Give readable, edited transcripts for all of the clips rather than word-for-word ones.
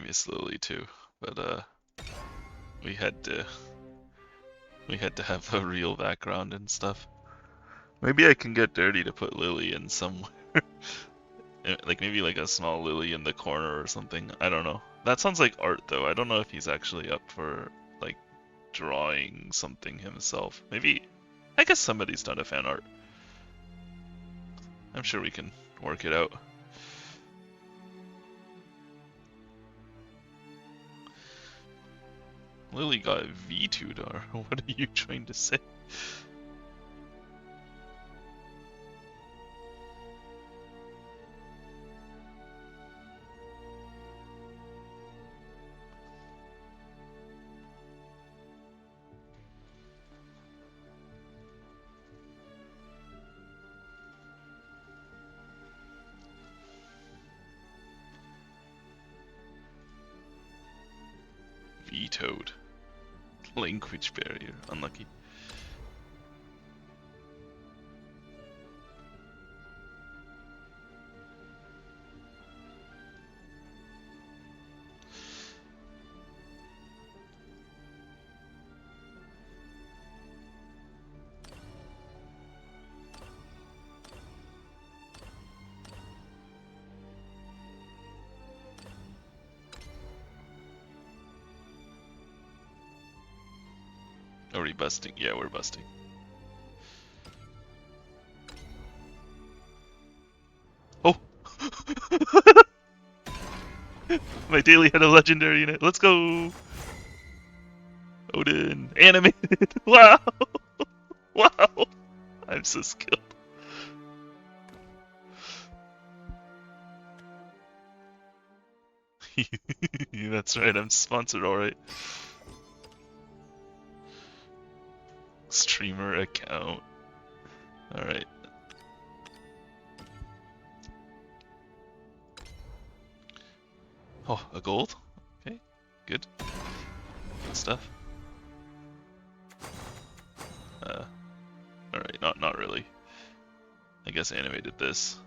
miss Lily too, but we had to have a real background and stuff. Maybe I can get Dirty to put Lily in somewhere. Like maybe like a small Lily in the corner or something. I don't know. That sounds like art though. I don't know if he's actually up for like drawing something himself. Maybe I guess somebody's done a fan art. I'm sure we can work it out. Lily got Vetu'd, or what are you trying to say? Vetoed. Language barrier. Unlucky. Are we busting? Yeah, we're busting. Oh! My daily had a legendary in it. Let's go! Odin. Animated! Wow! Wow! I'm so skilled. That's right, I'm sponsored, alright. Streamer account. Alright. Oh, a gold? Okay, good. Good stuff. Alright, not really. I guess animated this.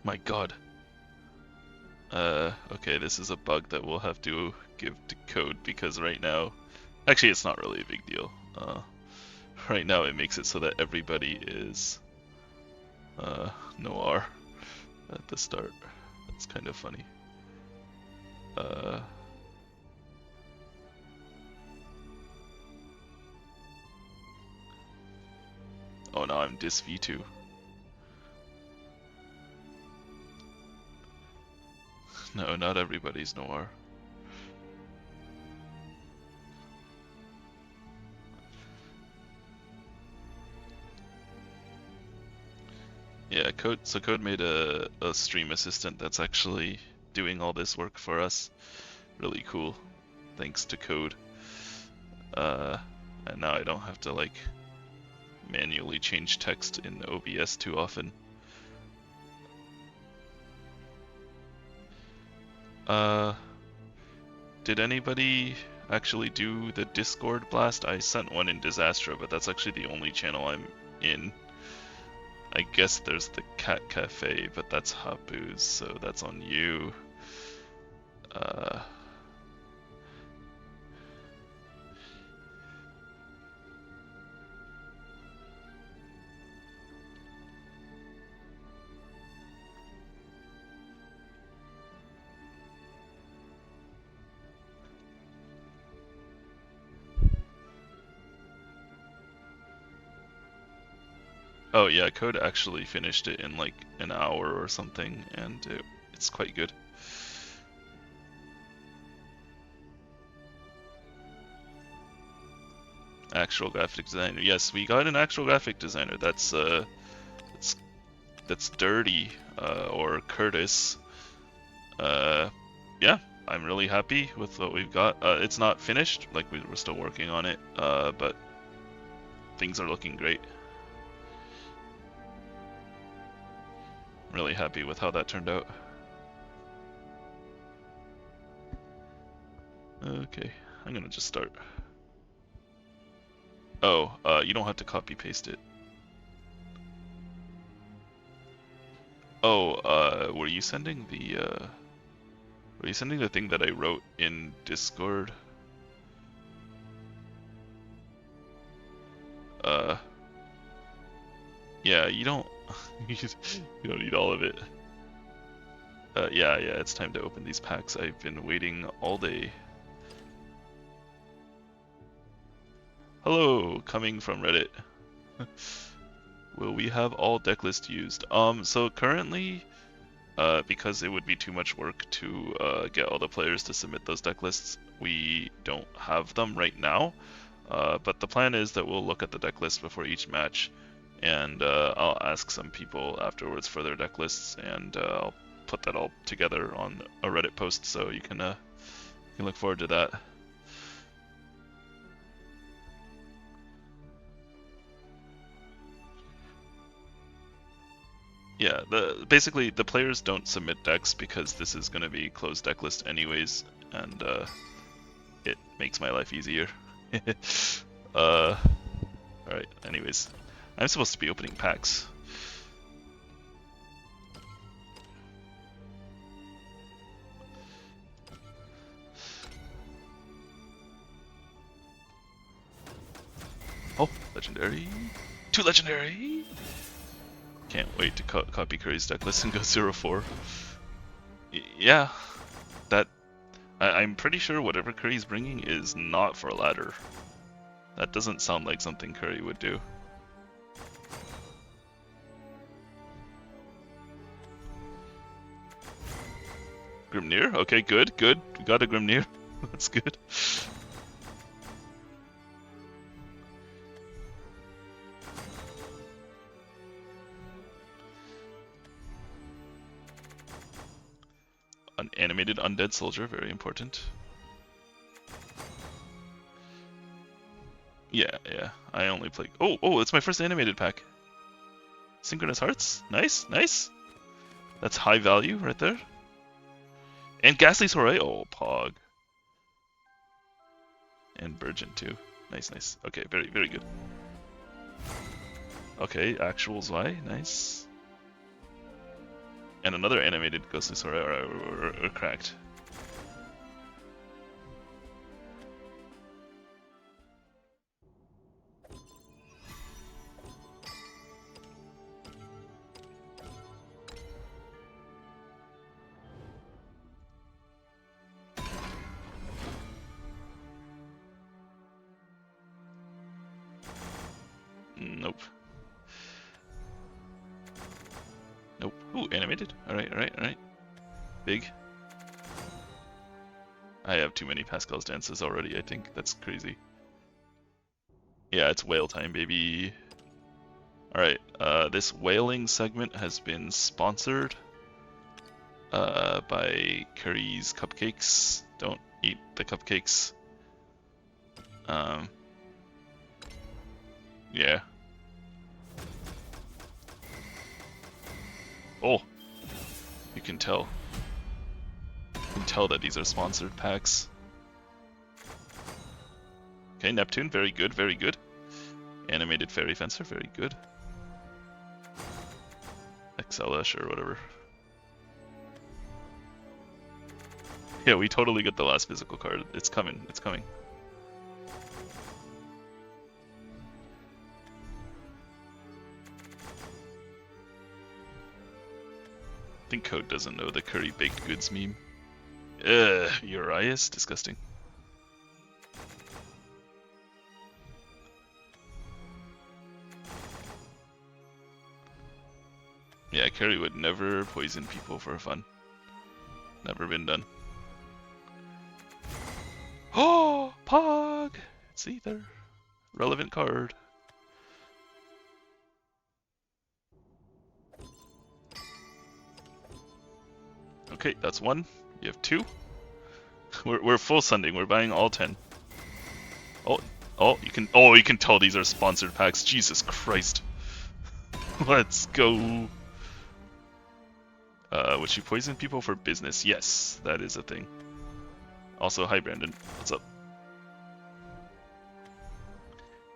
My god. Okay, this is a bug that we'll have to give to code because right now, actually it's not really a big deal. Right now it makes it so that everybody is Noire at the start. That's kind of funny. Oh no, I'm dis V2. No, not everybody's Noire. Yeah, Code made a stream assistant that's actually doing all this work for us. Really cool. Thanks to Code. And now I don't have to like manually change text in OBS too often. Did anybody actually do the Discord blast? I sent one in Disastra, but that's actually the only channel I'm in. I guess there's the Cat Cafe, but that's Happu's, so that's on you. Oh yeah, Code actually finished it in like an hour or something, and it's quite good. Actual graphic designer. Yes, we got an actual graphic designer. That's Dirty or Curtis. Yeah, I'm really happy with what we've got. It's not finished, like we're still working on it, but things are looking great. I'm really happy with how that turned out. Okay, I'm gonna just start. Oh, you don't have to copy paste it. Oh, were you sending the thing that I wrote in Discord? Uh, yeah, you don't you don't need all of it. Yeah, it's time to open these packs. I've been waiting all day. Hello, coming from Reddit. Will we have all deck lists used? So currently, because it would be too much work to get all the players to submit those deck lists, we don't have them right now. But the plan is that we'll look at the deck list before each match, and I'll ask some people afterwards for their deck lists, and I'll put that all together on a Reddit post, so you can look forward to that. Yeah, basically the players don't submit decks because this is going to be closed deck list anyways, and it makes my life easier. Alright, anyways. I'm supposed to be opening packs. Oh, legendary. 2 legendary! Can't wait to copy Kuri's deck list and go 0-4. Yeah, that... I'm pretty sure whatever Kuri's bringing is not for a ladder. That doesn't sound like something Kuri would do. Grimnir? Okay, good. We got a Grimnir. That's good. An animated undead soldier, very important. Yeah. I only play... Oh, it's my first animated pack. Synchronous Hearts? Nice. That's high value right there. And Ghastly Soray. Oh, Pog. And Burgeon too. Nice. Okay, very good. Okay, actual Zwei. Nice. And another animated Ghostly Soray or cracked. Nope. Ooh, animated. Alright. Big. I have too many Pascal's dances already, I think. That's crazy. Yeah, it's whale time, baby. Alright, this whaling segment has been sponsored by Kuri's Cupcakes. Don't eat the cupcakes. Yeah. Oh, you can tell. You can tell that these are sponsored packs. Okay, Neptune, very good. Animated Fairy Fencer, very good. XLish or whatever. Yeah, we totally get the last physical card. It's coming. I think Code doesn't know the Kuri baked goods meme. Urias? Disgusting. Yeah, Kuri would never poison people for fun. Never been done. Oh, Pog! It's either. Relevant card. Okay, that's one. You have two. We're full sending. We're buying all 10. You can tell these are sponsored packs. Jesus Christ. Let's go. Would you poison people for business? Yes, that is a thing. Also, hi Brandon. What's up?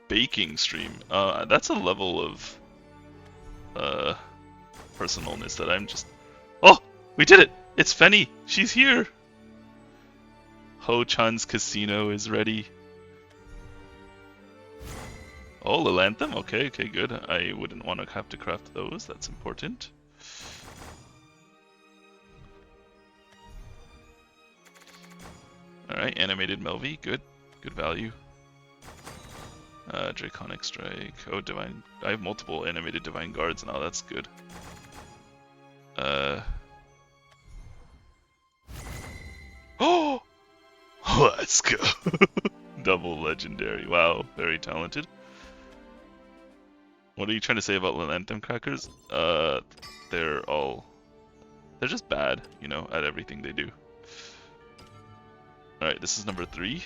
Baking stream. That's a level of personalness that I'm just. Oh, we did it! It's Fenny. She's here. Ho-chan's casino is ready. Oh, Lilanthem? Okay, good. I wouldn't want to have to craft those. That's important. Alright, animated Melvi. Good. Good value. Draconic Strike. Oh, Divine. I have multiple animated Divine Guards now. That's good. Oh! Let's go. Double legendary. Wow, very talented. What are you trying to say about Lilanthem crackers? They're just bad, you know, at everything they do. Alright, this is number 3.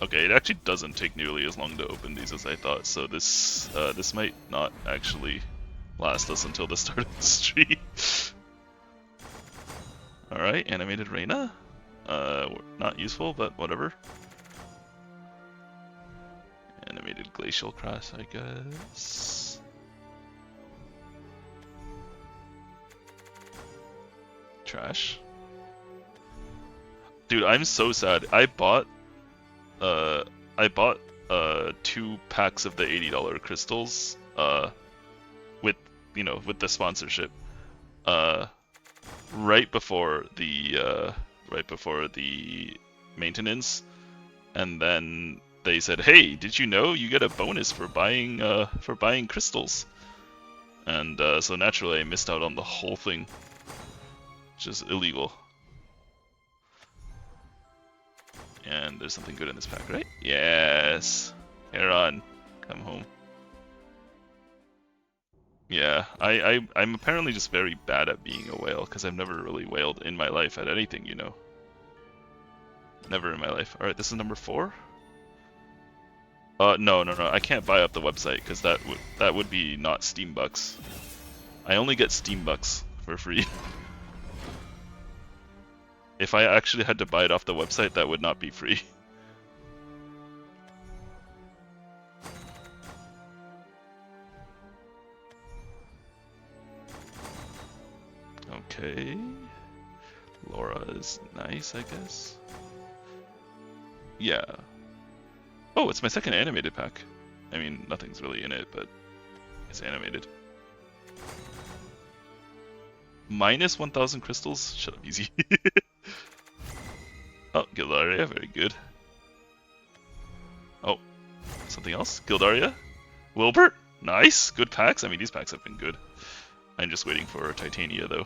Okay, it actually doesn't take nearly as long to open these as I thought, so this might not actually last us until the start of the stream. Alright, animated Reina. Not useful, but whatever. Animated Glacial Cross, I guess. Trash. Dude, I'm so sad. I bought 2 packs of the $80 crystals with the sponsorship right before the maintenance, and then they said, "Hey, did you know you get a bonus for buying crystals?" And so naturally I missed out on the whole thing, which is illegal. And there's something good in this pack, right? Yes. Heron, come home. Yeah, I'm apparently just very bad at being a whale, because I've never really whaled in my life at anything, you know. Never in my life. Alright, this is number 4? No, I can't buy up the website, because that would be not Steam Bucks. I only get Steam Bucks for free. If I actually had to buy it off the website, that would not be free. Okay. Laura is nice, I guess. Yeah. Oh, it's my second animated pack. I mean, nothing's really in it, but it's animated. Minus 1,000 crystals? Shut up, easy. Oh, Gildaria, very good. Oh, something else? Gildaria? Wilbert? Nice! Good packs. I mean, these packs have been good. I'm just waiting for Titania, though.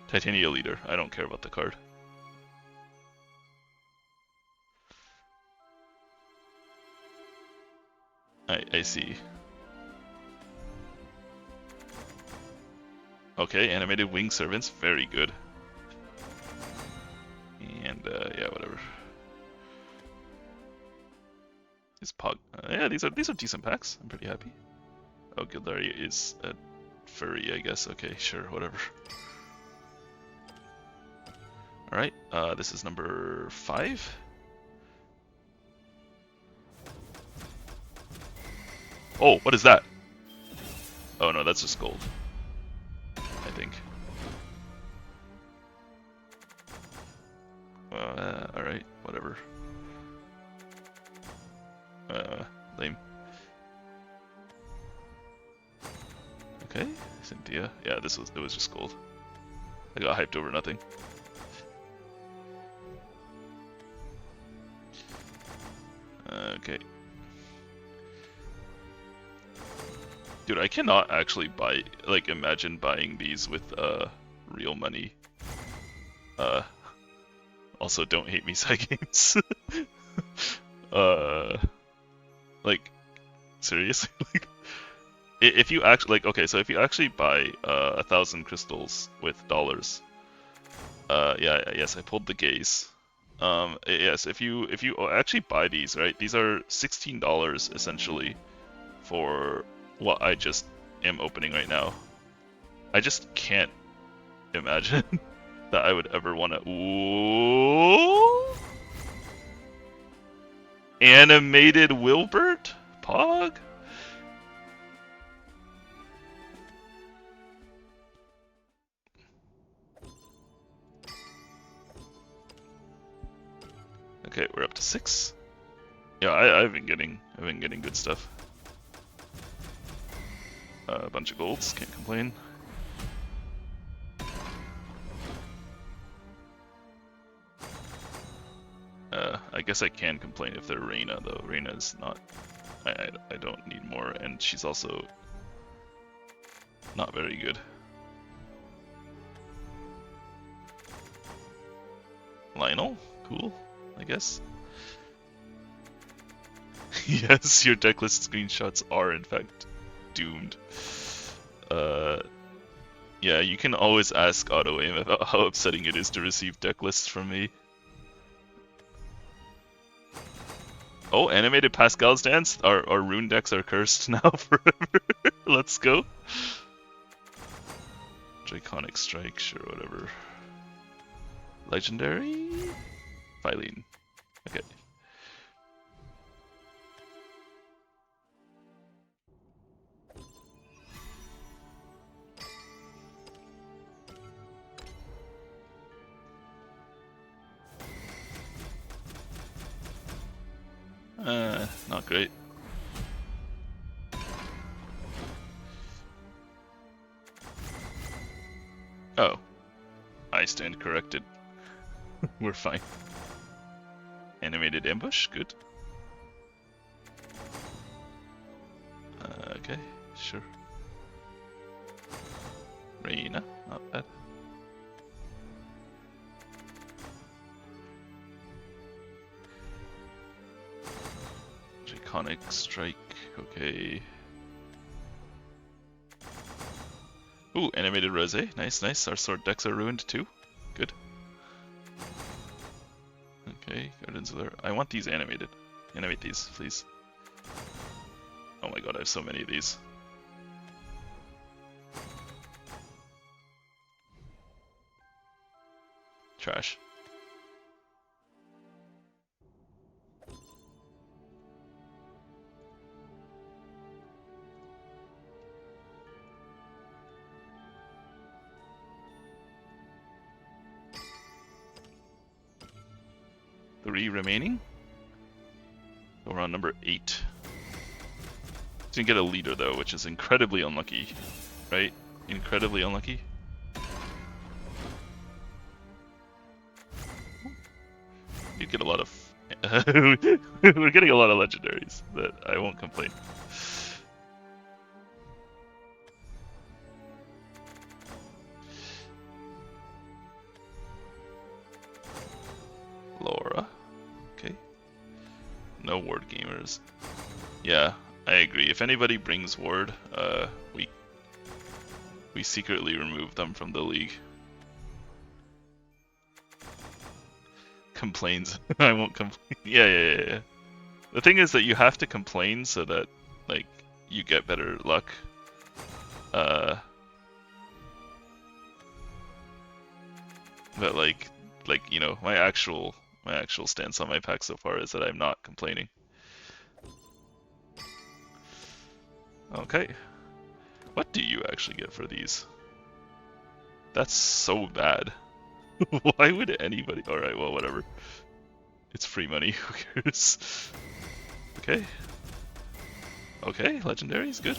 Titania leader. I don't care about the card. I see. Okay, animated wing servants. Very good. And, yeah, whatever. Is Pog... yeah, these are decent packs. I'm pretty happy. Oh, Gildaria is a furry, I guess. Okay, sure, whatever. Alright, this is number 5. Oh, what is that? Oh no, that's just gold. I think. Alright, whatever. Lame. Okay, Cynthia. Yeah, it was just gold. I got hyped over nothing. Okay. Dude, I cannot actually buy, like, imagine buying these with, real money. Also, don't hate me, side games. Like, seriously? Like, if you actually, like, okay, so if you actually buy, 1,000 crystals with dollars, yeah, yes, I pulled the gaze. Yes, if you actually buy these, right, these are $16 essentially for what I just am opening right now. I just can't imagine that I would ever want to. Ooh, animated Wilbert Pog. Okay, we're up to 6. Yeah, I've been getting good stuff. A bunch of golds, can't complain. I guess I can complain if they're Reyna, though. Reyna's not. I don't need more, and she's also not very good. Lionel? Cool, I guess. Yes, your decklist screenshots are in fact doomed. Yeah, you can always ask Autoaim about how upsetting it is to receive decklists from me. Oh, animated Pascal's dance? Our rune decks are cursed now forever. Let's go. Draconic Strike, sure, whatever. Legendary? Phylene. Okay. Not great. Oh. I stand corrected. We're fine. Animated ambush, good. Okay, sure. Reyna, not bad. Draconic Strike, okay. Ooh, animated Rose, nice, nice. Our sword decks are ruined too. Good. Okay, Guardians of the... I want these animated. Animate these, please. Oh my god, I have so many of these. Trash. Three remaining. So we're on number 8. Didn't get a leader though, which is incredibly unlucky, right? Incredibly unlucky. You get a lot of. We're getting a lot of legendaries, but I won't complain. Laura, okay. No ward gamers. Yeah, I agree. If anybody brings ward, we secretly remove them from the league. Complains. I won't complain. Yeah. The thing is that you have to complain so that, like, you get better luck. But like, you know, my actual stance on my pack so far is that I'm not complaining. Okay. What do you actually get for these? That's so bad. Why would anybody... Alright, well, whatever. It's free money, who cares? Okay. Okay, legendary is good.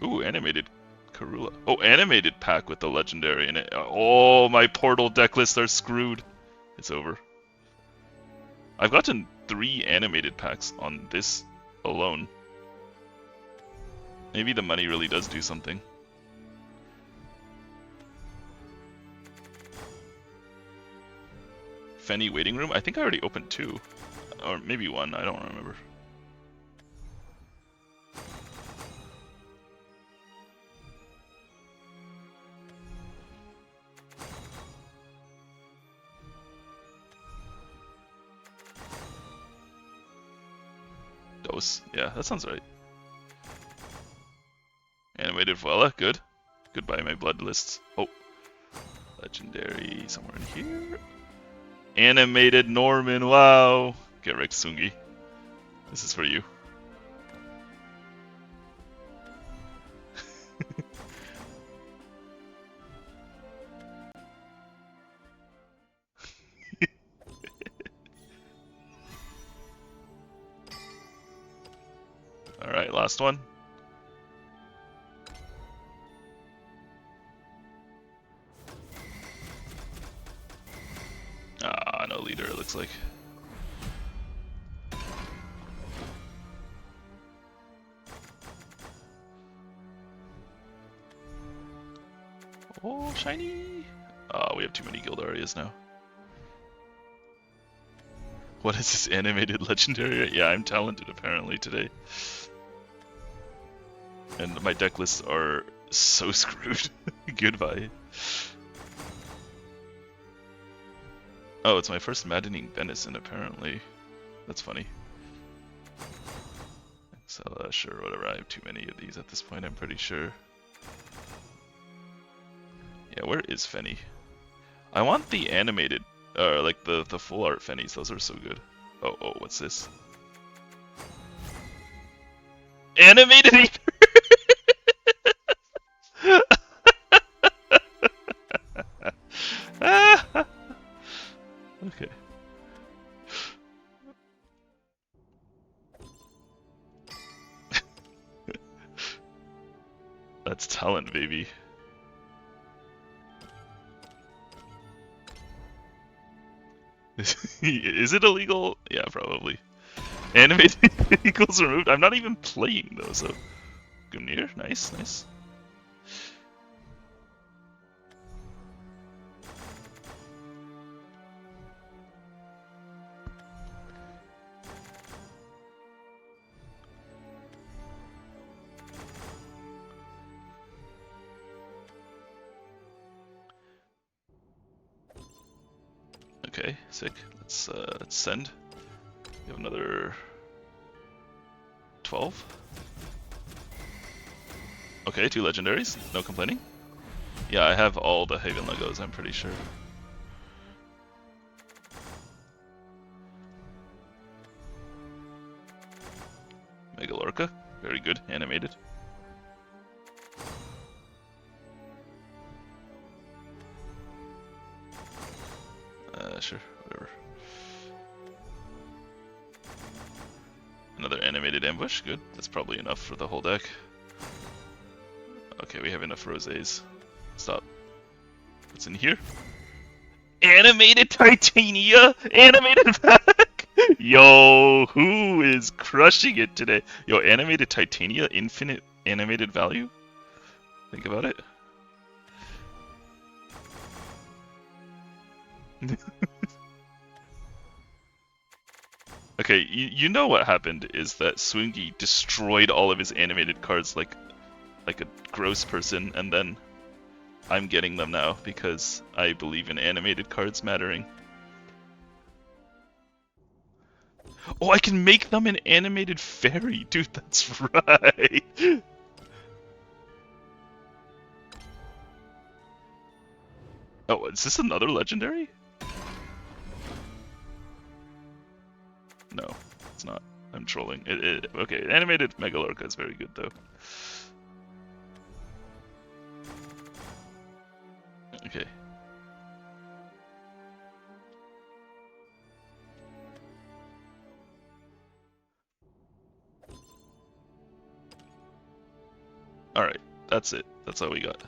Ooh, animated Karula. Oh, animated pack with the legendary in it. Oh, my portal deck lists are screwed. It's over. I've gotten 3 animated packs on this alone. Maybe the money really does do something. Fenny waiting room? I think I already opened 2. Or maybe 1, I don't remember. Dose. Yeah, that sounds right. Animated Voila, good. Goodbye my blood lists. Oh. Legendary somewhere in here. Animated Norman, wow. Get Rex Sungi. This is for you. Alright, last one. Ah, no leader, it looks like. Oh, shiny! Oh, we have too many guild arias now. What is this animated legendary? Yeah, I'm talented apparently today. And my deck lists are so screwed. Goodbye. Oh, it's my first maddening venison apparently. That's funny. So, sure, whatever. I have too many of these at this point, I'm pretty sure. Yeah, where is Fenny? I want the animated, like the full art Fennies. Those are so good. Oh, what's this? Animated Ether! Okay. That's talent, baby. Is it illegal? Yeah, probably. Animated equals removed. I'm not even playing though, so. Gunir, nice, nice. Okay, sick. Let's send. We have another 12. Okay, 2 legendaries. No complaining. Yeah, I have all the Haven Legos, I'm pretty sure. Megalorca, very good, animated. Sure, whatever. Another animated ambush, good. That's probably enough for the whole deck. Okay, we have enough rosés. Stop. What's in here? Animated Titania! Animated pack! Yo, who is crushing it today? Yo, animated Titania, infinite animated value? Think about it. Okay, you know what happened is that Swingy destroyed all of his animated cards like a gross person, and then I'm getting them now because I believe in animated cards mattering. Oh, I can make them an animated fairy! Dude, that's right! Oh, is this another legendary? No, it's not. I'm trolling. Okay, animated Megalorca is very good though. Okay. Alright, that's it. That's all we got.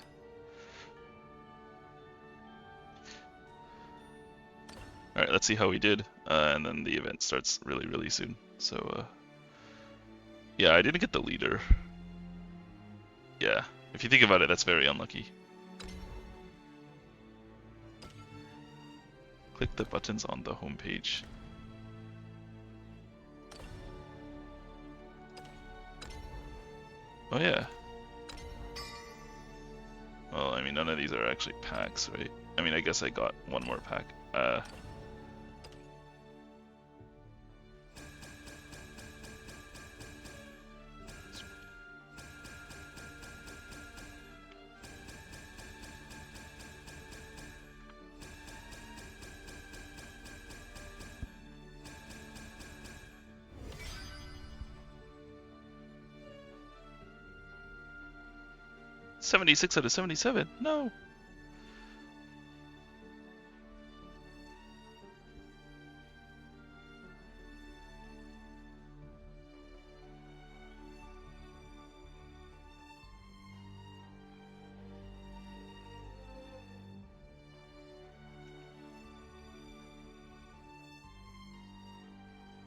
Alright, let's see how we did. And then the event starts really soon. So, yeah, I didn't get the leader. Yeah, if you think about it, that's very unlucky. Click the buttons on the home page. Oh yeah. Well, I mean, none of these are actually packs, right? I mean, I guess I got one more pack. $76 out of 77. No.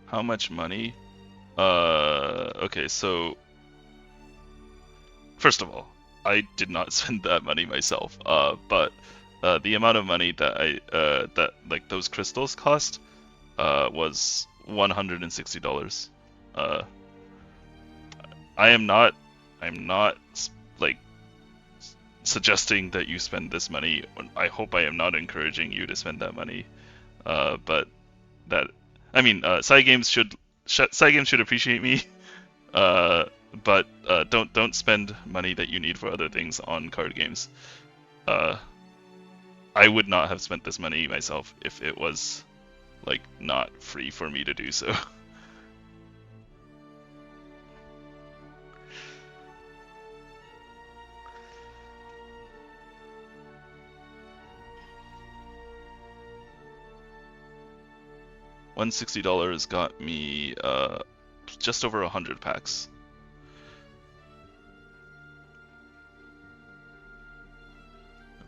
How much money? Okay, so first of all, I did not spend that money myself. But the amount of money that that like those crystals cost was $160. I'm not like suggesting that you spend this money. I hope I am not encouraging you to spend that money. But that, I mean, side games should appreciate me. But don't spend money that you need for other things on card games. I would not have spent this money myself if it was like not free for me to do so. $160 got me just over 100 packs.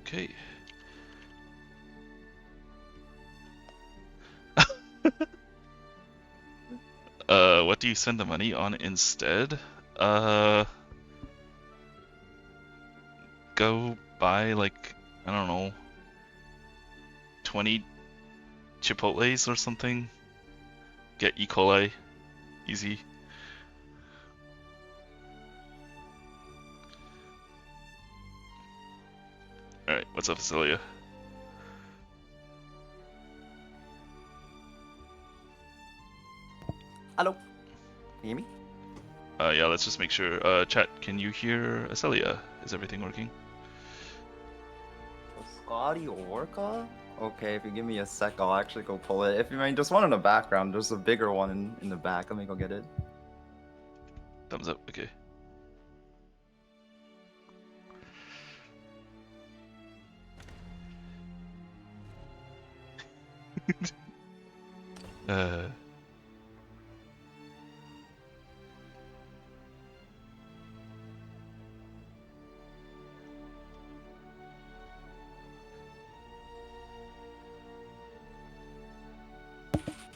Okay. What do you spend the money on instead? Go buy like, I don't know, 20 Chipotles or something. Get E. coli. Easy. Alright, what's up, Celia? Hello. Can you hear me? Yeah, let's just make sure. Chat, can you hear Celia? Is everything working? Scotty Orca? Okay, if you give me a sec, I'll actually go pull it. If you mean just one in the background, there's a bigger one in the back. Let me go get it. Thumbs up, okay.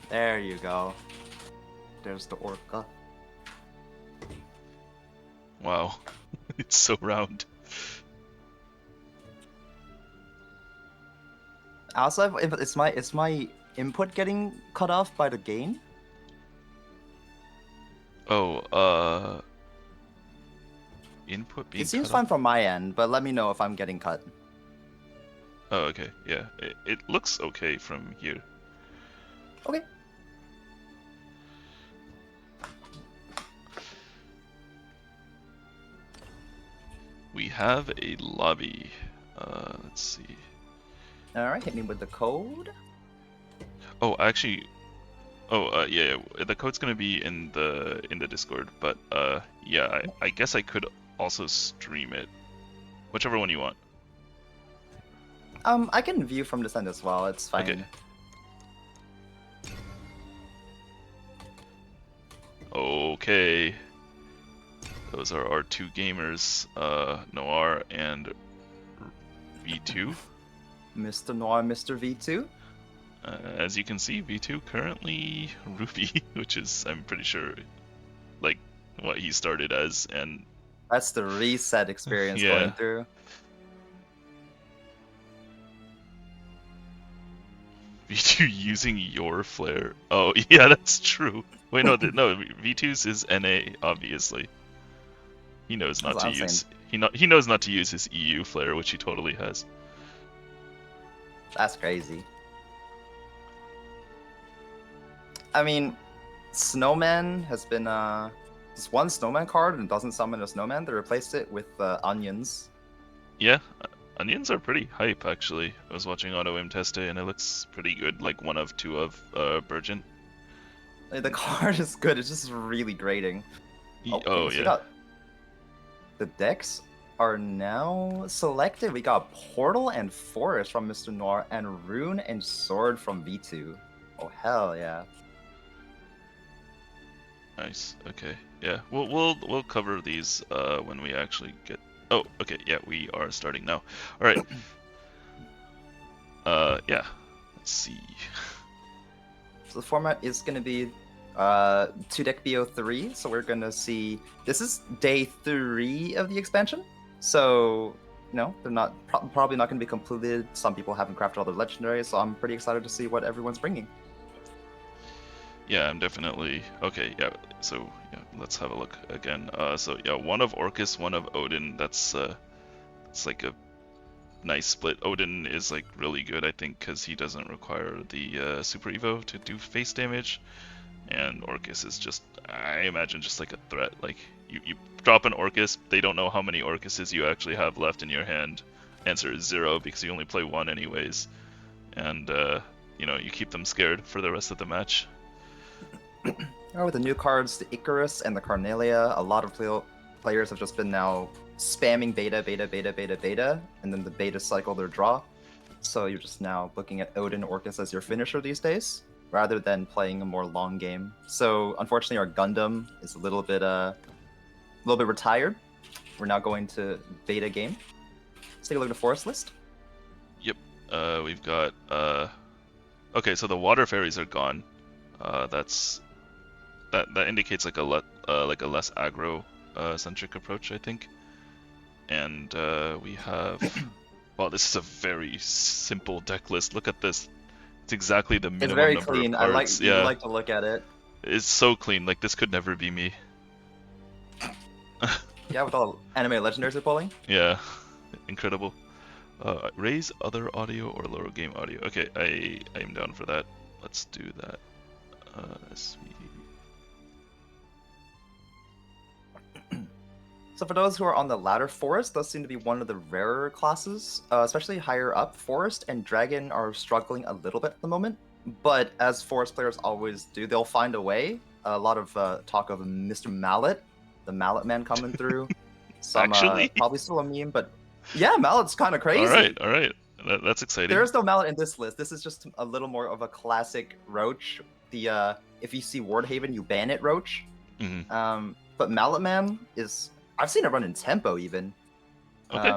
There you go. There's the Orca. Wow, it's so round. Also, it's my input getting cut off by the gain? Oh, input being It seems cut fine off? from my end, but let me know if I'm getting cut. Oh, okay, yeah. It looks okay from here. Okay. We have a lobby. Let's see. Alright, hit me with the code. Oh, actually, yeah, the code's gonna be in the Discord, but yeah, I guess I could also stream it. Whichever one you want. I can view from this end as well, it's fine. Okay. Okay. Those are our two gamers, Noire and V2. Mr. Noire, Mr. V2. As you can see, V2 currently Ruby, which is, I'm pretty sure, like, what he started as, and That's the reset experience yeah. going through. V2 using your flare. Oh, yeah, that's true. Wait, no, no, V2's is NA, obviously. He knows That's not what to I'm saying. use. He knows not to use his EU flare, which he totally has. That's crazy. I mean, Snowman has been this one Snowman card and doesn't summon a Snowman. They replaced it with onions. Yeah, onions are pretty hype, actually. I was watching Autoaim test it, and it looks pretty good, like one of two of Burgent. Like, the card is good. It's just really grating. Okay, Oh, so we yeah. got the decks are now selected. We got Portal and Forest from Mr. Noire, and Rune and Sword from V2. Oh hell yeah! Nice. Okay. Yeah. We'll cover these when we actually get. Oh, okay. Yeah, we are starting now. All right. Yeah. Let's see. So the format is going to be 2-deck BO3. So we're going to see. This is day 3 of the expansion. So they're not probably not going to be completed. Some people haven't crafted all their legendaries, so I'm pretty excited to see what everyone's bringing. Yeah, I'm definitely okay. Yeah, so yeah, let's have a look again. So yeah, one of Orcus, one of Odin. That's it's like a nice split. Odin is like really good, I think, because he doesn't require the Super Evo to do face damage, and Orcus is just, I imagine, just like a threat. Like you drop an Orcus, they don't know how many Orcuses you actually have left in your hand. Answer is 0 because you only play one anyways, and you keep them scared for the rest of the match. With the new cards, the Icarus and the Carnelia, a lot of players have just been now spamming beta, and then the beta cycle their draw. So you're just now looking at Odin Orcus as your finisher these days, rather than playing a more long game. So unfortunately, our Gundam is a little bit retired. We're now going to beta game. Let's take a look at the forest list. Yep. We've got okay, so the water fairies are gone. That indicates like a less aggro centric approach, I think. And we have well, this is a very simple deck list. Look at this. It's exactly the It's minimum very number clean. of cards. You Yeah, like to look at it. it's so clean. Like this could never be me. Yeah, with all anime legendaries you're pulling. Yeah, incredible. Raise other audio or lower game audio. Okay, I am down for that. Let's do that. SV. So for those who are on the latter, Forest does seem to be one of the rarer classes, especially higher up. Forest and Dragon are struggling a little bit at the moment, but as Forest players always do, they'll find a way. A lot of talk of Mr. Mallet, the Mallet Man coming through. Some Actually? probably still a meme, but yeah, Mallet's kind of crazy. All right. That's exciting. There is no Mallet in this list. This is just a little more of a classic Roach. The if you see Wardhaven, you ban it, Roach. Mm-hmm. But Mallet Man is. I've seen it run in tempo even. Okay.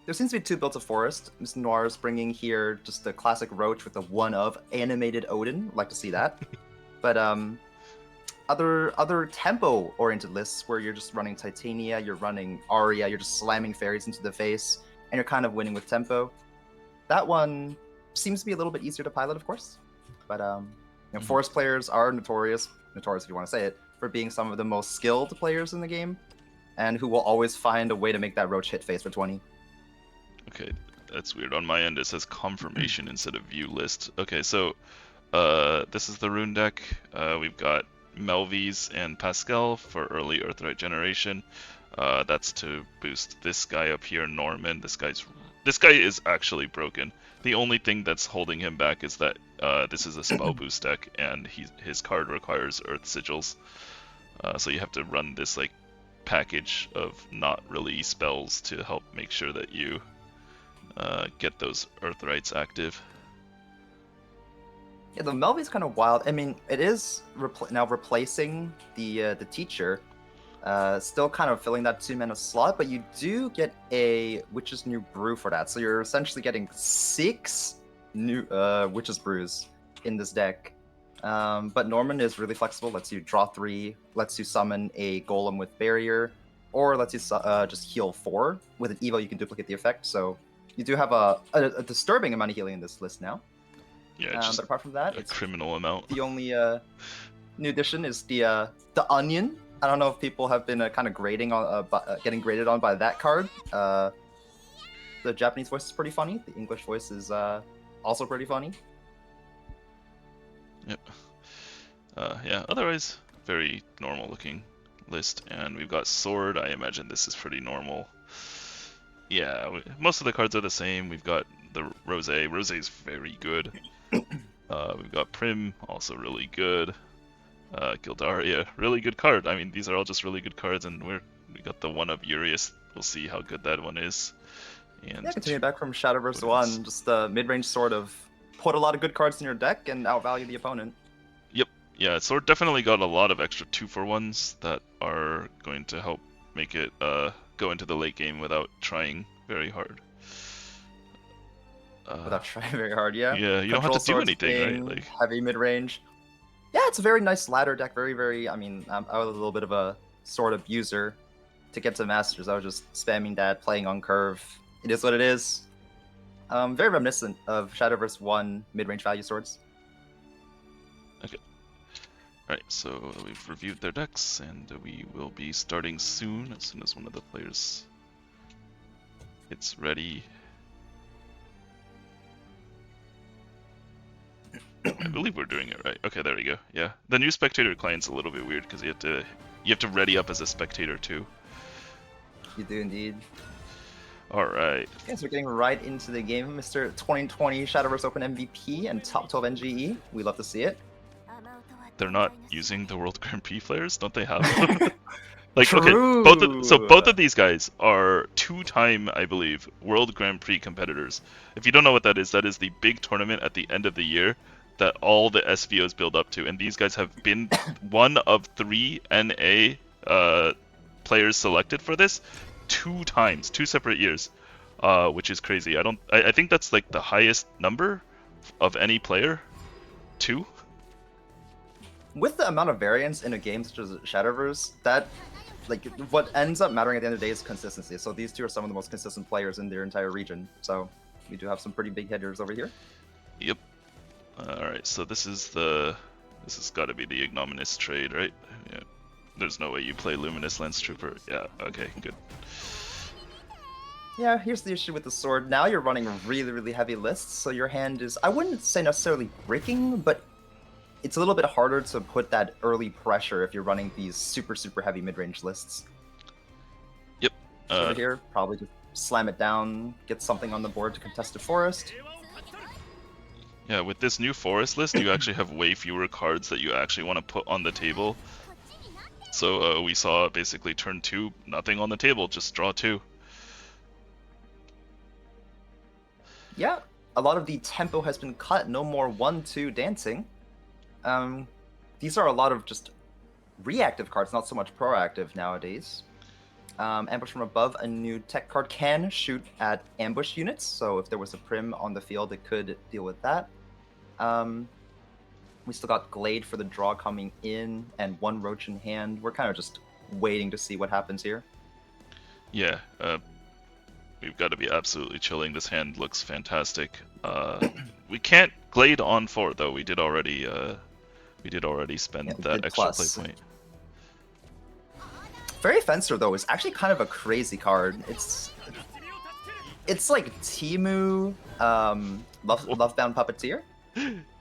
There seems to be 2 builds of Forest. Mr. Noire is bringing here just the classic Roach with the one of animated Odin. Like to see that. But other tempo oriented lists where you're just running Titania, you're running Aria, you're just slamming fairies into the face, and you're kind of winning with tempo. That one seems to be a little bit easier to pilot, of course. But Forest players are notorious if you want to say it, for being some of the most skilled players in the game, and who will always find a way to make that Roach hit face for 20. Okay, that's weird. On my end, it says confirmation instead of view list. Okay, so this is the rune deck. We've got Melvies and Pascal for early Earthright generation. That's to boost this guy up here, Norman. This guy is actually broken. The only thing that's holding him back is that this is a spell boost deck, and his card requires Earth Sigils. So you have to run this like package of not really spells to help make sure that you get those Earthrights active. Yeah, the Melvy's kind of wild. I mean, it is now replacing the teacher, still kind of filling that 2-mana slot, but you do get a Witch's New Brew for that. So you're essentially getting 6 new Witch's Brews in this deck. But Norman is really flexible. Lets you draw 3, lets you summon a Golem with Barrier, or lets you just heal 4. With an Evo, you can duplicate the effect. So you do have a disturbing amount of healing in this list now. Yeah, just but apart from that, a criminal amount. The only new addition is the Onion. I don't know if people have been kind of getting graded on by that card. The Japanese voice is pretty funny. The English voice is also pretty funny. Yep. Yeah, otherwise, very normal looking list. And we've got Sword. I imagine this is pretty normal. Yeah, most of the cards are the same. We've got the Rose. Rose is very good. We've got Prim, also really good. Gildaria, really good card. I mean, these are all just really good cards, and we got the one of Urius. We'll see how good that one is. And yeah, continuing back from Shadowverse 1, just the mid-range sort of put a lot of good cards in your deck and outvalue the opponent. Yep. Yeah, Sword definitely got a lot of extra 2-for-1s that are going to help make it go into the late game without trying very hard. Without trying very hard, yeah. Yeah, you don't have to do anything, right? Like heavy mid-range. Yeah, it's a very nice ladder deck. Very, very. I mean, I was a little bit of a sword abuser to get to Masters. I was just spamming that, playing on curve. It is what it is. Very reminiscent of Shadowverse 1 mid-range value swords. Okay. Alright, so we've reviewed their decks, and we will be starting soon as one of the players gets ready. I believe we're doing it right. Okay, there we go. Yeah, the new spectator client's a little bit weird because you have to ready up as a spectator too. You do indeed. All right. Okay, so we're getting right into the game, Mr. 2020 Shadowverse Open MVP and top 12 NGE. We love to see it. They're not using the World Grand Prix players, don't they have? Like, True. okay, both of these guys are 2-time, I believe, World Grand Prix competitors. If you don't know what that is the big tournament at the end of the year that all the SVOs build up to, and these guys have been one of 3 NA players selected for this 2 times, 2 separate years, which is crazy. I think that's like the highest number of any player. 2. With the amount of variance in a game such as Shadowverse, that like what ends up mattering at the end of the day is consistency. So these 2 are some of the most consistent players in their entire region. So we do have some pretty big hitters over here. Yep. Alright, so this has got to be the ignominious trade, right? Yeah. There's no way you play Luminous Lance Trooper. Yeah, okay, good. Yeah, here's the issue with the sword. Now you're running really, really heavy lists, so your hand is, I wouldn't say necessarily breaking, but it's a little bit harder to put that early pressure if you're running these super, super heavy mid-range lists. Yep. Over here, probably just slam it down, get something on the board to contest a forest. Yeah, with this new forest list, you actually have way fewer cards that you actually want to put on the table. So we saw basically turn 2, nothing on the table, just draw 2. Yeah, a lot of the tempo has been cut, no more 1-2 dancing. These are a lot of just reactive cards, not so much proactive nowadays. Ambush from above, a new tech card can shoot at ambush units, so if there was a Prim on the field, it could deal with that. We still got Glade for the draw coming in, and 1 Roach in hand. We're kind of just waiting to see what happens here. Yeah, we've got to be absolutely chilling. This hand looks fantastic. We can't Glade on 4 though. We did already spend that extra play point. Fairy Fencer though is actually kind of a crazy card. It's like Timu, Lovebound Puppeteer.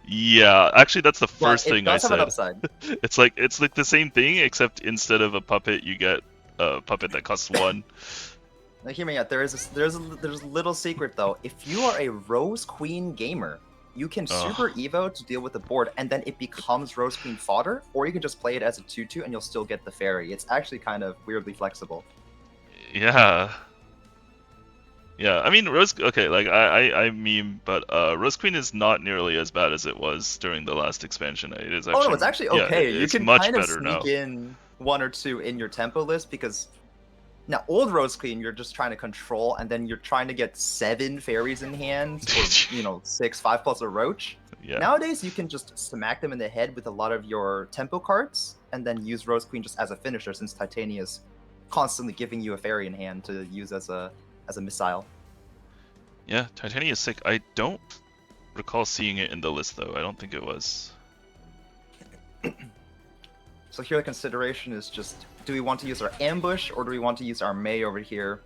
Yeah, actually that's the first thing I said. It does have an upside. It's like the same thing, except instead of a puppet, you get a puppet that costs 1. Now hear me out. There's a little secret though. If you are a Rose Queen gamer, you can Super Evo to deal with the board, and then it becomes Rose Queen fodder, or you can just play it as a 2/2 and you'll still get the fairy. It's actually kind of weirdly flexible. Yeah. Yeah, I mean, okay, like, I meme, but Rose Queen is not nearly as bad as it was during the last expansion. It is actually... Oh, no, it's actually okay. Yeah, you can much kind of better sneak now. in 1 or 2 in your tempo list, because Now, old Rose Queen, you're just trying to control, and then you're trying to get 7 fairies in hand, or 6, 5 plus a roach. Yeah. Nowadays, you can just smack them in the head with a lot of your tempo cards, and then use Rose Queen just as a finisher, since Titania is constantly giving you a fairy in hand to use as a missile. Yeah, Titania is sick. I don't recall seeing it in the list though. I don't think it was. So here the consideration is just, do we want to use our ambush, or do we want to use our May over here?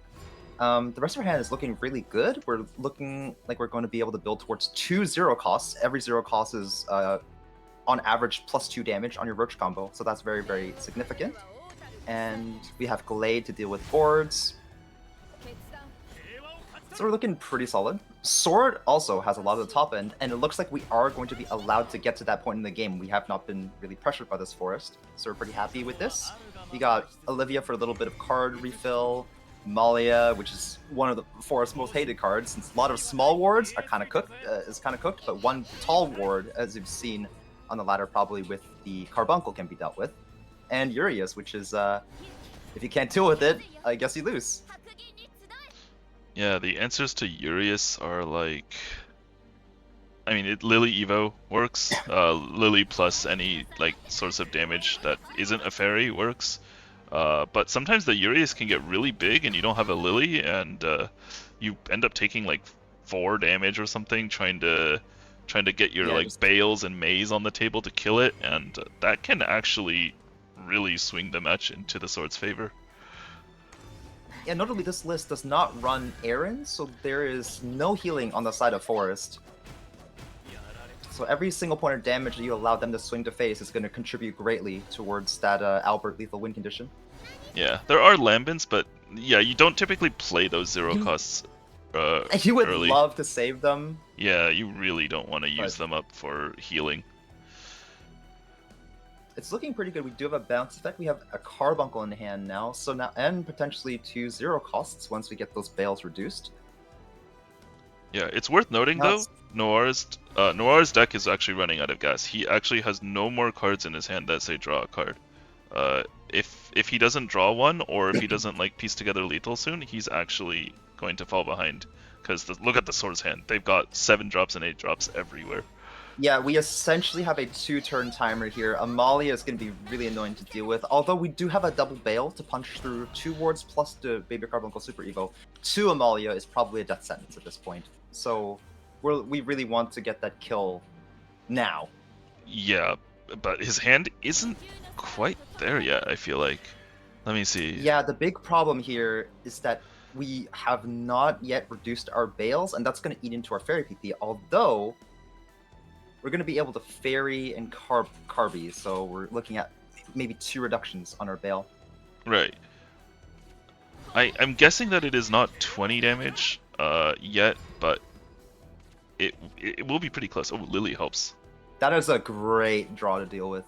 The rest of our hand is looking really good. We're looking like we're going to be able to build towards 2 0 costs. Every 0 cost is, on average, +2 damage on your Roach combo, so that's very, very significant. And we have Glade to deal with boards. So we're looking pretty solid. Sword also has a lot of the top end, and it looks like we are going to be allowed to get to that point in the game. We have not been really pressured by this forest, so we're pretty happy with this. We got Olivia for a little bit of card refill, Malia, which is one of the forest's most hated cards, since a lot of small wards are kind of cooked, but one tall ward, as you've seen on the ladder, probably with the Carbuncle, can be dealt with. And Urias, which is, if you can't deal with it, I guess you lose. Yeah, the answers to Urias are like, I mean, Lily Evo works. Lily plus any like source of damage that isn't a fairy works. But sometimes the Urias can get really big and you don't have a Lily, and you end up taking like 4 damage or something trying to get your Bales and Maze on the table to kill it, and that can actually really swing the match into the sword's favor. Yeah, notably this list does not run errands, so there is no healing on the side of Forest. So every single point of damage that you allow them to swing to face is going to contribute greatly towards that Albert lethal win condition. Yeah, there are Lambents, but yeah, you don't typically play those 0 costs You would early. love to save them. Yeah, you really don't want to use them up for healing. It's looking pretty good. We do have a bounce effect. We have a Carbuncle in hand now, so now, and potentially 2 0 costs once we get those Bales reduced. Yeah, it's worth noting though, Noire's deck is actually running out of gas. He actually has no more cards in his hand that say draw a card. If he doesn't draw one, or if he doesn't like piece together lethal soon, he's actually going to fall behind. Because look at the Sword's hand. They've got 7 drops and 8 drops everywhere. Yeah, we essentially have a 2-turn timer here. Amalia is going to be really annoying to deal with, although we do have a double Bale to punch through 2 wards plus the Baby Carbuncle Super Evo. 2 Amalia is probably a death sentence at this point. So we really want to get that kill now. Yeah, but his hand isn't quite there yet, I feel like. Let me see. Yeah, the big problem here is that we have not yet reduced our Bales, and that's going to eat into our Fairy PP, although we're going to be able to Fairy and Carby, so we're looking at maybe 2 reductions on our Bale. Right. I'm guessing that it is not 20 damage yet, but it will be pretty close. Oh, Lily helps. That is a great draw to deal with.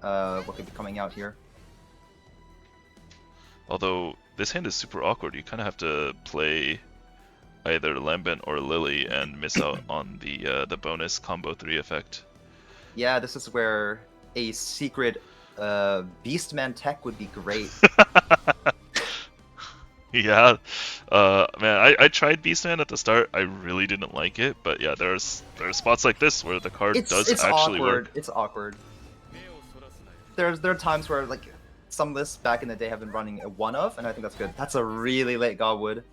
What could be coming out here? Although this hand is super awkward, you kind of have to play either Lambent or Lily and miss out on the bonus combo 3 effect. Yeah, this is where a secret Beastman tech would be great. Yeah, man, I tried Beastman at the start. I really didn't like it, but yeah, there are spots like this where the card does actually work. It's awkward. There are times where like some lists back in the day have been running a 1-of, and I think that's good. That's a really late Godwood.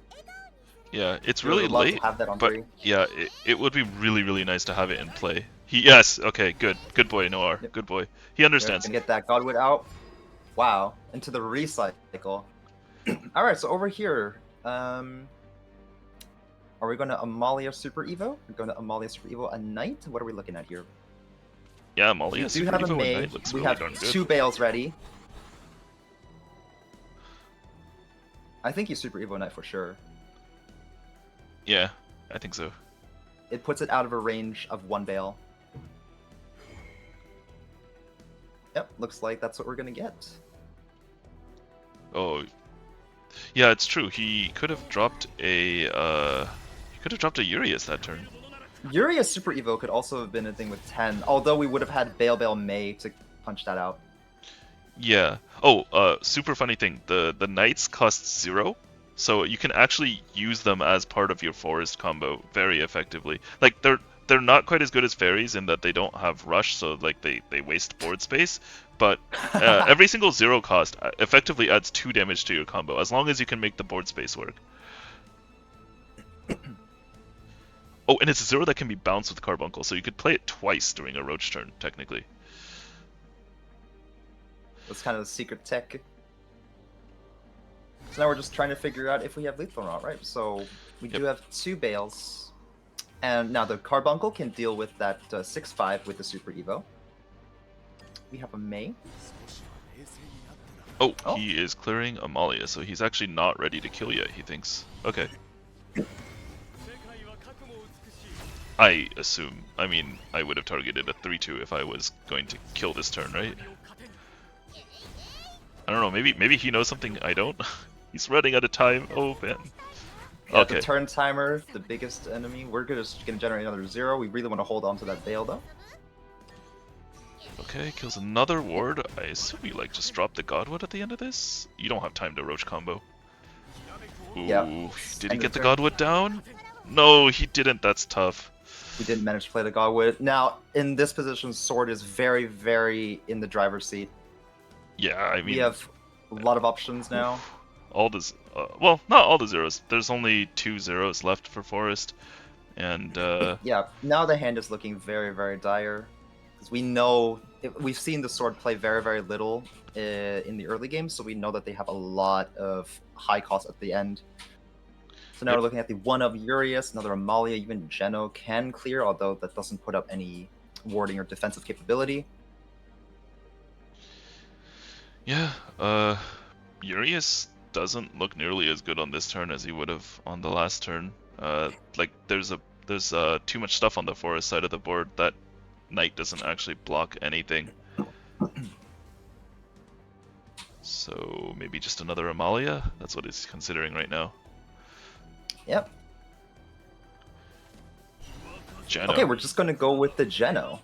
Yeah, it's really love late, to have that on but 3. yeah, it would be really, really nice to have it in play. Yes, okay, good boy, Noire, Yep. good boy. He understands. And get that Godwood out. Wow, into the recycle. All right, so over here, are we going to Amalia Super Evo? We're going to Amalia Super Evo a Knight. What are we looking at here? Yeah, Molly. We do have a May. We have 2 Bales ready. I think you Super Evo Knight for sure. Yeah, I think so. It puts it out of a range of 1 Bale. Yep, looks like that's what we're gonna get. Oh, yeah, it's true. He could have dropped a Urias that turn. Urias Super Evo could also have been a thing with 10, although we would have had Bale May to punch that out. Yeah. Oh, super funny thing. The knights cost 0, so you can actually use them as part of your forest combo very effectively. Like they're not quite as good as fairies in that they don't have rush, so like they waste board space. But every single 0 cost effectively adds 2 damage to your combo as long as you can make the board space work. Oh, and it's a 0 that can be bounced with Carbuncle, so you could play it twice during a roach turn technically. That's kind of the secret tech. So now we're just trying to figure out if we have lethal or not, right? So we do have 2 Bales. And now the Carbuncle can deal with that 6/5 with the Super Evo. We have a May. Oh, Oh. he is clearing Amalia, so he's actually not ready to kill yet, he thinks. Okay. I assume. I mean, I would have targeted a 3-2 if I was going to kill this turn, right? I don't know, maybe he knows something I don't? He's running out of time. Oh, man. Yeah, Okay. the turn timer, the biggest enemy. We're just gonna generate another 0. We really want to hold on to that Bale, though. Okay, kills another ward. I assume you, like, just drop the Godwood at the end of this? You don't have time to roach combo. Ooh, Yeah. did he End get of the turn. Godwood down? No, he didn't. That's tough. We didn't manage to play the Godwood. Now, in this position, Sword is very, very in the driver's seat. Yeah, I mean... We have a lot of options now. All the... well, not all the 0s. There's only 2 0s left for Forest. And, Yeah, now the hand is looking very, very dire. Because we know... We've seen the Sword play very, very little in the early game, so we know that they have a lot of high costs at the end. So now Yep. we're looking at the one of Urias, another Amalia, even Geno can clear, although that doesn't put up any warding or defensive capability. Yeah, Urias doesn't look nearly as good on this turn as he would have on the last turn. Like there's too much stuff on the forest side of the board. That knight doesn't actually block anything. So maybe just another Amalia? That's what he's considering right now. Yep. Geno. Okay, we're just going to go with the Geno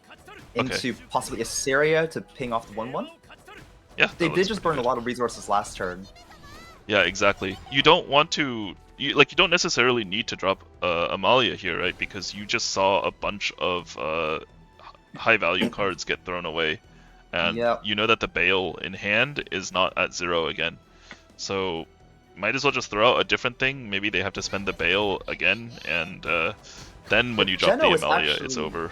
into possibly Assyria to ping off the 1/1. Yeah, They that did looks just pretty burn a good. lot of resources last turn. Yeah, exactly. You don't want to... You don't necessarily need to drop Amalia here, right? Because you just saw a bunch of high-value cards get thrown away. And Yep. you know that the Bale in hand is not at 0 again. So might as well just throw out a different thing. Maybe they have to spend the Bale again, and then when you drop the Geno is Amalia, actually- it's over.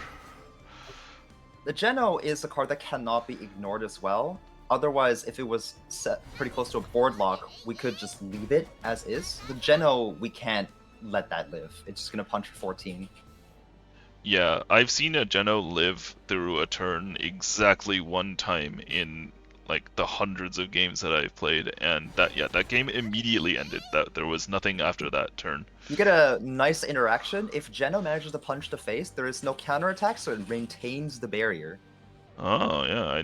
The Geno is a card that cannot be ignored as well. Otherwise, if it was set pretty close to a board lock, we could just leave it as is. The Geno, we can't let that live. It's just going to punch for 14. Yeah, I've seen a Geno live through a turn exactly one time in like the hundreds of games that I've played, and that game immediately ended. That there was nothing after that turn. You get a nice interaction. If Geno manages to punch the face, there is no counterattack, so it maintains the barrier. Oh yeah,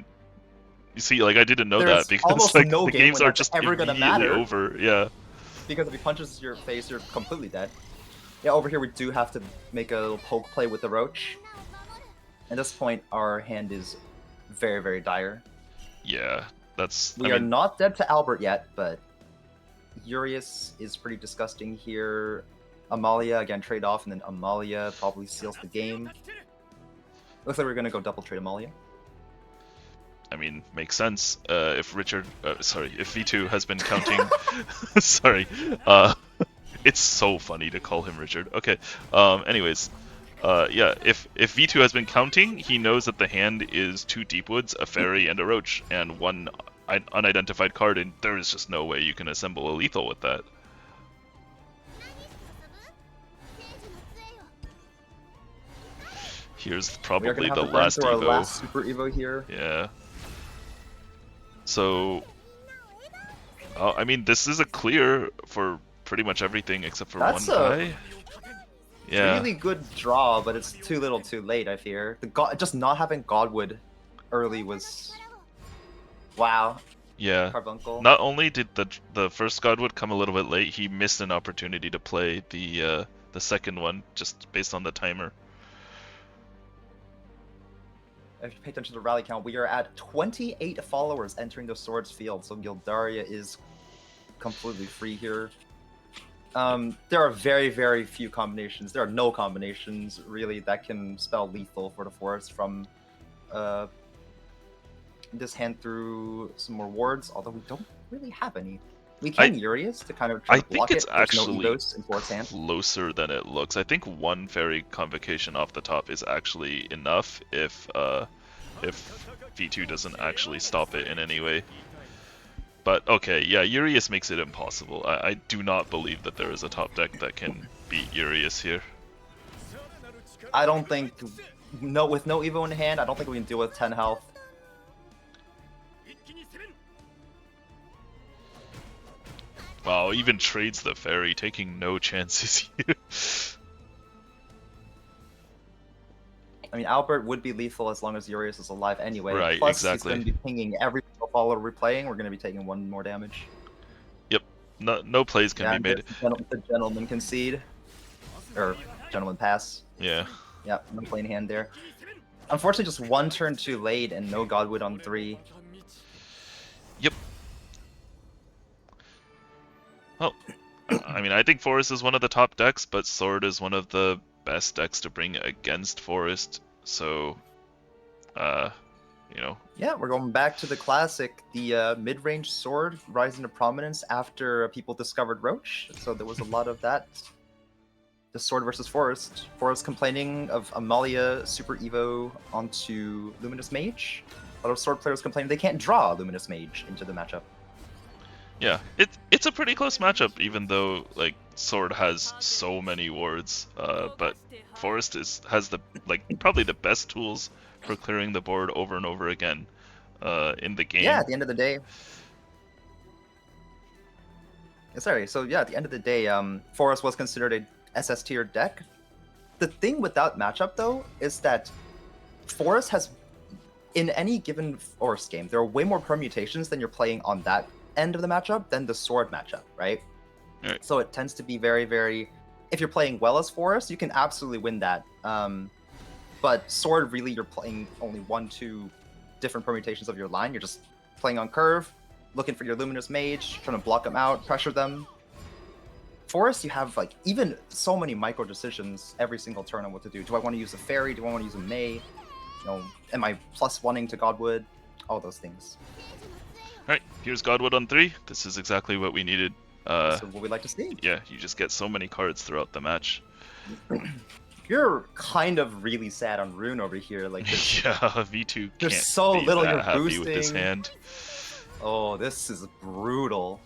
you see, like I didn't know There's that because almost like no the game games when are that's just ever gonna immediately matter. over. Yeah. Because if he punches your face, you're completely dead. Yeah, over here we do have to make a little poke play with the Roach. At this point, our hand is very, very dire. Yeah, that's. We are not dead to Albert yet, but Urias is pretty disgusting here. Amalia, again, trade off, and then Amalia probably seals the game. Looks like we're gonna go double trade Amalia. I mean, makes sense. If if V2 has been counting, sorry, it's so funny to call him Richard. Okay. Anyways, yeah, if V2 has been counting, he knows that the hand is 2 Deepwoods, a Fairy, and a Roach, and 1 unidentified card, and there is just no way you can assemble a lethal with that. Here's probably the last our Evo. last Super Evo here. Yeah. So, I mean, this is a clear for pretty much everything except for That's one guy. Yeah. Really good draw, but it's too little, too late. I fear just not having Godwood early was wow. Yeah. Carbuncle. Not only did the first Godwood come a little bit late, he missed an opportunity to play the second one just based on the timer. if you pay attention to the rally count, we are at 28 followers entering the Swords field, so Gildaria is completely free here. There are very, very few combinations. There are no combinations, really, that can spell lethal for the Forest from this hand through some more wards, although we don't really have any. We can Urias to kind of try I to block think it's it. There's no actually Evos in Forest hand. closer than it looks. I think one fairy convocation off the top is actually enough if V2 doesn't actually stop it in any way. But okay, yeah, Urias makes it impossible. I do not believe that there is a top deck that can beat Urias here. I don't think, with no Evo in hand, I don't think we can deal with 10 health. Wow, even trades the fairy, taking no chances here. I mean, Albert would be lethal as long as Urias is alive anyway. Right, Plus, exactly. he's going to be pinging every single follower we're playing. We're going to be taking one more damage. Yep, no plays can be made. The gentleman concede. Or, gentleman pass. Yeah. Yeah, no play in hand there. Unfortunately, just one turn too late and no Godwood on 3. Yep. Well, I mean, I think Forest is one of the top decks, but Sword is one of the best decks to bring against Forest, so, you know. Yeah, we're going back to the classic, the mid-range Sword rising to prominence after people discovered Roach, so there was a lot of that. The Sword versus Forest. Forest complaining of Amalia Super Evo onto Luminous Mage. A lot of Sword players complaining they can't draw Luminous Mage into the matchup. Yeah, it's a pretty close matchup, even though like Sword has so many wards. But Forest has the probably the best tools for clearing the board over and over again in the game. Yeah, at the end of the day. Sorry, so yeah, at the end of the day, Forest was considered a SS tier deck. The thing with that matchup though is that Forest has, in any given Forest game, there are way more permutations than you're playing on that end of the matchup than the Sword matchup, right? So it tends to be very, very, if you're playing well as Forest, you can absolutely win that. But Sword, really, you're playing only 1-2 different permutations of your line. You're just playing on curve, looking for your Luminous Mage, trying to block them out, pressure them. Forest, you have like even so many micro decisions every single turn on what to do. Do I want to use a Fairy? Do I want to use a May? You know, am I +1ing to Godwood? All those things. Alright, here's Godwood on 3. This is exactly what we needed. So what we'd like to see. Yeah, you just get so many cards throughout the match. You're kind of really sad on Rune over here. Like yeah, V2 can't there's so be little that you're happy boosting with this hand. Oh, this is brutal.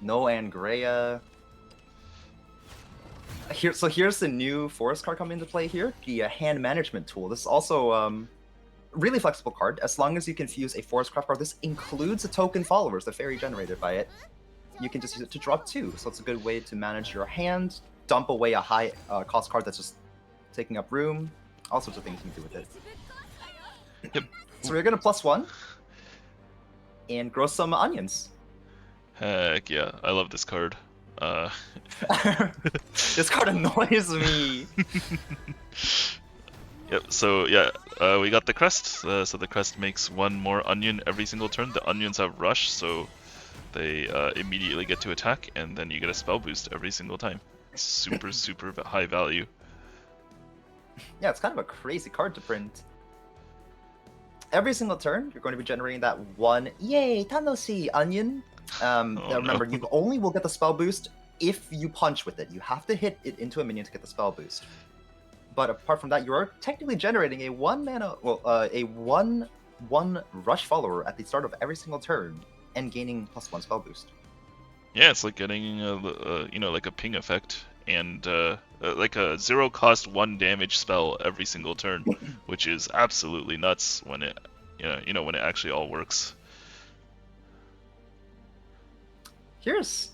No Angrea. So here's the new Forest card coming into play here. The hand management tool. This is also really flexible card. As long as you can fuse a Forest craft card, this includes the token followers, the fairy generated by it. You can just use it to draw 2. So it's a good way to manage your hand, dump away a high cost card that's just taking up room. All sorts of things you can do with it. Yep. So we're gonna +1 and grow some onions. Heck yeah, I love this card. This card annoys me. Yep, so yeah, we got the crest. So the crest makes one more onion every single turn. The onions have rush, so they immediately get to attack, and then you get a spell boost every single time. Super, super high value. Yeah, it's kind of a crazy card to print. Every single turn, you're going to be generating that one, yay, Tanoshi onion. Remember, no. you only will get the spell boost if you punch with it. You have to hit it into a minion to get the spell boost. But apart from that, you are technically generating a 1 rush follower at the start of every single turn and gaining +1 spell boost. Yeah, it's like getting like a ping effect and like a 0 cost 1 damage spell every single turn, which is absolutely nuts when it when it actually all works. Here's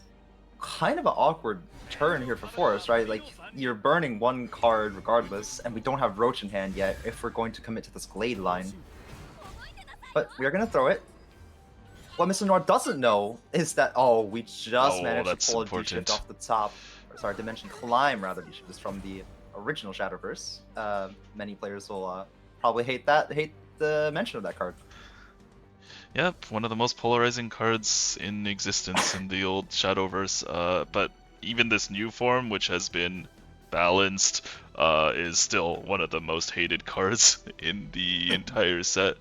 kind of an awkward turn here for Forest, right? Like, you're burning one card regardless, and we don't have Roach in hand yet if we're going to commit to this Glade line. But we are going to throw it. What Mr. Noire doesn't know is that, we just managed to pull a D-Shift off the top. Or, sorry, Dimension Climb, rather. D-Shift is from the original Shadowverse. Many players will probably hate the mention of that card. Yep, one of the most polarizing cards in existence in the old Shadowverse. But even this new form, which has been balanced, is still one of the most hated cards in the entire set.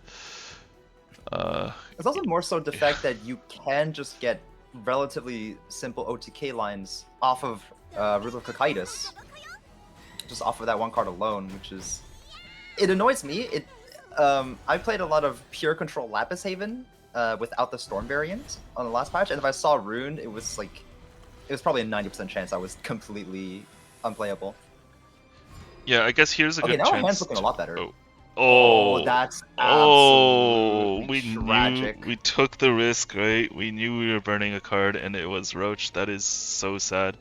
It's also more so the fact that you can just get relatively simple OTK lines off of Ruler of Cocytus, just off of that one card alone, which is... It annoys me. I played a lot of pure control Lapis Haven without the Storm variant on the last patch, and if I saw Rune, it was probably a 90% chance I was completely unplayable. Yeah, I guess here's a Okay, good now chance. our hand's looking a lot better. Oh, that's we absolutely tragic. knew, we took the risk, right? We knew we were burning a card, and it was Roach. That is so sad.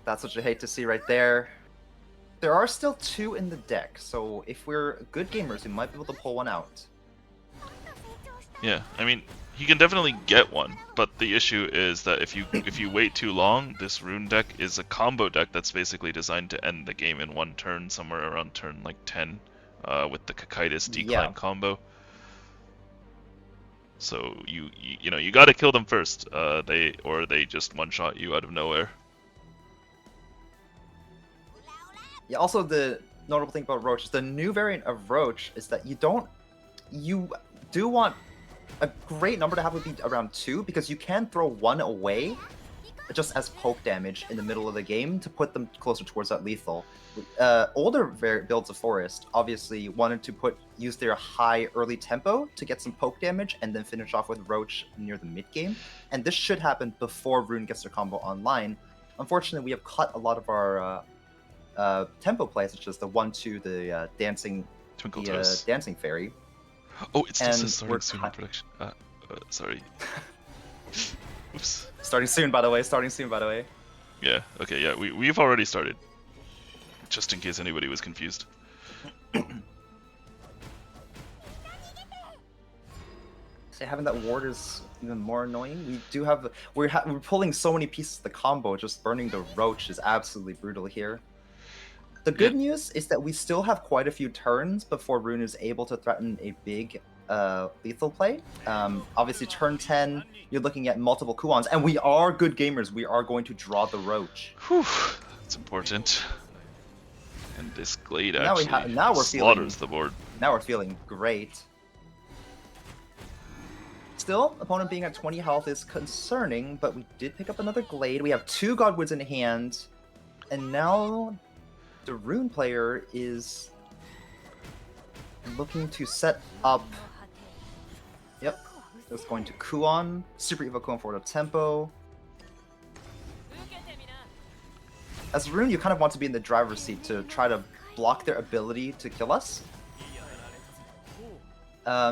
That's what you hate to see right there. There are still 2 in the deck, so if we're good gamers, we might be able to pull one out. Yeah, I mean, he can definitely get one, but the issue is that if you wait too long, this Rune deck is a combo deck that's basically designed to end the game in one turn, somewhere around turn like 10, with the Cocytus Decline combo. So you know you got to kill them first. They just one shot you out of nowhere. Yeah. Also, the notable thing about Roach is the new variant of Roach is that you do want a great number to have would be around 2, because you can throw 1 away just as poke damage in the middle of the game to put them closer towards that lethal. Older builds of Forest obviously wanted to use their high early tempo to get some poke damage and then finish off with Roach near the mid game, and this should happen before Rune gets their combo online. Unfortunately, we have cut a lot of our tempo plays, such as the 1-2, the dancing fairy. Oh, it still And says starting we're soon in production. Sorry. Oops. Starting soon, by the way. Yeah. Okay. Yeah. We've already started. Just in case anybody was confused. So having that ward is even more annoying. We do have we're pulling so many pieces of the combo. Just burning the Roach is absolutely brutal here. The good news is that we still have quite a few turns before Rune is able to threaten a big lethal play. Obviously, turn 10, you're looking at multiple Kuons, and we are good gamers. We are going to draw the Roach. Whew, that's important. And this Glade now actually slaughters the board. Now we're feeling great. Still, opponent being at 20 health is concerning, but we did pick up another Glade. We have 2 Godwoods in hand, and now the Rune player is looking to set up. Yep, it's going to Kuon, Super Evo Kuon forward of tempo. As Rune, you kind of want to be in the driver's seat to try to block their ability to kill us.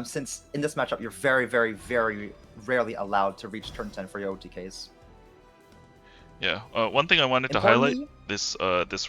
Since in this matchup, you're very, very, very rarely allowed to reach turn 10 for your OTKs. Yeah, one thing I wanted to highlight, this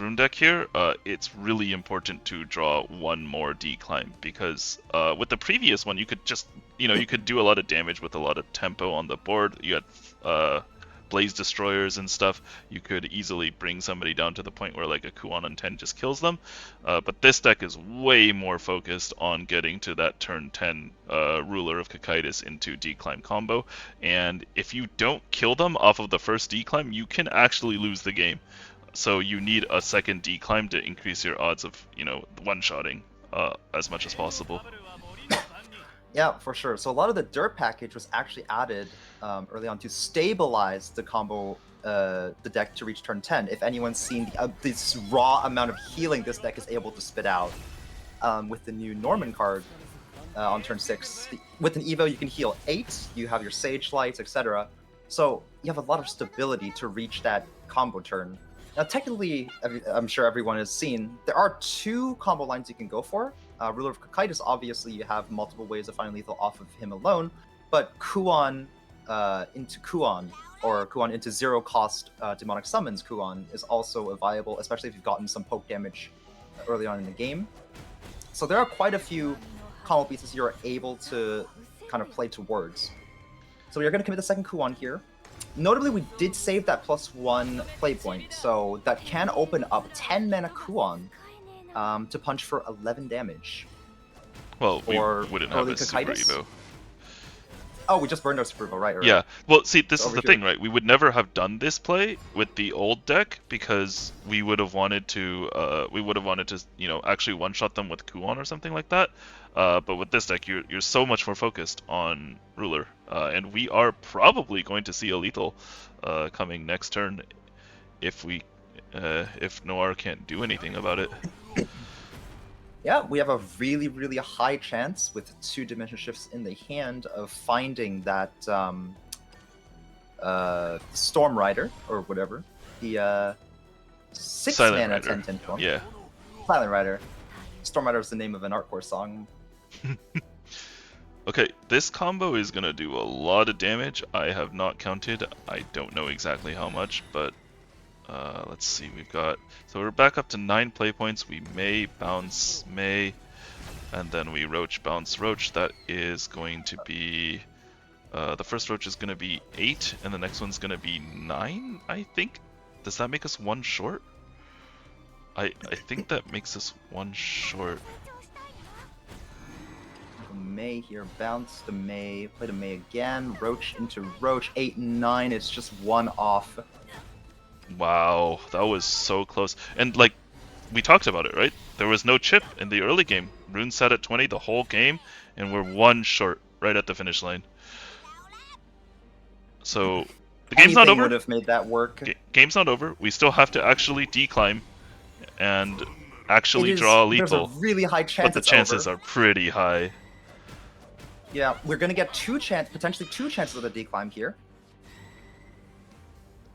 Rune deck here, it's really important to draw one more decline, because with the previous one you could just, you could do a lot of damage with a lot of tempo on the board. You had Blaze Destroyers and stuff. You could easily bring somebody down to the point where like a Kuon on 10 just kills them. But this deck is way more focused on getting to that turn 10 Ruler of Cocytus into decline combo. And if you don't kill them off of the first decline, you can actually lose the game. So you need a second decline to increase your odds of, one-shotting as much as possible. Yeah, for sure. So a lot of the dirt package was actually added early on to stabilize the combo, the deck to reach turn 10. If anyone's seen this raw amount of healing this deck is able to spit out with the new Norman card on turn 6. With an Evo, you can heal 8, you have your Sage Lights, etc. So you have a lot of stability to reach that combo turn. Now, technically, I'm sure everyone has seen, there are 2 combo lines you can go for. Ruler of Cocytus, obviously, you have multiple ways of finding lethal off of him alone, but Kuon into Kuon, or Kuon into zero-cost Demonic Summons Kuon is also viable, especially if you've gotten some poke damage early on in the game. So there are quite a few combo pieces you're able to kind of play towards. So you're going to commit the second Kuon here. Notably, we did save that +1 play point, so that can open up 10 mana Kuon to punch for 11 damage. Well, we Or wouldn't have early a Super Cocytus. Evo. Oh, we just burned our Super Evo, right? Yeah, well, see, this So is over the here. thing, right? We would never have done this play with the old deck because we would have wanted to, actually one-shot them with Kuon or something like that. But with this deck, you're so much more focused on Ruler, and we are probably going to see a lethal coming next turn if Noire can't do anything about it. Yeah, we have a really, really high chance with 2 dimension shifts in the hand of finding that Storm Rider or whatever. The 6 Silent mana Rider. 10/10 form. Yeah. Silent Rider. Storm Rider is the name of an Artcore song. Okay, this combo is gonna do a lot of damage. I have not counted. I don't know exactly how much, but let's see. So we're back up to 9 play points. We may bounce May, and then we roach bounce roach. That is going to be the first roach is gonna be 8, and the next one's gonna be 9. I think. Does that make us 1 short? I think that makes us 1 short. May here, bounce to May, play to May again, Roach into Roach, 8 and 9, it's just 1 off. Wow, that was so close. And like, we talked about it, right? There was no chip in the early game. Rune sat at 20 the whole game, and we're 1 short right at the finish line. So, the game's not over. Would have made that work. Game's not over. We still have to actually declimb and actually draw a lethal. There's a really high chance but the chances are pretty high. Yeah, we're gonna get potentially two chances of the declimb here.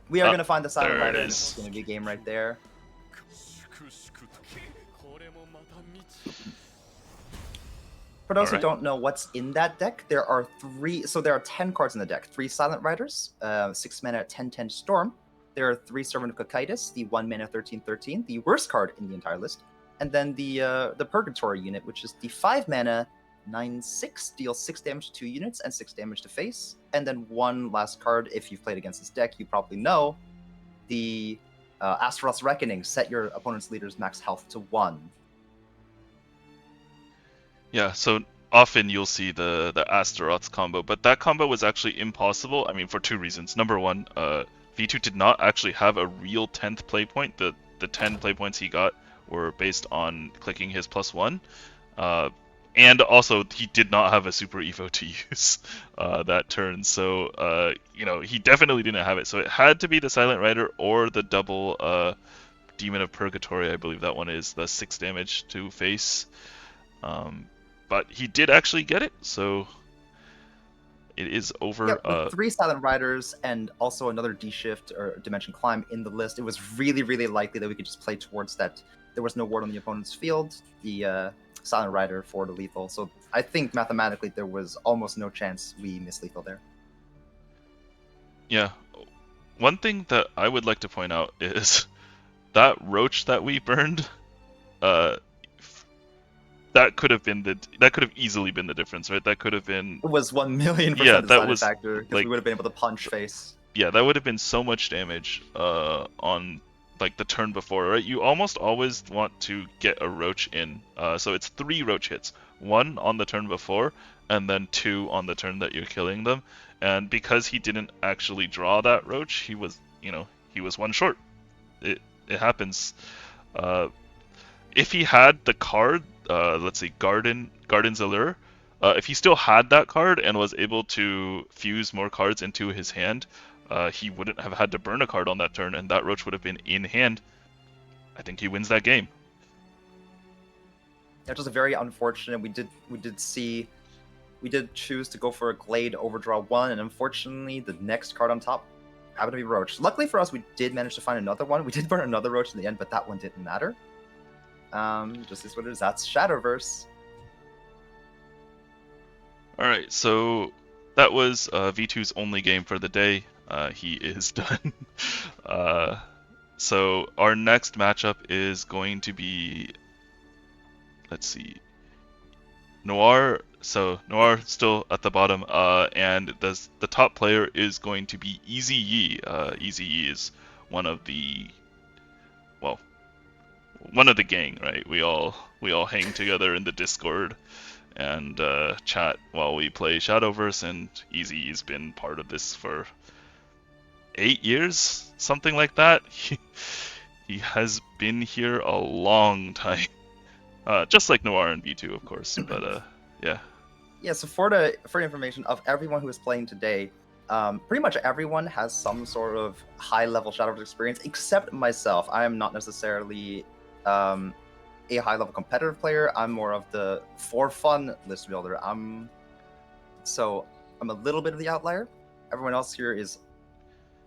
We are gonna find the Silent Rider, and it's gonna be a game right there. For those who don't know what's in that deck, there are 10 cards in the deck. 3 Silent Riders, 6 mana 10/10 Storm. There are 3 Servant of Cocytus, the 1 mana 13/13, the worst card in the entire list, and then the Purgatory unit, which is the 5 mana 9/6, deals 6 damage to 2 units and 6 damage to face. And then one last card, if you've played against this deck, you probably know, the Astaroth's Reckoning. Set your opponent's leader's max health to 1. Yeah, so often you'll see the Astaroth's combo, but that combo was actually impossible, I mean, for 2 reasons. Number 1, Vetu did not actually have a real 10th play point. The 10 play points he got were based on clicking his +1. And also, he did not have a Super Evo to use that turn, so, he definitely didn't have it. So it had to be the Silent Rider or the double Demon of Purgatory, I believe that one is, the 6 damage to face. But he did actually get it, so it is over. Yeah, with 3 Silent Riders and also another D-Shift or Dimension Climb in the list, it was really, really likely that we could just play towards that. There was no ward on the opponent's field, the Silent Rider for the lethal, so I think mathematically there was almost no chance we missed lethal there. Yeah. One thing that I would like to point out is that roach that we burned, that could have easily been the difference, right? That could have been. It was 1,000,000% deciding factor because we would have been able to punch face. Yeah, that would have been so much damage on like the turn before, right? You almost always want to get a roach in. So it's 3 roach hits, 1 on the turn before, and then 2 on the turn that you're killing them. And because he didn't actually draw that roach, he was 1 short. It happens. If he had the card, let's see, Garden's Allure, if he still had that card and was able to fuse more cards into his hand, he wouldn't have had to burn a card on that turn, and that roach would have been in hand. I think he wins that game. That was very unfortunate. We did choose to go for a Glade Overdraw 1, and unfortunately, the next card on top happened to be Roach. Luckily for us, we did manage to find another one. We did burn another Roach in the end, but that one didn't matter. Just is what it is. That's Shadowverse. Alright, so that was V2's only game for the day. He is done. So our next matchup is going to be, let's see, Noire so Noire still at the bottom, and the top player is going to be Ezye. Ezye is one of the, well, one of the gang, right? We all hang together in the Discord and chat while we play Shadowverse, and Ezye's been part of this for 8 years, something like that. He has been here a long time, just like Noire and Vetu, of course. But yeah. Yeah, so for information of everyone who is playing today, pretty much everyone has some sort of high-level Shadowverse experience, except myself. I am not necessarily a high-level competitive player. I'm more of the for fun list builder. So I'm a little bit of the outlier. Everyone else here is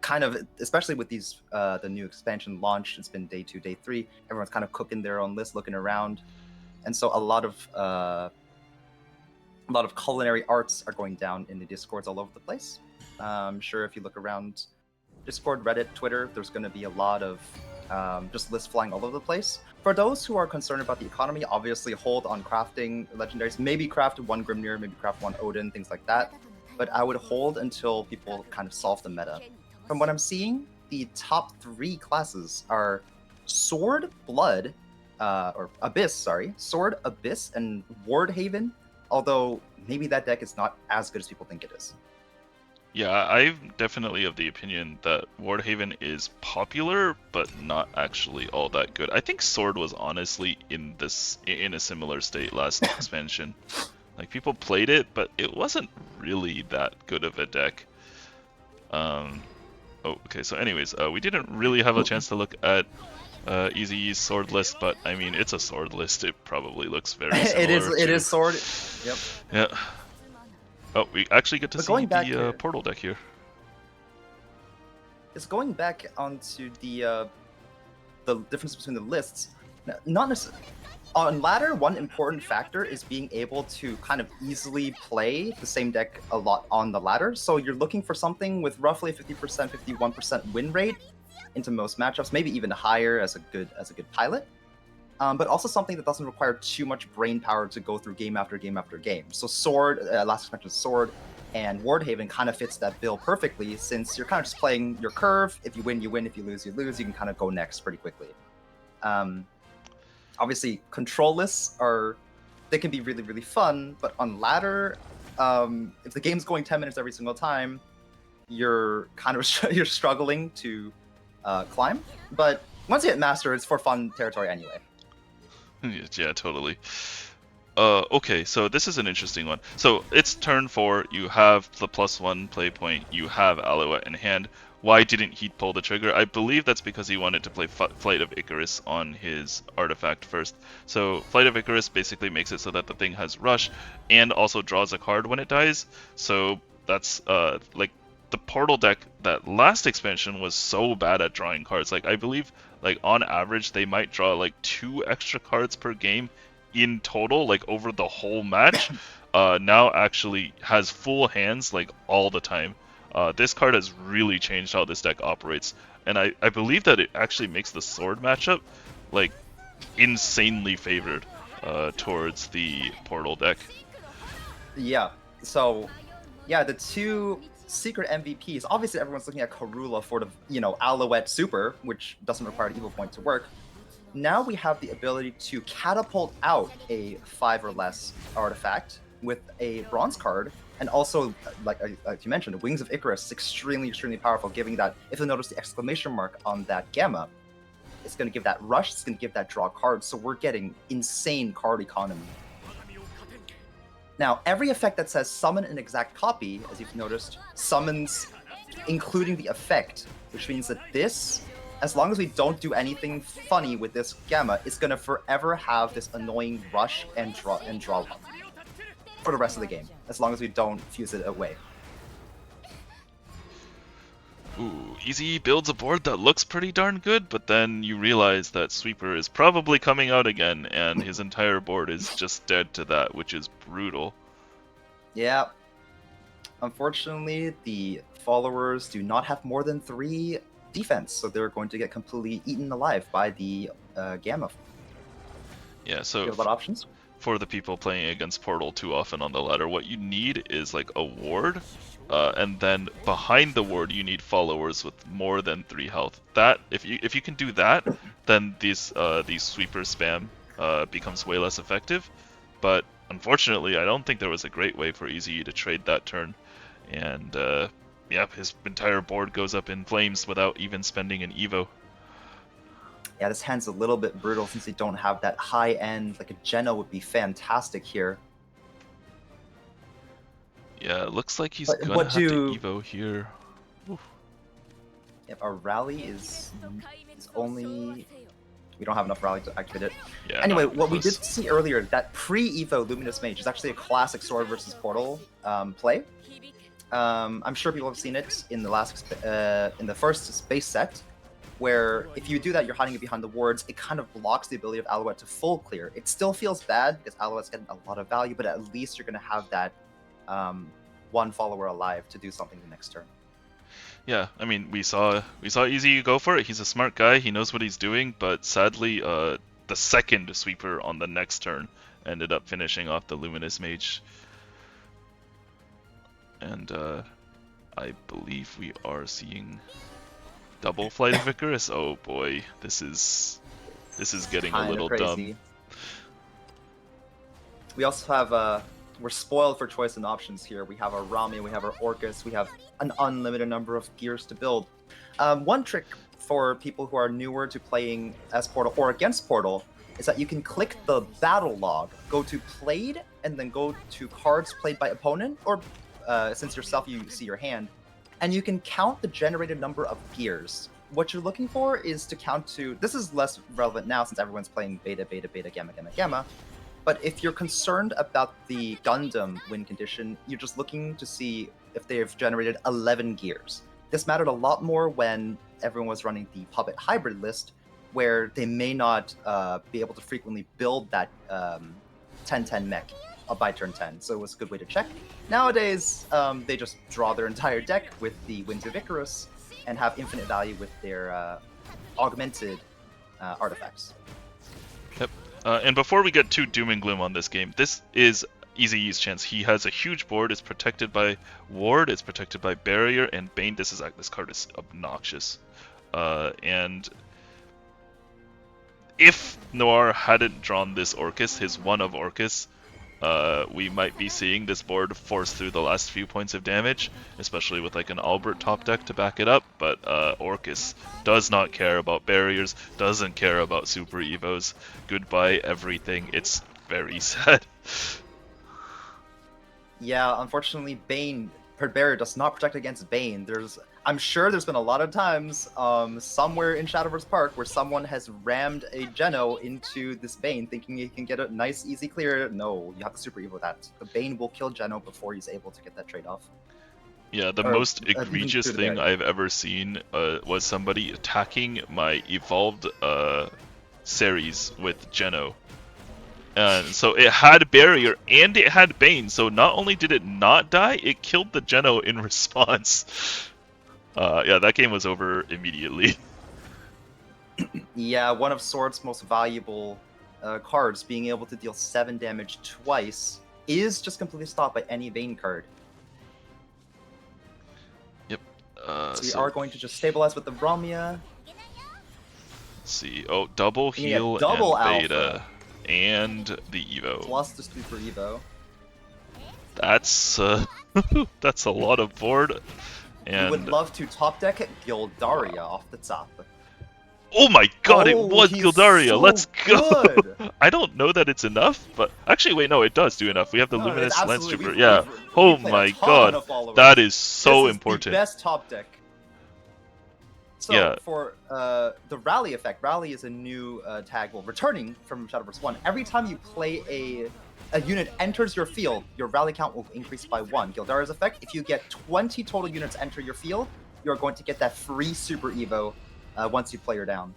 kind of, especially with these the new expansion launch. It's been day 2, day 3. Everyone's kind of cooking their own list, looking around, and so a lot of culinary arts are going down in the Discords all over the place. I'm sure if you look around Discord, Reddit, Twitter, there's going to be a lot of just lists flying all over the place. For those who are concerned about the economy, obviously hold on crafting legendaries. Maybe craft one Grimnir, maybe craft one Odin, things like that. But I would hold until people kind of solve the meta. From what I'm seeing, the top 3 classes are Sword, Blood, or Abyss, sorry. Sword, Abyss, and Wardhaven. Although maybe that deck is not as good as people think it is. Yeah, I'm definitely of the opinion that Wardhaven is popular, but not actually all that good. I think Sword was honestly in a similar state last expansion. Like, people played it, but it wasn't really that good of a deck. Oh, okay. So, anyways, we didn't really have a chance to look at Ezye's sword list, but I mean, it's a sword list. It probably looks very similar. It is sword. Yep. Yeah. Oh, we actually get to see the here, portal deck here. It's going back onto the difference between the lists. Not necessarily. On ladder, one important factor is being able to kind of easily play the same deck a lot on the ladder. So you're looking for something with roughly 50%, 51% win rate into most matchups, maybe even higher as a good pilot. But also something that doesn't require too much brain power to go through game after game after game. So Sword, last expansion Sword, and Wardhaven kind of fits that bill perfectly, since you're kind of just playing your curve. If you win, you win. If you lose, you lose. You can kind of go next pretty quickly. Obviously, control lists they can be really, really fun, but on ladder, if the game's going 10 minutes every single time, you're kind of you're struggling to climb. But once you hit master, it's for fun territory anyway. Yeah, totally. Okay, so this is an interesting one. So it's turn 4, you have the +1 play point, you have Alouette in hand. Why didn't he pull the trigger? I believe that's because he wanted to play Flight of Icarus on his artifact first. So Flight of Icarus basically makes it so that the thing has rush and also draws a card when it dies. So that's like the portal deck that last expansion was so bad at drawing cards. Like, I believe, like, on average they might draw like 2 extra cards per game in total, like over the whole match. Now actually has full hands like all the time. This card has really changed how this deck operates, and I believe that it actually makes the sword matchup like insanely favored towards the portal deck. Yeah, so yeah, the 2 secret MVPs, obviously everyone's looking at Karula for the, Alouette Super, which doesn't require an evil point to work. Now we have the ability to catapult out a 5 or less artifact with a bronze card, and also, like you mentioned, Wings of Icarus is extremely, extremely powerful, giving that, if you notice the exclamation mark on that gamma, it's going to give that rush, it's going to give that draw card, so we're getting insane card economy. Now, every effect that says summon an exact copy, as you've noticed, summons including the effect, which means that this, as long as we don't do anything funny with this gamma, it's going to forever have this annoying rush and draw lock for the rest of the game, as long as we don't fuse it away. Ooh, Ezye builds a board that looks pretty darn good, but then you realize that Sweeper is probably coming out again, and his entire board is just dead to that, which is brutal. Yeah. Unfortunately, the followers do not have more than 3 defense, so they're going to get completely eaten alive by the gamma. Yeah, so you have a lot of options. for the people playing against Portal too often on the ladder, what you need is like a ward, and then behind the ward you need followers with more than 3 health. That if you can do that, then these sweeper spam becomes way less effective. But unfortunately, I don't think there was a great way for Ezye to trade that turn, and yeah, his entire board goes up in flames without even spending an Evo. Yeah, this hand's a little bit brutal since they don't have that high end. Like a Geno would be fantastic here. Yeah, it looks like he's But gonna what have do- to Evo here. Oof. Yep, our rally is only... We don't have enough rally to activate it. Yeah, Anyway, not what we close. did see earlier, that pre-Evo Luminous Mage is actually a classic Sword versus Portal play. I'm sure people have seen it in the first space set, where if you do that, you're hiding it behind the wards. It kind of blocks the ability of Alouette to full clear. It still feels bad because Alouette's getting a lot of value, but at least you're going to have that one follower alive to do something the next turn. Yeah, I mean, we saw Ezye go for it. He's a smart guy. He knows what he's doing. But sadly, the second sweeper on the next turn ended up finishing off the Luminous Mage. And I believe we are seeing double Flight of Icarus. Oh boy, this is getting a Kinda little crazy. dumb. We also have we're spoiled for choice and options here. We have our Rami, we have our Orcus, we have an unlimited number of gears to build. One trick for people who are newer to playing as Portal or against Portal is that you can click the battle log, go to played, and then go to cards played by opponent, or since yourself you see your hand, and you can count the generated number of gears. What you're looking for is to count to... This is less relevant now since everyone's playing beta, beta, beta, gamma, gamma, gamma. But if you're concerned about the Gundam win condition, you're just looking to see if they've generated 11 gears. This mattered a lot more when everyone was running the Puppet Hybrid list, where they may not be able to frequently build that 10-10 mech by turn 10, so it was a good way to check. Nowadays, they just draw their entire deck with the Winds of Icarus and have infinite value with their augmented artifacts. Yep. And before we get too doom and gloom on this game, this is Ezye's chance. He has a huge board. It's protected by Ward. It's protected by Barrier and Bane. This card is obnoxious. And if Noire hadn't drawn this Orcus, his one of Orcus, we might be seeing this board force through the last few points of damage, especially with like an Albert top deck to back it up. But Orcus does not care about barriers, doesn't care about super evos. Goodbye everything. It's very sad. Yeah, unfortunately, Bane per barrier does not protect against Bane. I'm sure there's been a lot of times somewhere in Shadowverse Park where someone has rammed a Geno into this Bane thinking he can get a nice, easy clear. No, you have to super evil that. The Bane will kill Geno before he's able to get that trade-off. Yeah, the most egregious thing I've ever seen was somebody attacking my evolved Ceres with Geno. And so it had Barrier and it had Bane, so not only did it not die, it killed the Geno in response. Yeah, that game was over immediately. Yeah, one of Sword's most valuable cards, being able to deal 7 damage twice, is just completely stopped by any Bane card. Yep. So we are going to just stabilize with the Ramia. Let's see. Oh, double heal double and beta. alpha. And the Evo. Plus the super Evo. That's that's a lot of board. And We would love to top deck Gildaria off the top. oh my god, it Oh, was he's Gildaria. so Let's go. good. I don't know that it's enough, but actually, wait, no, it does do enough. We have the No, Luminous it's Lance absolutely- Trooper. we- Yeah. we Oh played a my ton god, of followers. that is so This is important. the best top deck. So Yeah. for the Rally effect, Rally is a new tag, well, returning from Shadowverse 1. Every time you play a unit enters your field, your Rally count will increase by 1. Gildaria's effect, if you get 20 total units enter your field, you're going to get that free Super Evo once you play her down.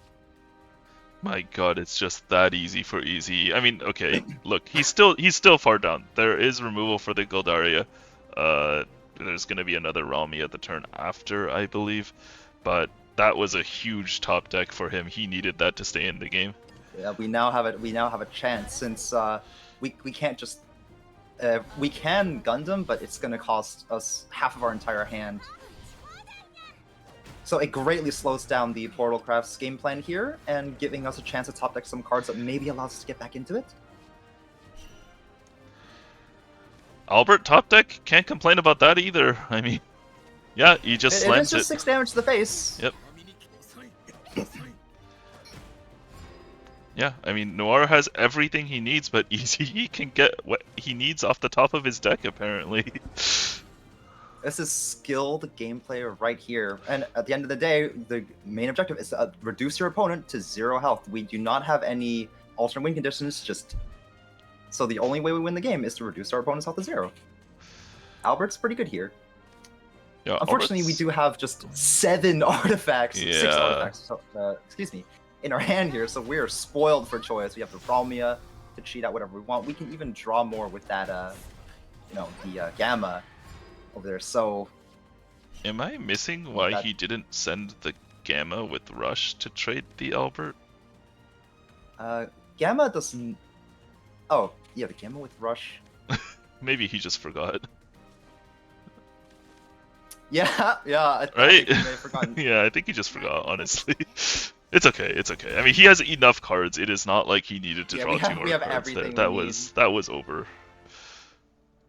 My god, it's just that easy for Ezye. I mean, okay, look, he's still far down. There is removal for the Gildaria. There's gonna be another Rami at the turn after, I believe. But that was a huge top deck for him. He needed that to stay in the game. We now have it. We now have a chance since we can't just we can Gundam, but it's gonna cost us half of our entire hand. So it greatly slows down the Portal Crafts game plan here, and giving us a chance to top deck some cards that maybe allows us to get back into it. Albert top deck can't complain about that either. I mean, yeah, he just It is slams just it. 6 damage to the face. Yep. Yeah, I mean, Noire has everything he needs, but Ezye can get what he needs off the top of his deck, apparently. This is skilled gameplay right here. And at the end of the day, the main objective is to reduce your opponent to 0 health. We do not have any alternate win conditions, just... So the only way we win the game is to reduce our opponent's health to 0. Albert's pretty good here. Yeah, Unfortunately, we do have just 7 artifacts, 6 Yeah. artifacts, so, excuse me, in our hand here, so we're spoiled for choice. We have the Ralmia to cheat out whatever we want. We can even draw more with that, you know, the Gamma over there, so... Am I missing why that- he didn't send the Gamma with Rush to trade the Albert? Gamma doesn't... Oh, yeah, the Gamma with Rush. Maybe he just forgot. Yeah, I Right? think you may have forgotten. Yeah, I think he just forgot, honestly. It's okay, it's okay. I mean, he has enough cards. It is not like he needed to Yeah, draw we 2 have- more we have cards. everything That we was over.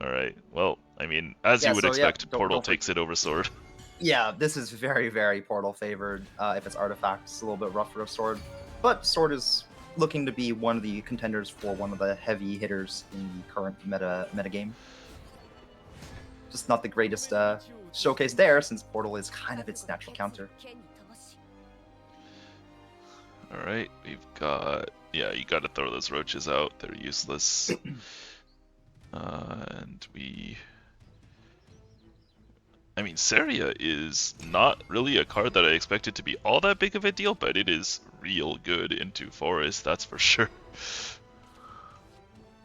Alright, well, I mean, as Yeah, you would so, yeah, expect, don't- Portal don't for- takes it over Sword. Yeah, this is very, very Portal favored. If it's artifacts, a little bit rougher of Sword. But Sword is looking to be one of the contenders for one of the heavy hitters in the current meta game. Just not the greatest showcase there, since Portal is kind of its natural counter. Alright, we've got... Yeah, you gotta throw those roaches out. They're useless. And we... I mean, Saria is not really a card that I expected to be all that big of a deal, but it is real good into Forest, that's for sure.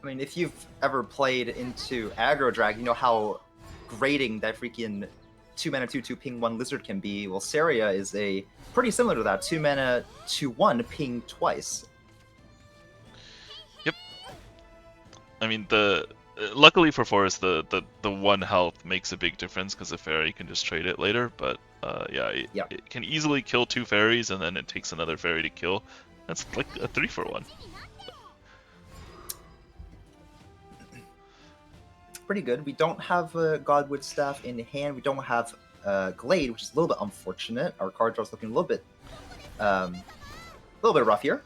I mean, if you've ever played into Aggro Drag, you know how grating that freaking 2-mana 2/2 ping 1 lizard can be. Well, Saria is a pretty similar to that 2-mana 2/1 ping twice. Yep. I mean, luckily for Forest, the 1 health makes a big difference because the fairy can just trade it later. But yeah, it can easily kill 2 fairies, and then it takes another fairy to kill. That's like a 3-for-1. Pretty good. We don't have Godwood Staff in hand. We don't have Glade, which is a little bit unfortunate. Our card draw's looking a little bit rough here.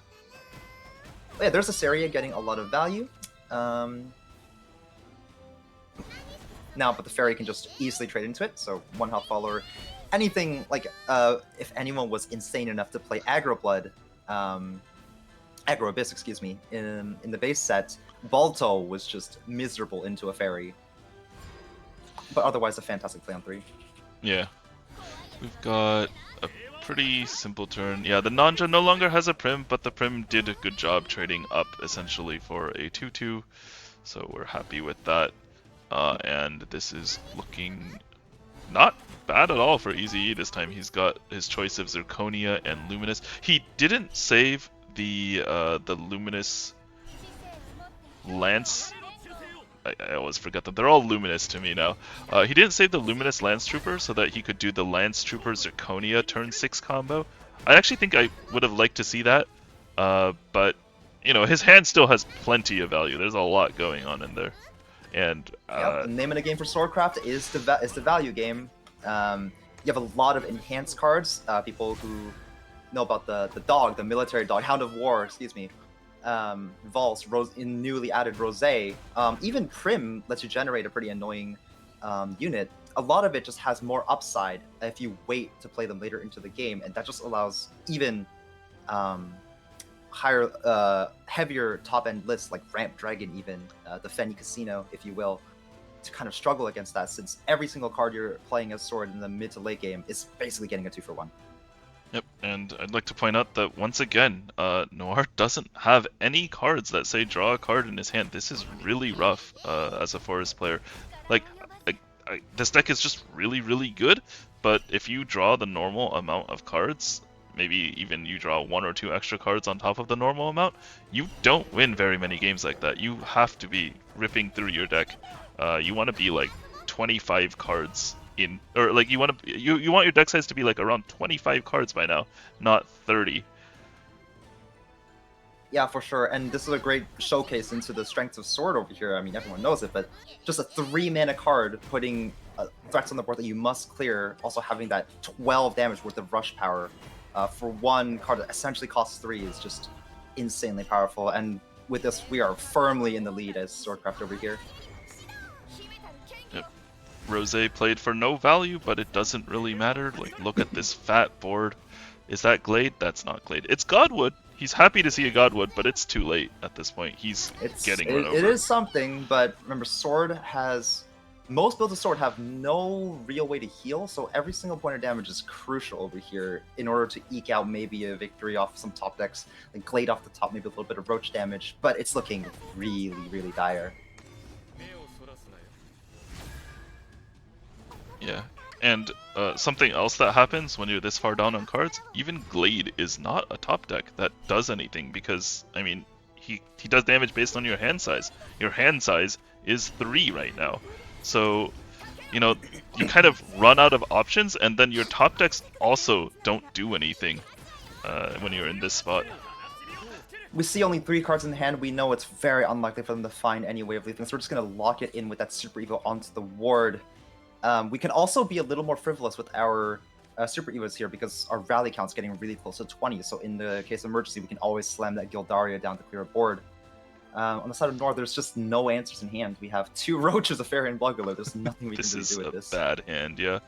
But yeah, there's a Saria getting a lot of value. Now, but the fairy can just easily trade into it, so 1 health follower. Anything like if anyone was insane enough to play Aggro Blood, Aggro Abyss, excuse me, in the base set, Balto was just miserable into a fairy. But otherwise, a fantastic play on 3. Yeah. We've got a pretty simple turn. Yeah, the Nanja no longer has a Prim, but the Prim did a good job trading up essentially for a 2/2, so we're happy with that. And this is looking not bad at all for Ezye. This time he's got his choice of Zirconia and Luminous. He didn't save the Luminous Lance. I always forget them. They're all Luminous to me now. He didn't save the Luminous Lance Trooper so that he could do the Lance Trooper Zirconia turn 6 combo. I actually think I would have liked to see that, but you know, his hand still has plenty of value. There's a lot going on in there. And Yep, the name of the game for Swordcraft is the value game. You have a lot of enhanced cards. People who know about the dog, the military dog, Hound of War, excuse me. Valse, in newly added Rosé. Even Prim lets you generate a pretty annoying unit. A lot of it just has more upside if you wait to play them later into the game, and that just allows even heavier top-end lists like Ramp Dragon, even the Fenny Casino, if you will, to kind of struggle against that, since every single card you're playing as Sword in the mid to late game is basically getting a 2-for-1. Yep, and I'd like to point out that once again, Noire doesn't have any cards that say draw a card in his hand. This is really rough as a Forest player. Like, this deck is just really, really good, but if you draw the normal amount of cards, maybe even you draw 1 or 2 extra cards on top of the normal amount, you don't win very many games like that. You have to be ripping through your deck. You want to be like 25 cards in, or like you want your deck size to be like around 25 cards by now, not 30. Yeah, for sure. And this is a great showcase into the strengths of Sword over here. I mean, everyone knows it, but just a 3-mana card putting threats on the board that you must clear, also having that 12 damage worth of rush power for one card that essentially costs 3 is just insanely powerful. And with this, we are firmly in the lead as Swordcraft over here. Yep. Rose played for no value, but it doesn't really matter. Like, look at this fat board. Is that Glade? That's not Glade. It's Godwood. He's happy to see a Godwood, but it's too late at this point. He's getting run over. It is something, but remember, Sword has... Most builds of Sword have no real way to heal, so every single point of damage is crucial over here in order to eke out maybe a victory off some top decks, like Glade off the top, maybe a little bit of Roach damage, but it's looking really, really dire. Yeah, and something else that happens when you're this far down on cards, even Glade is not a top deck that does anything, because, I mean, he does damage based on your hand size. Your hand size is 3 right now. So, you know, you kind of run out of options, and then your top decks also don't do anything when you're in this spot. We see only 3 cards in hand. We know it's very unlikely for them to find any way of leaving, so we're just going to lock it in with that Super Evo onto the ward. We can also be a little more frivolous with our Super Evos here because our rally count's getting really close to 20, so in the case of emergency, we can always slam that Gildaria down to clear a board. On the side of Noire, there's just no answers in hand. We have 2 Roaches, a Fairy, and Bloodgiller. There's nothing we can really do with this. This is a bad hand, yeah.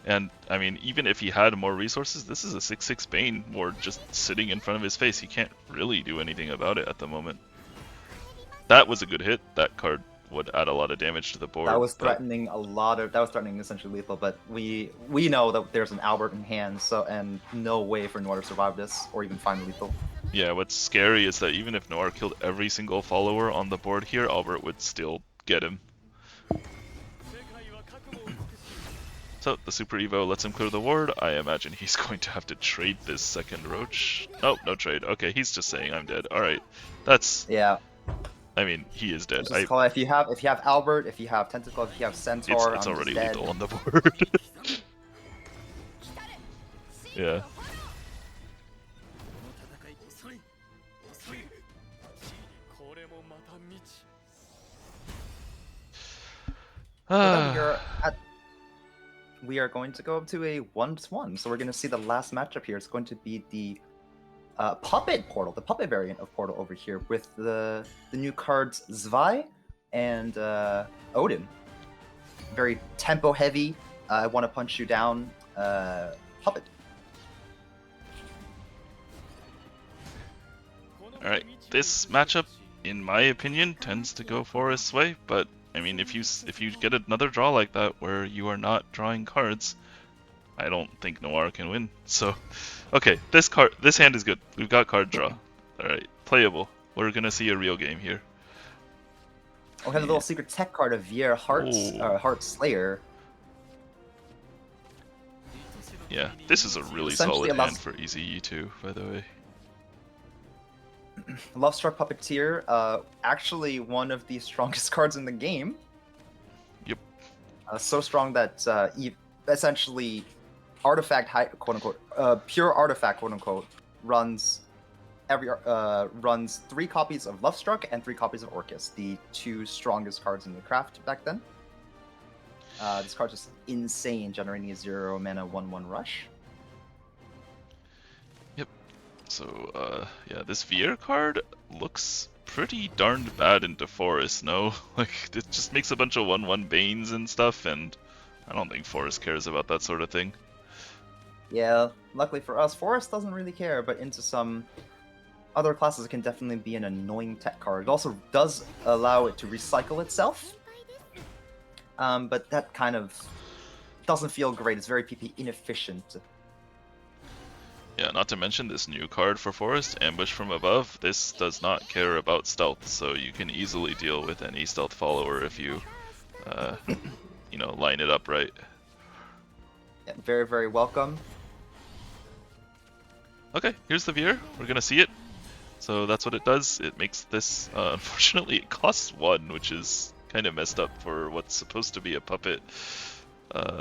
And, I mean, even if he had more resources, this is a 6/6 Bane ward just sitting in front of his face. He can't really do anything about it at the moment. That was a good hit. That card would add a lot of damage to the board. That was threatening that was threatening essentially lethal, but we know that there's an Albert in hand, so and no way for Noire to survive this or even find lethal. Yeah, what's scary is that even if Noire killed every single follower on the board here, Albert would still get him. So, the Super Evo lets him clear the ward. I imagine he's going to have to trade this second Roach. Oh, no trade. Okay, he's just saying I'm dead. Alright, that's... Yeah. I mean, he is dead. If you have Albert, if you have Tentacle, if you have Centaur, it's already dead. lethal on the board. Yeah. We are going to go up to a 1-1, so we're going to see the last matchup here. It's going to be the Puppet Portal, the Puppet variant of Portal over here, with the new cards Zwei and Odin. Very tempo heavy. I want to punch you down. Puppet. Alright, this matchup, in my opinion, tends to go Forest's way, but I mean, if you get another draw like that where you are not drawing cards, I don't think Noire can win. So, okay, this hand is good. We've got card draw. Alright, playable. We're gonna see a real game here. We have a little secret tech card of Vier Heart Slayer. Yeah, this is a really solid hand for Ezye too, by the way. Lovestruck Puppeteer, actually one of the strongest cards in the game. Yep. So strong that essentially artifact, quote unquote, pure artifact, quote unquote, runs 3 copies of Lovestruck and 3 copies of Orcus, the 2 strongest cards in the craft back then. This card's just insane, generating a 0-mana 1/1 rush. Yep. So, yeah, this Vier card looks pretty darned bad into Forest, no? Like, it just makes a bunch of 1/1 Banes and stuff, and I don't think Forest cares about that sort of thing. Yeah, luckily for us, Forest doesn't really care, but into some other classes, it can definitely be an annoying tech card. It also does allow it to recycle itself, but that kind of doesn't feel great. It's very PP inefficient. Yeah, not to mention this new card for Forest, Ambush from Above. This does not care about stealth, so you can easily deal with any stealth follower if you, you know, line it up right. Yeah, very, very welcome. Okay, here's the Veer. We're gonna see it. So that's what it does. It makes this. Unfortunately, it costs 1, which is kind of messed up for what's supposed to be a puppet.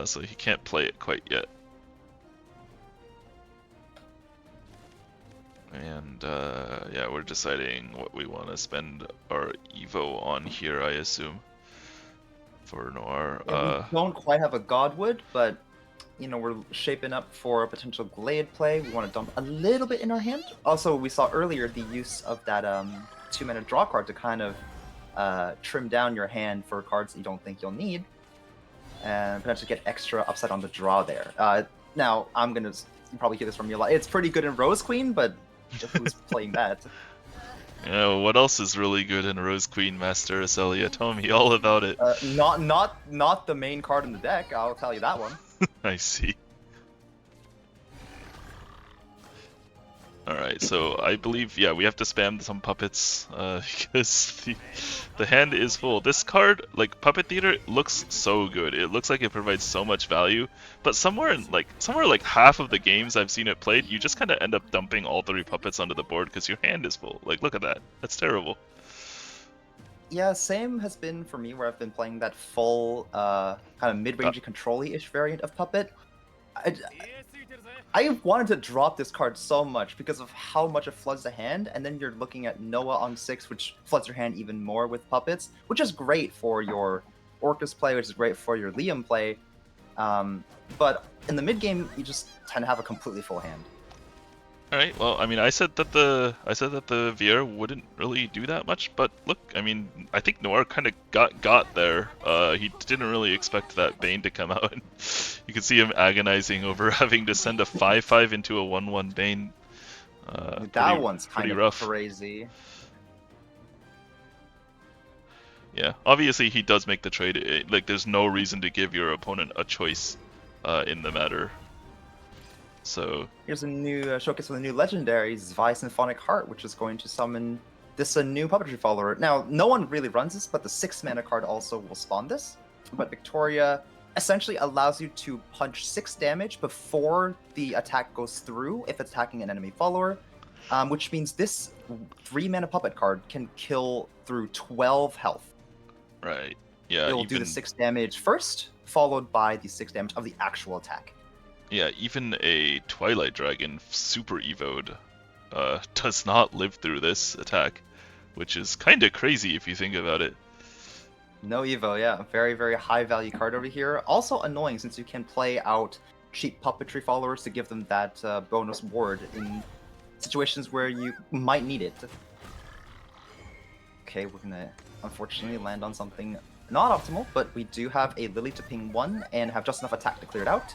So he can't play it quite yet. And yeah, we're deciding what we want to spend our Evo on here, I assume, for Noire. Yeah, we don't quite have a Godwood, but you know, we're shaping up for a potential Glade play. We want to dump a little bit in our hand. Also, we saw earlier the use of that 2-mana draw card to kind of trim down your hand for cards that you don't think you'll need, and potentially get extra upside on the draw there. Now, you probably hear this from me a lot. It's pretty good in Rose Queen, but who's playing that? Yeah, what else is really good in Rose Queen Master Ezye? Tell me all about it. Not the main card in the deck. I'll tell you that one. I see. Alright, so I believe, yeah, we have to spam some puppets, because the hand is full. This card, like, Puppet Theater, looks so good. It looks like it provides so much value, but somewhere like half of the games I've seen it played, you just kind of end up dumping all 3 puppets onto the board because your hand is full. Like, look at that. That's terrible. Yeah, same has been for me, where I've been playing that full, kind of mid-rangey control-y-ish variant of Puppet. I wanted to drop this card so much because of how much it floods the hand, and then you're looking at Noah on 6, which floods your hand even more with puppets, which is great for your Orcus play, which is great for your Liam play. But in the mid game, you just tend to have a completely full hand. All right. Well, I mean, I said that the Veer wouldn't really do that much, but look, I mean, I think Noire kind of got there. He didn't really expect that Bane to come out, and you can see him agonizing over having to send a 5/5 into a 1/1 Bane. That one's kind of rough. crazy. Yeah, obviously he does make the trade. Like, there's no reason to give your opponent a choice in the matter. So here's a new showcase of the new legendary Zwei Symphonic Heart, which is going to summon this new puppetry follower. Now, no one really runs this, but the 6-mana card also will spawn this. But Victoria essentially allows you to punch 6 damage before the attack goes through if it's attacking an enemy follower, which means this 3-mana puppet card can kill through 12 health. Right. Yeah. It will do the 6 damage first, followed by the 6 damage of the actual attack. Yeah, even a Twilight Dragon super evoed does not live through this attack, which is kind of crazy if you think about it. No evo, yeah. Very, very high value card over here. Also annoying since you can play out cheap puppetry followers to give them that bonus ward in situations where you might need it. Okay, we're gonna unfortunately land on something not optimal, but we do have a Lily to ping 1 and have just enough attack to clear it out.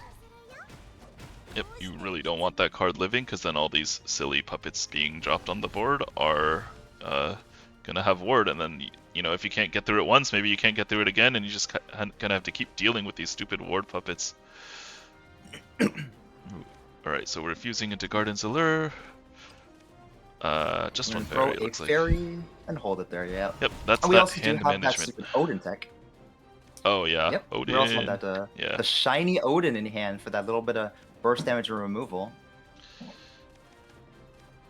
Yep, you really don't want that card living, because then all these silly puppets being dropped on the board are gonna have ward, and then, you know, if you can't get through it once, maybe you can't get through it again, and you just gonna have to keep dealing with these stupid ward puppets. Alright, so we're fusing into Garden's Allure. Just one fairy, it looks like. Fairy and hold it there, yeah. Yep, that's we that also hand do have management. that stupid Odin tech. Oh yeah, Yep. Odin. We also have that yeah. the shiny Odin in hand for that little bit of burst damage and removal.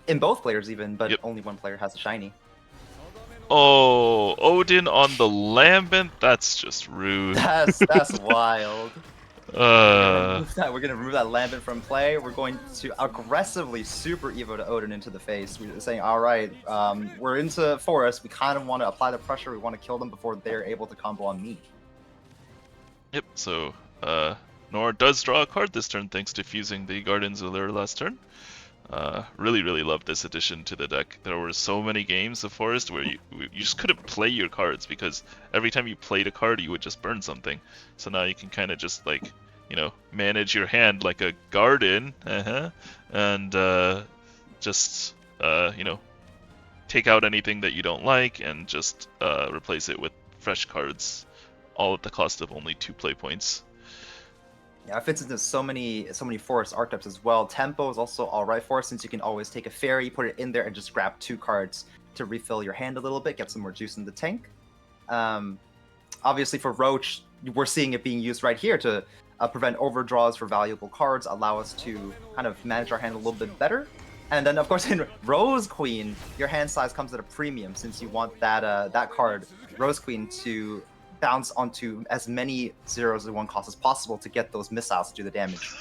In both players even, but Yep. only one player has a shiny. Oh, Odin on the Lambent? That's just rude. That's wild. Uh, We're gonna remove that Lambent from play. We're going to aggressively super evo to Odin into the face. We're saying, all right, we're into forest. We kind of want to apply the pressure. We want to kill them before they're able to combo on me. Yep, so Noire does draw a card this turn thanks to fusing the Garden's Allure last turn. Really, really love this addition to the deck. There were so many games of Forest where you just couldn't play your cards because every time you played a card, you would just burn something. So now you can kind of just, like, you know, manage your hand like a garden, and just, you know, take out anything that you don't like and just replace it with fresh cards, all at the cost of only 2 play points. Yeah, it fits into so many forest archetypes as well. Tempo is also alright for us since you can always take a fairy, put it in there, and just grab 2 cards to refill your hand a little bit, get some more juice in the tank. Obviously for Roach, we're seeing it being used right here to prevent overdraws for valuable cards, allow us to kind of manage our hand a little bit better. And then of course in Rose Queen, your hand size comes at a premium since you want that card, Rose Queen, to bounce onto as many zeros and 1 costs as possible to get those missiles to do the damage.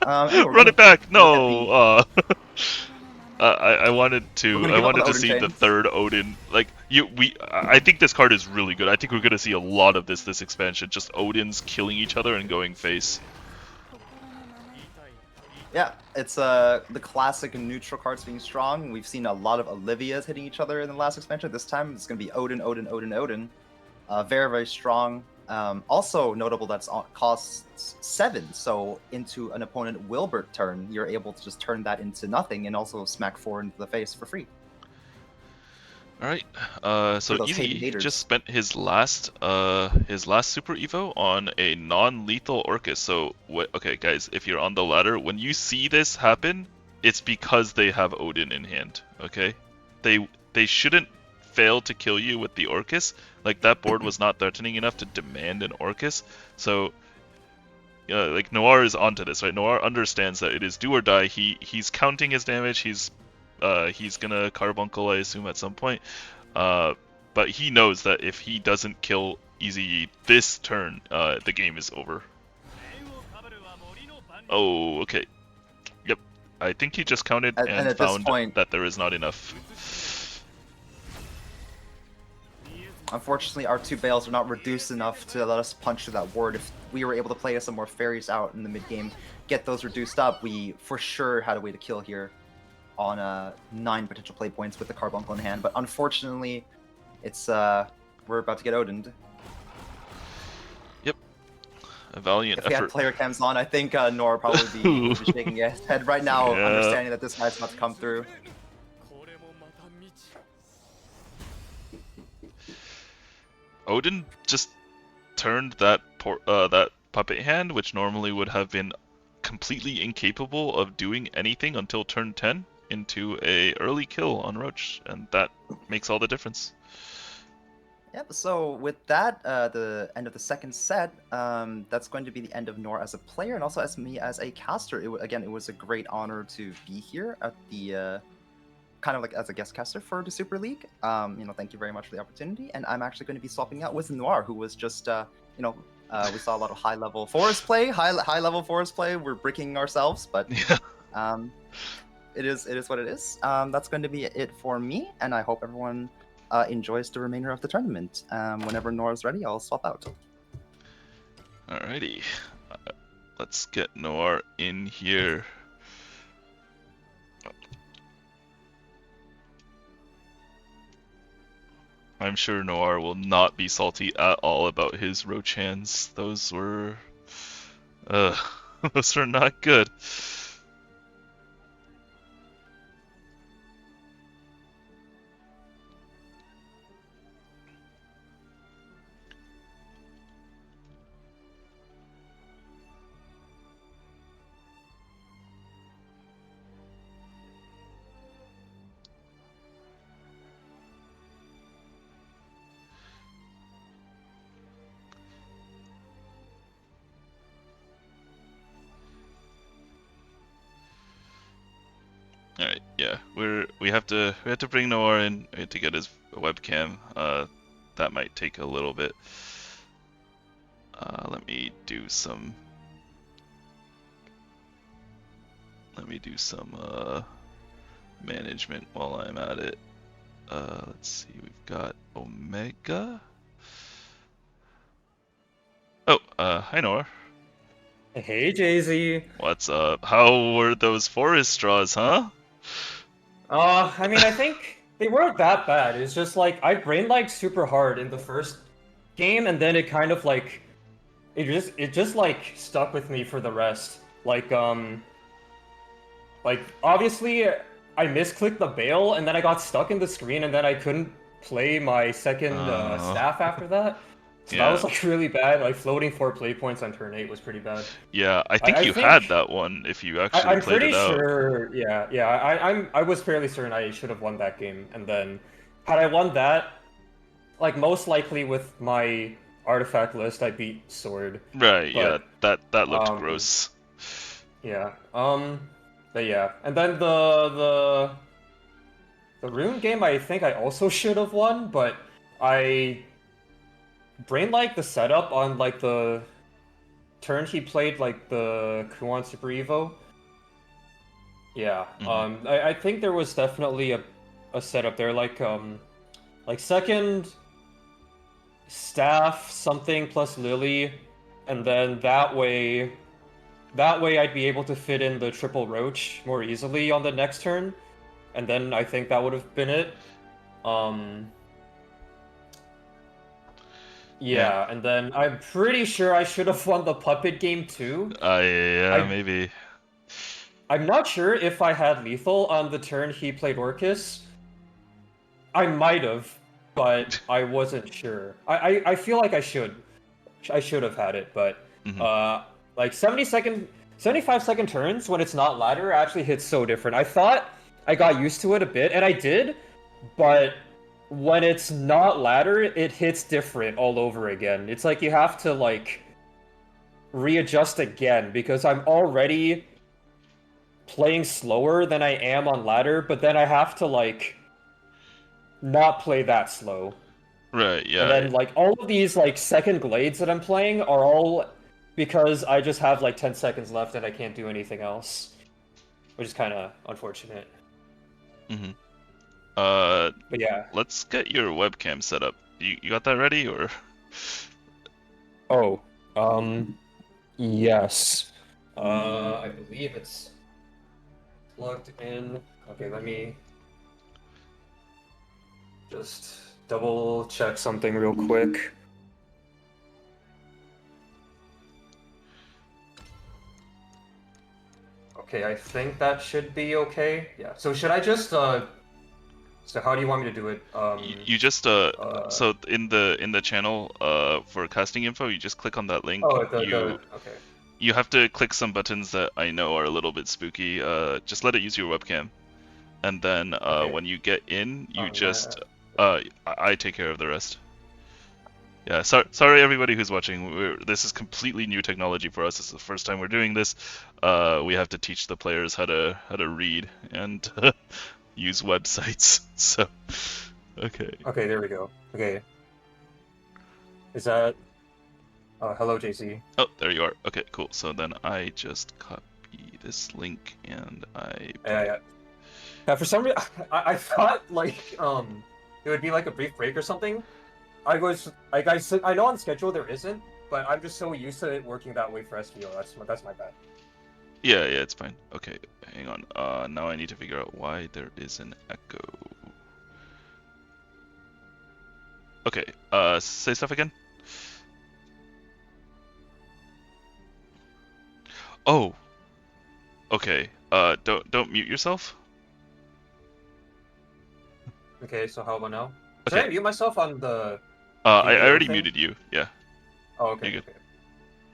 Anyway, we're Run gonna it back! look at No! the I wanted we're to gonna give up on the to Odin see the chains. third Odin. Like I think this card is really good. I think we're gonna see a lot of this expansion. Just Odins killing each other and going face. Yeah, it's the classic neutral cards being strong. We've seen a lot of Olivias hitting each other in the last expansion. This time it's gonna be Odin, Odin, Odin, Odin. Very, very strong. Also notable that's costs 7, so into an opponent Wilbert turn, you're able to just turn that into nothing and also smack 4 into the face for free. Alright, so those hating Ezye haters. just spent his last Super Evo on a non-lethal Orcus. So okay, guys, if you're on the ladder, when you see this happen, it's because they have Odin in hand. Okay, they shouldn't fail to kill you with the Orcus. Like that board was not threatening enough to demand an Orcus. So like Noire is onto this, right? Noire understands that it is do or die. He's counting his damage. He's gonna carbuncle, I assume, at some point. But he knows that if he doesn't kill Ezye this turn, the game is over. Oh, okay. Yep. I think he just counted and at this found point, that there is not enough. unfortunately, our 2 bales are not reduced enough to let us punch through that ward. If we were able to play some more fairies out in the mid game, get those reduced up, we for sure had a way to kill here on 9 potential play points with the carbuncle in hand. But unfortunately, it's we're about to get Odin'd. Yep. A valiant If we had effort. player cams on, I think Nora would probably be shaking his head right now, Yeah. understanding that this guy's about to come through. Odin just turned that that puppet hand, which normally would have been completely incapable of doing anything until turn 10, into a early kill on Roach, and that makes all the difference. Yep, so with that, the end of the second set, that's going to be the end of Nor as a player, and also as me as a caster. Again, it was a great honor to be here at the, kind of like as a guest caster for the Super League. Thank you very much for the opportunity, and I'm actually going to be swapping out with Noire, who was just, we saw a lot of high-level forest play, high-level forest play. We're bricking ourselves, but Yeah. it is what it is. That's going to be it for me, and I hope everyone enjoys the remainder of the tournament. Whenever Nora's ready, I'll swap out. Alrighty. Let's get Noire in here. I'm sure Noire will not be salty at all about his roach hands. Those were... those were not good. Alright, yeah, we have to bring Noire in. We have to get his webcam. That might take a little bit. Let me do some management while I'm at it. Let's see, we've got Omega. Oh, hi Noire. Hey, Jay-Z. What's up? How were those forest straws, huh? I mean, I think they weren't that bad. It's just like I brain like super hard in the first game, and then it kind of like it just like stuck with me for the rest. Like obviously I misclicked the bail, and then I got stuck in the screen, and then I couldn't play my second staff after that. So that was like really bad. Like floating 4 play points on turn 8 was pretty bad. Yeah, I think you had that one if you actually I'm played pretty it out. sure. Yeah. I was fairly certain I should have won that game, and then had I won that, like most likely with my artifact list, I beat Sword. Right. But, yeah, that looked gross. Yeah. But yeah, and then the rune game I think I also should have won, but I brain like the setup on like the turn he played like the Kuon Super Evo. Yeah, I think there was definitely a setup there, like second staff something plus Lily, and then that way I'd be able to fit in the triple roach more easily on the next turn, and then I think that would have been it. Um, yeah, and then I'm pretty sure I should have won the puppet game too. Yeah, I maybe. I'm not sure if I had lethal on the turn he played Orcus. I might have, but I wasn't sure. I feel like I should have had it, but Mhm. like 75-second turns when it's not ladder actually hits so different. I thought I got used to it a bit, and I did, but when it's not ladder, it hits different all over again. It's like you have to like readjust again because I'm already playing slower than I am on ladder, but then I have to like not play that slow. Right, And yeah. then like all of these like second glades that I'm playing are all because I just have like 10 seconds left and I can't do anything else, which is kind of unfortunate. Mhm. But yeah. Let's get your webcam set up. You got that ready, or? Oh, yes. I believe it's plugged in. Okay, let me just double check something real quick. Okay, I think that should be okay. Yeah. So should I just so how do you want me to do it? You just so in the channel for casting info, you just click on that link. Oh, okay. You have to click some buttons that I know are a little bit spooky. Just let it use your webcam, and then Okay. when you get in, you just that. I take care of the rest. Yeah, sorry everybody who's watching. This is completely new technology for us. This is the first time we're doing this. We have to teach the players how to read and use websites. So, okay. Okay, there we go. Okay. Is that hello JC. Oh, there you are. Okay, cool. So then I just copy this link and I. Yeah. Yeah, for some reason I thought like it would be like a brief break or something. I was like I know on schedule there isn't, but I'm just so used to it working that way for SVO. That's my bad. Yeah, it's fine. Okay, hang on. Now I need to figure out why there is an echo. Okay, say stuff again. Oh. Okay. Don't mute yourself. Okay, so how about now? Should Okay. I mute myself on the I video already thing? muted you. Yeah. Oh, okay. You're good.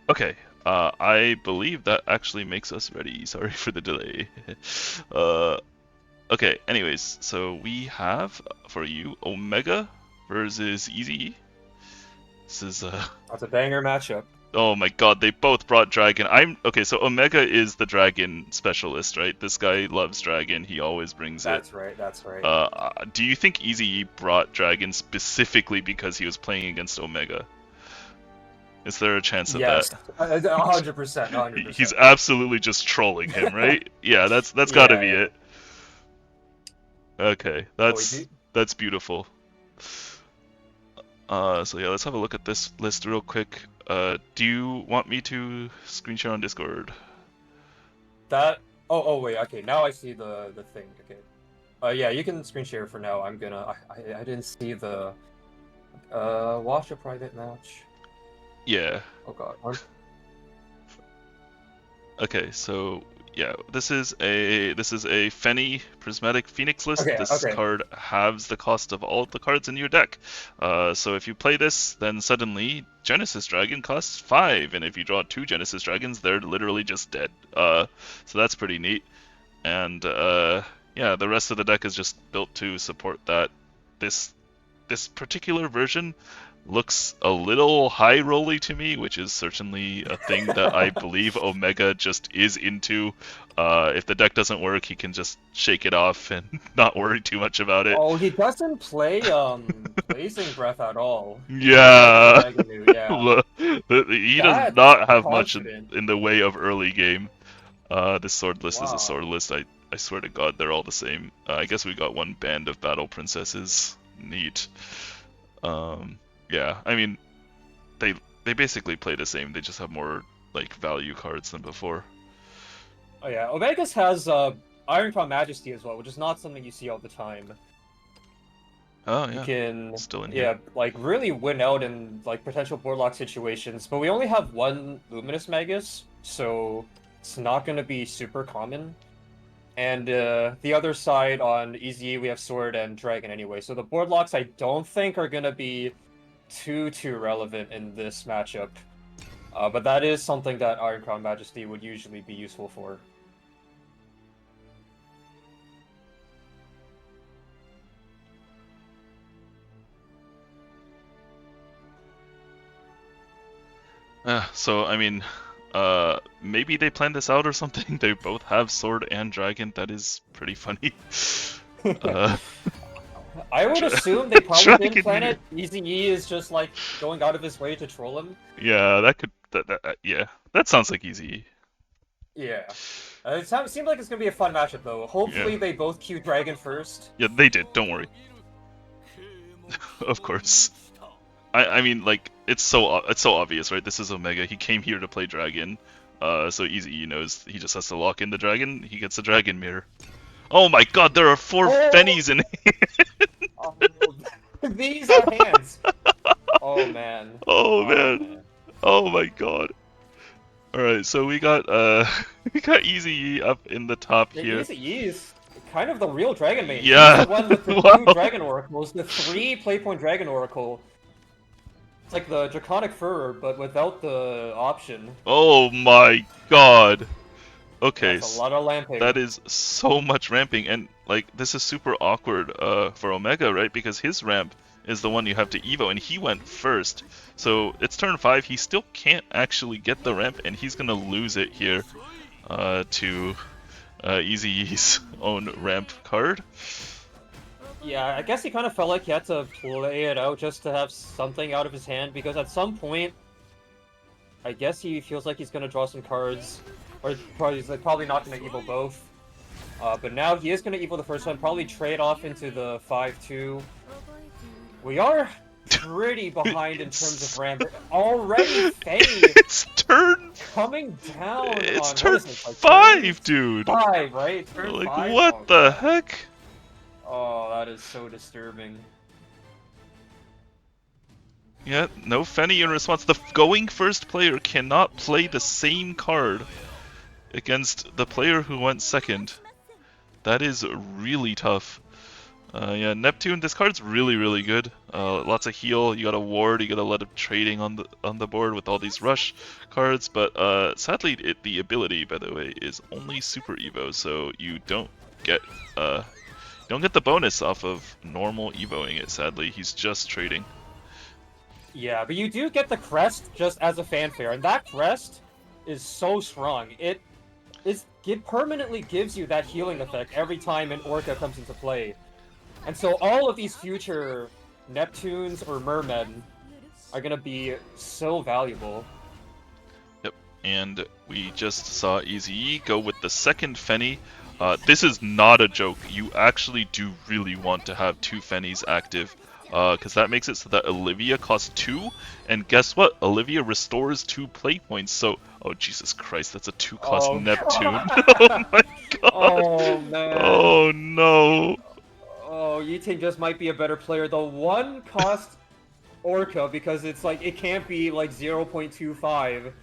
Okay. I believe that actually makes us ready. Sorry for the delay. Okay. Anyways, so we have for you Omega versus Ezye. This is That's a banger matchup. Oh my god, they both brought dragon. Okay, so Omega is the dragon specialist, right? This guy loves dragon. He always brings it. That's right. Do you think Ezye brought dragon specifically because he was playing against Omega? Is there a chance of Yes, that? 100%, 100%. He's absolutely just trolling him, right? Yeah, that's Yeah, gotta be yeah. it. Okay, that's beautiful. So yeah, let's have a look at this list real quick. Do you want me to screen share on Discord? That. Oh wait. Okay, now I see the thing. Okay. Yeah, you can screen share for now. I'm gonna. I didn't see the. Watch a private match. Yeah. Oh god. Okay, so yeah, this is a Fenny Prismatic Phoenix list. Okay, This okay. card halves the cost of all the cards in your deck. So if you play this, then suddenly Genesis Dragon costs 5, and if you draw 2 Genesis Dragons, they're literally just dead. So that's pretty neat. And yeah, the rest of the deck is just built to support that. This particular version looks a little high rolly to me, which is certainly a thing that I believe Omega just is into. If the deck doesn't work, he can just shake it off and not worry too much about it. Oh, he doesn't play Blazing Breath at all. Yeah, Omega knew, yeah. he does That's not have much confident. in the way of early game. This sword list is a Wow. sword list. I swear to God, they're all the same. I guess we got one band of battle princesses. Neat. Yeah, I mean, they basically play the same. They just have more like value cards than before. Oh yeah, Omega's has Ironcrown Majesty as well, which is not something you see all the time. Oh You yeah, can, still in yeah, here. like really win out in like potential boardlock situations, but we only have one Luminous Magus, so it's not going to be super common. And the other side on Ezye, we have Sword and Dragon anyway, so the boardlocks I don't think are going to be too relevant in this matchup. But that is something that Ironcrown Majesty would usually be useful for. So I mean, maybe they planned this out or something. They both have sword and dragon. That is pretty funny. Uh, I would assume they probably Dragon didn't plan Mirror. it. Ezye is just like going out of his way to troll him. Yeah, that could. Yeah, that sounds like easy. Yeah. Seems like it's gonna be a fun matchup though. Hopefully Yeah. they both queue Dragon first. Yeah, they did. Don't worry. Of course. I mean, like it's so obvious, right? This is Omega. He came here to play dragon. So easy. Knows he just has to lock in the dragon. He gets the dragon mirror. Oh my God! There are 4 Oh! Fennies in here. Oh, these are hands. Oh man. Oh man. Oh my God. All right, so we got we got Easy up in the top Yeah, here. Ezye is kind of the real dragon main. Yeah. He's the one with the Wow. 2 dragon oracles, the 3 playpoint dragon oracle. It's like the Draconic Furor, but without the option. Oh my God. Okay, That's a lot of lamping. that is so much ramping, and like this is super awkward for Omega, right? Because his ramp is the one you have to Evo, and he went first. So it's turn 5. He still can't actually get the ramp, and he's gonna lose it here to Easy's own ramp card. Yeah, I guess he kind of felt like he had to play it out just to have something out of his hand, because at some point, I guess he feels like he's gonna draw some cards, or he's like, probably not gonna Evo both. But now he is gonna Evo the first one, probably trade off into the 5-2. We are pretty behind in terms of ramp. Already Faye It's turn. coming down It's on, turn what is it, like 5, dude. 5, right? Turn Like 5? what Oh, the God. heck? Oh, that is so disturbing. Yeah, no Fenny in response. The going first player cannot play the same card against the player who went second. That is really tough. Yeah, Neptune. This card's really good. Lots of heal. You got a ward. You got a lot of trading on the board with all these rush cards. But sadly, the ability, by the way, is only Super Evo, so you don't get the bonus off of normal Evoing it. Sadly, he's just trading. Yeah, but you do get the crest just as a fanfare, and that crest is so strong. It permanently gives you that healing effect every time an Orca comes into play. And so all of these future Neptunes or Mermen are gonna be so valuable. Yep, and we just saw Ezye go with the second Fenny. This is not a joke. You actually do really want to have 2 Fennies active. Because that makes it so that Olivia costs 2, and guess what? Olivia restores 2 play points, so... Oh, Jesus Christ, that's a 2-cost Oh, Neptune. God. Oh my God. Oh, man. Oh, no. Oh, Yiting just might be a better player. The 1-cost Orca, because it's like, it can't be like 0.25.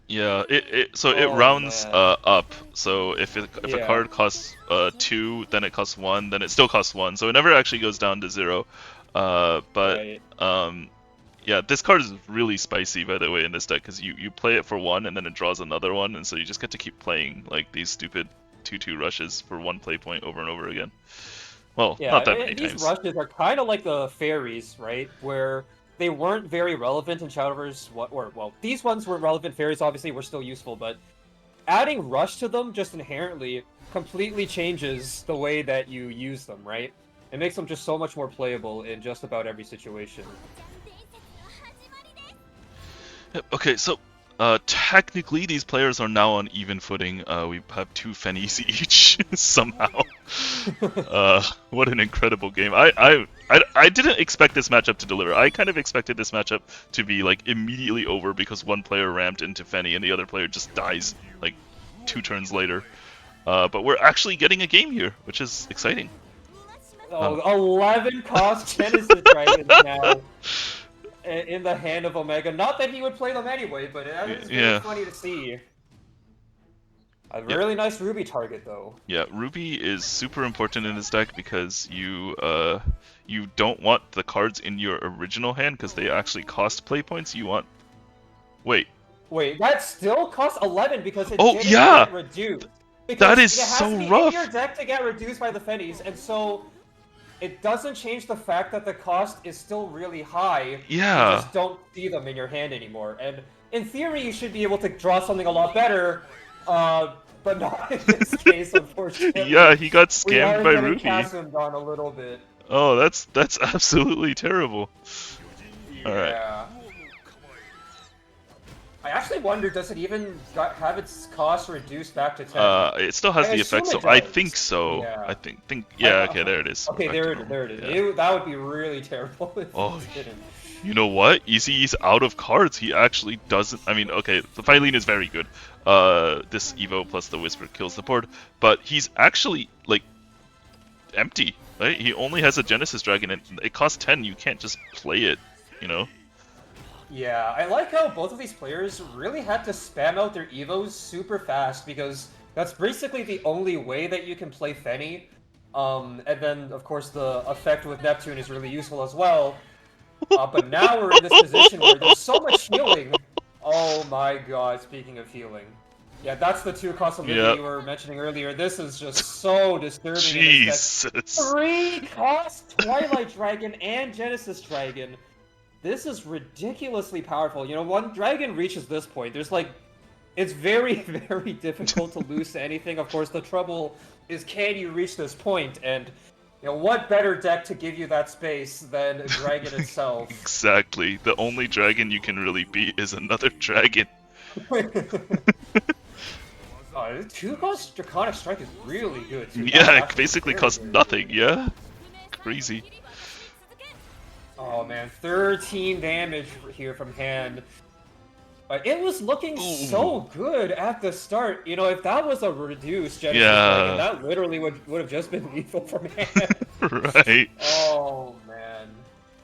Yeah, it Oh, rounds man. up. So if a Yeah. card costs 2, then it costs 1, then it still costs 1. So it never actually goes down to 0. Right. Yeah, this card is really spicy, by the way, in this deck, because you play it for 1, and then it draws another one, and so you just get to keep playing like these stupid 2/2 rushes for 1 play point over and over again. Well, Yeah, not that many these times. rushes are kind of like the fairies, right? Where they weren't very relevant in Shadowverse. Well, these ones were relevant. Fairies obviously were still useful, but adding Rush to them just inherently completely changes the way that you use them, right? It makes them just so much more playable in just about every situation. Okay, so technically these players are now on even footing. We have 2 Fennies each somehow. What an incredible game! I didn't expect this matchup to deliver. I kind of expected this matchup to be like immediately over because one player ramped into Fenny and the other player just dies like 2 turns later. But we're actually getting a game here, which is exciting. Oh, 11 cost Genesis Dragons now in the hand of Omega. Not that he would play them anyway, but it's really funny to see. A really nice Ruby target, though. Yeah, Ruby is super important in this deck because you don't want the cards in your original hand because they actually cost play points. You want... Wait, that still costs 11 because it didn't yeah! get reduced. Because That is it has so to be rough! in your deck to get reduced by the Fennies, and so it doesn't change the fact that the cost is still really high. Yeah. You just don't see them in your hand anymore. And in theory, you should be able to draw something a lot better, but not in this case, unfortunately. Yeah, he got scammed by Ruby. Chasmed on a little bit. Oh, that's absolutely terrible. Alright. Yeah. I actually wonder, does it even have its cost reduced back to 10? It still has I the effect, so assume it I does. think so. Yeah. I think yeah, okay, there it is. Okay, Back there to it normal. is. Yeah. That would be really terrible if Oh, it didn't. You know what? Ezye's out of cards. He actually doesn't. I mean, okay, the Phylene is very good. This Evo plus the Whisper kills the board, but he's actually like empty. Right? He only has a Genesis Dragon, and it costs 10. You can't just play it. You know? Yeah, I like how both of these players really had to spam out their Evos super fast because that's basically the only way that you can play Fenny. And then, of course, the effect with Neptune is really useful as well. But now we're in this position where there's so much healing. Oh my god, speaking of healing. Yeah, that's the 2 cost of living you were mentioning earlier. This is just so disturbing. Jesus. 3 cost Twilight Dragon and Genesis Dragon. This is ridiculously powerful. You know, when Dragon reaches this point, there's like... It's very, very difficult to lose to anything. Of course, the trouble is, can you reach this point? And, you know, what better deck to give you that space than Dragon itself? Exactly. The only dragon you can really beat is another dragon. 2 cost Draconic Strike is really good, too. Yeah, it basically costs nothing, yeah? Crazy. Oh man, 13 damage here from hand. It was looking so good at the start. You know, if that was a reduced Genesis Dragon, that literally would have just been lethal from hand. Right. Oh man.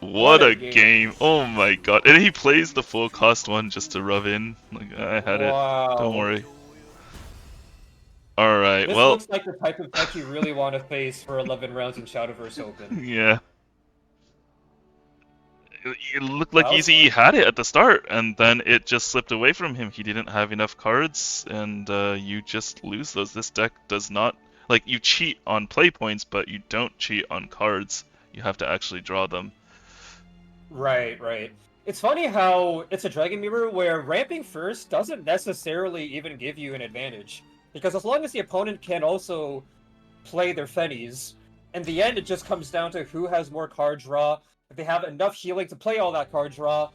What a game. Oh my god. And he plays the full cost one just to rub in. Like, I had it. Don't worry. Alright, this well... looks like the type of deck you really want to face for 11 rounds in Shadowverse Open. Yeah. It looked like Ezye had it at the start, and then it just slipped away from him. He didn't have enough cards, and you just lose those. This deck does not... Like, you cheat on play points, but you don't cheat on cards. You have to actually draw them. Right, right. It's funny how it's a Dragon Mirror where ramping first doesn't necessarily even give you an advantage. Because as long as the opponent can also play their Fennies, in the end it just comes down to who has more card draw, if they have enough healing to play all that card draw,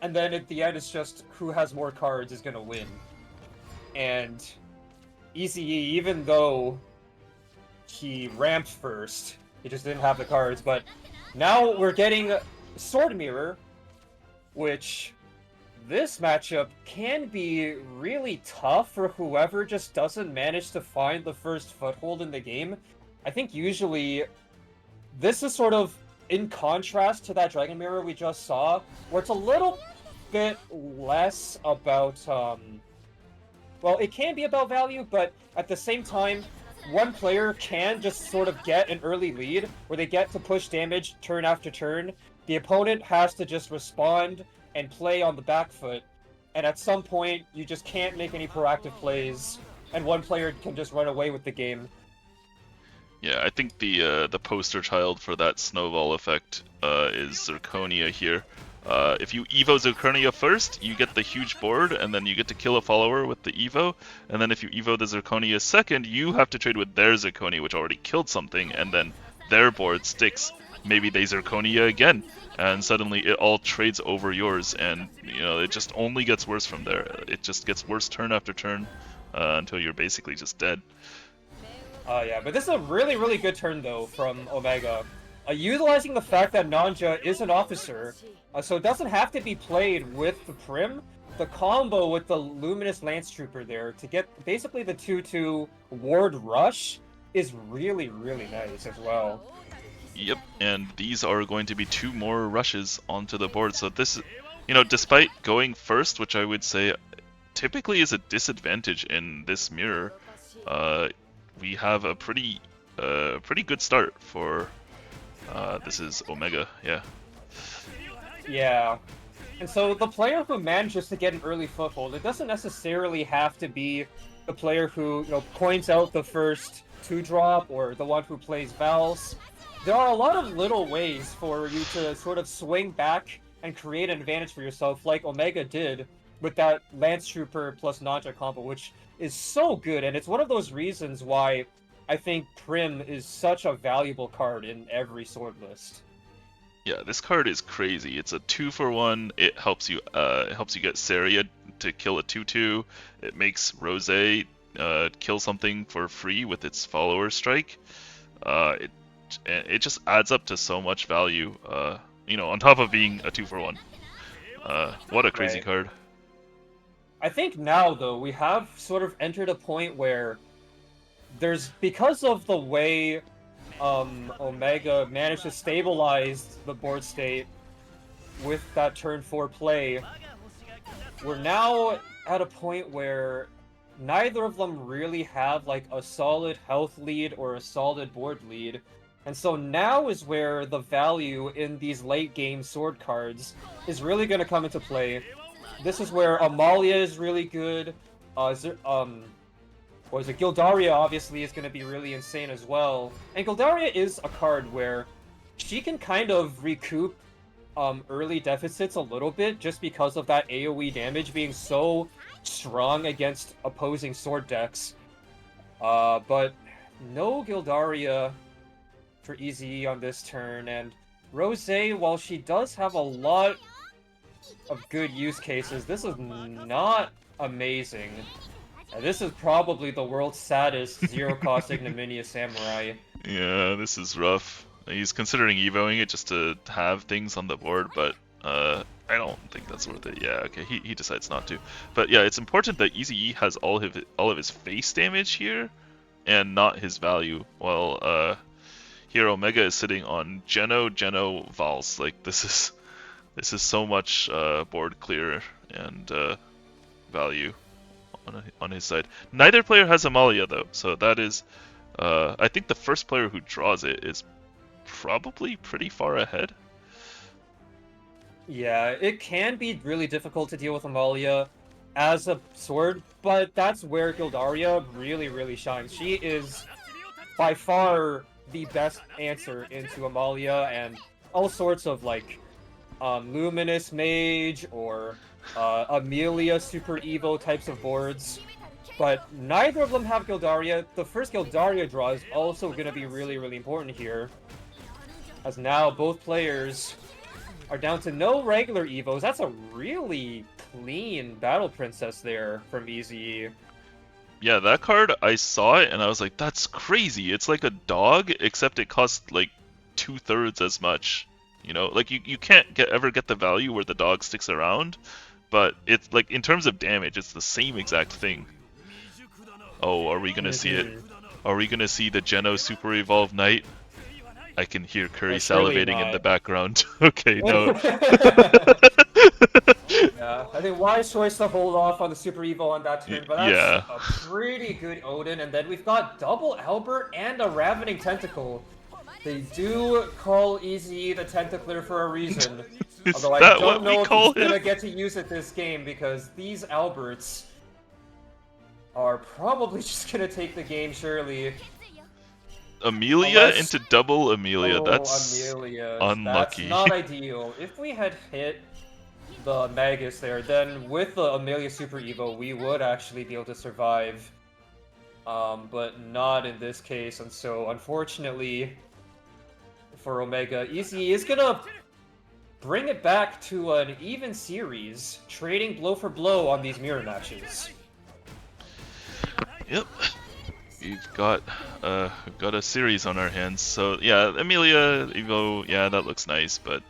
and then at the end it's just who has more cards is gonna win. And Ezye, even though he ramped first, he just didn't have the cards, but now we're getting Sword Mirror, which this matchup can be really tough for whoever just doesn't manage to find the first foothold in the game. I think usually this is sort of in contrast to that Dragon Mirror we just saw, where it's a little bit less about, well, it can be about value, but at the same time, one player can just sort of get an early lead, where they get to push damage turn after turn. The opponent has to just respond and play on the back foot, and at some point, you just can't make any proactive plays, and one player can just run away with the game. Yeah, I think the poster child for that snowball effect is Zirconia here. If you Evo Zirconia first, you get the huge board, and then you get to kill a follower with the Evo. And then if you Evo the Zirconia second, you have to trade with their Zirconia, which already killed something, and then their board sticks. Maybe they Zirconia again, and suddenly it all trades over yours, and you know it just only gets worse from there. It just gets worse turn after turn until you're basically just dead. Yeah, but this is a really, really good turn, though, from Omega. Utilizing the fact that Nanja is an officer, so it doesn't have to be played with the Prim. The combo with the Luminous Lance Trooper there to get basically the 2-2 Ward Rush is really, really nice as well. Yep, and these are going to be 2 more rushes onto the board. So this, you know, despite going first, which I would say typically is a disadvantage in this mirror, we have a pretty good start for this is Omega, yeah. Yeah. And so the player who manages to get an early foothold, it doesn't necessarily have to be the player who, you know, points out the first 2-drop or the one who plays Vals. There are a lot of little ways for you to sort of swing back and create an advantage for yourself, like Omega did with that Lance Trooper plus Nanja combo, which is so good, and it's one of those reasons why I think Prim is such a valuable card in every sword list. Yeah, this card is crazy. It's a 2-for-1. It helps you get Saria to kill a 2-2. It makes Rose kill something for free with its follower strike. It just adds up to so much value. You know, on top of being a 2-for-1. What a crazy card. I think now, though, we have sort of entered a point where because of the way Omega managed to stabilize the board state with that turn 4 play, we're now at a point where neither of them really have like a solid health lead or a solid board lead. And so now is where the value in these late game sword cards is really going to come into play. This is where Amalia is really good. Gildaria obviously is going to be really insane as well. And Gildaria is a card where she can kind of recoup early deficits a little bit just because of that AoE damage being so strong against opposing sword decks. But no Gildaria for Ezye on this turn, and Rose, while she does have a lot of good use cases, this is not amazing. This is probably the world's saddest zero-cost ignominious samurai. Yeah, this is rough. He's considering evoing it just to have things on the board, but I don't think that's worth it. Yeah, okay, he decides not to. But yeah, it's important that Ezye has all of his face damage here, and not his value. While here Omega is sitting on Geno, Vals. Like this is so much board clear and value on his side. Neither player has Amalia though, so that is I think the first player who draws it is probably pretty far ahead. Yeah, it can be really difficult to deal with Amalia as a sword, but that's where Gildaria really, really shines. She is by far the best answer into Amalia and all sorts of like Luminous Mage or Amelia Super Evo types of boards. But neither of them have Gildaria. The first Gildaria draw is also going to be really, really important here. As now both players are down to no regular Evos. That's a really clean Battle Princess there from Ezye. Yeah, that card, I saw it and I was like, that's crazy. It's like a dog, except it costs like 2/3 as much. You know, like you can't ever get the value where the dog sticks around, but it's like in terms of damage, it's the same exact thing. Oh, are we gonna see it? Are we gonna see the Geno Super Evolved Knight? I can hear Kuri salivating in the background. Okay, no. Yeah, I think wise choice to hold off on the Super Evo on that turn, but that's Yeah. a pretty good Odin. And then we've got double Albert and a Ravening Tentacle. They do call Ezye the Tentacler for a reason. Is Although I that don't what know we if call he's gonna him? get to use it this game because these Alberts are probably just gonna take the game, surely. Amelia into double Amelia. Oh, That's Amelia. unlucky. That's not ideal. If we had hit the Magus there, then with the Amelia Super Evo, we would actually be able to survive. But not in this case, and so unfortunately for Omega, Ezye is gonna bring it back to an even series, trading blow for blow on these mirror matches. Yep. We've got a series on our hands. So yeah, Amelia Evo, yeah, that looks nice, but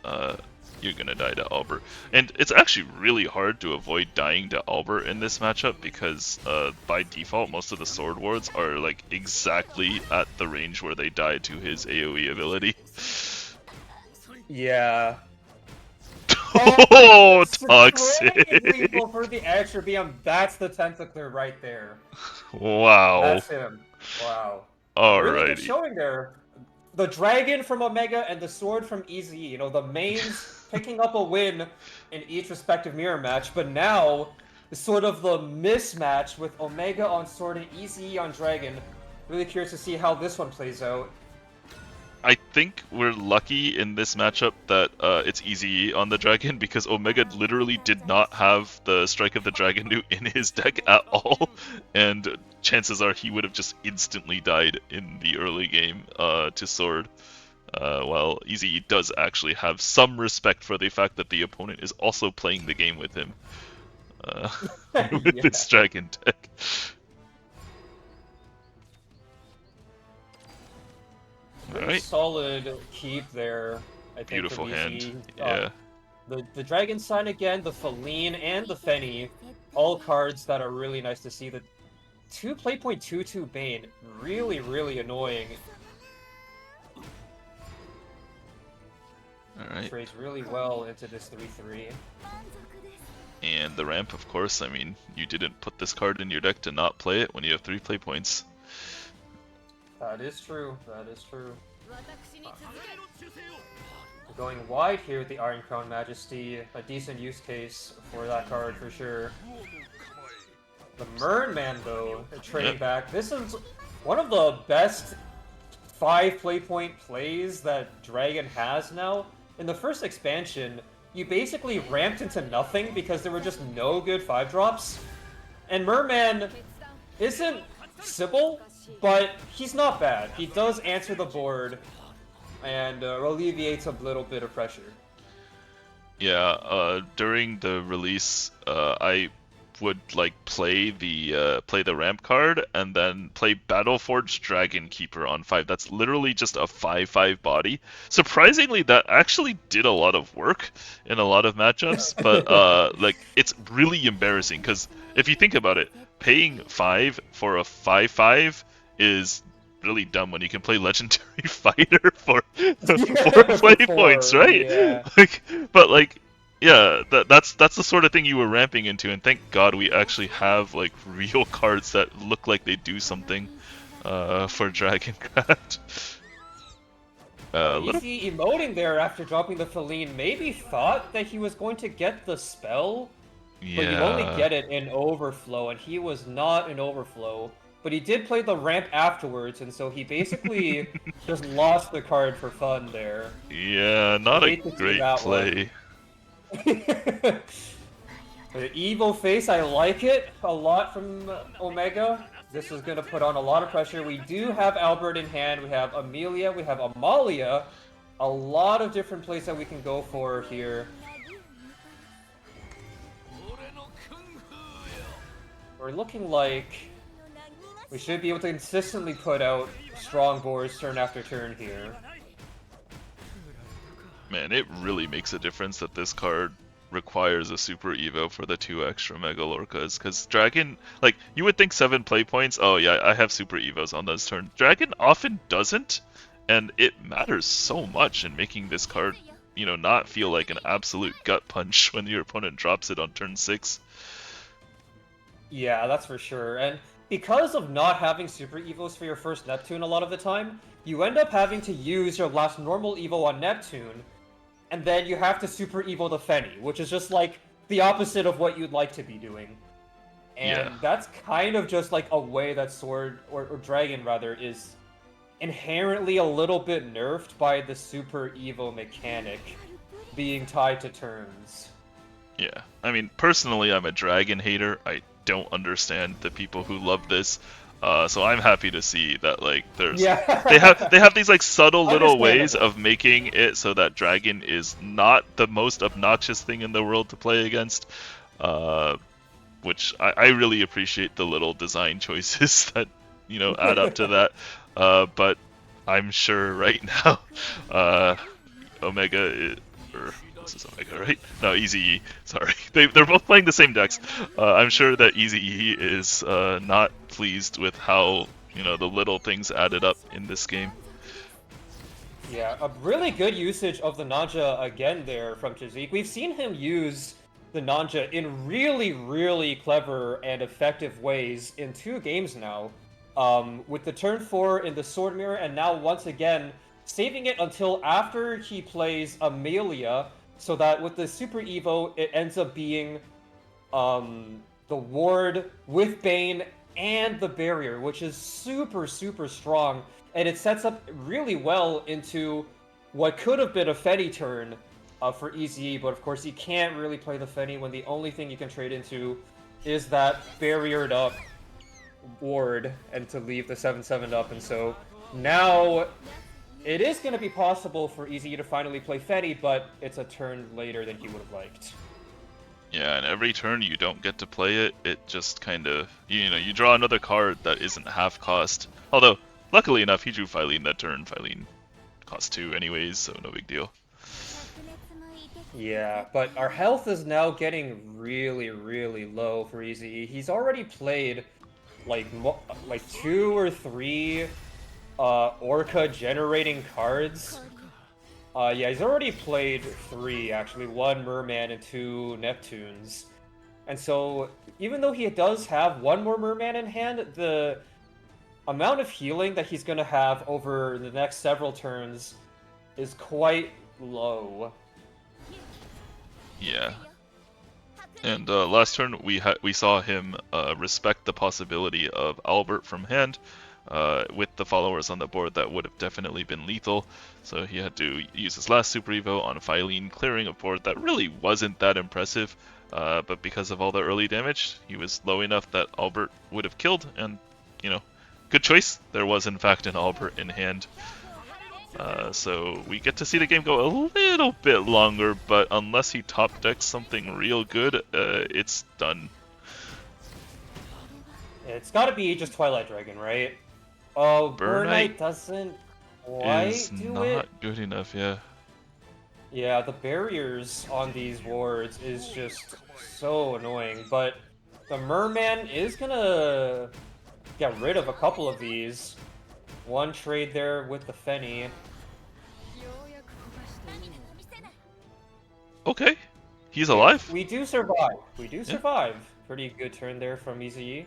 you're gonna die to Albert. And it's actually really hard to avoid dying to Albert in this matchup because by default most of the sword wards are like exactly at the range where they die to his AoE ability. Yeah. Oh, toxic! Lethal for the extra BM. That's the Tentacler right there. Wow. That's him. Wow. Really good Alrighty. showing there. The dragon from Omega and the sword from Ezye. You know, the mains picking up a win in each respective mirror match, but now sort of the mismatch with Omega on sword and Ezye on dragon. Really curious to see how this one plays out. I think we're lucky in this matchup that it's easy on the dragon because Omega literally did not have the Strike of the Dragon New in his deck at all, and chances are he would have just instantly died in the early game to sword. While Ezye does actually have some respect for the fact that the opponent is also playing the game with him with this dragon deck. Alright. Solid keep there, I think. Beautiful from hand. Ezye. Yeah. The Dragon Sign again, the Feline, and the Fenny. All cards that are really nice to see. The 2 Bane, really, really annoying. Alright. Plays really well into this 3-3. And the ramp, of course, I mean, you didn't put this card in your deck to not play it when you have 3 play points. That is true, that is true. Going wide here with the Iron Crown Majesty, a decent use case for that card for sure. The Merman though, trading back. This is one of the best 5 play point plays that Dragon has now. In the first expansion, you basically ramped into nothing because there were just no good 5-drops. And Merman isn't Sybil, but he's not bad. He does answer the board and alleviates a little bit of pressure. Yeah, during the release, I would like play the ramp card and then play Battleforged Dragon Keeper on 5. That's literally just a 5/5 body. Surprisingly, that actually did a lot of work in a lot of matchups, but like it's really embarrassing because if you think about it, paying 5 for a 5/5 is really dumb when you can play Legendary Fighter for 4 play points, right? Yeah. Yeah, that's the sort of thing you were ramping into, and thank God we actually have like real cards that look like they do something for Dragoncraft. Easy emoting there after dropping the Feline. Maybe thought that he was going to get the spell, but you only get it in Overflow, and he was not in Overflow. But he did play the ramp afterwards, and so he basically just lost the card for fun there. Yeah, not a great play. The Evo face, I like it a lot from Omega. This is going to put on a lot of pressure. We do have Albert in hand. We have Amelia. We have Amalia. A lot of different plays that we can go for here. We're looking like we should be able to consistently put out strong boards turn after turn here. Man, it really makes a difference that this card requires a Super Evo for the 2 extra Mega Lorcas, because Dragon, like, you would think 7 play points, oh yeah, I have Super Evos on this turn. Dragon often doesn't, and it matters so much in making this card, you know, not feel like an absolute gut punch when your opponent drops it on turn 6. Yeah, that's for sure, and because of not having Super Evos for your first Neptune a lot of the time, you end up having to use your last normal Evo on Neptune, and then you have to Super Evo the Fenny, which is just like the opposite of what you'd like to be doing. And that's kind of just like a way that Sword, or Dragon rather, is inherently a little bit nerfed by the Super Evo mechanic being tied to turns. Yeah, I mean, personally, I'm a dragon hater. I don't understand the people who love this. So I'm happy to see that like Yeah. they have these like subtle little ways Understandable. of making it so that dragon is not the most obnoxious thing in the world to play against. Which I really appreciate the little design choices that add up to that. But I'm sure right now, Omega or this is Omega, right? No, Ezye. Sorry, they're both playing the same decks. I'm sure that Ezye is not pleased with how the little things added up in this game. Yeah, a really good usage of the Nanja again there from Tejjy. We've seen him use the Nanja in really, really clever and effective ways in 2 games now. With the turn 4 in the Sword Mirror, and now once again saving it until after he plays Amelia, so that with the Super Evo, it ends up being the Ward with Bane and the Barrier, which is super, super strong. And it sets up really well into what could have been a Fetty turn for Ezye, but of course you can't really play the Fetty when the only thing you can trade into is that barriered up Ward and to leave the 7/7 up. And so now it is going to be possible for Ezye to finally play Fetty, but it's a turn later than he would have liked. Yeah, and every turn you don't get to play it, it just kind of, you draw another card that isn't half cost. Although, luckily enough, he drew Phylene that turn. Phylene cost 2 anyways, so no big deal. Yeah, but our health is now getting really, really low for Ezye. He's already played like 2 or 3 Orca generating cards. Yeah, he's already played 3 actually, 1 Merman and 2 Neptunes. And so even though he does have 1 more Merman in hand, the amount of healing that he's gonna have over the next several turns is quite low. Yeah. And last turn we saw him respect the possibility of Albert from hand. With the followers on the board, that would have definitely been lethal. So he had to use his last Super Evo on Phylene, clearing a board that really wasn't that impressive. But because of all the early damage, he was low enough that Albert would have killed. And, good choice. There was in fact an Albert in hand. So we get to see the game go a little bit longer, but unless he top decks something real good, it's done. It's gotta be just Twilight Dragon, right? Oh, Burnite doesn't quite is do not it. good enough, yeah. Yeah, the barriers on these wards is just so annoying, but the Merman is gonna get rid of a couple of these. One trade there with the Fenny. Okay, he's alive. We do survive. We do survive. Pretty good turn there from Ezye.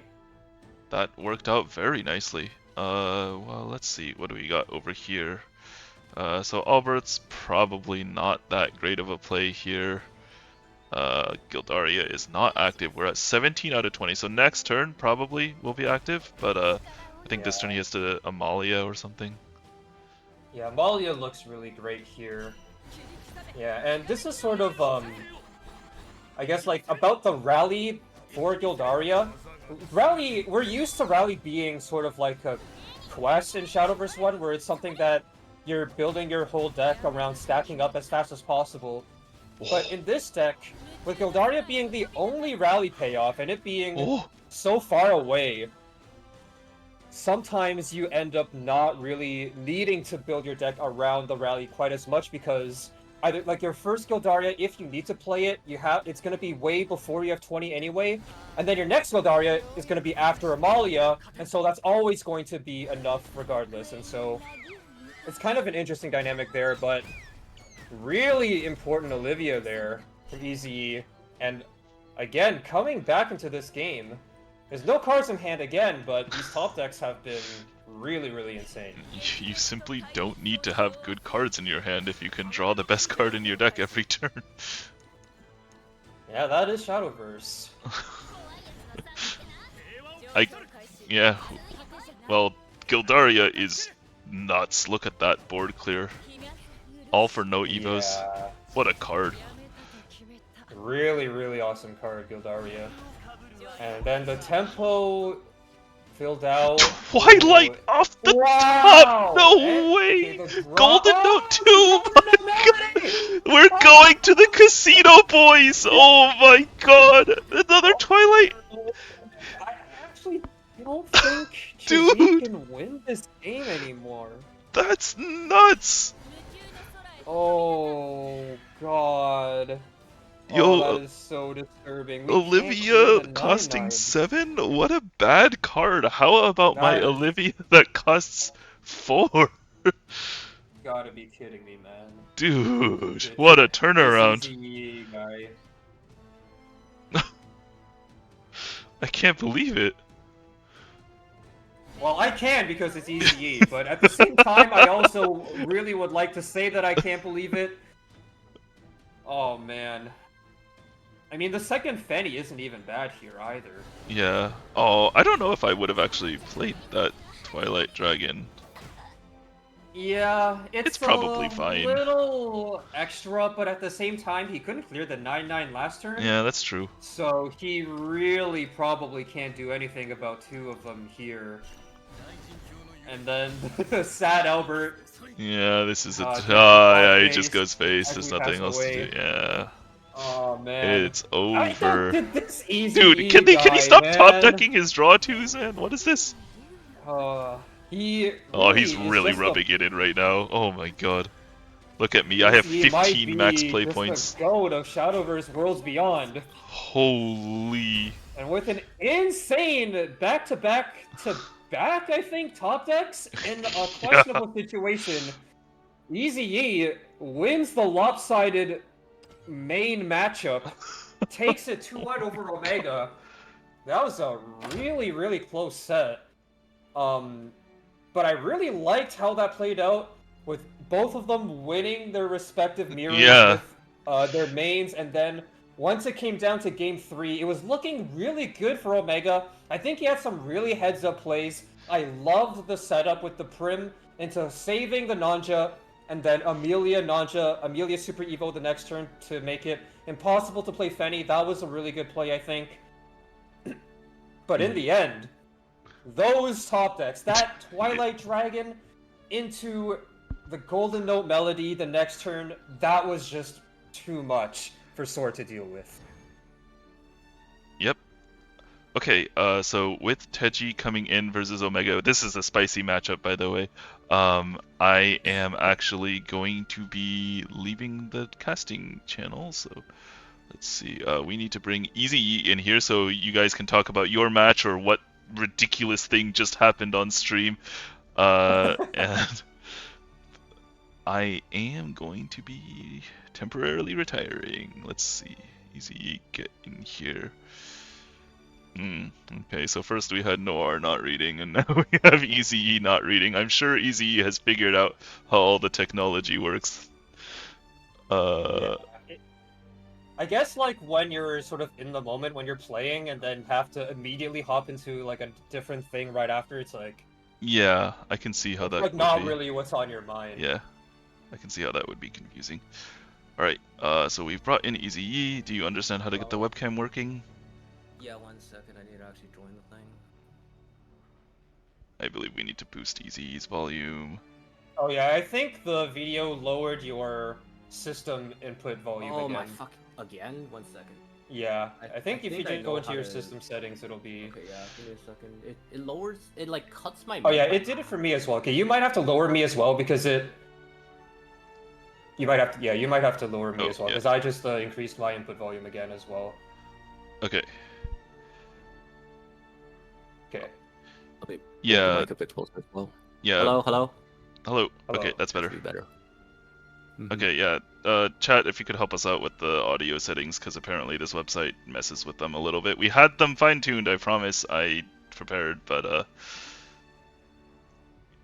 That worked out very nicely. Well, let's see. What do we got over here? So Albert's probably not that great of a play here. Gildaria is not active. We're at 17 out of 20. So next turn probably will be active, but I think this turn he has to Amalia or something. Yeah, Amalia looks really great here. Yeah, and this is sort of, I guess, like, about the rally for Gildaria. Rally, we're used to Rally being sort of like a quest in Shadowverse 1, where it's something that you're building your whole deck around stacking up as fast as possible. But in this deck, with Gildaria being the only Rally payoff, and it being so far away, sometimes you end up not really needing to build your deck around the Rally quite as much, because either, like, your first Gildaria, if you need to play it, it's going to be way before you have 20 anyway, and then your next Gildaria is going to be after Amalia, and so that's always going to be enough regardless, and so it's kind of an interesting dynamic there, but really important Olivia there from Ezye, and again, coming back into this game, there's no cards in hand again, but these top decks have been really, really insane. You simply don't need to have good cards in your hand if you can draw the best card in your deck every turn. Yeah, that is Shadowverse. Yeah, well, Gildaria is nuts. Look at that board clear. All for no evos. Yeah. What a card. Really, really awesome card, Gildaria. And then the tempo filled out. Twilight Ooh. off the Wow! top! No Okay, way! the draw- Golden Oh, Note 2! the My Golden Note God. Melody! We're Oh. going to the casino, boys! Oh my god! Another Twilight! I actually don't think Dude. Tejjy can win this game anymore. That's nuts! Oh god. Yo, Oh, that is so disturbing. We can't Olivia clear the costing 9-9. 7? What a bad card. How about my That- Olivia that costs 4? Gotta be kidding me, man. Dude, what a This turnaround. Ezye guy. I can't believe it. Well, I can because it's Ezye, but at the same time, I also really would like to say that I can't believe it. Oh man. I mean, the second Fenny isn't even bad here either. Yeah. Oh, I don't know if I would have actually played that Twilight Dragon. Yeah, it's probably a fine. little extra, but at the same time, he couldn't clear the 9-9 last turn. Yeah, that's true. So he really probably can't do anything about two of them here. And then sad Albert. Yeah, this is a. Yeah, Yeah, it just goes face. There's As we nothing pass else away. to do. Yeah, Oh man. it's I over. don't get this easy. Dude, can he guy, stop man. top decking his draw twos, man? What is this? He. Oh, he's is really just rubbing it in right now. Oh my god. Look at me, I have he might 15 max be play just points. The goat of Shadowverse Worlds Beyond. Holy. And with an insane back-to-back-to-back, I think, top decks in a questionable situation, Ezye wins the lopsided main matchup, takes it 2-1 over Omega. That was a really, really close set. But I really liked how that played out, with both of them winning their respective mirrors Yeah. with their mains, and then once it came down to game 3, it was looking really good for Omega. I think he had some really heads-up plays. I loved the setup with the Prim into saving the Nanja, and then Amelia Super Evo the next turn to make it impossible to play Fenny. That was a really good play, I think. But in the end, those top decks, that Twilight Dragon into the Golden Note Melody the next turn, that was just too much for Sword to deal with. Yep. Okay, so with Tejjy coming in versus Omega, this is a spicy matchup, by the way. I am actually going to be leaving the casting channel, so let's see. We need to bring Ezye in here so you guys can talk about your match or what ridiculous thing just happened on stream. And I am going to be temporarily retiring. Let's see. Ezye, get in here. Okay, so first we had Noire not reading, and now we have Ezye not reading. I'm sure Ezye has figured out how all the technology works. Yeah. I guess like when you're sort of in the moment when you're playing and then have to immediately hop into like a different thing right after, it's like Yeah, I can see how that like would not be. really what's on your mind. Yeah, I can see how that would be confusing. Alright, so we've brought in Ezye. Do you understand how to get the webcam working? Yeah, 1 second, I need to actually join the thing. I believe we need to boost Ezye's volume. Oh yeah, I think the video lowered your system input volume Oh again. my fuck, again? 1 second. Yeah, I think if you I did go know into how your to- system settings, it'll be... Okay, yeah, give me a second. It lowers, it like cuts my... Oh yeah, mic it did it for me as well. Okay, you might have to lower me as well because it... You might have to, yeah, you might have to lower me Oh, as well yeah. because I just increased my input volume again as well. Okay. Okay. Okay, make the Yeah, mic a bit closer as well. yeah. Hello, hello. Hello. Hello. Okay, that's better. Should be better. Mhm. Okay, yeah. Chat, if you could help us out with the audio settings, because apparently this website messes with them a little bit. We had them fine-tuned, I promise. I prepared, but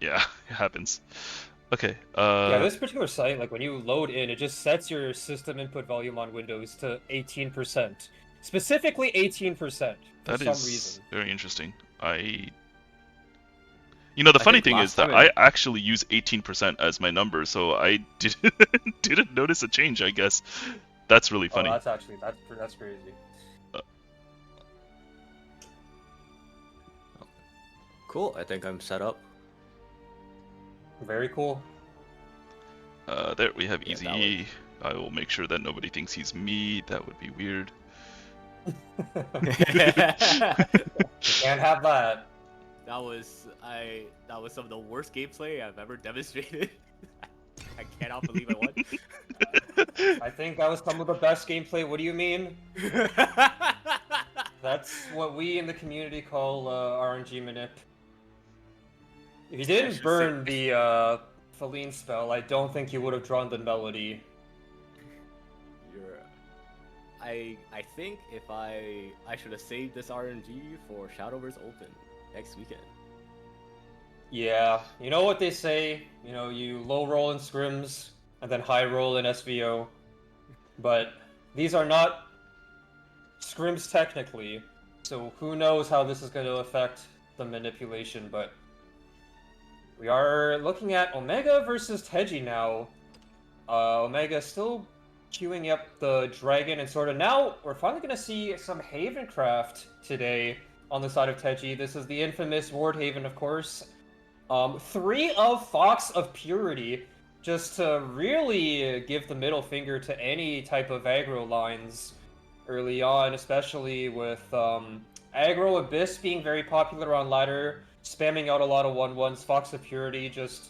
yeah, it happens. Okay. Yeah, this particular site, like when you load in, it just sets your system input volume on Windows to 18%. Specifically 18% for that some is reason. very interesting. You know, the I funny think thing last is that time I actually use 18% as my number, so I didn't notice a change, I guess. That's really Oh, funny. that's crazy. Cool. I think I'm set up. Very cool. There we have Yeah, that Ezye. I will make sure that nobody thinks he's me. That would be weird. Can't have that. That was some of the worst gameplay I've ever demonstrated. I cannot believe I won. I think that was some of the best gameplay. What do you mean? That's what we in the community call RNG manip. If you didn't burn the Feline spell, I don't think you would have drawn the melody. I think if I should have saved this RNG for Shadowverse Open next weekend. Yeah, you know what they say, you know, you low roll in scrims and then high roll in SVO. But these are not scrims technically, so who knows how this is going to affect the manipulation, but we are looking at Omega versus Tejjy now. Omega still queuing up the dragon and sort of now we're finally going to see some Havencraft today on the side of Tejjy. This is the infamous Ward Haven, of course. 3 of Fox of Purity, just to really give the middle finger to any type of aggro lines early on, especially with aggro Abyss being very popular on ladder, spamming out a lot of 1-1s. Fox of Purity just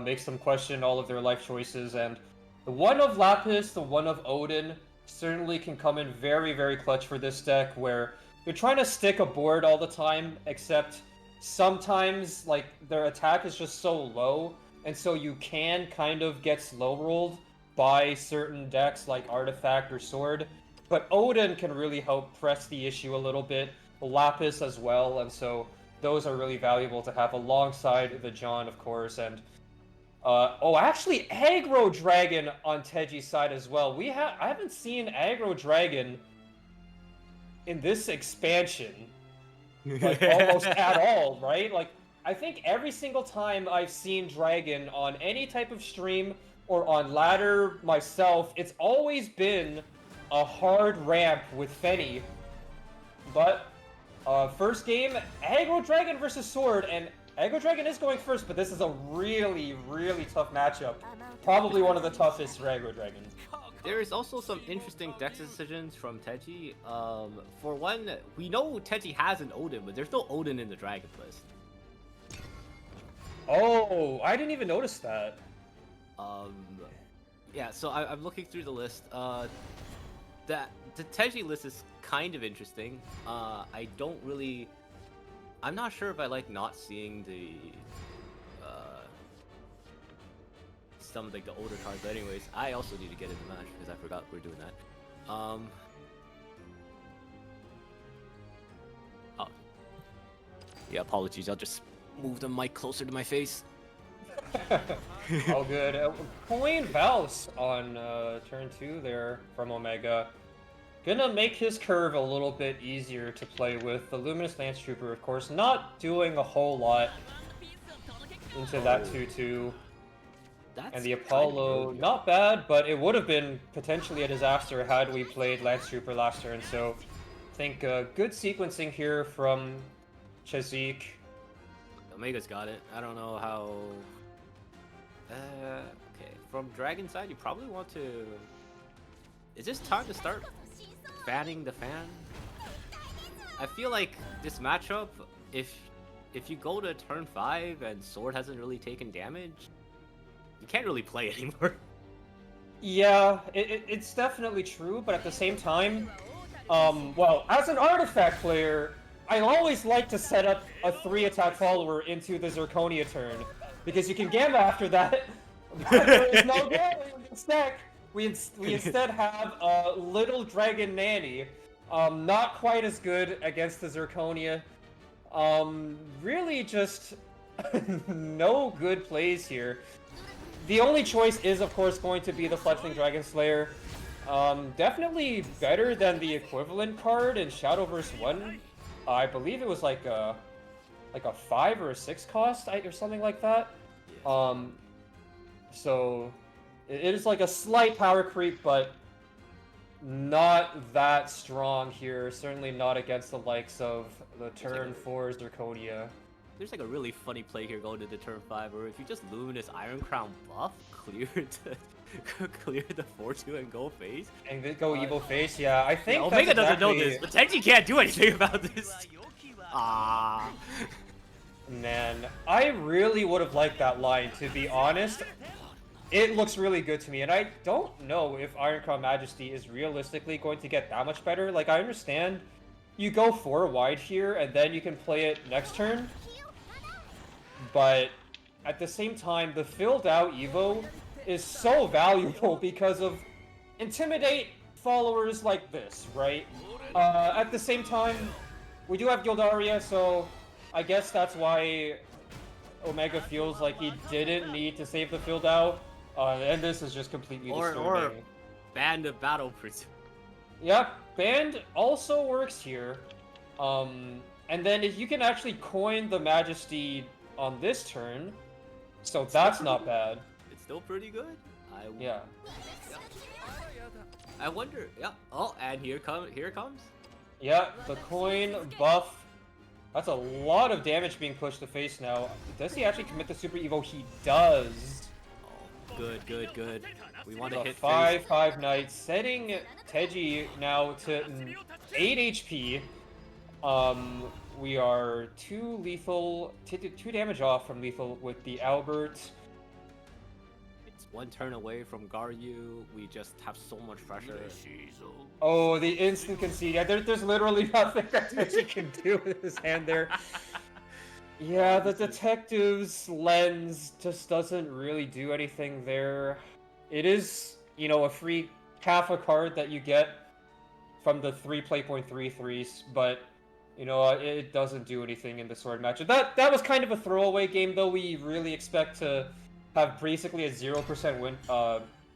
makes them question all of their life choices, and the 1 of Lapis, the 1 of Odin certainly can come in very, very clutch for this deck, where you're trying to stick a board all the time, except sometimes, like, their attack is just so low, and so you can kind of get slow-rolled by certain decks like Artifact or Sword, but Odin can really help press the issue a little bit, Lapis as well, and so those are really valuable to have alongside the John, of course, and oh, actually, Aggro Dragon on Tejjy's side as well. I haven't seen Aggro Dragon in this expansion, like, almost at all, right? Like, I think every single time I've seen Dragon on any type of stream or on ladder myself, it's always been a hard ramp with Fenny. But first game, Aggro Dragon versus Sword, and Aggro Dragon is going first, but this is a really, really tough matchup. Probably one of the toughest for Aggro Dragon. There is also some interesting deck decisions from Tejjy. For one, we know Tejjy has an Odin, but there's no Odin in the Dragon list. Oh, I didn't even notice that. Yeah, so I'm looking through the list. The Tejjy list is kind of interesting. I'm not sure if I like not seeing the some of like the older cards, but anyways, I also need to get in the match because I forgot we're doing that. Oh. Yeah, apologies, I'll just move the mic closer to my face. All good. Coin Valse on turn 2 there from Omega. Gonna make his curve a little bit easier to play with. The Luminous Lance Trooper, of course, not doing a whole lot into that 2-2. And the Apollo, not bad, but it would have been potentially a disaster had we played Lance Trooper last turn. So I think good sequencing here from Chezik. Omega's got it. I don't know how... okay, from Dragon side, you probably want to... Is this time to start fanning the fan? I feel like this matchup, if you go to turn 5 and Sword hasn't really taken damage, you can't really play anymore. Yeah, it's definitely true, but at the same time, well, as an Artifact player, I always like to set up a 3-attack follower into the Zirconia turn, because you can Gamma after that, but there is no Gamma in this deck. We instead have a Little Dragon Nanny, not quite as good against the Zirconia. Really just no good plays here. The only choice is, of course, going to be the Fledgling Dragon Slayer. Definitely better than the equivalent card in Shadowverse 1. I believe it was like like a 5 or a 6 cost or something like that. So it is like a slight power creep, but not that strong here. Certainly not against the likes of the turn 4 Zirconia. There's like a really funny play here going to the turn 5, where if you just Luminous Iron Crown buff, clear the 4-2 and go face. And then go evil face, yeah. I think Omega that's doesn't know exactly... this, but Tejjy can't do anything about this. Ah. Man, I really would have liked that line, to be honest. It looks really good to me, and I don't know if Iron Crown Majesty is realistically going to get that much better. Like, I understand you go 4 wide here, and then you can play it next turn. But at the same time, the filled out Evo is so valuable because of Intimidate followers like this, right? At the same time, we do have Gildaria, so I guess that's why Omega feels like he didn't need to save the filled out. And this is just completely disturbing. Or Band of Battle Prince. Yep, Band also works here. And then if you can actually coin the Majesty on this turn, so that's not bad. It's still pretty good. Yeah. I wonder. Yeah. Oh, and here it comes. Yeah, the coin buff. That's a lot of damage being pushed to face now. Does he actually commit the Super Evo? He does. Oh, good. We want to hit 5/5 Knight, setting Tejjy now to 8 HP. We are 2 damage off from lethal with the Albert. It's 1 turn away from Garyu. We just have so much pressure. Oh, the instant concede. Yeah, there's literally nothing that Tejjy can do with his hand there. Yeah, the Detective's Lens just doesn't really do anything there. It is, you know, a free half a card that you get from the 3 play.33s, but, you know, it doesn't do anything in the Sword match. That was kind of a throwaway game, though. We really expect to have basically a 0%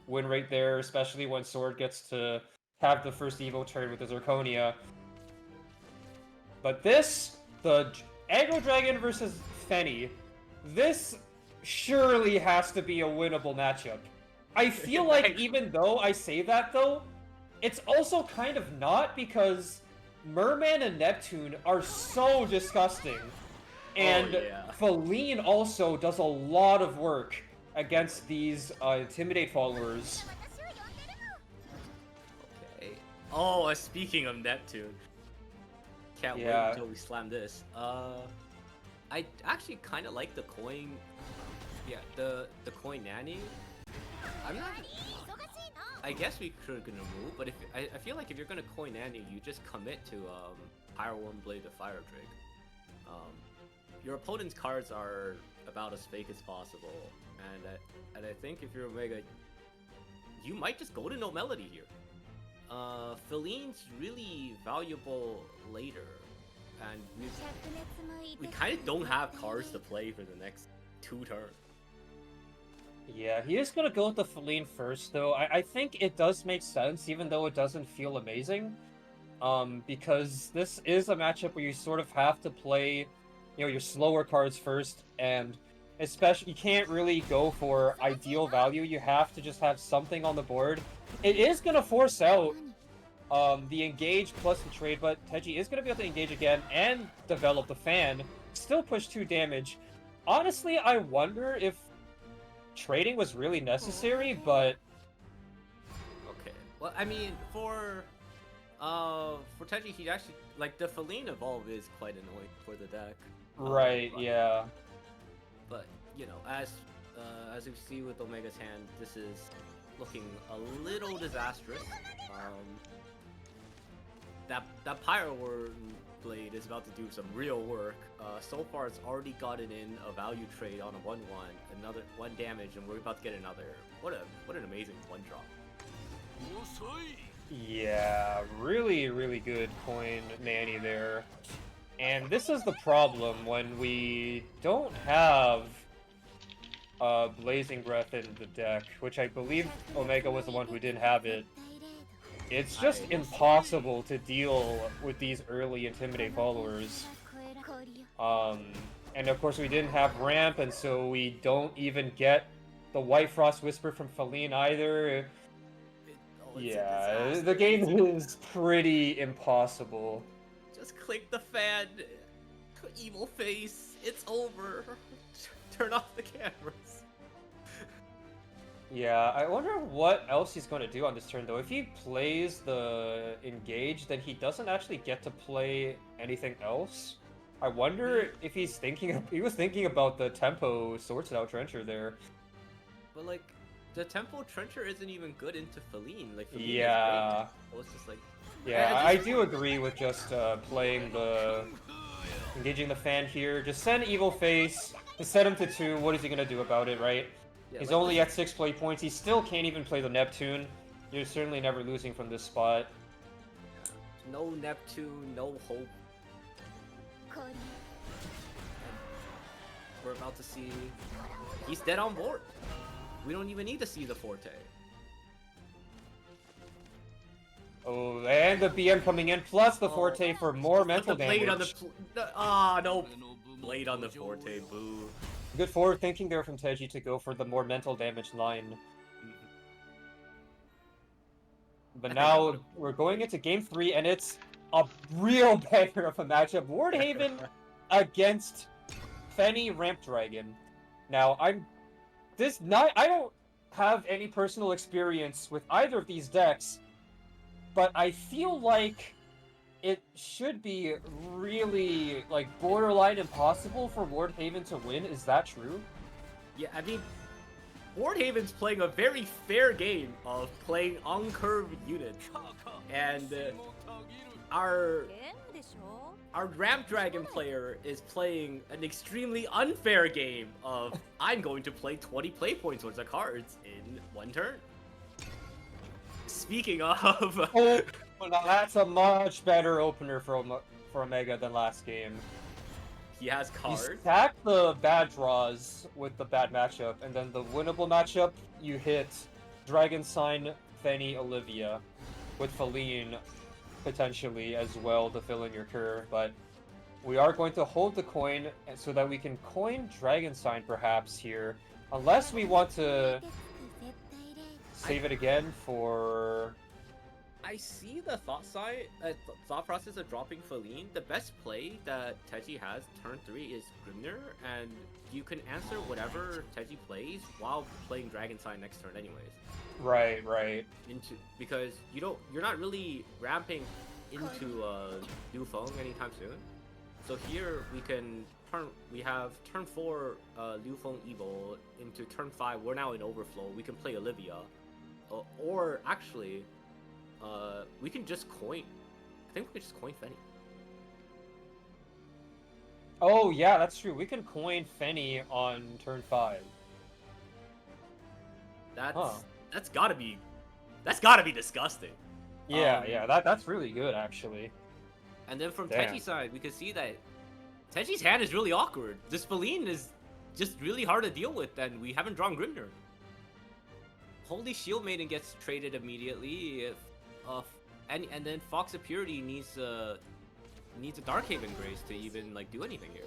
win rate there, especially when Sword gets to have the first Evo turn with the Zirconia. But this, the Aggro Dragon versus Fenny, this surely has to be a winnable matchup. I feel like even though I say that, though, it's also kind of not, because Merman and Neptune are so disgusting. And Feline also does a lot of work against these Intimidate followers. Okay. Oh, speaking of Neptune. Can't wait until we slam this. I actually kind of like the coin. Yeah, the coin nanny. I'm not. I guess we could gonna move, but if I feel like if you're gonna coin nanny, you just commit to Pyro One Blade of Fire Drake. Your opponent's cards are about as fake as possible, and I think if you're Omega, you might just go to no melody here. Feline's really valuable later, and we kind of don't have cards to play for the next 2 turns. Yeah, he is gonna go with the Feline first, though. I think it does make sense, even though it doesn't feel amazing. Because this is a matchup where you sort of have to play, you know, your slower cards first, and especially you can't really go for ideal value. You have to just have something on the board. It is gonna force out the engage plus the trade, but Tejjy is gonna be able to engage again and develop the fan. Still push 2 damage. Honestly, I wonder if trading was really necessary, but okay. Well, I mean, for Tejjy, he actually, like, the Feline evolve is quite annoying for the deck. Right, yeah. But you know, as we see with Omega's hand, this is looking a little disastrous. That Pyro Blade is about to do some real work. So far, it's already gotten in a value trade on a 1/1, another 1 damage, and we're about to get another. What an amazing 1-drop. Yeah, really good coin nanny there. And this is the problem when we don't have Blazing Breath in the deck, which I believe Omega was the one who didn't have it. It's just impossible to deal with these early Intimidate followers. And of course we didn't have ramp, and so we don't even get the White Frost Whisper from Feline either. Oh, it's a Yeah, disaster. the game is pretty impossible. Just click the fan. Evil face. It's over. Turn off the cameras. Yeah, I wonder what else he's going to do on this turn, though. If he plays the engage, then he doesn't actually get to play anything else. I wonder if he's he was thinking about the tempo Swords Out Trencher there. But like, the tempo trencher isn't even good into Feline. Like, Feline Yeah. is great. So it's just like, Yeah, I do agree with just playing the... engaging the fan here. Just send Evil Face, just set him to 2, what is he gonna do about it, right? yeah, He's like, only at 6 play points, he still can't even play the Neptune. You're certainly never losing from this spot. no Neptune, no hope. We're about to see. He's dead on board. We don't even need to see the Forte. Oh, and the BM coming in, plus the Oh. Forte for more Put mental the blade damage. on the no blade on the Forte. Boo. Good forward thinking there from Tejjy to go for the more mental damage line. But now we're going into game 3, and it's a real banger of a matchup. Wardhaven against Fenny Ramp Dragon. Now I don't have any personal experience with either of these decks, but I feel like it should be really like borderline impossible for Wardhaven to win. Is that true? Yeah, I mean, Wardhaven's playing a very fair game of playing on curve units, and our Ramp Dragon player is playing an extremely unfair game of I'm going to play 20 play points worth of cards in one turn. Speaking of, Oh, now that's a much better opener for Omega than last game. he has You cards. stack the bad draws with the bad matchup, and then the winnable matchup, you hit Dragon Sign, Fenny, Olivia, with Feline potentially as well to fill in your curve, but we are going to hold the coin so that we can coin Dragon Sign perhaps here, unless we want to save it again for... I see the thought process of dropping Feline. The best play that Tejjy has turn 3 is Grimnir, and you can answer whatever Tejjy plays while playing Dragon Sign next turn anyways. Right. Because you're not really ramping into Liu Feng anytime soon. So here we have turn 4 Liu Feng Evil into turn 5. We're now in overflow. We can play Olivia, or actually, we can just coin. I think we can just coin Fenny. Oh yeah, that's true. We can coin Fenny on turn 5. That's gotta be disgusting. Yeah, that's really good actually. And then from Damn. Tejjy's side, we can see that Tejjy's hand is really awkward. This Feline is just really hard to deal with, and we haven't drawn Grimnir. Holy Shield Maiden gets traded immediately, and then Fox of Purity needs a Darkhaven Grace to even like do anything here.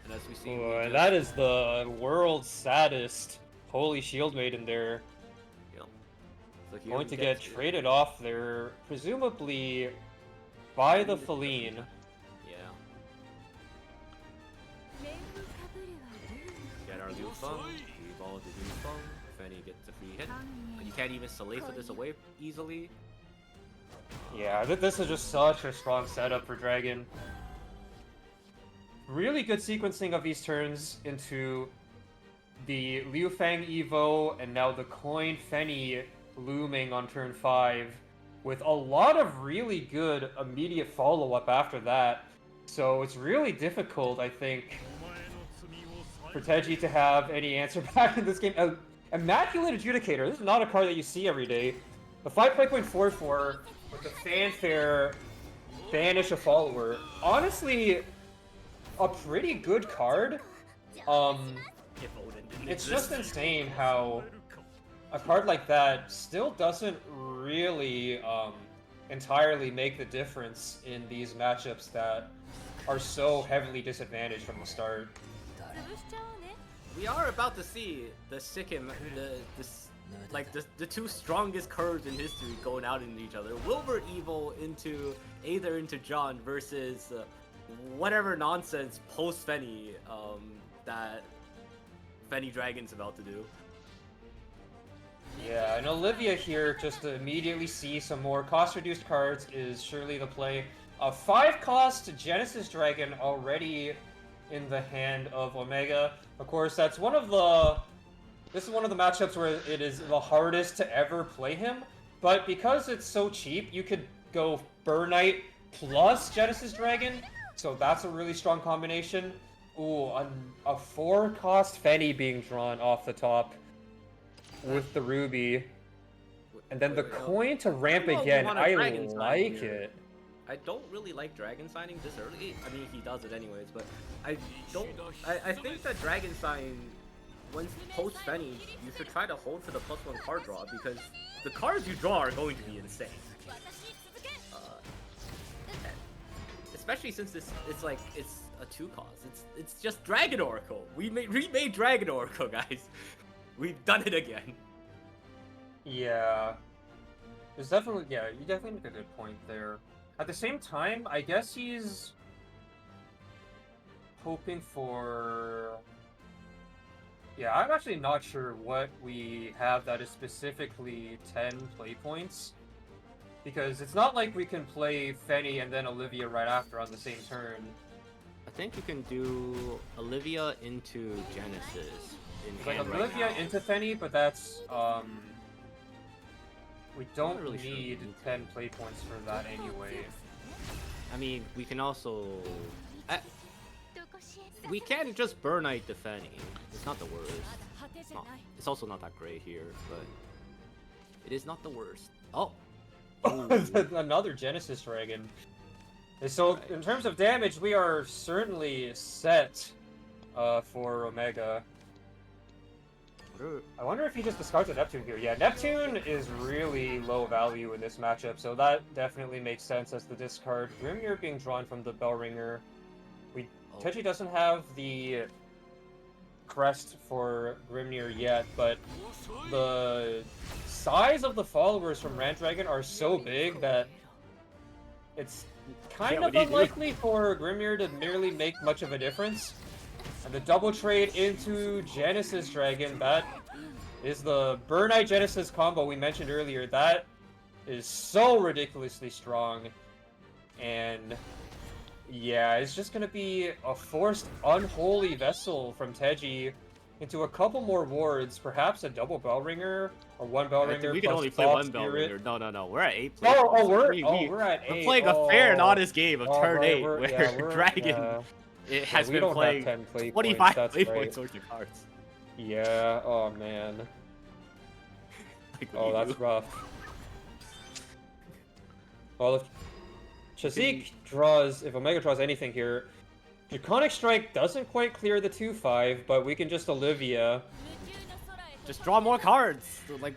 And as we see, Boy, that is the world's saddest Holy Shield Maiden there. So here Going we to get traded off there, presumably by the Feline. Yeah. Get our Liu Feng. We evolve the Liu Feng. Fenny gets a free hit. You can't even Salapha this away easily. Yeah, this is just such a strong setup for Dragon. Really good sequencing of these turns into the Liu Fang Evo, and now the coin Fenny looming on turn 5, with a lot of really good immediate follow-up after that. So it's really difficult, I think, for Tejjy to have any answer back in this game. Immaculate Adjudicator, this is not a card that you see every day. The 5.44 with the fanfare banish a follower. Honestly, a pretty good card. If Odin didn't It's exist. just insane how a card like that still doesn't really entirely make the difference in these matchups that are so heavily disadvantaged from the start. We are about to see the Sikkim, the two strongest curves in history going out into each other. Wilbur Evil into Aether into John versus whatever nonsense post Fenny that Fenny Dragon's about to do. Yeah, and Olivia here, just to immediately see some more cost-reduced cards, is surely the play. A 5-cost Genesis Dragon already in the hand of Omega. Of course, that's one of the... This is one of the matchups where it is the hardest to ever play him, but because it's so cheap, you could go Burn Knight plus Genesis Dragon, so that's a really strong combination. Ooh, a 4-cost Fenny being drawn off the top with the Ruby. And then the coin to ramp again, I like it. I don't really like Dragon Signing this early. I mean, he does it anyways, but I think that Dragon Sign, once post Fenny, you should try to hold for the +1 card draw, because the cards you draw are going to be insane. Especially since it's a 2-cost. It's just Dragon Oracle. We remade Dragon Oracle, guys. We've done it again. Yeah. There's definitely, yeah, you definitely make a good point there. At the same time, I guess he's hoping for... Yeah, I'm actually not sure what we have that is specifically 10 play points. Because it's not like we can play Fenny and then Olivia right after on the same turn. I think you can do Olivia into Genesis. Like Olivia into Fenny, but that's we don't really need 10 play points for that anyway. I mean, we can also we can just Burn Knight the Fenny. It's not the worst. It's also not that great here, but it is not the worst. Oh, another Genesis Dragon. So in terms of damage, we are certainly set for Omega. I wonder if he just discards a Neptune here. Yeah, Neptune is really low value in this matchup, so that definitely makes sense as the discard. Grimnir being drawn from the Bellringer. Tejjy doesn't have the crest for Grimnir yet, but the size of the followers from Rand Dragon are so big that it's kind of unlikely for Grimnir to merely make much of a difference. And the double trade into Genesis Dragon, that is the Burn Knight Genesis combo we mentioned earlier. That is so ridiculously strong. And yeah, it's just going to be a forced Unholy Vessel from Tejjy into a couple more wards, perhaps a double Bellringer, or one Bellringer. We can only play one Bellringer. No. We're at 8 players. We're at 8. We're playing a fair and honest game of turn 8, where Dragon... It has been playing 25 play points worth of cards. Yeah, oh man. Oh, that's rough. Well, if Chazik draws, if Omega draws anything here, Draconic Strike doesn't quite clear the 2-5, but we can just Olivia. Just draw more cards! Like,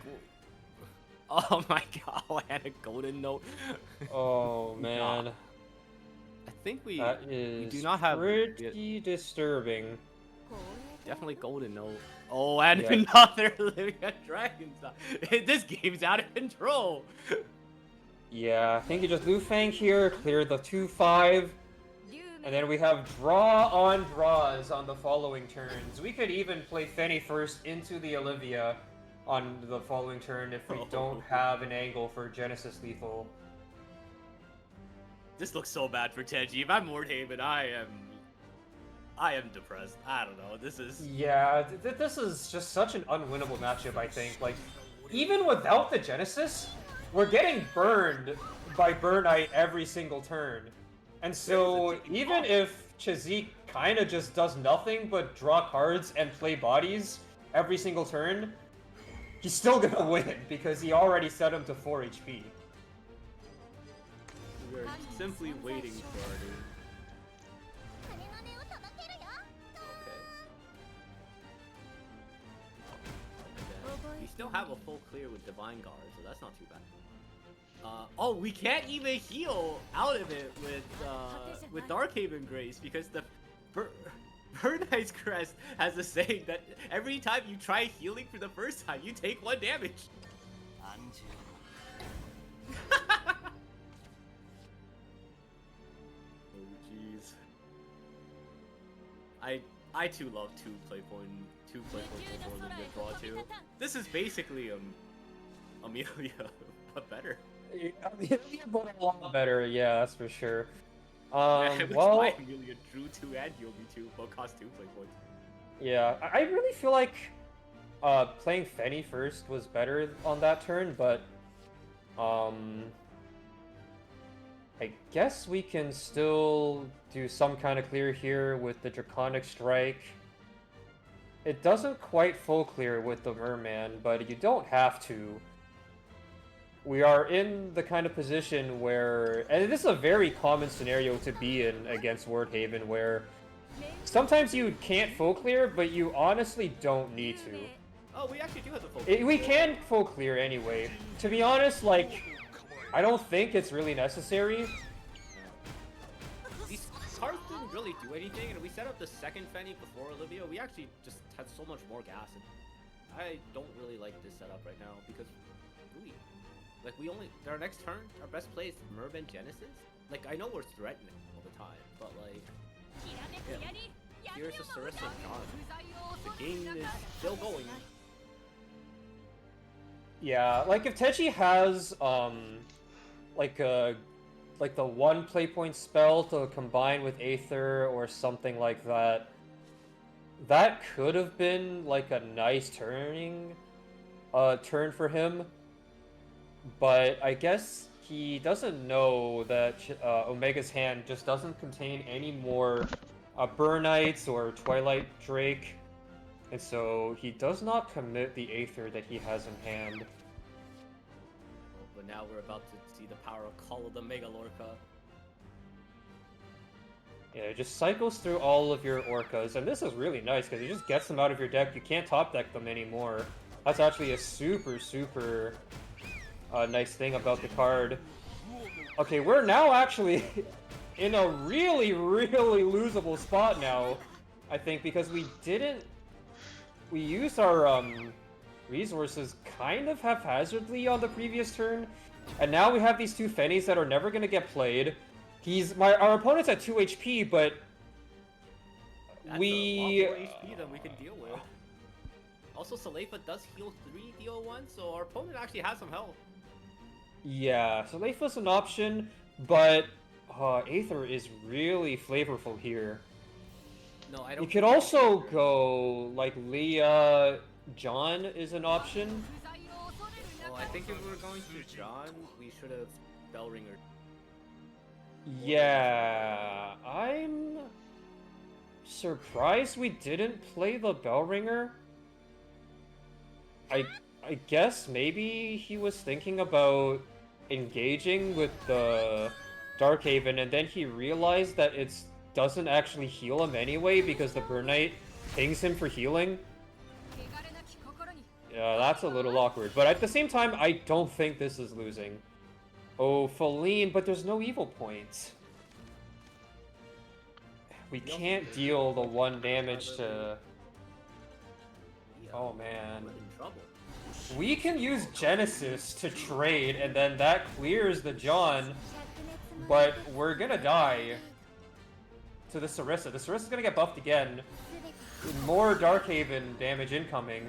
oh my god, I had a golden note. Oh man. Nah. I think we do not have pretty disturbing. Definitely golden note. Oh, and another Olivia Dragon. This game's out of control. Yeah, I think you just Lu Fang here, clear the 2-5, and then we have draw on draws on the following turns. We could even play Fenny first into the Olivia on the following turn if we don't have an angle for Genesis Lethal. This looks so bad for Tejjy. If I'm Mordhaven, I am depressed. I don't know. This is... Yeah, this is just such an unwinnable matchup, I think. Like, even without the Genesis, we're getting burned by Burn Knight every single turn. And so, even if Chazik kind of just does nothing but draw cards and play bodies every single turn, he's still gonna win, because he already set him to 4 HP. We're simply waiting for it. Okay. We still have a full clear with Divine Guard, so that's not too bad. Oh, we can't even heal out of it with Darkhaven Grace because the Burn Knight's Crest has a saying that every time you try healing for the first time, you take 1 damage. Oh jeez. I too love two play point before the draw too. This is basically Amelia, but better. But a lot better, yeah, that's for sure. I wish Well, my Amelia drew 2 and healed me 2, but cost 2 play points. yeah, I really feel like playing Fenny first was better on that turn, but I guess we can still do some kind of clear here with the Draconic Strike. It doesn't quite full clear with the Merman, but you don't have to. We are in the kind of position where, and this is a very common scenario to be in against Wordhaven, where sometimes you can't full clear, but you honestly don't need to. Oh, we actually do have the full. We can full clear anyway. To be honest, like, I don't think it's really necessary. These cards didn't really do anything, and we set up the second Fenny before Olivia. We actually just had so much more gas, and I don't really like this setup right now because our next turn, our best play is Merman Genesis. Like, I know we're threatening all the time, but like, yeah. Here's a Sarissa John. The game is still going. Yeah, like if Tejjy has like the 1 play point spell to combine with Aether or something like that, that could have been like a nice turn for him. But I guess he doesn't know that Omega's hand just doesn't contain any more Burnites or Twilight Drake. And so he does not commit the Aether that he has in hand. But now we're about to see the power of Call of the Mega Lorca. Yeah, it just cycles through all of your Orcas, and this is really nice because it just gets them out of your deck. You can't top deck them anymore. That's actually a super nice thing about the card. Okay, we're now actually in a really losable spot now, I think, because we used our resources kind of haphazardly on the previous turn, and now we have these 2 Fennies that are never going to get played. Our opponent's at 2 HP, but That's a lot more HP than we can deal with. Also, Salefa does heal 3 DO1, so our opponent actually has some health. Yeah, Salefa's an option, but Aether is really flavorful here. No, I don't. You could also go like Leah. John is an option. Well, I think if we were going to John, we should have Bellringer. Yeah, I'm surprised we didn't play the Bellringer. I guess maybe he was thinking about engaging with the Darkhaven, and then he realized that it doesn't actually heal him anyway because the Burn Knight pings him for healing. Yeah, that's a little awkward. But at the same time, I don't think this is losing. Oh, Feline, but there's no evil points. We can't deal the 1 damage to... Oh, man. We're in trouble. We can use Genesis to trade, and then that clears the John, but we're gonna die to the Sarissa. The Sarissa's gonna get buffed again. More Darkhaven damage incoming.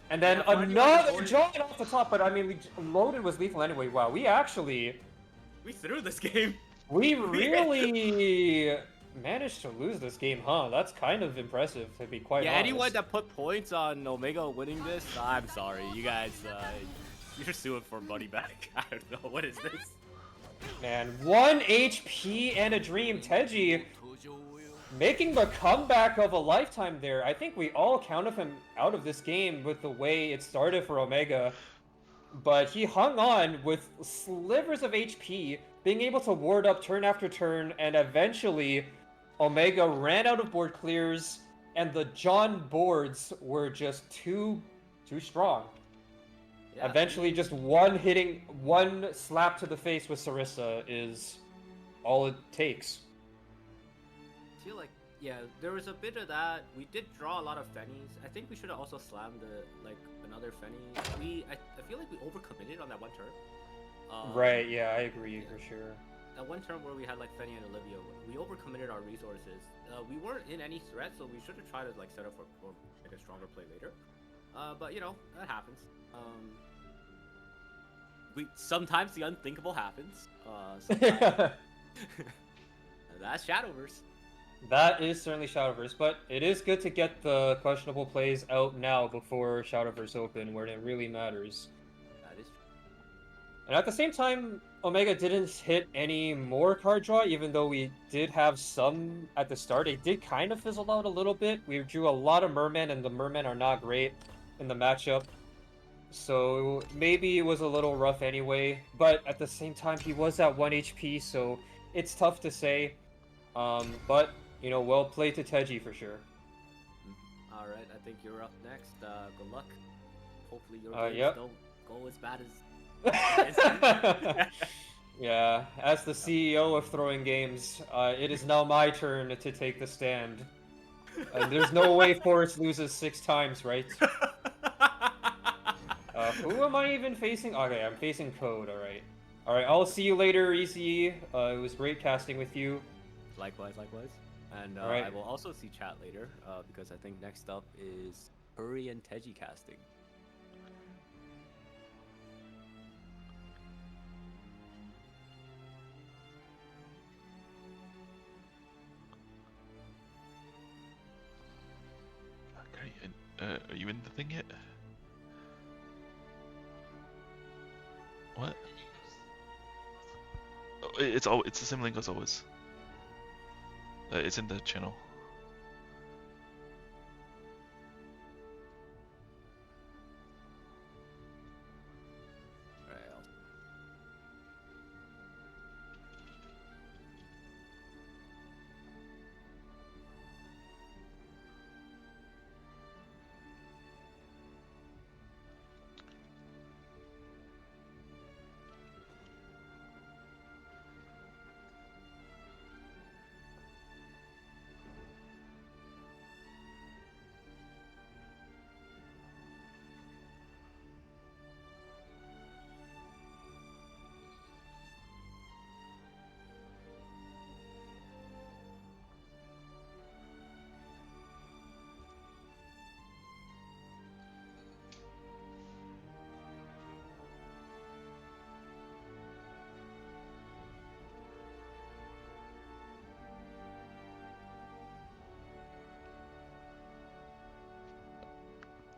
And then another John off the top, but I mean, loaded was lethal anyway. Wow, we threw this game. We really managed to lose this game, huh? That's kind of impressive, to be quite honest. Yeah, anyone that put points on Omega winning this, I'm sorry. You guys, you're suing for money back. I don't know. What is this? Man, 1 HP and a dream. Tejjy making the comeback of a lifetime there. I think we all counted him out of this game with the way it started for Omega. But he hung on with slivers of HP, being able to ward up turn after turn, and eventually Omega ran out of board clears, and the John boards were just too strong. Yeah, Eventually, just one slap to the face with Sarissa is all it takes. I feel like, yeah, there was a bit of that. We did draw a lot of Fennies. I think we should have also slammed another Fenny. I feel like we overcommitted on that one turn. Right, yeah, I agree for sure. That one turn where we had like Fenny and Olivia, we overcommitted our resources. We weren't in any threat, so we should have tried to like set up for like a stronger play later. But you know, that happens. Sometimes the unthinkable happens. Sometimes that's Shadowverse. That is certainly Shadowverse, but it is good to get the questionable plays out now before Shadowverse Open, where it really matters. That is. And at the same time, Omega didn't hit any more card draw, even though we did have some at the start. It did kind of fizzle out a little bit. We drew a lot of Mermen, and the Mermen are not great in the matchup. So maybe it was a little rough anyway, but at the same time, he was at 1 HP, so it's tough to say. But, you know, well played to Tejjy for sure. All right, I think you're up next. Good luck. Hopefully your games Yep. don't go as bad as. Yeah, as the CEO of Throwing Games, it is now my turn to take the stand. There's no way Forrest loses 6 times, right? Who am I even facing? Okay, I'm facing Code, alright. Alright, I'll see you later, Ezye. It was great casting with you. Likewise. And Alright. I will also see chat later, because I think next up is Kuri and Tejjy casting. Okay, are you in the thing yet? What? Oh, it's the same link as always. It's in the channel.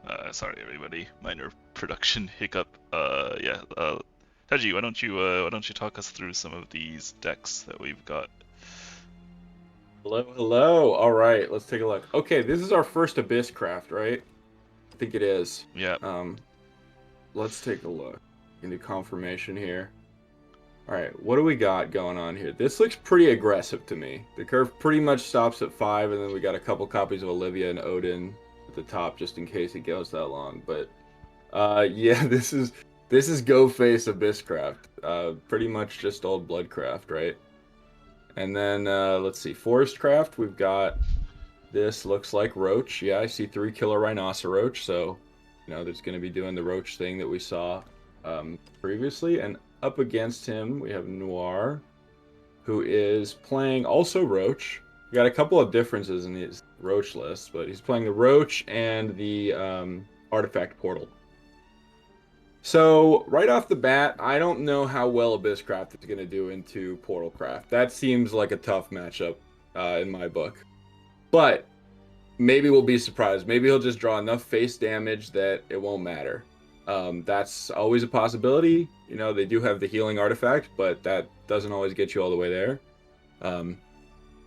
Alright, Sorry everybody, minor production hiccup. Yeah. Tejjy, why don't you talk us through some of these decks that we've got? Hello. All right, let's take a look. Okay, this is our first Abyss craft, right? I think it is. Yeah. Let's take a look into confirmation here. All right, what do we got going on here? This looks pretty aggressive to me. The curve pretty much stops at 5, and then we got a couple copies of Olivia and Odin at the top just in case it goes that long. But yeah, this is Go Face Abysscraft. Pretty much just old Bloodcraft, right? And then let's see, Forestcraft. We've got this looks like Roach. Yeah, I see 3 killer Rhinoceroach. So you know, there's going to be doing the Roach thing that we saw previously. And up against him, we have Noire, who is playing also Roach. We got a couple of differences in his Roach list, but he's playing the Roach and the Artifact Portal. So, right off the bat, I don't know how well Abysscraft is going to do into Portalcraft. That seems like a tough matchup in my book. But maybe we'll be surprised. Maybe he'll just draw enough face damage that it won't matter. That's always a possibility. You know, they do have the healing artifact, but that doesn't always get you all the way there.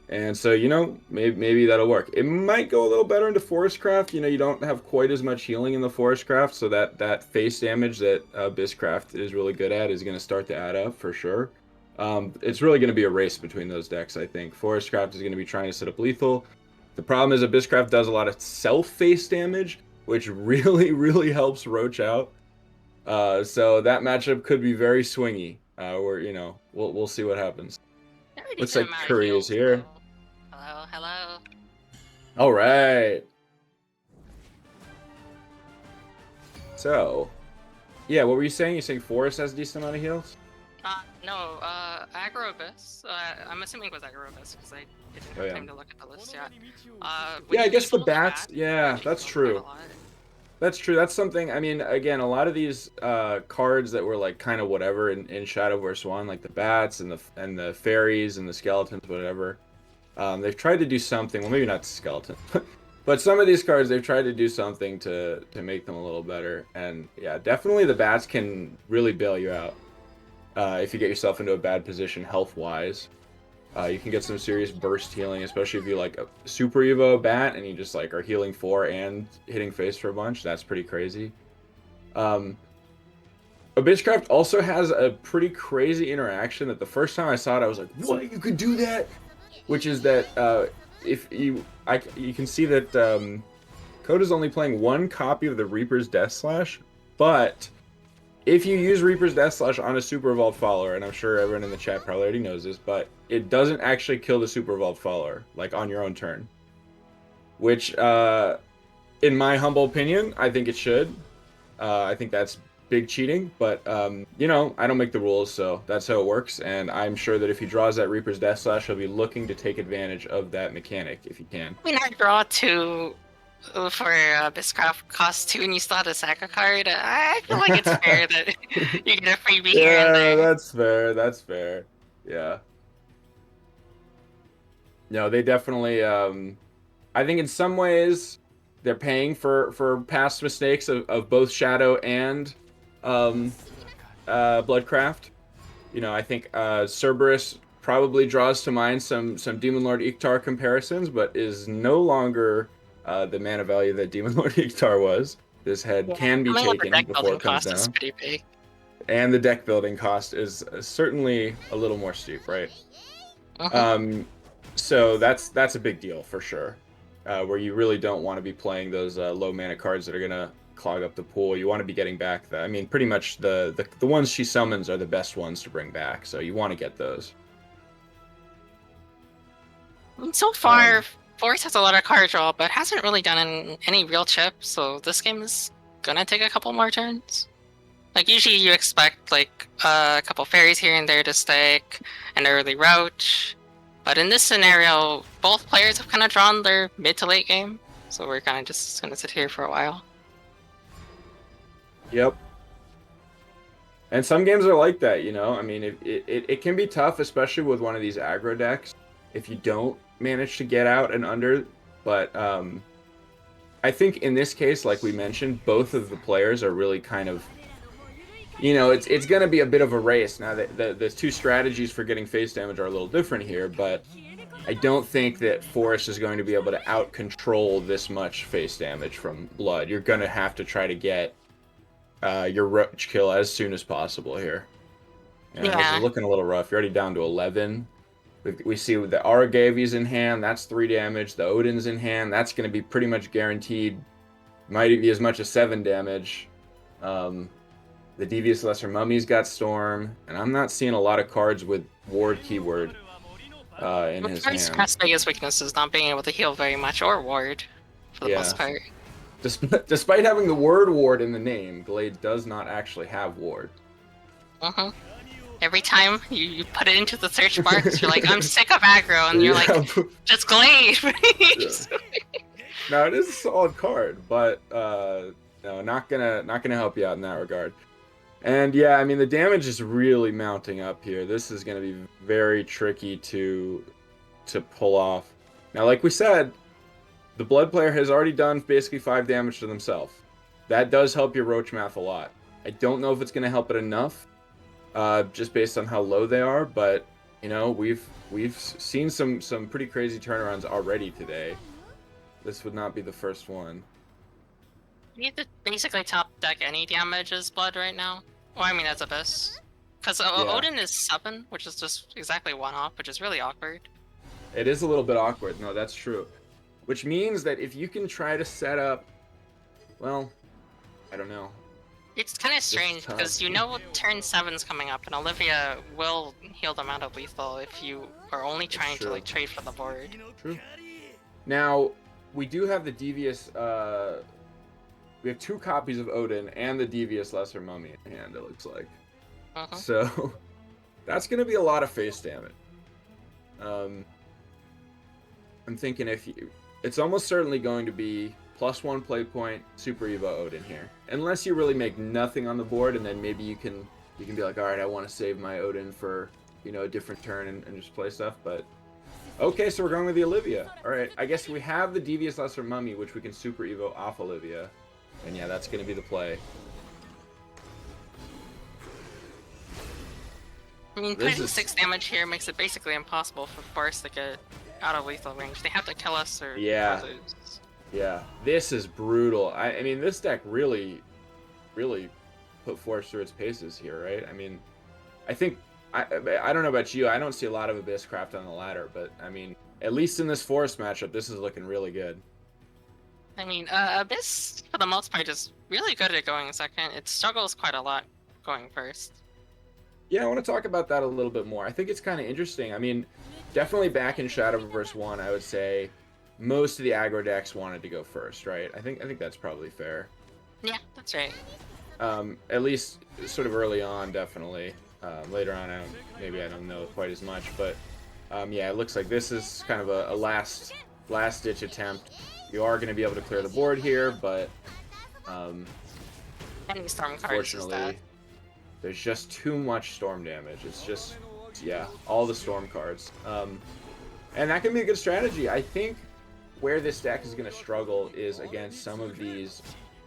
And so, you know, maybe that'll work. It might go a little better into Forestcraft. You know, you don't have quite as much healing in the Forestcraft, so that face damage that Abysscraft is really good at is going to start to add up for sure. It's really going to be a race between those decks, I think. Forestcraft is going to be trying to set up lethal. The problem is Abysscraft does a lot of self-face damage, which really, really helps Roach out. So that matchup could be very swingy. Where we'll see what happens. Very Looks decent like amount of Kuri is heals, here. though. Hello, hello. All right. So, yeah, what were you saying? You saying Forest has a decent amount of heals? No, Aggro Abyss. I'm assuming it was Aggro Abyss because I didn't have Oh, yeah. time to look at the list yet. Yeah, I guess the When you bats. use Yeah, actually that's heals quite a true. lot. That's true. That's something. I mean, again, a lot of these cards that were like kind of whatever in Shadow vs. One, like the bats and the fairies and the skeletons, whatever. They've tried to do something. Well, maybe not skeleton, but some of these cards they've tried to do something to make them a little better. And yeah, definitely the bats can really bail you out if you get yourself into a bad position health wise. You can get some serious burst healing, especially if you like a Super Evo bat and you just like are healing 4 and hitting face for a bunch. That's pretty crazy. Abysscraft also has a pretty crazy interaction that the first time I saw it, I was like, "What? You could do that?" Which is that if you can see that Coda's only playing one copy of the Reaper's Death Slash, but if you use Reaper's Death Slash on a Super Evolved follower, and I'm sure everyone in the chat probably already knows this, but it doesn't actually kill the Super Evolved follower, like on your own turn. Which, in my humble opinion, I think it should. I think that's big cheating, but, I don't make the rules, so that's how it works, and I'm sure that if he draws that Reaper's Death Slash, he'll be looking to take advantage of that mechanic, if he can. I mean, I draw 2 for Abysscraft cost 2 and you still had a Saga card. I feel like it's fair that you get a freebie here and Yeah, there. that's fair. That's fair. Yeah. No, they definitely. I think in some ways they're paying for past mistakes of both Shadow and Bloodcraft. I think Cerberus probably draws to mind some Demon Lord Iktar comparisons, but is no longer the mana value that Demon Lord Iktar was. This head can be Coming with the taken deck before building it comes cost is down. pretty big. And the deck building cost is certainly a little more steep, right? So that's a big deal for sure. Where you really don't want to be playing those low mana cards that are gonna clog up the pool. You want to be getting back pretty much the ones she summons are the best ones to bring back. So you want to get those. So far, Force has a lot of card draw, but hasn't really done any real chips, so this game is gonna take a couple more turns. Like, usually you expect, like, a couple fairies here and there to stick, an early route, but in this scenario, both players have kind of drawn their mid to late game, so we're kind of just gonna sit here for a while. Yep. And some games are like that, I mean, it can be tough, especially with one of these aggro decks, if you don't manage to get out and under, but I think in this case, like we mentioned, both of the players are really kind of, it's going to be a bit of a race. Now, the two strategies for getting face damage are a little different here, but I don't think that Forest is going to be able to out-control this much face damage from Blood. You're going to have to try to get your Roach kill as soon as possible here. This is looking a little rough. You're already down to 11. We see the Aragavi's in hand. That's 3 damage. The Odin's in hand. That's going to be pretty much guaranteed. Might be as much as 7 damage. The Devious Lesser Mummy's got Storm, and I'm not seeing a lot of cards with Ward keyword in his hand. Forest's biggest weakness is not being able to heal very much or ward, for the most part. Despite having the word Ward in the name, Glade does not actually have Ward. Every time you put it into the search bar, you're like, I'm sick of aggro, and you're like, just Glade, please. No, it is a solid card, but no, not gonna help you out in that regard. And yeah, I mean the damage is really mounting up here. This is gonna be very tricky to pull off. Now, like we said, the Blood player has already done basically 5 damage to themselves. That does help your Roach math a lot. I don't know if it's gonna help it enough. Just based on how low they are, but we've seen some pretty crazy turnarounds already today. This would not be the first one. You need to basically top deck any damage as Blood right now. Well, I mean that's Abyss, because Odin is 7, which is just exactly 1 off, which is really awkward. It is a little bit awkward. No, that's true. Which means that if you can try to set up, well, I don't know. It's kind of strange tough. because you know turn 7's coming up, and Olivia will heal them out of lethal if you are only trying to true. like trade for the board. True. Now, we do have the Devious, we have 2 copies of Odin and the Devious Lesser Mummy in hand, it looks like. So, that's going to be a lot of face damage. I'm thinking it's almost certainly going to be +1 play point, Super Evo Odin here. Unless you really make nothing on the board, and then maybe you can be like, alright, I want to save my Odin for, you know, a different turn and just play stuff, but... Okay, so we're going with the Olivia. Alright, I guess we have the Devious Lesser Mummy, which we can Super Evo off Olivia. And yeah, that's going to be the play. I mean, putting 6 damage here makes it basically impossible for Force to get out of lethal range. They have to kill us or lose. Yeah, this is brutal. I mean, this deck really put Force through its paces here, right? I mean, I think, I don't know about you, I don't see a lot of Abysscraft on the ladder, but I mean, at least in this Force matchup, this is looking really good. I mean, Abyss, for the most part, is really good at going second. It struggles quite a lot going first. Yeah, I want to talk about that a little bit more. I think it's kind of interesting. I mean, definitely back in Shadowverse 1, I would say most of the aggro decks wanted to go first, right? I think that's probably fair. Yeah, that's right. At least sort of early on, definitely. Later on, maybe I don't know quite as much, but yeah, it looks like this is kind of a last-ditch attempt. You are going to be able to clear the board here, but Any storm cards is unfortunately, that. there's just too much storm damage. It's just, yeah, all the storm cards. And that can be a good strategy. I think where this deck is going to struggle is against some of these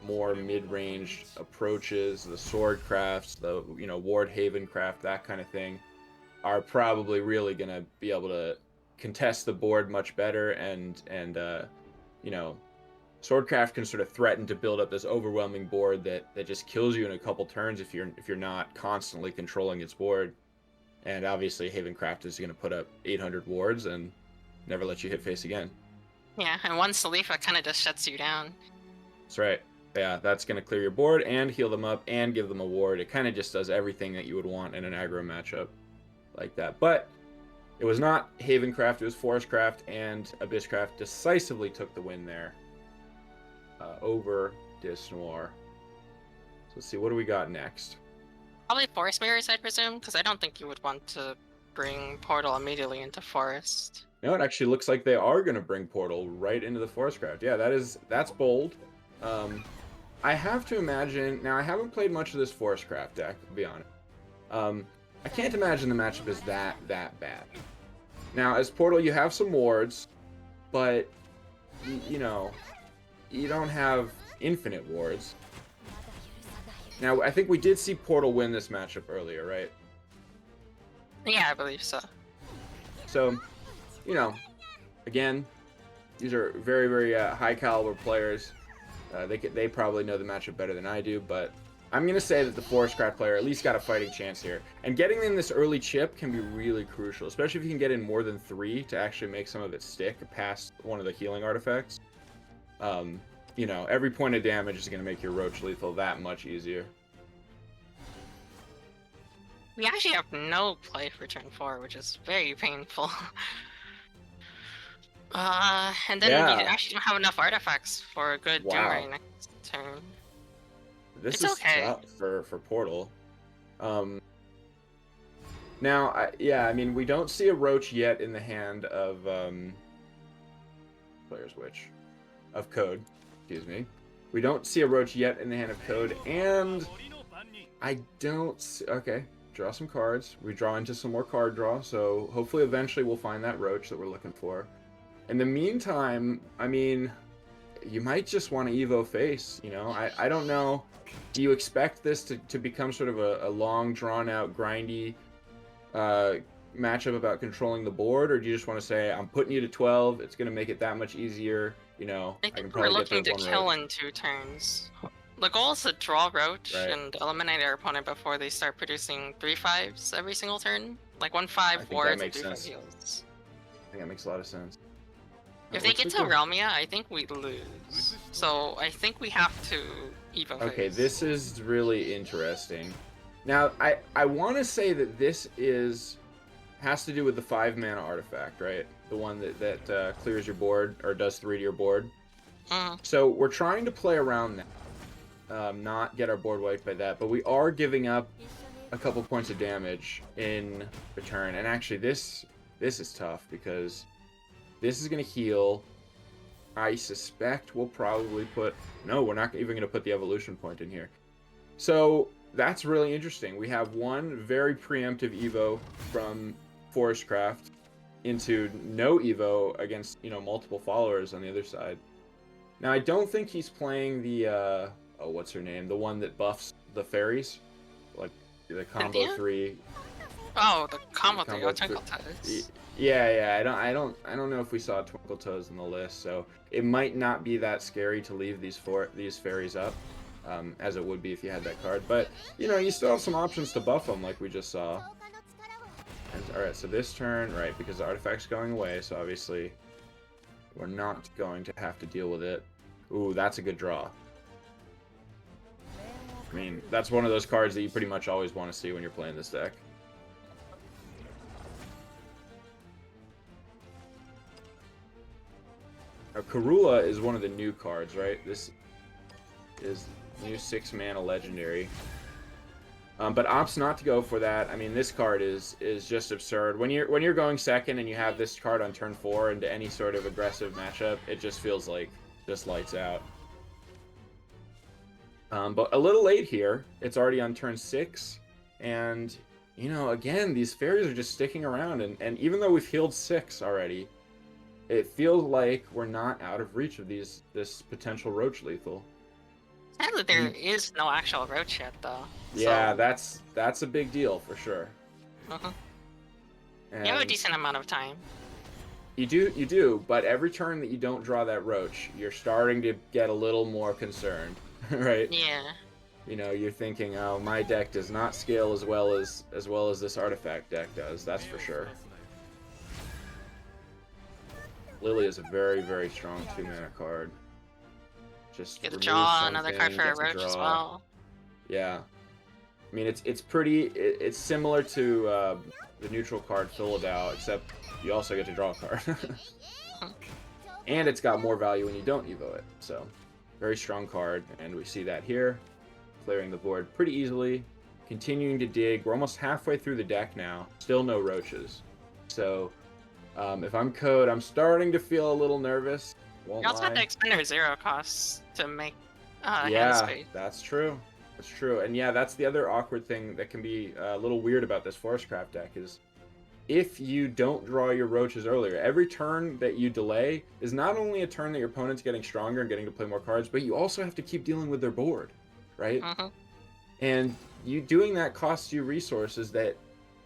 more mid-range approaches, the sword crafts, the Ward Haven craft, that kind of thing, are probably really going to be able to contest the board much better, and Swordcraft can sort of threaten to build up this overwhelming board that just kills you in a couple turns if you're not constantly controlling its board. And obviously Havencraft is going to put up 800 wards and never let you hit face again. Yeah, and one Salifa kind of just shuts you down. That's right. Yeah, that's going to clear your board and heal them up and give them a ward. It kind of just does everything that you would want in an aggro matchup like that. But it was not Havencraft, it was Forestcraft, and Abysscraft decisively took the win there over Noire. So let's see, what do we got next? Probably Forest Mirrors, I presume, because I don't think you would want to bring Portal immediately into Forest. No, it actually looks like they are going to bring Portal right into the Forestcraft. Yeah, that's bold. I have to imagine... Now, I haven't played much of this Forestcraft deck, to be honest. I can't imagine the matchup is that bad. Now, as Portal, you have some wards, but, you don't have infinite wards. Now, I think we did see Portal win this matchup earlier, right? Yeah, I believe so. So, again, these are very, very high caliber players. They probably know the matchup better than I do, but I'm going to say that the Forestcraft player at least got a fighting chance here. And getting in this early chip can be really crucial, especially if you can get in more than 3 to actually make some of it stick past one of the healing artifacts. Every point of damage is going to make your Roach lethal that much easier. We actually have no play for turn 4, which is very painful. And then we actually don't have enough artifacts for a good Doomray next turn. This it's is okay. tough for Portal. Now, I mean, we don't see a Roach yet in the hand of Player's Witch. Of Code, excuse me. We don't see a Roach yet in the hand of Code, and I don't see... Okay, draw some cards. We draw into some more card draw, so hopefully eventually we'll find that Roach that we're looking for. In the meantime, I mean, you might just want to Evo face, I don't know. Do you expect this to become sort of a long, drawn-out, grindy matchup about controlling the board, or do you just want to say, I'm putting you to 12, it's going to make it that much easier, I think we're looking to kill in 2 turns. The goal is to draw Roach and eliminate our opponent before they start producing 3/5s every single turn. Like 1/5 wards and 3/5 heals. I think that makes a lot of sense. If they get to Realmia, I think we lose. So I think we have to Evo Okay, phase. this is really interesting. Now, I want to say that this has to do with the 5-mana artifact, right? The one that clears your board or does 3 to your board. So we're trying to play around that, not get our board wiped by that, but we are giving up a couple points of damage in return. And actually, this is tough because this is going to heal. I suspect we'll probably put... No, we're not even going to put the evolution point in here. So that's really interesting. We have one very preemptive Evo from Forestcraft into no Evo against, multiple followers on the other side. Now, I don't think he's playing the, what's her name? The one that buffs the fairies? Like, the combo Cynthia? 3. Oh, the combo Combo thing. Oh, Twinkle th- Toes. Yeah, I don't know if we saw Twinkle Toes on the list, so it might not be that scary to leave these fairies up, as it would be if you had that card. But, you still have some options to buff them, like we just saw. Alright, so this turn, right, because the artifact's going away, so obviously we're not going to have to deal with it. Ooh, that's a good draw. I mean, that's one of those cards that you pretty much always want to see when you're playing this deck. Now, Karula is one of the new cards, right? This is new 6-mana legendary. But opts not to go for that. I mean, this card is just absurd. When you're going second and you have this card on turn 4 into any sort of aggressive matchup, it just feels like just lights out. But a little late here. It's already on turn 6, and again, these fairies are just sticking around. And even though we've healed 6 already, it feels like we're not out of reach of this potential roach lethal. Sadly, there is no actual roach yet, though. Yeah, So... that's a big deal for sure. You have a decent amount of time. You do, but every turn that you don't draw that roach, you're starting to get a little more concerned, right? Yeah. You're thinking, oh, my deck does not scale as well as this artifact deck does. That's for sure. Lily is a very, very strong 2-mana card. Just Get to remove draw another something, card for a get to roach as draw. well. Yeah. I mean, it's similar to the neutral card Philadow, except you also get to draw a card. And it's got more value when you don't Evo it. So, very strong card, and we see that here. Clearing the board pretty easily. Continuing to dig. We're almost halfway through the deck now. Still no roaches. So, if I'm Code, I'm starting to feel a little nervous. Won't You also have lie. to expend your 0 costs to make hand Yeah, space. that's true. That's true. And yeah, that's the other awkward thing that can be a little weird about this Forestcraft deck is if you don't draw your roaches earlier, every turn that you delay is not only a turn that your opponent's getting stronger and getting to play more cards, but you also have to keep dealing with their board, right? And you doing that costs you resources that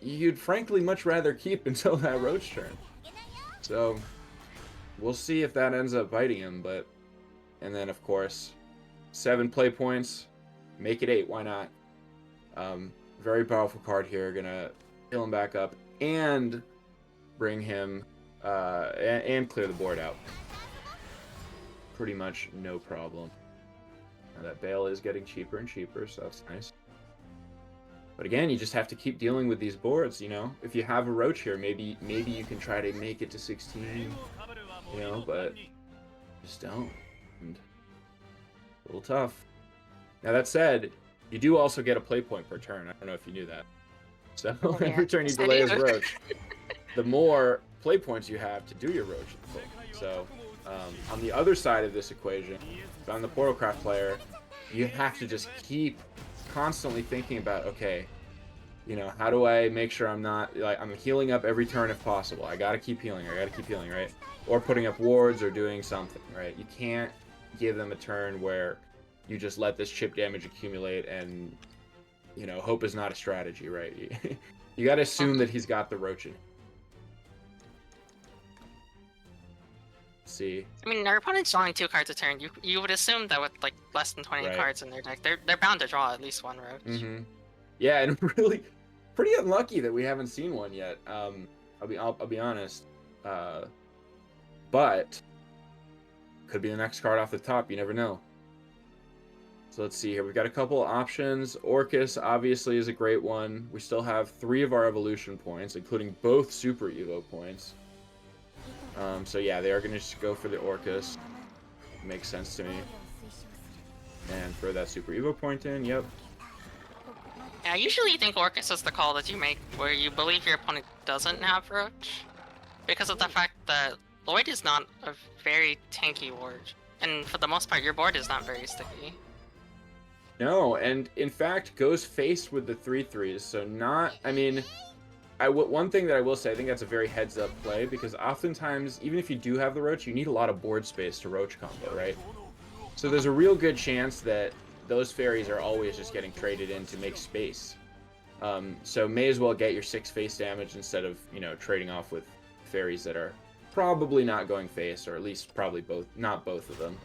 you'd frankly much rather keep until that roach turn. So we'll see if that ends up biting him, and then of course 7 play points, make it 8, why not? Very powerful card here, gonna heal him back up and bring him and clear the board out. Pretty much no problem. Now that Bale is getting cheaper and cheaper, so that's nice. But again, you just have to keep dealing with these boards, If you have a roach here, maybe you can try to make it to 16, but just don't. And a little tough. Now that said, you do also get a play point per turn. I don't know if you knew that. So every turn you delay his roach, the more play points you have to do your roach. So on the other side of this equation, if I'm the Portalcraft player, you have to just keep constantly thinking about, okay, how do I make sure I'm not, I'm healing up every turn if possible. I gotta keep healing, right? Or putting up wards or doing something, right? You can't give them a turn where you just let this chip damage accumulate and, hope is not a strategy, right? You gotta assume that he's got the roach in. See. I mean, our opponent's drawing 2 cards a turn. You would assume that with less than 20 Right. cards in their deck, they're bound to draw at least 1 roach. Yeah, and really pretty unlucky that we haven't seen one yet. I'll be honest. But could be the next card off the top. You never know. So let's see here. We've got a couple options. Orcus obviously is a great one. We still have 3 of our evolution points, including both Super Evo points. So yeah, they are going to just go for the Orcus. Makes sense to me. And throw that Super Evo point in. Yep. Yeah, I usually think Orcus is the call that you make where you believe your opponent doesn't have Roach, because of the fact that Lloyd is not a very tanky ward, and for the most part, your board is not very sticky. No, and in fact goes face with the 3/3s. So not, I mean, one thing that I will say, I think that's a very heads-up play, because oftentimes, even if you do have the Roach, you need a lot of board space to Roach combo, right? So there's a real good chance that those fairies are always just getting traded in to make space. So may as well get your 6 face damage instead of, you know, trading off with fairies that are probably not going face, or at least probably both, not both of them.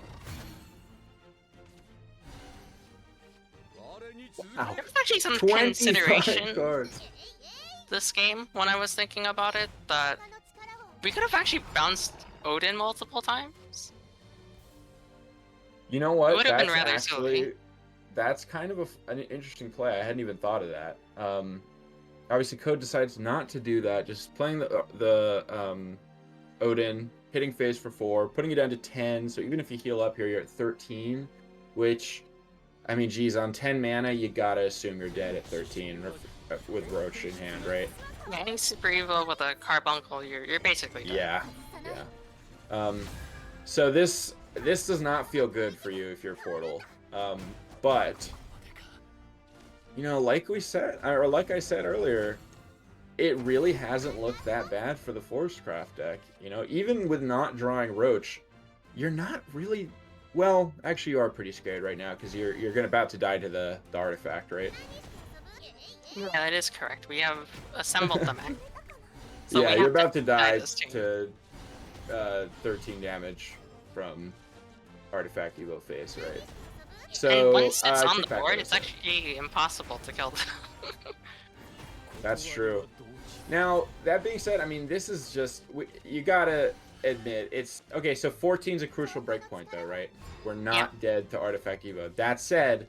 Wow. There's actually some 25 consideration cards. this game when I was thinking about it, that we could have actually bounced Odin multiple times. You know what? It would have been That's rather actually, silly. that's kind of an interesting play. I hadn't even thought of that. Obviously, Code decides not to do that. Just playing the Odin, hitting phase for 4, putting it down to 10. So even if you heal up here, you're at 13. Which, I mean, geez, on 10 mana, you gotta assume you're dead at 13 with Roach in hand, right? Yeah, any Super Evo with a Carbuncle, you're basically dead. Yeah, yeah. So this does not feel good for you if you're Portal. But you know, like we said, or like I said earlier, it really hasn't looked that bad for the Forestcraft deck. You know, even with not drawing Roach, you're not really, well, actually you are pretty scared right now because you're about to die to the artifact, right? Yeah, that is correct. We have assembled the mech. So yeah, we you're have about to die this turn. to 13 damage from artifact Evo face, right? So And once it's on kick the back board, to it's this. actually impossible to kill them. That's true. Now, that being said, I mean, this is just, you gotta admit, it's, okay, so 14 is a crucial breakpoint though, right? We're not dead to Artifact Evo. That said,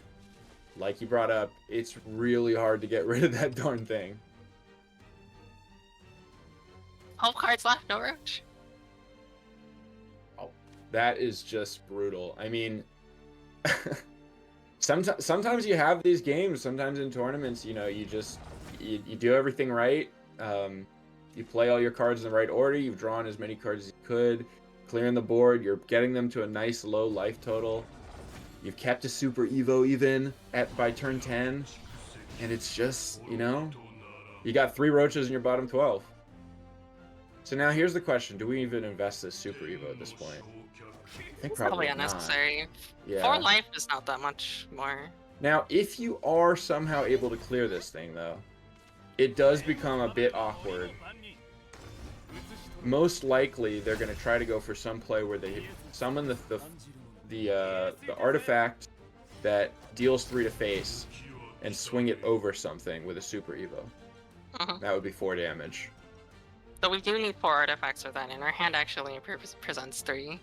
like you brought up, it's really hard to get rid of that darn thing. 12 cards left, no Roach. That is just brutal. I mean, sometimes you have these games, sometimes in tournaments, you know, you do everything right. You play all your cards in the right order, you've drawn as many cards as you could, clearing the board, you're getting them to a nice low life total. You've kept a Super Evo even by turn 10, and it's just, you know, you got 3 Roaches in your bottom 12. So now here's the question, do we even invest this Super Evo at this point? I think It's probably not. unnecessary. Yeah. 4 life is not that much more. Now, if you are somehow able to clear this thing, though, it does become a bit awkward. Most likely, they're going to try to go for some play where they summon the artifact that deals 3 to face and swing it over something with a Super Evo. That would be 4 damage. But we do need 4 artifacts for that, and our hand actually presents 3.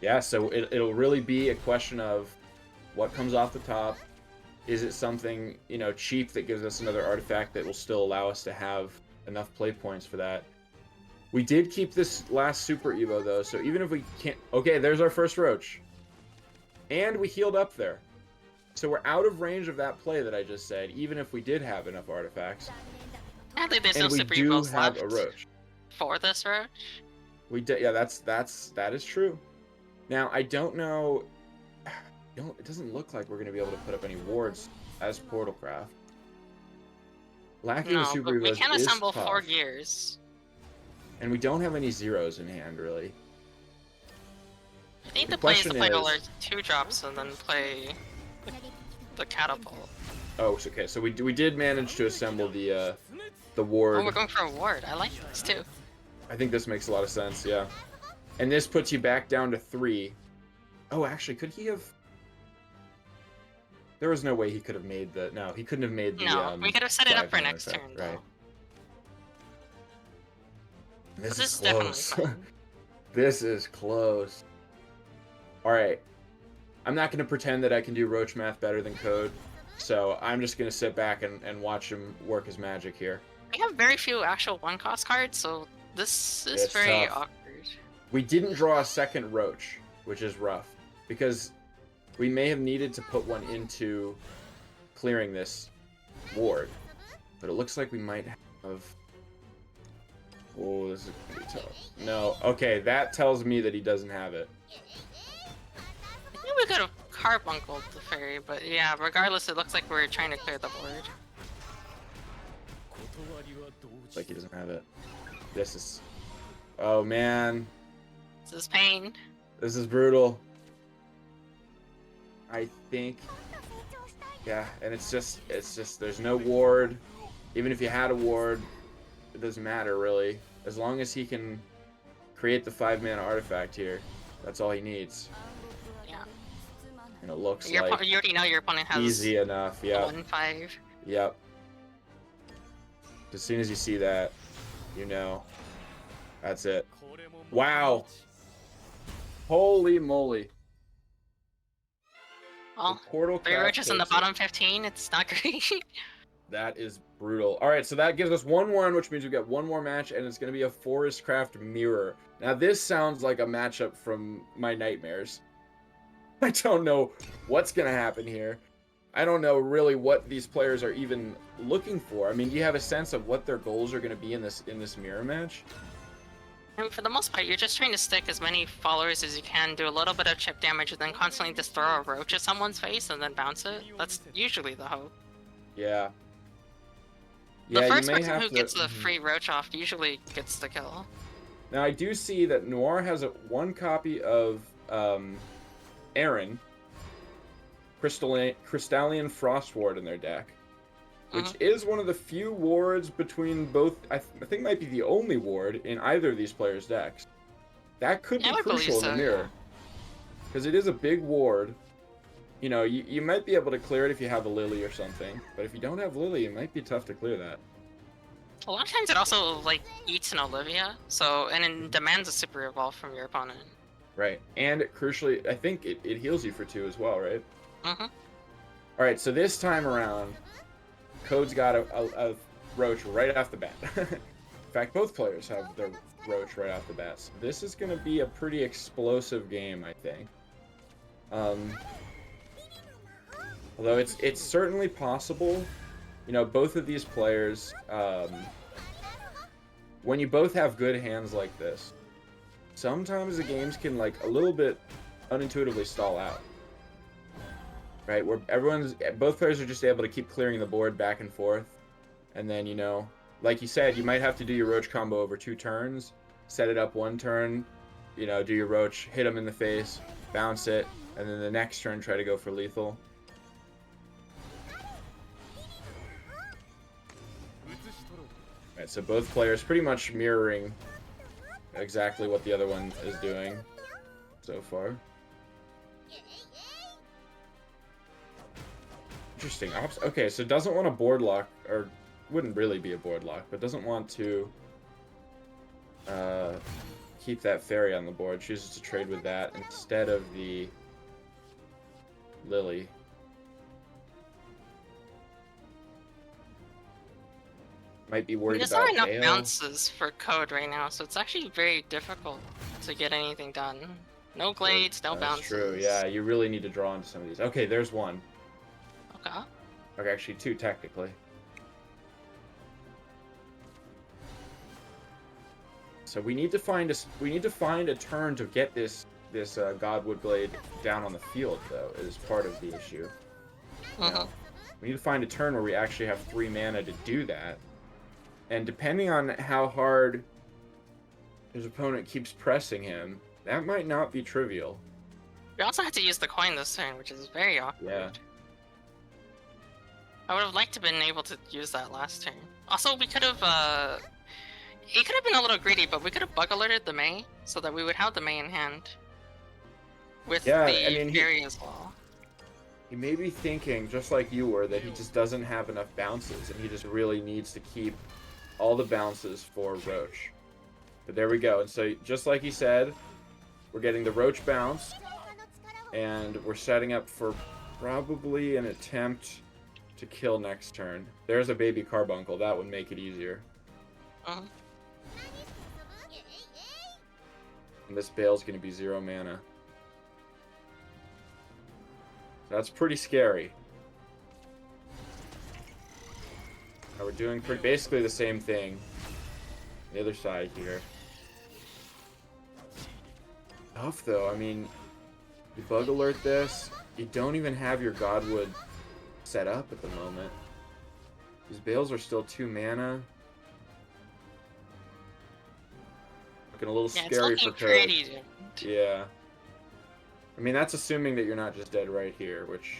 Yeah, so it'll really be a question of what comes off the top. Is it something, you know, cheap that gives us another artifact that will still allow us to have enough play points for that? We did keep this last Super Evo, though, so even if we can't... Okay, there's our first Roach. And we healed up there. So we're out of range of that play that I just said, even if we did have enough artifacts. Sadly, there's And no we Super do Evos have left a Roach. for this Roach. We did, yeah, that is true. Now, I don't know... It doesn't look like we're going to be able to put up any wards as Portalcraft. Lacking the No, Super but we Evos can is assemble tough. 4 gears. And we don't have any zeros in hand, really. I think The the play is to question play is- alert 2 drops and then play the catapult. Oh, okay, so we did manage to assemble the Oh, ward. we're going for a ward. I like this too. I think this makes a lot of sense, yeah. And this puts you back down to 3. Oh, actually, could he have... There was no way he could have made the... No, he couldn't have made the... No, we could have set it up for 5-mana next effect, turn, right. though. This This is is definitely close. fine. This is close. Alright. I'm not going to pretend that I can do Roach math better than Code, so I'm just going to sit back and watch him work his magic here. We have very few actual one-cost cards, so this is It's very tough. awkward. We didn't draw a second Roach, which is rough, because we may have needed to put one into clearing this ward, but it looks like we might have... Oh, this is gonna be tough. No, okay, that tells me that he doesn't have it. I think we could have carbuncled the fairy, but yeah, regardless, it looks like we're trying to clear the board. Looks like he doesn't have it. This is... Oh, man. This is pain. This is brutal. I think... Yeah, and it's just, there's no ward. Even if you had a ward, it doesn't matter, really. As long as he can create the 5-mana artifact here, that's all he needs. Yeah. And it looks You like already know your opponent has easy enough, yeah. 1-5. Yep. As soon as you see that, you know. That's it. Wow! Holy moly. Well, The portal 3 craft roaches in the takes it. bottom 15, it's not great. That is brutal. Alright, so that gives us 1-1, which means we get one more match, and it's going to be a Forest Craft Mirror. Now, this sounds like a matchup from my nightmares. I don't know what's going to happen here. I don't know really what these players are even looking for. I mean, do you have a sense of what their goals are going to be in this mirror match? And for the most part, you're just trying to stick as many followers as you can, do a little bit of chip damage, and then constantly just throw a roach at someone's face and then bounce it. That's usually the hope. Yeah. The Yeah, first you may person have who to... gets the free roach off usually gets the kill. Now, I do see that Noire has one copy of Aaron, Crystallian Frost Ward in their deck, which is one of the few wards between both. I think might be the only ward in either of these players' decks. That could Yeah, be I believe crucial in so, the mirror, because it is a big ward. You know, you might be able to clear it if you have a Lily or something, but if you don't have Lily, it might be tough to clear that. A lot of times it also, like, eats an Olivia, and it demands a super evolve from your opponent. Right, and crucially, I think it heals you for 2 as well, right? Mm-hmm. Alright, so this time around, Code's got a Roach right off the bat. In fact, both players have their Roach right off the bat. So this is going to be a pretty explosive game, I think. Although it's certainly possible, you know, both of these players, when you both have good hands like this, sometimes the games can, like, a little bit unintuitively stall out. Right, where both players are just able to keep clearing the board back and forth, and then, you know, like you said, you might have to do your Roach combo over 2 turns, set it up 1 turn, you know, do your Roach, hit him in the face, bounce it, and then the next turn try to go for lethal. Right, so both players pretty much mirroring exactly what the other one is doing so far. Interesting. Okay, so doesn't want a board lock, or wouldn't really be a board lock, but doesn't want to keep that fairy on the board. Chooses to trade with that instead of the Lily. Might be worried There's about not enough Gale. bounces for Code right now, so it's actually very difficult to get anything done. No glades, no bounces. That's true, yeah, you really need to draw into some of these. Okay, there's one. Okay. Okay, actually 2 technically. So we need to find a turn to get this Godwood Glade down on the field, though, is part of the issue. Now, we need to find a turn where we actually have 3 mana to do that. And depending on how hard his opponent keeps pressing him, that might not be trivial. We also had to use the coin this turn, which is very awkward. Yeah. I would have liked to have been able to use that last turn. Also, we could have, he could have been a little greedy, but we could have bug alerted the May, so that we would have the May in hand. With Yeah, the I mean, Fury as well. He may be thinking, just like you were, that he just doesn't have enough bounces, and he just really needs to keep all the bounces for Roach. But there we go, and so, just like he said, we're getting the Roach bounce, And we're setting up for probably an attempt to kill next turn. There's a baby carbuncle. That would make it easier. Uh-huh. And this Bale's going to be 0 mana. That's pretty scary. Now we're doing basically the same thing. The other side here. Tough though. I mean, you bug alert this. You don't even have your Godwood set up at the moment. These Bales are still 2 mana. Looking a little Yeah, it's scary looking for Code. pretty doomed. Yeah. I mean, that's assuming that you're not just dead right here, which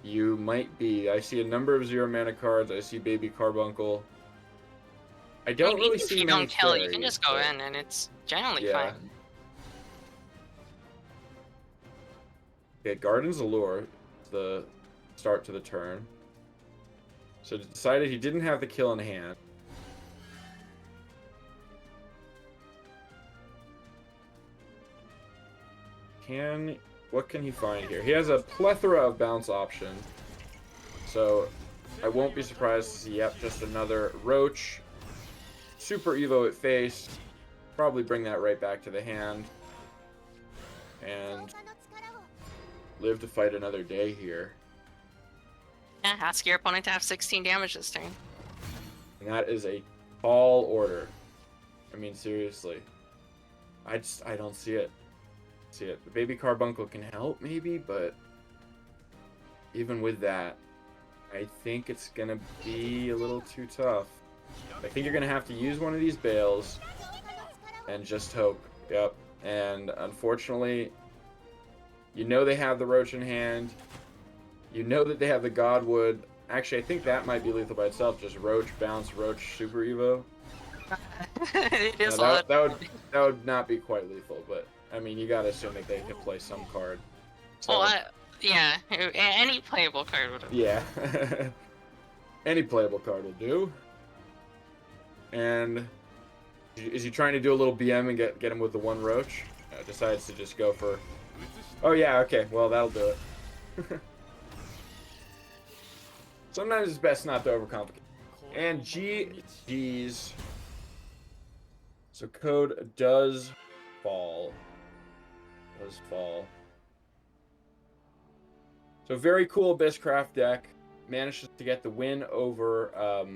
you might be. I see a number of 0 mana cards. I see Baby Carbuncle. I don't Even really if see you many don't kill, you can fairies, just go but- in and it's generally Yeah. fine. Okay, Garden's Allure, the start to the turn. So decided he didn't have the kill in hand. What can he find here? He has a plethora of bounce options. So I won't be surprised to see, yep, just another Roach. Super Evo at face. Probably bring that right back to the hand. And live to fight another day here. Yeah, ask your opponent to have 16 damage this turn. And that is a tall order. I mean, seriously. I don't see it. The Baby Carbuncle can help, maybe, but even with that, I think it's gonna be a little too tough. I think you're gonna have to use one of these Bales and just hope. Yep. And unfortunately, you know they have the Roach in hand. You know that they have the Godwood. Actually, I think that might be lethal by itself. Just Roach, bounce, Roach, Super Evo. It is No, a lot. that would not be quite lethal, but I mean, you gotta assume that they can play some card. So, Well, yeah, any playable card would have. yeah. Any playable card will do. And is he trying to do a little BM and get him with the 1 Roach? Decides to just go for... Oh yeah, okay, well that'll do it. Sometimes it's best not to overcomplicate. And GG's. So Code does fall. So very cool Abysscraft deck. Manages to get the win over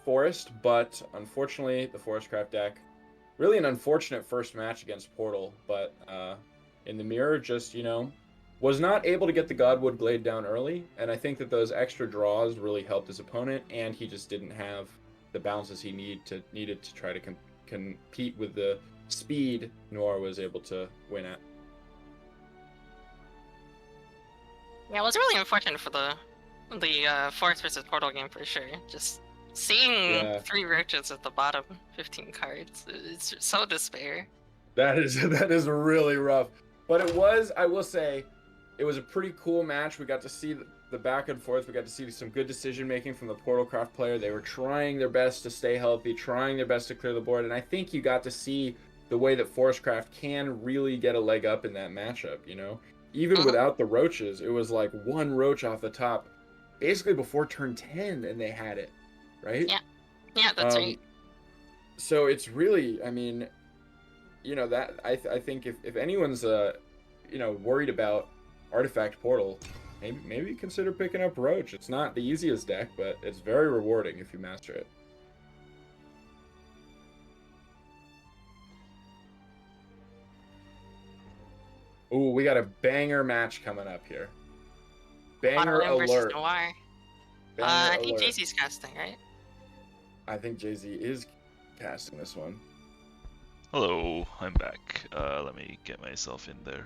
Forest, but unfortunately the Forestcraft deck, really an unfortunate first match against Portal, but in the mirror just, was not able to get the Godwood Glade down early, and I think that those extra draws really helped his opponent, and he just didn't have the bounces he needed to try to compete with the speed Noire was able to win at. Yeah, it was really unfortunate for the Forest versus Portal game for sure. Just seeing Yeah. 3 roaches at the bottom 15 cards, it's so despair. That is really rough. But it was, I will say, it was a pretty cool match. We got to see the back and forth. We got to see some good decision making from the Portalcraft player. They were trying their best to stay healthy, trying their best to clear the board, and I think you got to see the way that Forestcraft can really get a leg up in that matchup, Even without the roaches, it was like 1 roach off the top, basically before turn 10, and they had it, right? Yeah, that's right. So it's really, I mean, that I think if anyone's worried about Artifact Portal, maybe consider picking up Roach. It's not the easiest deck, but it's very rewarding if you master it. Ooh, we got a banger match coming up here. Banger Autoaim versus alert. Noire. Banger I think alert. Jaycee's casting, right? I think Jay-Z is casting this one. Hello, I'm back. Let me get myself in there.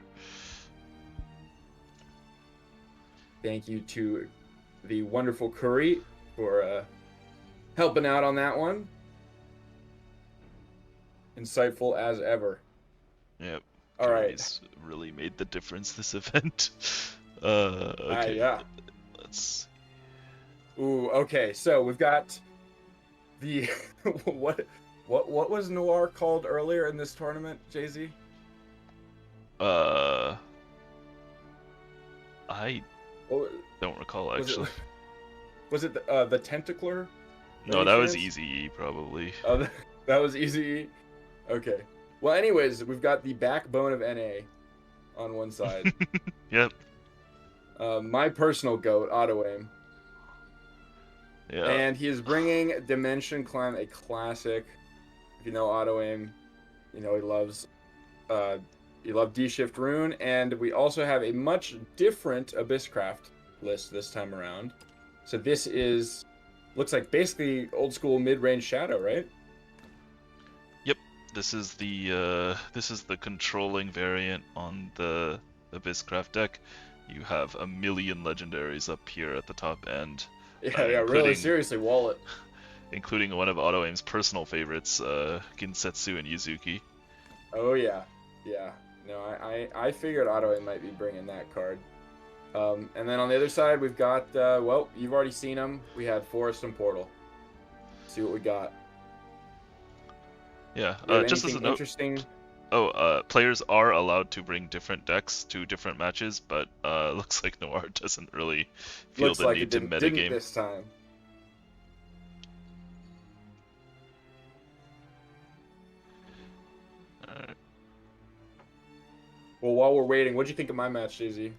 Thank you to the wonderful Kuri for helping out on that one. Insightful as ever. Yep. All right. Kuri's really made the difference this event. Okay. Yeah. Let's. Ooh, okay. So we've got the what was Noire called earlier in this tournament, Jay-Z? Uh, I Oh, don't recall was actually. was it the Tentacler? No, Any that was chance? easy probably. Oh, that was easy. Okay. Well, anyways, we've got the backbone of NA on one side. Yep. My personal goat, Autoaim. Yeah. And he is bringing Dimension Climb, a classic. If you know Autoaim, you know he loves D-Shift Rune, and we also have a much different Abysscraft list this time around. So this looks like basically old school mid-range Shadow, right? Yep. This is the controlling variant on the Abysscraft deck. You have a million legendaries up here at the top end. Yeah, really including- seriously, wallet. Including one of Autoaim's personal favorites, Ginsetsu and Yuzuki. Oh yeah, yeah. No, I figured Autoaim might be bringing that card. And then on the other side, we've got well, you've already seen them. We had Forest and Portal. See what we got. Yeah. Do you have Just as a anything note. interesting. Players are allowed to bring different decks to different matches, but looks like Noire doesn't really feel Looks the like need it to didn't metagame. this time. Alright. Well, while we're waiting, what'd you think of my match, Tejjy?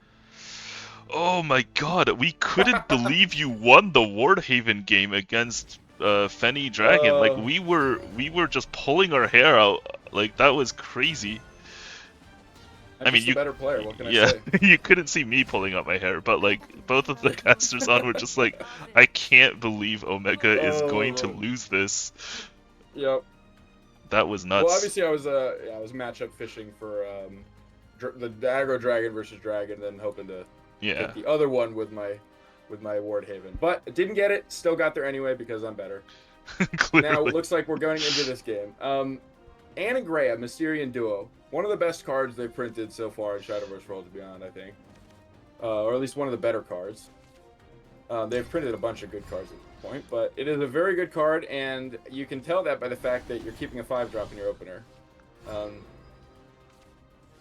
Oh my god, we couldn't believe you won the Wardhaven game against Fenny Dragon. Like we were just pulling our hair out. Like that was crazy. I'm I mean, just a better player. What can I Yeah, say? you couldn't see me pulling out my hair, but like both of the casters on were just like, I can't believe Omega is going to lose this. Yep. That was nuts. Well, obviously I was matchup fishing for the aggro dragon versus dragon, then hoping to Yeah. get the other one with my Wardhaven, but didn't get it. Still got there anyway because I'm better. Clearly. Now it looks like we're going into this game. Anne and Greya, Mysterian Duo, one of the best cards they've printed so far in Shadowverse Worlds Beyond, I think, or at least one of the better cards. They've printed a bunch of good cards at this point, but it is a very good card, and you can tell that by the fact that you're keeping a 5-drop in your opener.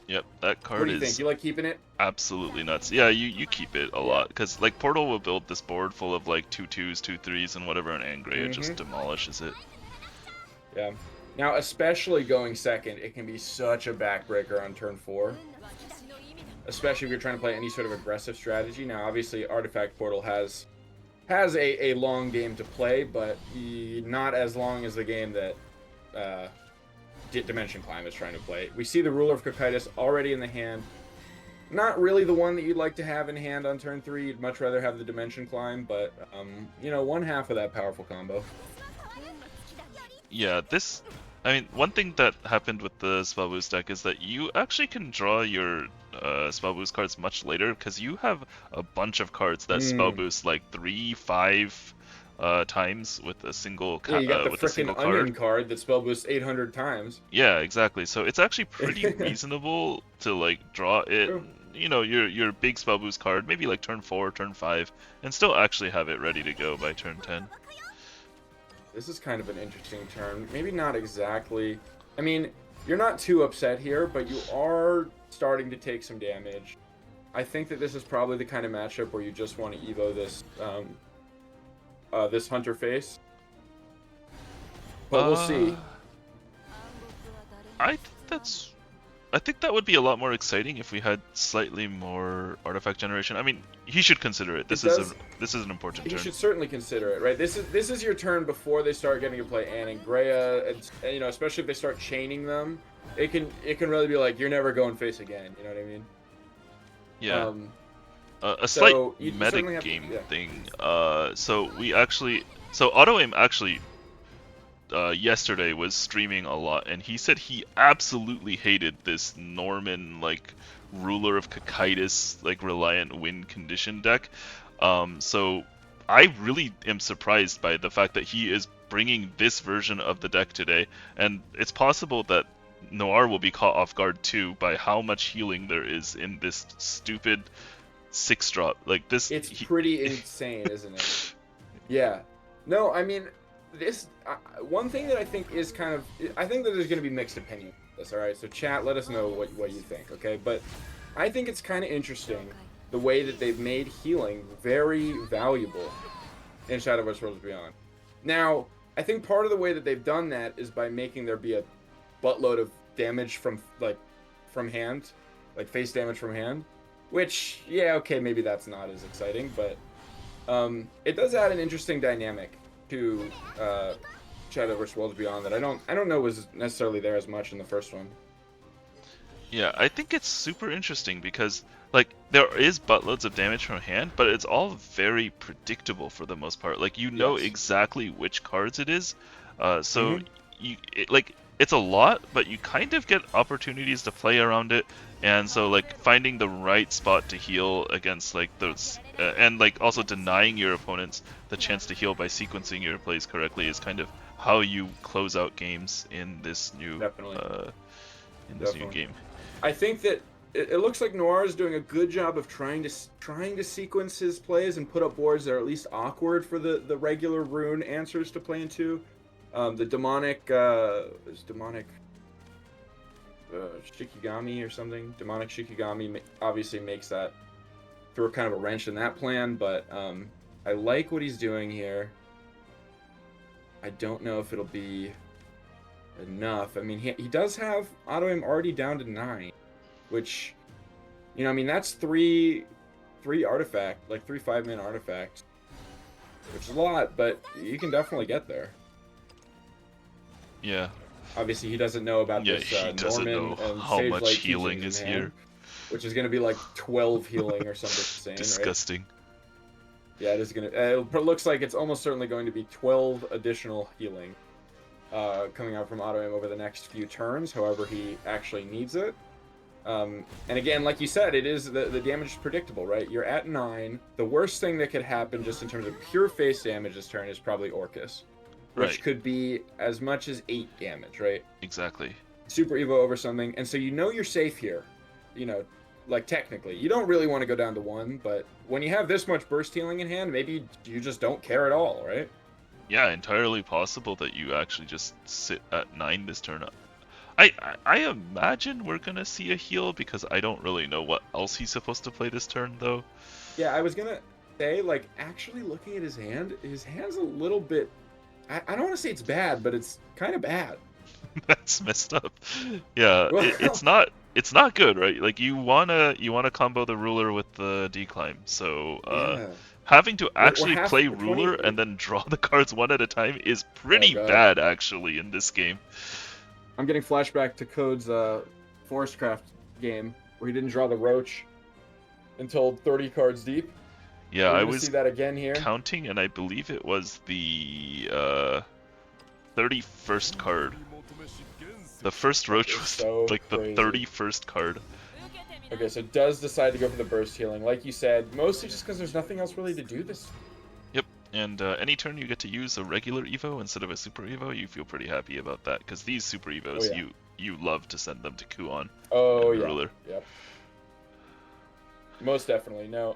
Yep, that card What do you is think? You like keeping it? absolutely nuts. Yeah, you keep it a lot, because like Portal will build this board full of like 2/2s, 2/3s, and whatever, and Angrea just demolishes it. Yeah. Now, especially going second, it can be such a backbreaker on turn 4. Especially if you're trying to play any sort of aggressive strategy. Now, obviously, Artifact Portal has a long game to play, but not as long as the game that Dimension Climb is trying to play. We see the Ruler of Cocytus already in the hand. Not really the one that you'd like to have in hand on turn 3. You'd much rather have the Dimension Climb, but, you know, one half of that powerful combo. Yeah, I mean, one thing that happened with the Spell Boost deck is that you actually can draw your Spell Boost cards much later, because you have a bunch of cards that Spell Boost like 3, 5 times with a single Yeah, you got the with a single frickin' Onion card. card that spell boosts 800 times. Yeah, exactly. So it's actually pretty reasonable to like draw it. True. You know, your big Spell Boost card, maybe like turn 4, turn 5, and still actually have it ready to go by turn 10. This is kind of an interesting turn. Maybe not exactly. I mean, you're not too upset here, but you are starting to take some damage. I think that this is probably the kind of matchup where you just want to evo this this Hunter face. But we'll see. I think that would be a lot more exciting if we had slightly more artifact generation. I mean, he should consider it. This is an important He turn. should certainly consider it, right? This is your turn before they start getting to play Anne and Greya, and you know, especially if they start chaining them, it can really be like you're never going face again. You know what I mean? Yeah. A slight so you meta certainly have to- game yeah. thing. So Autoaim actually yesterday was streaming a lot, and he said he absolutely hated this Norman like Ruler of Cocytus like reliant win condition deck. So I really am surprised by the fact that he is bringing this version of the deck today, and it's possible that Noire will be caught off guard too by how much healing there is in this stupid 6-drop. Like this, It's pretty insane, isn't it? Yeah. No, I mean, this one thing that I think is kind of, I think that there's going to be mixed opinion on this. All right, so chat, let us know what you think. Okay, but I think it's kind of interesting the way that they've made healing very valuable in Shadow vs. Worlds Beyond. Now, I think part of the way that they've done that is by making there be a buttload of damage from hand, like face damage from hand, which, yeah, okay, maybe that's not as exciting, but it does add an interesting dynamic to Shadow vs. Worlds Beyond that I don't know was necessarily there as much in the first one. Yeah, I think it's super interesting because, like, there is buttloads of damage from hand, but it's all very predictable for the most part. Like, you know Yes. exactly which cards it is, so it's a lot, but you kind of get opportunities to play around it, and so, like, finding the right spot to heal against, like, those, and, like, also denying your opponents the chance to heal by sequencing your plays correctly is kind of how you close out games in this new, Definitely. New game. I think that it looks like Noire is doing a good job of trying to sequence his plays and put up boards that are at least awkward for the regular rune answers to play into. The demonic Shikigami or something. Demonic Shikigami obviously makes that, throw kind of a wrench in that plan, but I like what he's doing here. I don't know if it'll be enough. I mean, he does have Autoaim already down to 9, which, you know, I mean, that's three 5-man artifacts, which is a lot, but you can definitely get there. Yeah. Obviously, he doesn't know about this he doesn't Norman know and how Sage much Light healing teachings is in here. hand, which is going to be like 12 healing or something insane, Disgusting. right? Yeah, it is going to... it looks like it's almost certainly going to be 12 additional healing coming out from Autoaim over the next few turns, however he actually needs it. And again, like you said, it is the damage is predictable, right? You're at 9. The worst thing that could happen just in terms of pure face damage this turn is probably Orcus, which Right. could be as much as 8 damage, right? Exactly. Super Evo over something, and so you know you're safe here. You know, like technically. You don't really want to go down to 1, but when you have this much burst healing in hand, maybe you just don't care at all, right? Yeah, entirely possible that you actually just sit at 9 this turn. I imagine we're gonna see a heal because I don't really know what else he's supposed to play this turn though. Yeah, I was gonna say, like, actually looking at his hand's a little bit... I don't want to say it's bad, but it's kind of bad. That's messed up. Yeah, Well- it's not good, right? Like you wanna combo the ruler with the declimb. So Yeah. having to actually half- play we're 20 ruler and then draw the cards one at a time is pretty God. bad actually in this game. I'm getting flashback to Code's Forestcraft game where he didn't draw the roach until 30 cards deep. Yeah, We're I gonna was see that again here. counting and I believe it was the 31st card. The first roach It's was so like the crazy. 31st card. Okay, so does decide to go for the burst healing, like you said, mostly just because there's nothing else really to do this. Yep, and any turn you get to use a regular Evo instead of a Super Evo, you feel pretty happy about that, because these Super Evos, yeah. you love to send them to Kuon Oh and yeah, Ruler. yep. Most definitely, no.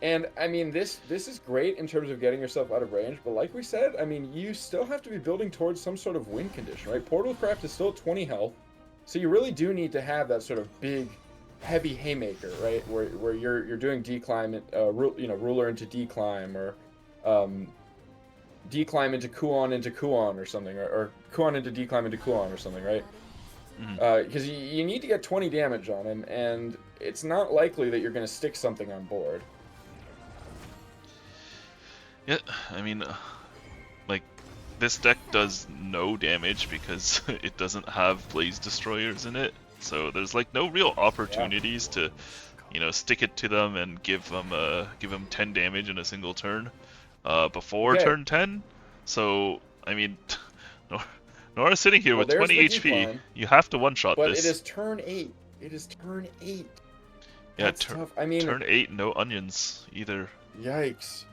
And I mean, this is great in terms of getting yourself out of range, but like we said, I mean, you still have to be building towards some sort of win condition, right? Portalcraft is still at 20 health, so you really do need to have that sort of big, heavy haymaker, right? Where you're doing declimb, ruler into declimb, or declimb into Kuon or something, or Kuon into declimb into Kuon or something, right? Because you need to get 20 damage on him, and it's not likely that you're going to stick something on board. Yeah, I mean, like, this deck does no damage because it doesn't have Blaze Destroyers in it, so there's like no real opportunities to, stick it to them and give them 10 damage in a single turn, before turn 10. So I mean, Nora's sitting here with there's 20 the HP. decline. You have to one-shot But this. it is turn 8. It is turn 8. Yeah, That's tough. I mean, turn 8, no onions either. yikes.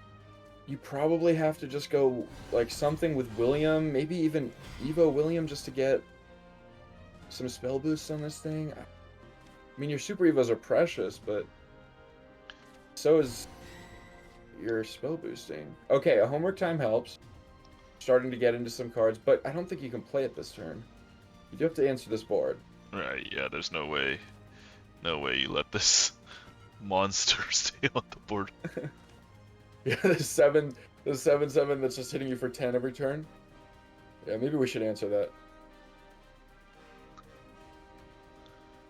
You probably have to just go like something with William, maybe even Evo William, just to get some spell boosts on this thing. I mean, your Super Evos are precious, but so is your spell boosting. Okay, a homework time helps. starting to get into some cards, but I don't think you can play it this turn. You do have to answer this board. Right, yeah, there's no way you let this monster stay on the board. Yeah, the 7/7 that's just hitting you for 10 every turn. Yeah, maybe we should answer that.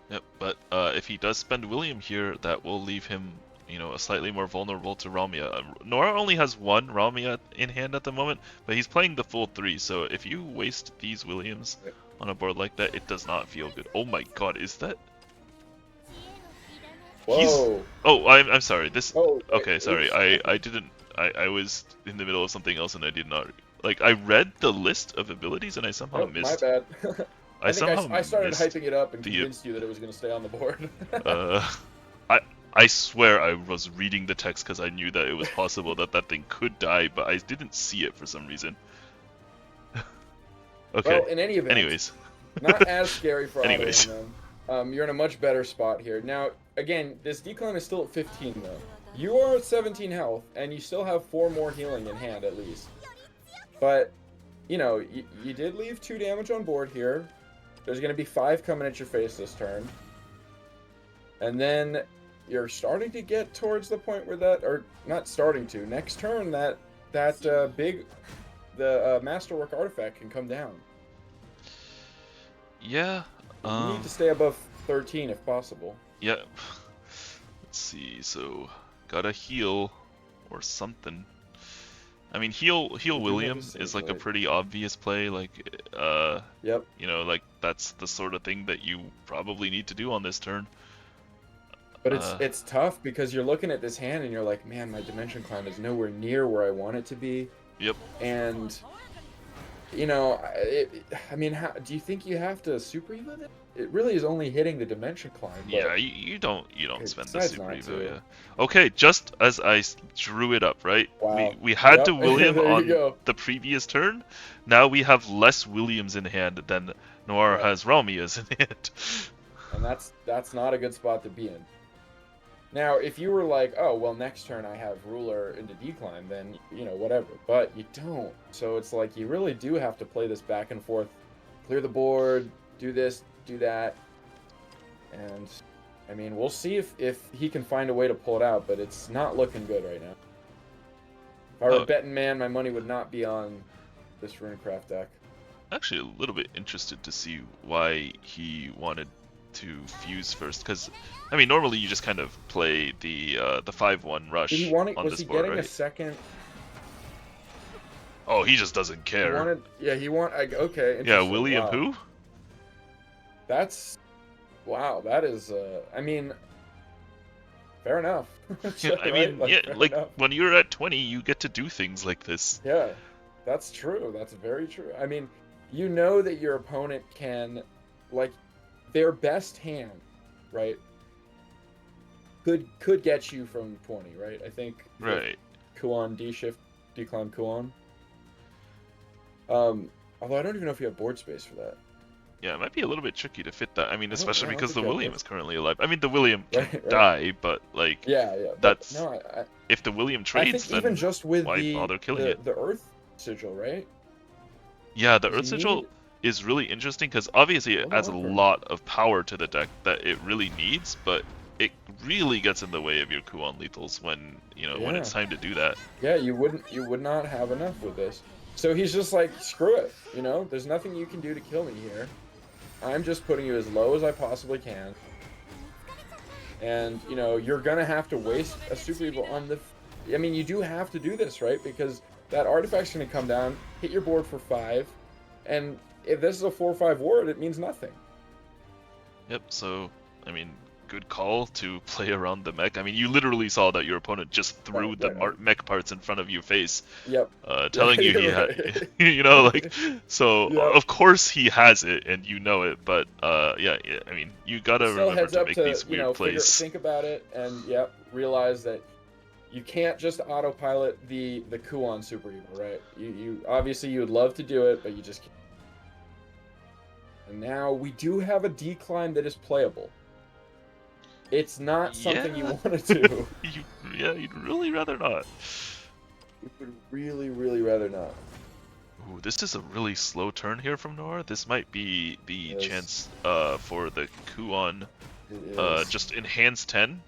Yep, but if he does spend William here, that will leave him, you know, slightly more vulnerable to Ramia. Noire only has one Ramia in hand at the moment, but he's playing the full 3, so if you waste these Williams on a board like that, it does not feel good. Oh my god, is that... Whoa! Oh, I'm sorry, this... Oh, Okay, sorry, I didn't... I was in the middle of something else and I did not... Like, I read the list of abilities and I somehow Oh, missed... my bad. I started missed hyping it up and the- convinced you that it was going to stay on the board. I swear I was reading the text because I knew that it was possible that that thing could die, but I didn't see it for some reason. Okay. Well, in any event, Anyways. not as scary for Anyways. Autoaim, though. You're in a much better spot here. Now, again, this decline is still at 15, though. You are at 17 health, and you still have 4 more healing in hand, at least. But, you know, you did leave 2 damage on board here. There's going to be 5 coming at your face this turn. And then you're starting to get towards the point where that, or not starting to, next turn that Masterwork artifact can come down. Yeah. You need to stay above 13 if possible. Yeah. Let's see, so gotta heal or something. I mean, heal William is like a pretty obvious play, like, Yep. you know, like that's the sort of thing that you probably need to do on this turn. But it's tough because you're looking at this hand and you're like, man, my Dimension Climb is nowhere near where I want it to be. Yep. And, you know, I mean, do you think you have to Super Evo it? It really is only hitting the Dimension Climb. But Yeah, you don't spend the decides Super not Evo, to. yeah. Okay, just as I drew it up, right? Wow. We had Yep. to William There you on go. the previous turn. Now we have less Williams in hand than Noire Yeah. has Ramias in hand. And that's not a good spot to be in. Now, if you were like, oh, well, next turn I have Ruler into Decline, then, you know, whatever. But you don't. So it's like you really do have to play this back and forth. Clear the board, do this, do that. And, I mean, we'll see if he can find a way to pull it out, but it's not looking good right now. If I were a betting man, my money would not be on this Runecraft deck. Actually, a little bit interested to see why he wanted to fuse first, because I mean normally you just kind of play the 5/1 rush Did he want it? on Was this he board, getting right? a second? Oh, he just doesn't He care. wanted, yeah, he want. Okay. Yeah, interesting. William Wow. who? That's wow. That is. I mean, fair enough. Yeah, I Right? mean, yeah, fair like enough. when you're at 20, you get to do things like this. Yeah, that's true. That's very true. I mean, you know that your opponent can, like, their best hand, right? Could get you from 20, right? I think. Right. Kuon D shift decline Kuon. Although I don't even know if you have board space for that. Yeah, it might be a little bit tricky to fit that. I mean, I don't especially know, I because the think I William would. is currently alive. I mean, the William can Right. die, but like, Yeah, yeah. But That's- no, if the William I trades, think even then just with why bother killing it? the Earth Sigil, right? yeah, the Does Earth he Sigil need- is really interesting because obviously it Well, adds a no, for- lot of power to the deck that it really needs, but it really gets in the way of your Kuon lethals when when it's time to do that. Yeah, you would not have enough with this. So he's just like, screw it, there's nothing you can do to kill me here. I'm just putting you as low as I possibly can. And, you're gonna have to waste a Super Evil on the... I mean, you do have to do this, right? Because that artifact's gonna come down, hit your board for 5, and if this is a 4/5 ward, it means nothing. Yep. So I mean, good call to play around the mech. I mean, you literally saw that your opponent just threw Right, the right. mech parts in front of your face, Yep. telling you he you're had, right. like, so Yeah. of course he has it and you know it, but yeah, I mean, you gotta Still remember heads to up make to, these weird plays. think about it and, realize that you can't just autopilot the Kuon Super Evil, right? You obviously you would love to do it, but you just can't. And now we do have a decline that is playable. It's not something you Yeah. want to do. You'd really rather not. You would really, really rather not. Ooh, this is a really slow turn here from Noire. This might be the It is. chance for the Kuon It is. just in hands 10,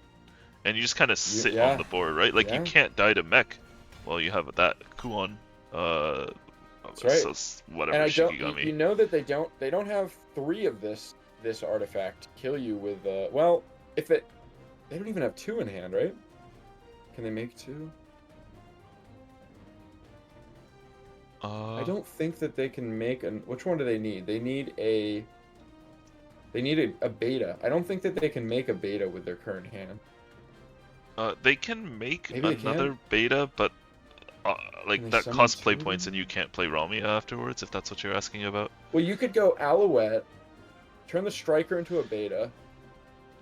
and you just kind of sit yeah. on the board, right? Like you Yeah. can't die to mech while you have that Kuon. That's right. Whatever And I don't. Shikigami. You know that they don't have 3 of this artifact to kill you with. Well, if they don't even have 2 in hand, right? Can they make 2? I don't think that they can make an. Which one do they need? They need a beta. I don't think that they can make a beta with their current hand. They can make Maybe they another can? beta, but like Can they that summon costs play 2? points, and you can't play Ramia afterwards. If that's what you're asking about. Well, you could go Alouette, turn the Striker into a beta,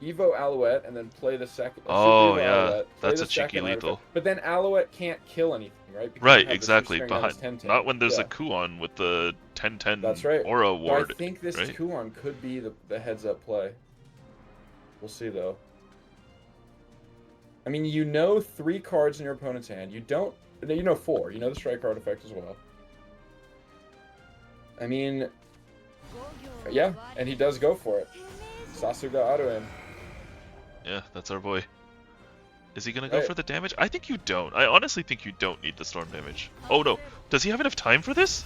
Evo Alouette, and then play the second. Oh, Super Evo yeah. Alouette, play That's the a cheeky second lethal. artifact. But then Alouette can't kill anything, right? Because you Right, have this exactly. restraint on his Behind, 10-10. not when there's Yeah. a Kuon with the 10-10 That's right. Aura But ward. I think this right? Kuon could be the heads-up play. We'll see, though. I mean, you know 3 cards in your opponent's hand. You don't... You know 4. You know the Strike artifact as well. I mean... Yeah, and he does go for it. Sasuga Autoaim. Yeah, that's our boy. Is he gonna go Right. for the damage? I think you don't. I honestly think you don't need the storm damage. Oh no, does he have enough time for this?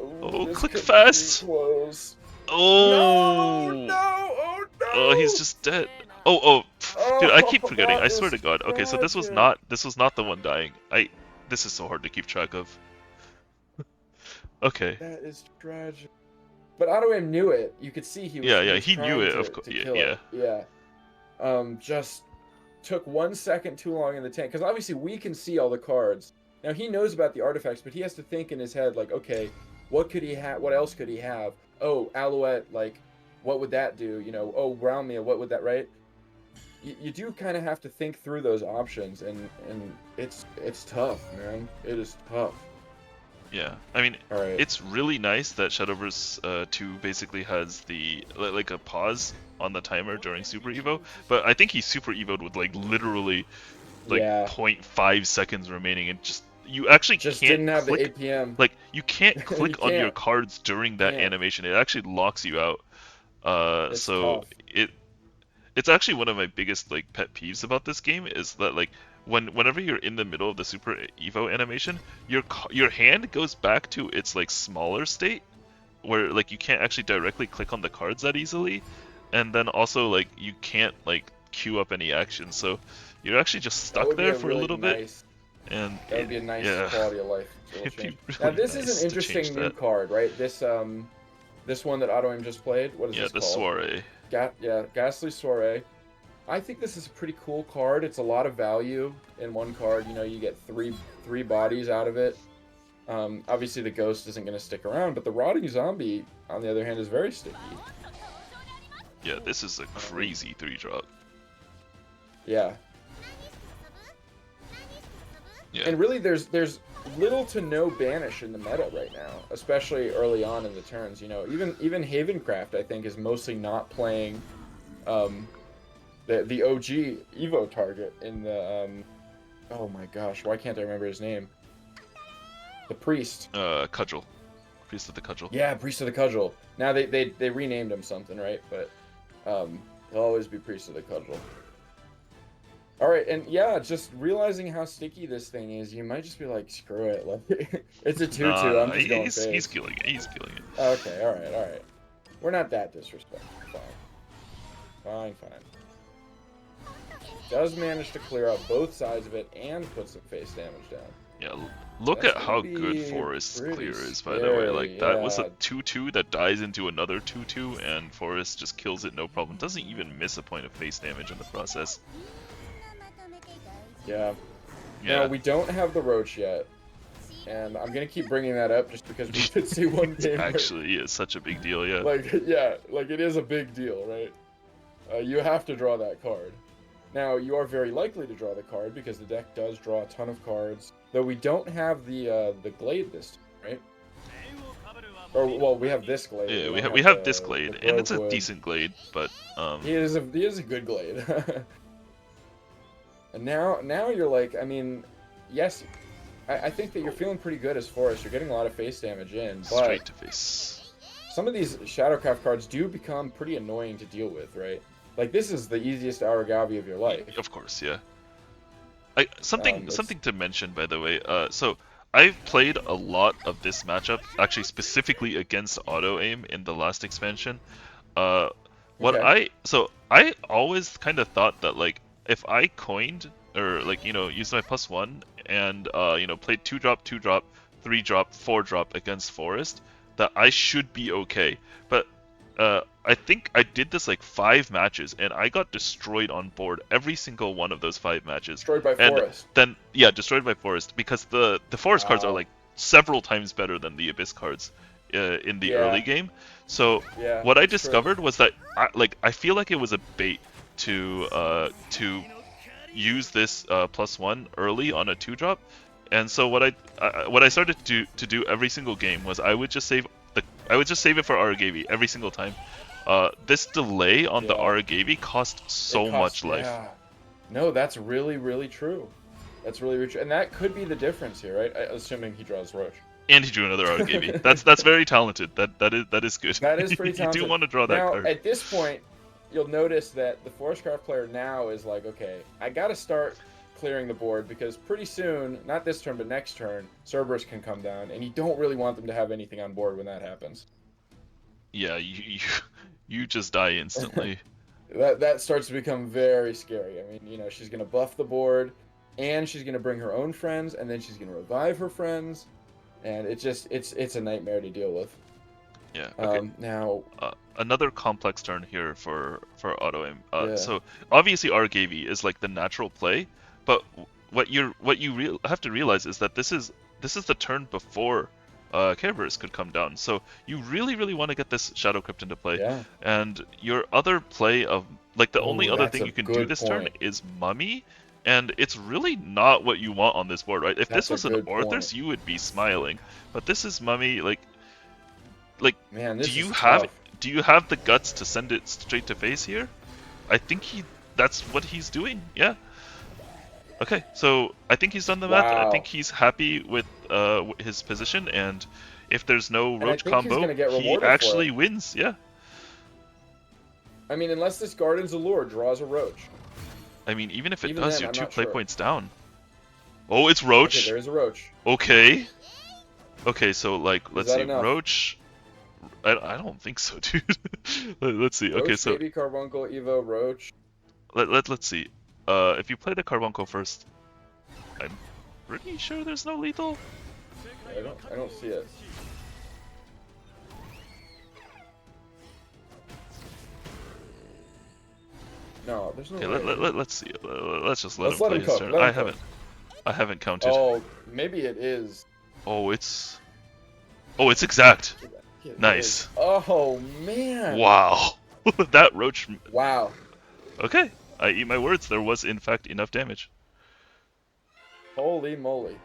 Oh, this click could be fast. Close. Oh! No! Oh no! Oh, he's just dead. Oh, dude, I keep forgetting. that I swear to is God. Okay, so this was tragic. not the one dying. This is so hard to keep track of. Okay. That is tragic. But Autoaim knew it. You could see he was. Yeah, was he knew trying it, to- of course. to Yeah, kill it. Yeah. Just took 1 second too long in the tank because obviously we can see all the cards. Now he knows about the artifacts, but he has to think in his head like, okay, what could he have? What else could he have? Oh, Alouette, like, what would that do? You know, oh, Brownmeal, what would that, right? You do kind of have to think through those options, and it's tough, man. It is tough. Yeah. I mean, All right. it's really nice that Shadowverse 2 basically has the like a pause on the timer during Super Evo, but I think he Super Evo'd with like literally like Yeah. 0.5 seconds remaining, and just you actually Just can't didn't have click, the APM. like you can't You click on your can't. cards during that Can't. animation. It actually locks you out. It's So tough. it's actually one of my biggest like pet peeves about this game is that like whenever you're in the middle of the Super Evo animation, your hand goes back to its like smaller state, where like you can't actually directly click on the cards that easily, and then also like you can't like queue up any action, so you're actually just That stuck would be there a for really a little bit, nice- and That would be a nice yeah. quality of life. little It'd be change. really Now this nice is to an interesting change new that. card, right? This one that Autoaim just played. What is Yeah, this the called? soiree. Ghastly Soiree. I think this is a pretty cool card. It's a lot of value in one card. You know, you get three bodies out of it. Obviously, the ghost isn't going to stick around, but the rotting zombie, on the other hand, is very sticky. Yeah, this is a crazy 3-drop. Yeah, Yeah. and really, there's little to no banish in the meta right now, especially early on in the turns. You know, even Havencraft, I think, is mostly not playing the OG Evo target in the oh my gosh, why can't I remember his name? The priest. Cudgel. Priest of the Cudgel. Yeah, Priest of the Cudgel. Now they renamed him something, right? But he'll always be Priest of the Cudgel. All right, and yeah, just realizing how sticky this thing is, you might just be like, screw it. Like, it's a 2-2. Nah, I'm just going he's phase. killing it. He's killing it. Okay, all right. We're not that disrespectful. Fine. Does manage to clear out both sides of it and put some face damage down. Yeah, look That's at how gonna good be Forest's pretty clear is, by the way. Like, that was a scary, 2-2 that dies into another 2-2, and Forest just kills it no problem. Doesn't even miss a point of face damage in the process. Yeah. Yeah. Now, we don't have the Roach yet. And I'm going to keep bringing that up just because we did see one game. where- Actually, it's such a big deal, yeah. like, yeah, like it is a big deal, right? You have to draw that card. Now, you are very likely to draw the card because the deck does draw a ton of cards. Though we don't have the Glade this time, right? Or, well, we have this Glade. Yeah, don't we have the- this Glade, the and it's a Roguewood. decent Glade, but, He is a good Glade. And now you're like, I mean, yes, I think that you're feeling pretty good as Forest. You're getting a lot of face damage in, but Straight to face. some of these Shadowcraft cards do become pretty annoying to deal with, right? Like, this is the easiest Aragavi of your life. Of course, yeah. Something to mention, by the way. So I've played a lot of this matchup, actually specifically against Autoaim in the last expansion. Okay. I always kind of thought that like if I coined or like used my +1 and played 2-drop, 2-drop, 3-drop, 4-drop against Forest, that I should be okay. But I think I did this like 5 matches and I got destroyed on board every single one of those 5 matches. Destroyed by And Forest. then destroyed by Forest because the Forest cards are Wow. like several times better than the Abyss cards in the Yeah. early game. So Yeah, what I that's true. discovered was that I feel like it was a bait to use this +1 early on a 2-drop, and so what I started to do every single game was I would just save it for Aragavi every single time. This delay on the Yeah. Aragavi cost so It much costs- life. Yeah. No, that's really, really true. That's really, really true. And that could be the difference here, right? Assuming he draws Roach. And he drew another Aragavi. That's very talented. That is good. That is pretty talented. You do want to draw that now, card. at this point, you'll notice that the Forestcraft player now is like, okay, I got to start clearing the board because pretty soon, not this turn, but next turn, Cerberus can come down, and you don't really want them to have anything on board when that happens. Yeah, you just die instantly. That starts to become very scary. I mean, she's going to buff the board, and she's going to bring her own friends, and then she's going to revive her friends, and it's a nightmare to deal with. Yeah. Okay. Now, another complex turn here for Autoaim. Yeah. So obviously Aragavi is like the natural play, but what you have to realize is that this is the turn before Kerberos could come down. So you really want to get this Shadow Crypt into play. yeah. And your other play of like the Ooh, only other that's thing a you can do good this turn point. is Mummy. And it's really not what you want on this board, right? If That's this was a an good Orthros, point. you would be smiling. But this is Mummy, like Man, this do you is have tough. do you have the guts to send it straight to face here? I think that's what he's doing. Yeah. Okay, so I think he's done the math. I Wow. think he's happy with his position, and if there's no And I Roach think he's combo, gonna get he rewarded for actually it. wins. Yeah. I mean, unless this Garden's Allure draws a Roach. I mean, even if it Even does, then, you're I'm 2 not play sure. points down. Oh, it's Okay, Roach. there is a Roach. Okay. Okay, so like, let's that see, enough? Roach. I don't think so, dude. Let's see. Roach, Okay, so Baby Carbuncle, Evo, Roach. let's see. If you play the Carbuncle first, I'm pretty sure there's no lethal. I don't see it. No, there's no Okay, way. let's see. Let's just let Let's him let play him his cook, turn. let him cook. I haven't counted. Oh, maybe it is. Oh, it's exact. Yeah, it Nice. is. Oh, man. Wow. That Roach. Wow. Okay, I eat my words. There was in fact enough damage. Holy moly.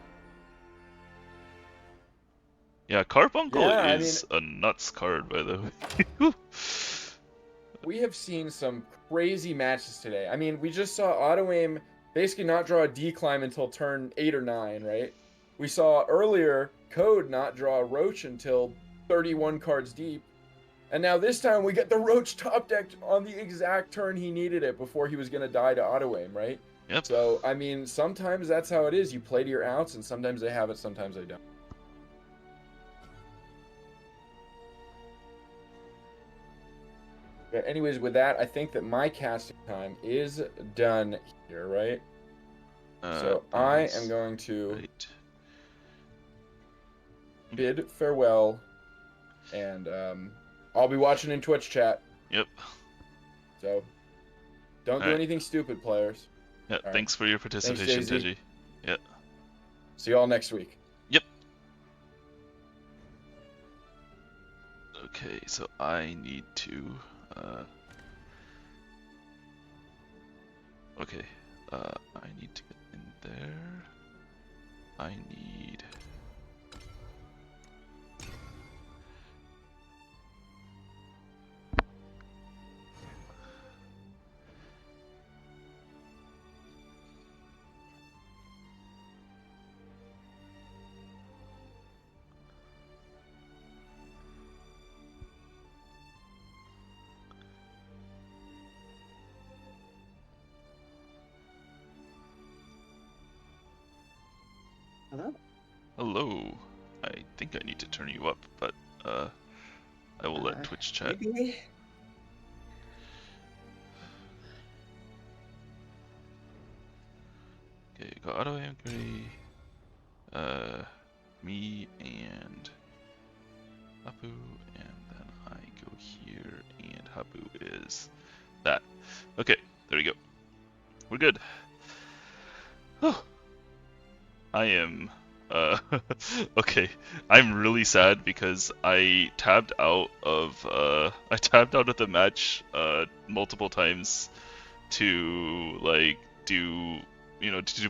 Yeah, Carbuncle Yeah, I is a nuts card, by the way. We have seen some crazy matches today. I mean, we just saw Autoaim basically not draw a declimb until turn 8 or 9, right? We saw earlier Code not draw a Roach until 31 cards deep. And now this time we get the Roach top decked on the exact turn he needed it before he was going to die to Autoaim, right? Yep. So, I mean, sometimes that's how it is. You play to your outs, and sometimes they have it, sometimes they don't. But anyways, with that, I think that my casting time is done here, right? So I Yes. am going to Right. bid farewell, and I'll be watching in Twitch chat. Yep. So don't do Alright. anything stupid, players. Yeah. Alright. Thanks for your participation, Jay-Z. Tejjy. See y'all next week. Okay, so I need to. Okay, I need to get in there. I need. hello. I think I need to turn you up, but I will let Twitch chat. Maybe. Okay, you got Autoaim, Kuri, me and Happu, and then I go here, and Happu is that. Okay, there we go. We're good. I am, okay. I'm really sad because I tabbed out of the match, multiple times to, like, do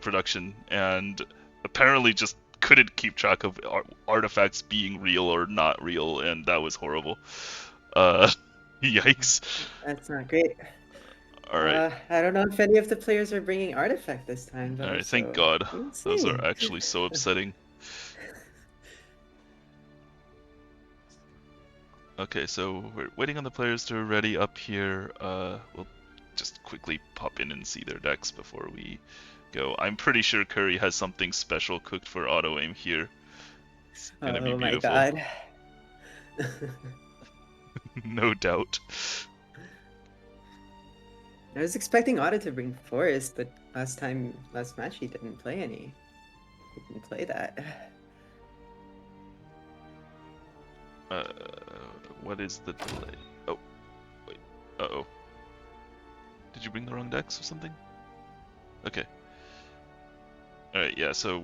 production, and apparently just couldn't keep track of artifacts being real or not real, and that was horrible. Yikes. That's not great. Alright. I don't know if any of the players are bringing artifact this time, though. Alright, thank so God. we'll Those see. are actually so upsetting. Okay, so we're waiting on the players to ready up here. We'll just quickly pop in and see their decks before we go. I'm pretty sure Kuri has something special cooked for Autoaim here. It's gonna be Oh my beautiful. god. No doubt. I was expecting Otto to bring Forest, but last match he didn't play any. He didn't play that. What is the delay? Oh, wait. Uh-oh. Did you bring the wrong decks or something? Okay. Alright, yeah, so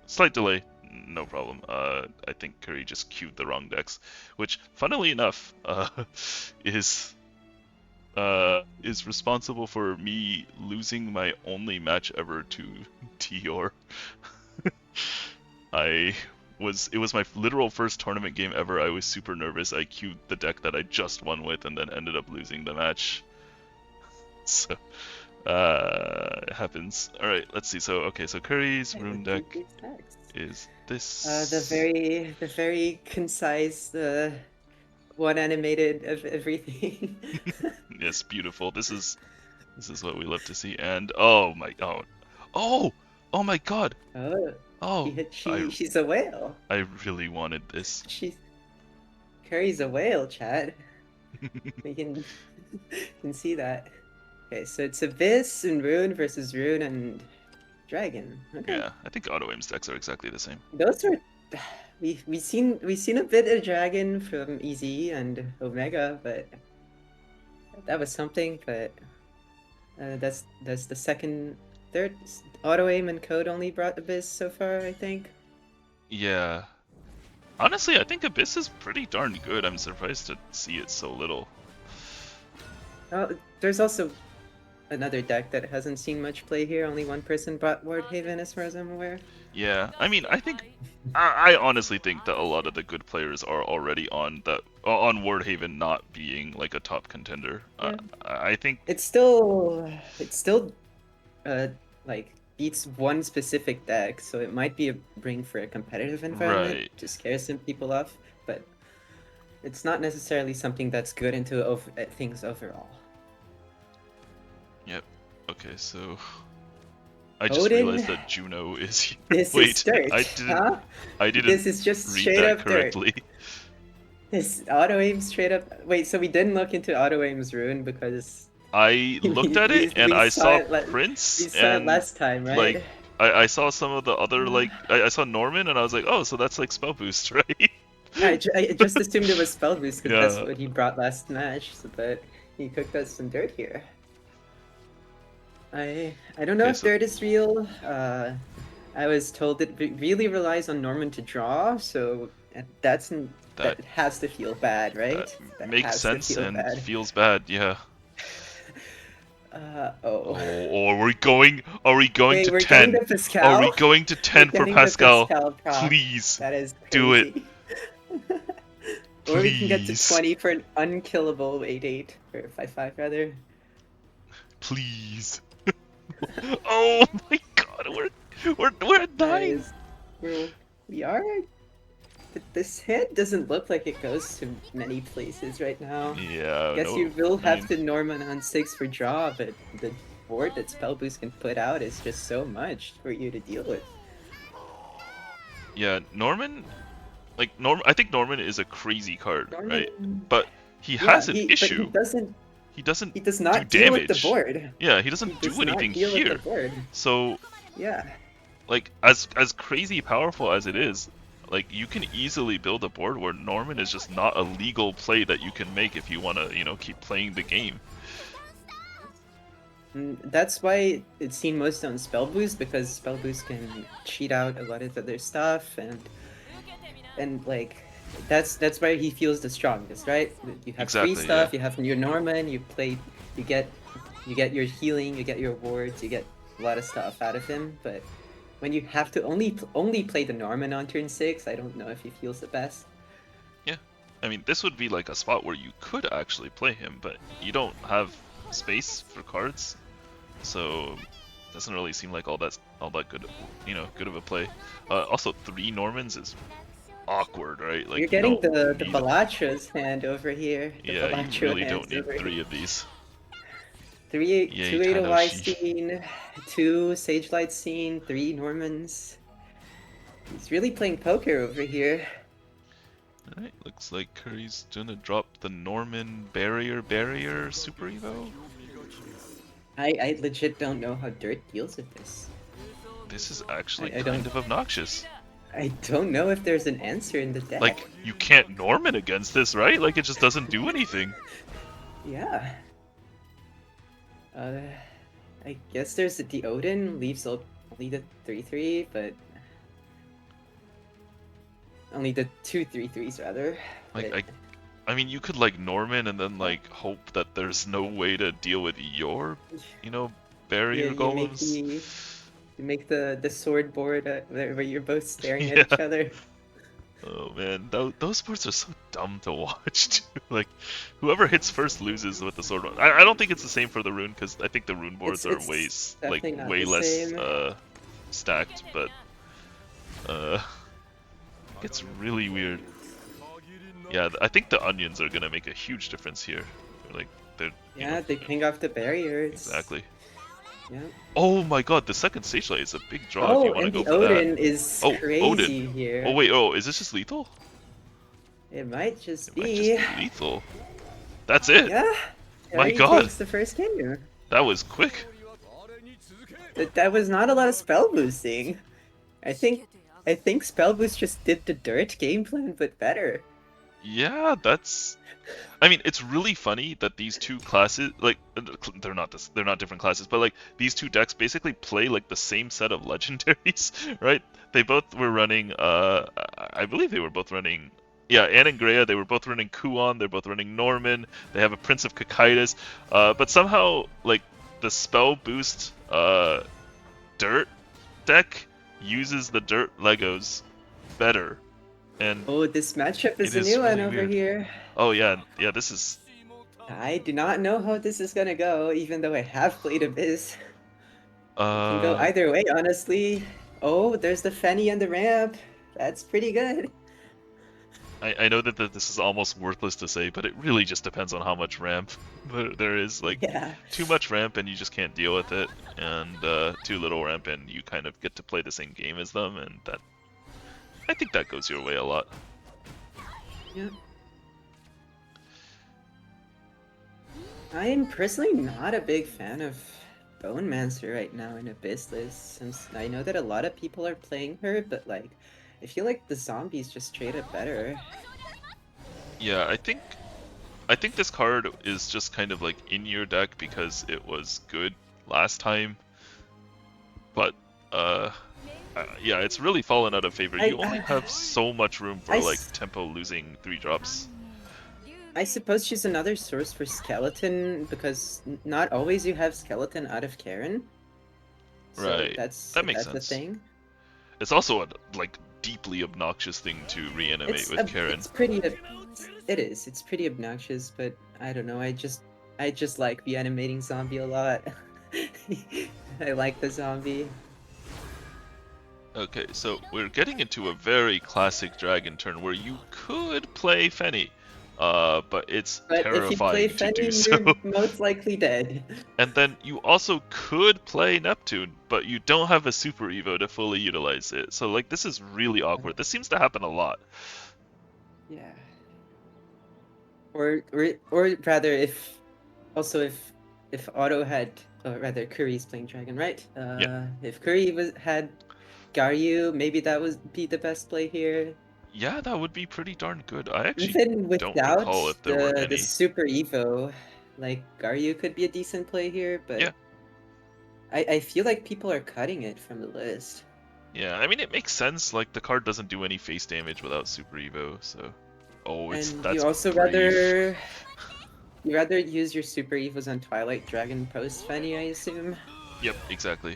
slight delay, no problem. I think Kuri just queued the wrong decks, which, funnily enough, is responsible for me losing my only match ever to Dior. It was my literal first tournament game ever. I was super nervous. I queued the deck that I just won with and then ended up losing the match. So, it happens. Alright, let's see. So Kuri's rune deck is this. The very concise, one animated of everything. Yes, beautiful. This is what we love to see. And oh my god. Oh my god. Oh, she's a whale. I really wanted this. Kuri's a whale, Chad. We can see that. Okay, so it's Abyss and Rune versus Rune and Dragon. Okay. Yeah, I think Autoaim's decks are exactly the same. Those are we seen a bit of Dragon from Ezye and Omega, but that was something. But that's the third. Autoaim and Code only brought Abyss so far, I think. Yeah. Honestly, I think Abyss is pretty darn good. I'm surprised to see it so little. There's also another deck that hasn't seen much play here. Only one person brought Wardhaven, as far as I'm aware. Yeah, I mean, I honestly think that a lot of the good players are already on Wardhaven not being like a top contender. Yeah. I think It's still like beats one specific deck, so it might be a bring for a competitive environment Right. to scare some people off, but it's not necessarily something that's good into things overall. Yep. Okay, so I just Odin, realized that Juno is here. This Wait, is dirt, I didn't This is just read straight that up dirt. correctly. This Autoaim straight up. Wait, so we didn't look into Autoaim's rune because I looked at it and I saw saw it Prince we saw it and last time, right? like I saw some of the other I saw Norman and I was like, oh, so that's like spell boost, right? I just assumed it was spell boost because Yeah. that's what he brought last match, but he cooked us some dirt here. I don't know Okay, if so- dirt is real. I was told it really relies on Norman to draw, so that has to feel bad, right? That Makes has to sense feel and bad. feels bad, yeah. Oh. Oh, are we going Wait, to we're 10? going to Pascal? Are we going to 10 We're for getting the Pascal? prop. Please. That is do it. crazy. Or we can get to Please. 20 for an unkillable 8-8, or 5-5 rather. Please. Oh my god, we're at 9. We are. But this hand doesn't look like it goes to many places right now. Yeah. Guess no, you will I have mean, to Norman on 6 for draw, but the board that Spellboost can put out is just so much for you to deal with. Yeah, Norman, like I think Norman is a crazy card, right? Norman, But he yeah, has an but issue. he He does do not deal with the damage. board. Yeah, he He doesn't does do not anything deal with the here. board. So, Yeah. like, as crazy powerful as it is, like, you can easily build a board where Norman is just not a legal play that you can make if you want to, you know, keep playing the game. That's why it's seen most on Spell Boost, because Spell Boost can cheat out a lot of other stuff, and like that's why he feels the strongest, right? You have free Exactly, stuff, yeah. you have your Norman, you get your healing, you get your wards, you get a lot of stuff out of him. But when you have to only play the Norman on turn 6, I don't know if he feels the best. Yeah. I mean, this would be like a spot where you could actually play him, but you don't have space for cards, so it doesn't really seem like all that good, you know, good of a play. Also, 3 Normans is awkward, right? Like, You're getting you don't the need Balacho's hand over here. The Yeah, you Balacho really hands don't need over 3 here. of these. 2 Yay, Ada Tanoshi. Weinstein, 2 Sage Light Scene, 3 Normans. He's really playing poker over here. Alright, looks like Kuri's gonna drop the Norman barrier Super Evo. I legit don't know how Dirt deals with this. This is actually I kind don't- of obnoxious. I don't know if there's an answer in the deck. Like, you can't Norman against this, right? Like, it just doesn't do anything. Yeah. I guess there's the Odin, leaves only the 3/3, but only the 2 3/3s rather. Like, but- I mean, you could, like, Norman and then, like, hope that there's no way to deal with your, you know, barrier you golems. make the sword board where you're both staring Yeah. at each other. Oh man, those boards are so dumb to watch too. Like, whoever hits first loses with the sword. I don't think it's the same for the rune, because I think the rune boards It's are definitely not way the less same. stacked, but it's really weird. Yeah, I think the onions are gonna make a huge difference here. Like, they're you Yeah, know, they ping off the barriers. exactly. Yeah. Oh my god, the second stage light is a big draw if Oh, you want to and go the for that. Odin is Oh, crazy Odin. here. Oh wait, oh, is this just lethal? It might just It be. might just be lethal. That's it. Yeah. My He god. takes the first game. That was quick. That was not a lot of spell boosting. I think spell boost just did the Dirt game plan, but better. Yeah, that's. I mean, it's really funny that these two classes, like, they're not different classes, but like these two decks basically play like the same set of legendaries, right? They both were running. I believe they were both running. Yeah, Anne and Greya, they were both running Kuon. They're both running Norman. They have a Prince of Cocytus, but somehow like the spell boost Dirt deck uses the Dirt Legos better. And Oh, this matchup is It a is new one really over weird. here. oh yeah, this is. I do not know how this is gonna go, even though I have played Abyss. It can go either way, honestly. Oh, there's the Fenny and the ramp. That's pretty good. I know that this is almost worthless to say, but it really just depends on how much ramp there is. Like, Yeah. too much ramp and you just can't deal with it, and too little ramp and you kind of get to play the same game as them, and that. I think that goes your way a lot. Yeah. I'm personally not a big fan of Bone Mancer right now in Abyss list, since I know that a lot of people are playing her, but like, I feel like the zombies just straight up better. Yeah, I think this card is just kind of like in your deck because it was good last time, but yeah, it's really fallen out of favor. You only have so much room for like tempo losing 3 drops. I suppose she's another source for Skeleton, because not always you have Skeleton out of Karen. So Right, that makes the sense. thing. It's also a like deeply obnoxious thing to reanimate with Karen. It's pretty. It is. It's pretty obnoxious, but I don't know. I just like reanimating zombie a lot. I like the zombie. Okay, so we're getting into a very classic dragon turn where you could play Fenny. but it's But if you play terrifying to do Fenny, so. you're most likely dead. And then you also could play Neptune, but you don't have a Super Evo to fully utilize it. So like this is really awkward. This seems to happen a lot. Yeah. Or rather, if Otto had, or rather Kuri's playing Dragon, right? Yeah. If Kuri had Garyu, maybe that would be the best play here. Yeah, that would be pretty darn good. I actually Even don't without recall if there were the any. Super Evo, like Garyu could be a decent play here, but Yeah. I feel like people are cutting it from the list. Yeah, I mean it makes sense. Like the card doesn't do any face damage without Super Evo, so. Oh, And that's you also brave. rather use your Super Evos on Twilight Dragon post Fenny, I assume. Yep, exactly.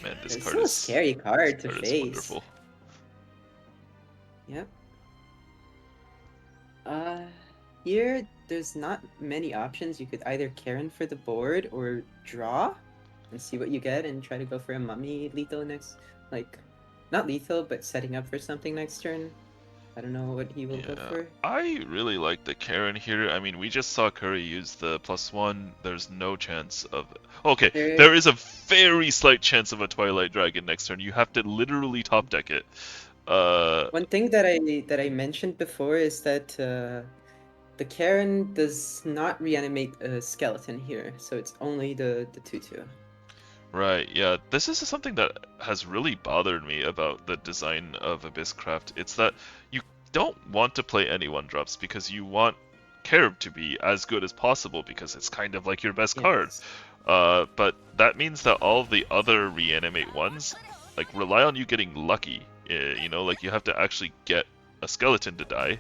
Man, this It's card still a is scary card to this card is face. wonderful. Yep. Here there's not many options. You could either Karen for the board or draw and see what you get and try to go for a mummy lethal next, like, not lethal, but setting up for something next turn. I don't know what he will go for. I really like the Karen here. I mean, we just saw Kuri use the +1. There's no chance of... Okay, there is a very slight chance of a Twilight Dragon next turn. You have to literally top deck it. One thing that I mentioned before is that the Karen does not reanimate a skeleton here, so it's only the 2/2. Right, yeah. This is something that has really bothered me about the design of Abysscraft. It's that you don't want to play any 1-drops because you want Carib to be as good as possible because it's kind of like your best card. But that means that all the other reanimate ones like rely on you getting lucky. You know, like you have to actually get a skeleton to die,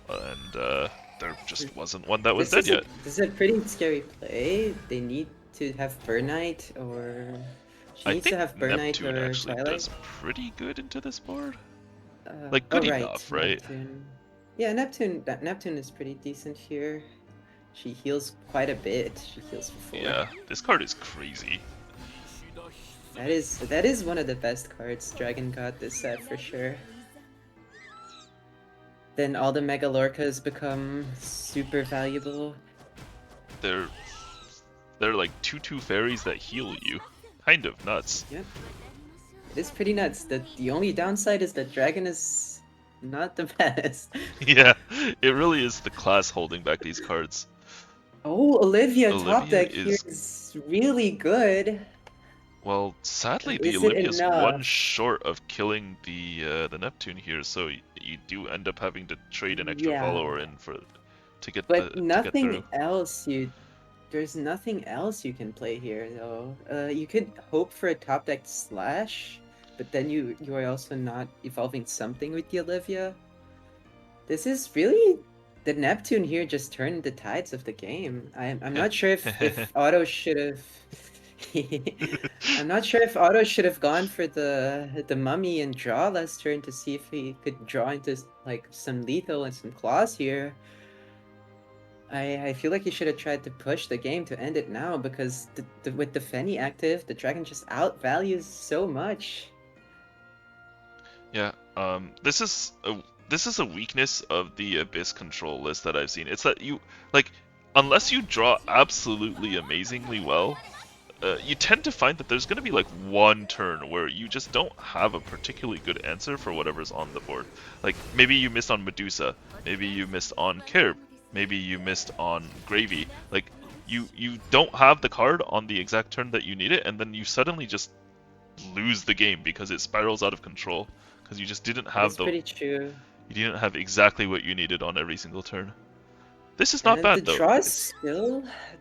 and there just wasn't one that was dead yet. This is a pretty scary play. They need to have Burnite, or she needs to have Burnite Neptune or actually Twilight. does pretty good into this board. Good enough, right? Neptune. Yeah, Neptune is pretty decent here. She heals quite a bit. She heals for 4. Yeah, this card is crazy. That is one of the best cards Dragon got this set for sure. Then all the Mega Lorcas become super valuable. They're like 2/2 fairies that heal you. Kind of nuts. Yep. It is pretty nuts. The only downside is that Dragon is not the best. Yeah, it really is the class holding back these cards. Oh, Olivia top Olivia deck here is really good. Well, sadly, the Is it Olivia's enough? one short of killing the Neptune here, so you do end up having to trade an extra Yeah. follower in to get But to get nothing through. else there's nothing else you can play here though. You could hope for a top deck slash, but then you are also not evolving something with the Olivia. This is really the Neptune here just turned the tides of the game. I'm not sure if Otto should have I'm not sure if Otto should have gone for the mummy and draw last turn to see if he could draw into like some lethal and some claws here. I feel like he should have tried to push the game to end it now because with the Fenny active, the Dragon just outvalues so much. Yeah, this is a weakness of the Abyss control list that I've seen. It's that you like, unless you draw absolutely amazingly well, you tend to find that there's going to be like one turn where you just don't have a particularly good answer for whatever's on the board. Like maybe you missed on Medusa, maybe you missed on Kerb, maybe you missed on Gravy. Like you don't have the card on the exact turn that you need it, and then you suddenly just lose the game because it spirals out of control because you just didn't have pretty true. You didn't have exactly what you needed on every single turn. This is not bad though.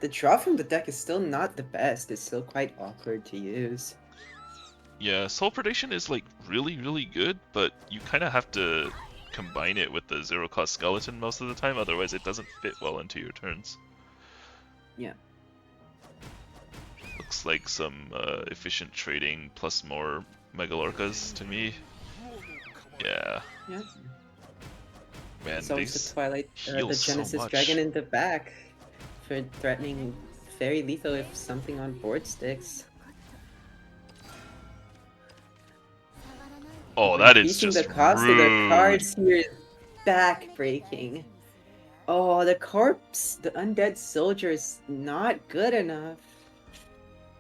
The draw from the deck is still not the best. It's still quite awkward to use. Yeah, Soul Predation is like really good, but you kind of have to combine it with the 0-cost skeleton most of the time, otherwise it doesn't fit well into your turns. Yeah. Looks like some efficient trading plus more Megalorcas to me. Yeah. Yeah. Man, So these the Twilight, heal the so Genesis much. Dragon in the back for threatening very lethal if something on board sticks. Oh, But that is increasing just the cost of the rude. cards here is back-breaking. Oh, the corpse, the undead soldier is not good enough.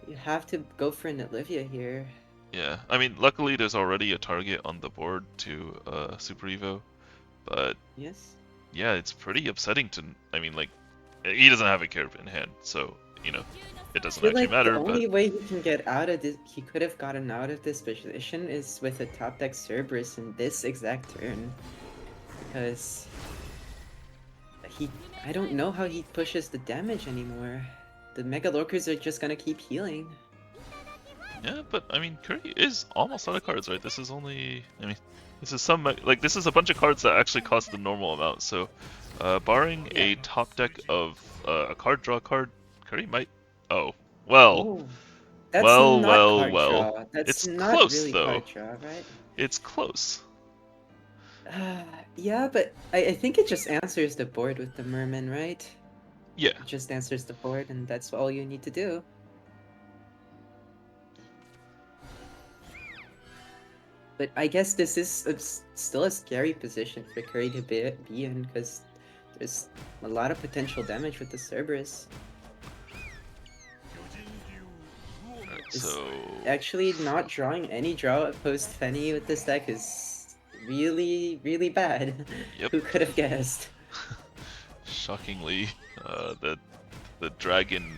You have to go for an Olivia here. Yeah, I mean, luckily there's already a target on the board to Super Evo, but Yes. yeah, it's pretty upsetting to. I mean, like, he doesn't have a carb in hand, so you know, it I doesn't feel actually like the matter. But only way he can get out of this, he could have gotten out of this position is with a top deck Cerberus in this exact turn. Because I don't know how he pushes the damage anymore. The Mega Lurkers are just gonna keep healing. yeah, but I mean, Kuri is almost out of cards, right? This is only. I mean, this is some like this is a bunch of cards that actually cost the normal amount. So, barring a top deck of a card draw card, Kuri might. Oh, well, Oh, that's not card well. draw. That's It's not close really though. card draw, right? It's close. Yeah, but I think it just answers the board with the Merman, right? Yeah. It just answers the board, and that's all you need to do. But I guess this is still a scary position for Kuri to be in, because there's a lot of potential damage with the Cerberus. Alright, Is so actually not drawing any draw post Fenny with this deck is really, really bad. Yep. Who could have guessed? shockingly, the dragon.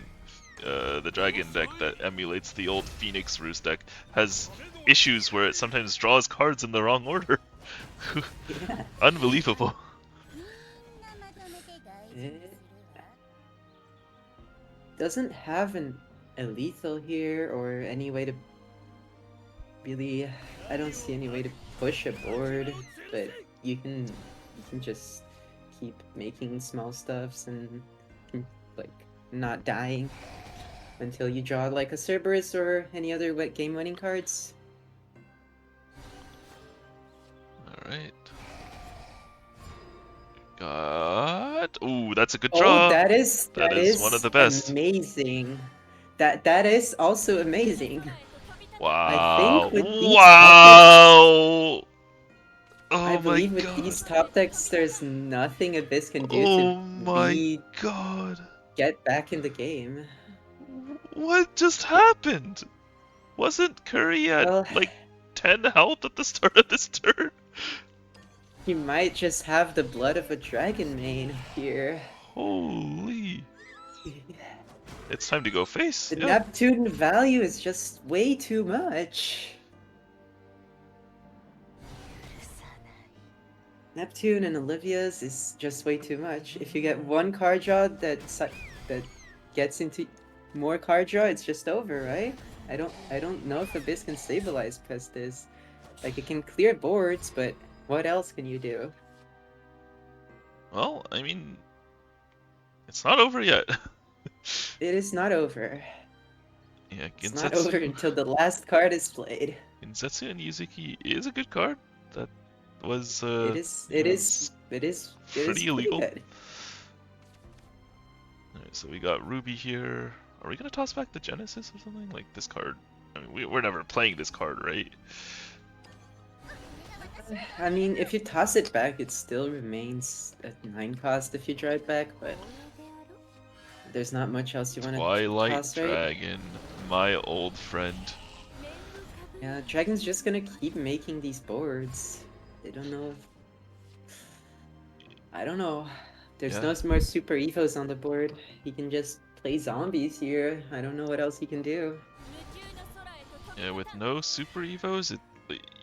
The dragon deck that emulates the old Phoenix Roost deck has issues where it sometimes draws cards in the wrong order. Yeah. Unbelievable. It doesn't have a lethal here or any way to really. I don't see any way to push a board, but you can just keep making small stuffs and like not dying until you draw like a Cerberus or any other game-winning cards. Alright. Got. Ooh, that's a good Oh, draw. that is one of the best. amazing. That is also amazing. Wow. think with these Wow. I Oh my believe with god. these top decks, there's nothing Abyss can do Oh to my god. get back in the game. What just happened? Wasn't Kuri at Well, like 10 health at the start of this turn? he might just have the blood of a dragon main here. Holy. It's time to go face. The Yeah. Neptune value is just way too much. Neptune and Olivia's is just way too much. If you get one card draw that gets into more card draw, it's just over, right? I don't know if Abyss can stabilize past this. Like, it can clear boards, but what else can you do? Well, I mean, it's not over yet. It is not over. Yeah, It's not over until the last card is played. Ginsetsu and Yuzuki is a good card. That was It is pretty illegal. good. Alright, so we got Ruby here. Are we gonna toss back the Genesis or something? Like this card? I mean, we're never playing this card, right? I mean, if you toss it back, it still remains at 9 cost if you draw it back, but there's not much else you want to Twilight toss, right? Dragon, my old friend. Yeah, Dragon's just gonna keep making these boards. They don't know if... I don't know. There's Yeah. no more Super Evos on the board. He can just play zombies here. I don't know what else he can do. Yeah, with no Super Evos,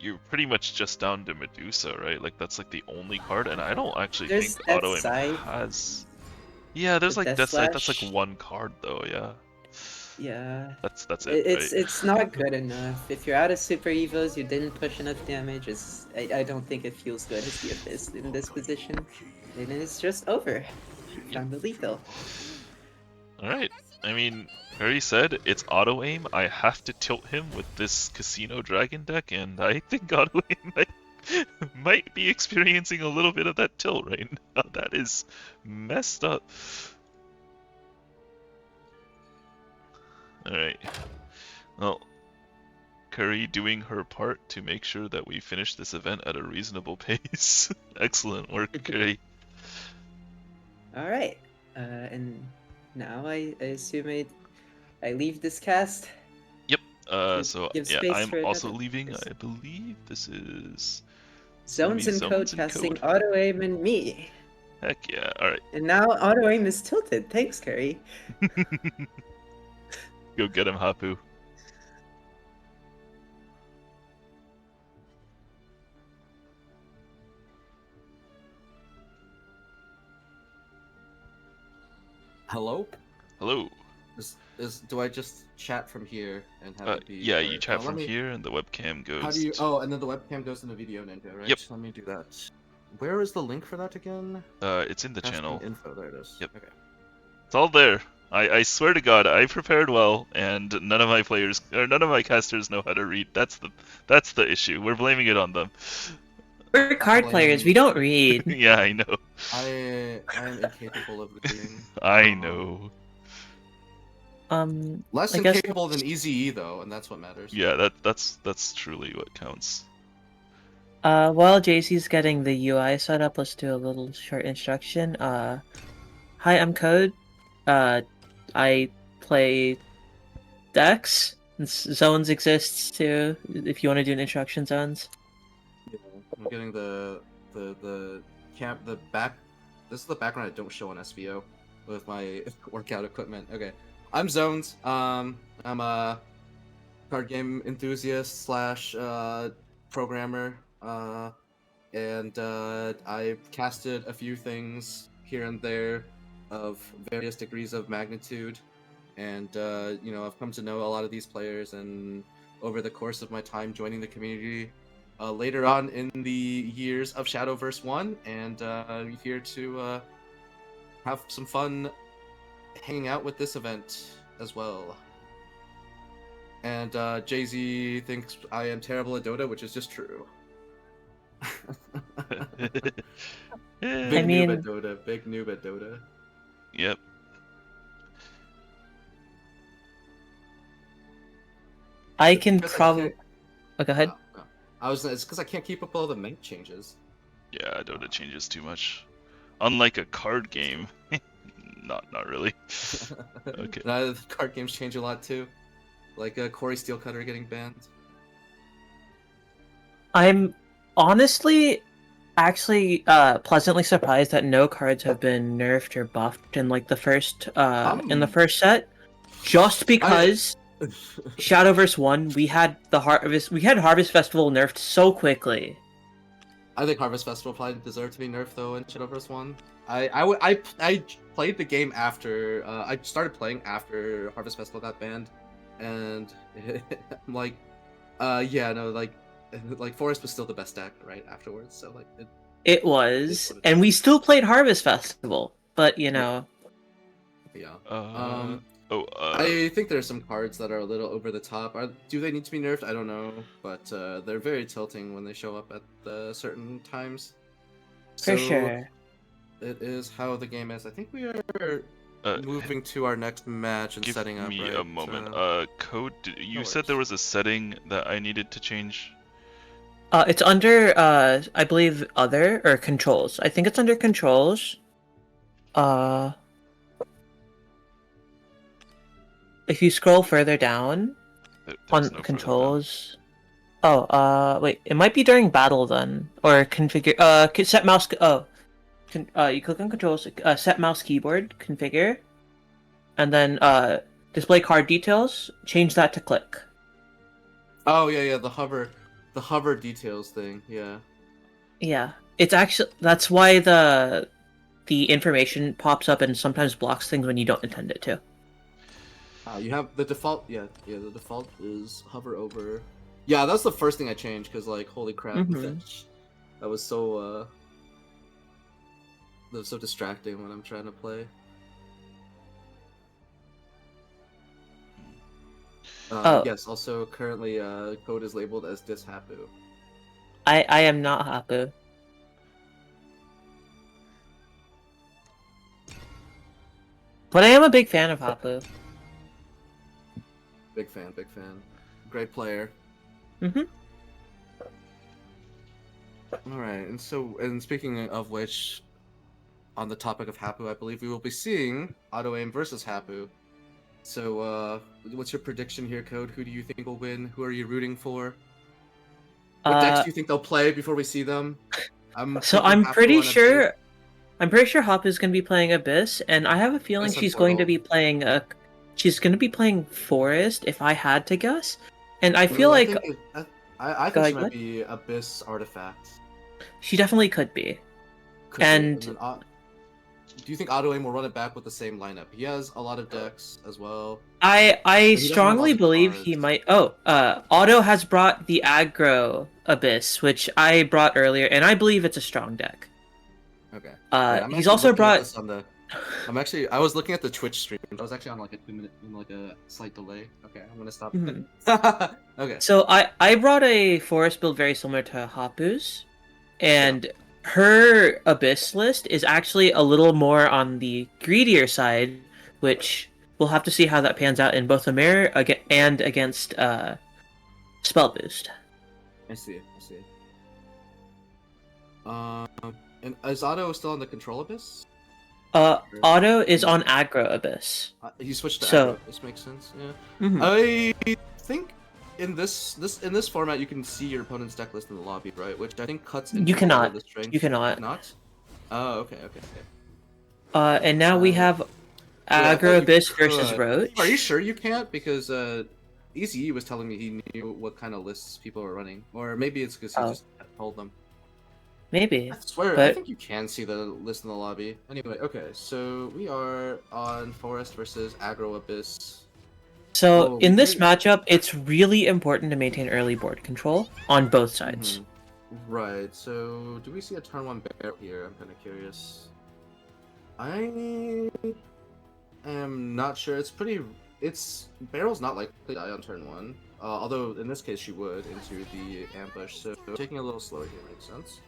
you're pretty much just down to Medusa, right? Like that's like the only card, and I don't actually There's think Death Autoaim Scythe. has. Yeah, there's The like Death Death Scythe. That's Slash. like one card though. Yeah. Yeah. That's it. It's right? it's not good enough. If you're out of Super Evos, you didn't push enough damage. I don't think it feels good to see Abyss in this position. And it's just over. Found the lethal. Alright. I mean, Kuri said it's auto aim. I have to tilt him with this Casino Dragon deck, and I think auto aim might be experiencing a little bit of that tilt right now. That is messed up. Alright. Well, Kuri doing her part to make sure that we finish this event at a reasonable pace. Excellent work, Kuri. All right. And now I assume I leave this cast. Yep. Give- So give yeah, space I'm for also another leaving. person. I believe this is Zones and code Zones and casting Code. Autoaim and me. Heck yeah! All right, And now Autoaim is tilted. Thanks, Kuri. go get him, Happu. Hello? Hello. Do I just chat from here and have it be? Yeah, you chat let from me- here, and the webcam goes. How do you? Oh, and then the webcam goes into Video Ninja, right? Yep. Let me do that. Where is the link for that again? It's in the Casting channel. info. There it is. Yep. Okay. It's all there. I swear to God, I prepared well, and none of my players or none of my casters know how to read. That's the issue. We're blaming it on them. We're card players. We don't read. Yeah, I know. I am incapable of reading. I know. Less I guess- incapable than Ezye though, and that's what matters. Yeah, that's truly what counts. While JC's getting the UI set up, let's do a little short introduction. Hi, I'm Code. I play decks. Zones exists too, if you want to do an introduction, Zones. Yeah, I'm getting the back. This is the background I don't show on SVO with my workout equipment. Okay, I'm Zones. I'm a card game enthusiast slash programmer. And I've casted a few things here and there of various degrees of magnitude, and you know, I've come to know a lot of these players, and over the course of my time joining the community, later on in the years of Shadowverse 1, and I'm here to have some fun hanging out with this event as well. And Jay-Z thinks I am terrible at Dota, which is just true. Big Yeah. noob at Dota. Big noob at Dota. Yep. I can Because I probably. can't- Oh, go ahead. It's because I can't keep up with all the mech changes. Yeah, Dota changes too much. Unlike a card game. not really. Okay. And the card games change a lot too. Like Kuri Steelcutter getting banned. I'm honestly actually pleasantly surprised that no cards have been nerfed or buffed in like the first in the first set, just because Shadowverse 1 we had Harvest Festival nerfed so quickly. I think Harvest Festival probably deserved to be nerfed though in Shadowverse 1. I played the game after I started playing after Harvest Festival got banned, and I'm like, yeah, no, like Forest was still the best deck right afterwards. So like It was, what it and is. we still played Harvest Festival, but you know, yeah. I I think there's some cards that are a little over the top. Do they need to be nerfed? I don't know, but they're very tilting when they show up at certain times. for So, sure. It is how the game is. I think we are Uh, moving to our next match and give setting up. me right? a moment. Code. You No said there worries. was a setting that I needed to change. It's under I believe other or controls. I think it's under controls. If you scroll further down There's on no further controls. Oh, wait, it might be during battle then, or configure. Set mouse. You click on controls. Set mouse keyboard. Configure, and then display card details. Change that to click. Oh yeah, the hover details thing. Yeah. Yeah, it's actually that's why the information pops up and sometimes blocks things when you don't intend it to. You have the default. Yeah. The default is hover over. Yeah, that's the first thing I changed because like, holy crap, Mhm. that was so distracting when I'm trying to play. Oh. Yes. Also, currently, code is labeled as Happu. I am not Happu. But I am a big fan of Happu. Big fan. Great player. Mm-hmm. All right, and speaking of which, on the topic of Happu, I believe we will be seeing Autoaim versus Happu. So, what's your prediction here, Code? Who do you think will win? Who are you rooting for? What decks do you think they'll play before we see them? So thinking Happu on Abyss. I'm pretty sure Hop is going to be playing Abyss, and I have a feeling Abyss and she's going to Portal. be playing she's going to be playing Forest, if I had to guess. And I feel No, like I Go think she ahead, might what? be Abyss Artifact. she definitely could be. Could be. And Then, do you think Autoaim will run it back with the same lineup? He has a lot of decks as well. I But he doesn't have all strongly the believe he cards. might. Oh, Otto has brought the aggro Abyss, which I brought earlier, and I believe it's a strong deck. Okay. He's also brought. I was looking at the Twitch stream. I was actually on like a 2-minute, like a slight delay. Okay, I'm gonna stop. Mhm. Okay. So I brought a forest build very similar to Happu's, and her Abyss list is actually a little more on the greedier side, which we'll have to see how that pans out in both the mirror and against spell boost. I see. And is Otto still on the Control Abyss? Otto is on aggro Abyss. He switched to So- aggro. This makes sense. Yeah. Mhm. I think in this format you can see your opponent's deck list in the lobby, right? Which I think cuts into You a lot cannot. of the strength. You cannot. Not? Oh, okay. And now we have I thought aggro you Abyss versus could. Roach. Are you sure you can't? Because Ezye was telling me he knew what kind of lists people were running, or maybe it's because he Oh. just told them. Maybe. I swear, I But- think you can see the list in the lobby. Anyway, okay, so we are on Forest versus Aggro Abyss. So Oh, in this we- matchup, it's really important to maintain early board control on both sides. Mhm. Right, so do we see a turn 1 bear here? I'm kind of curious. I am not sure. Barrel's not likely to die on turn 1. Although in this case she would into the ambush, so taking a little slower here makes sense.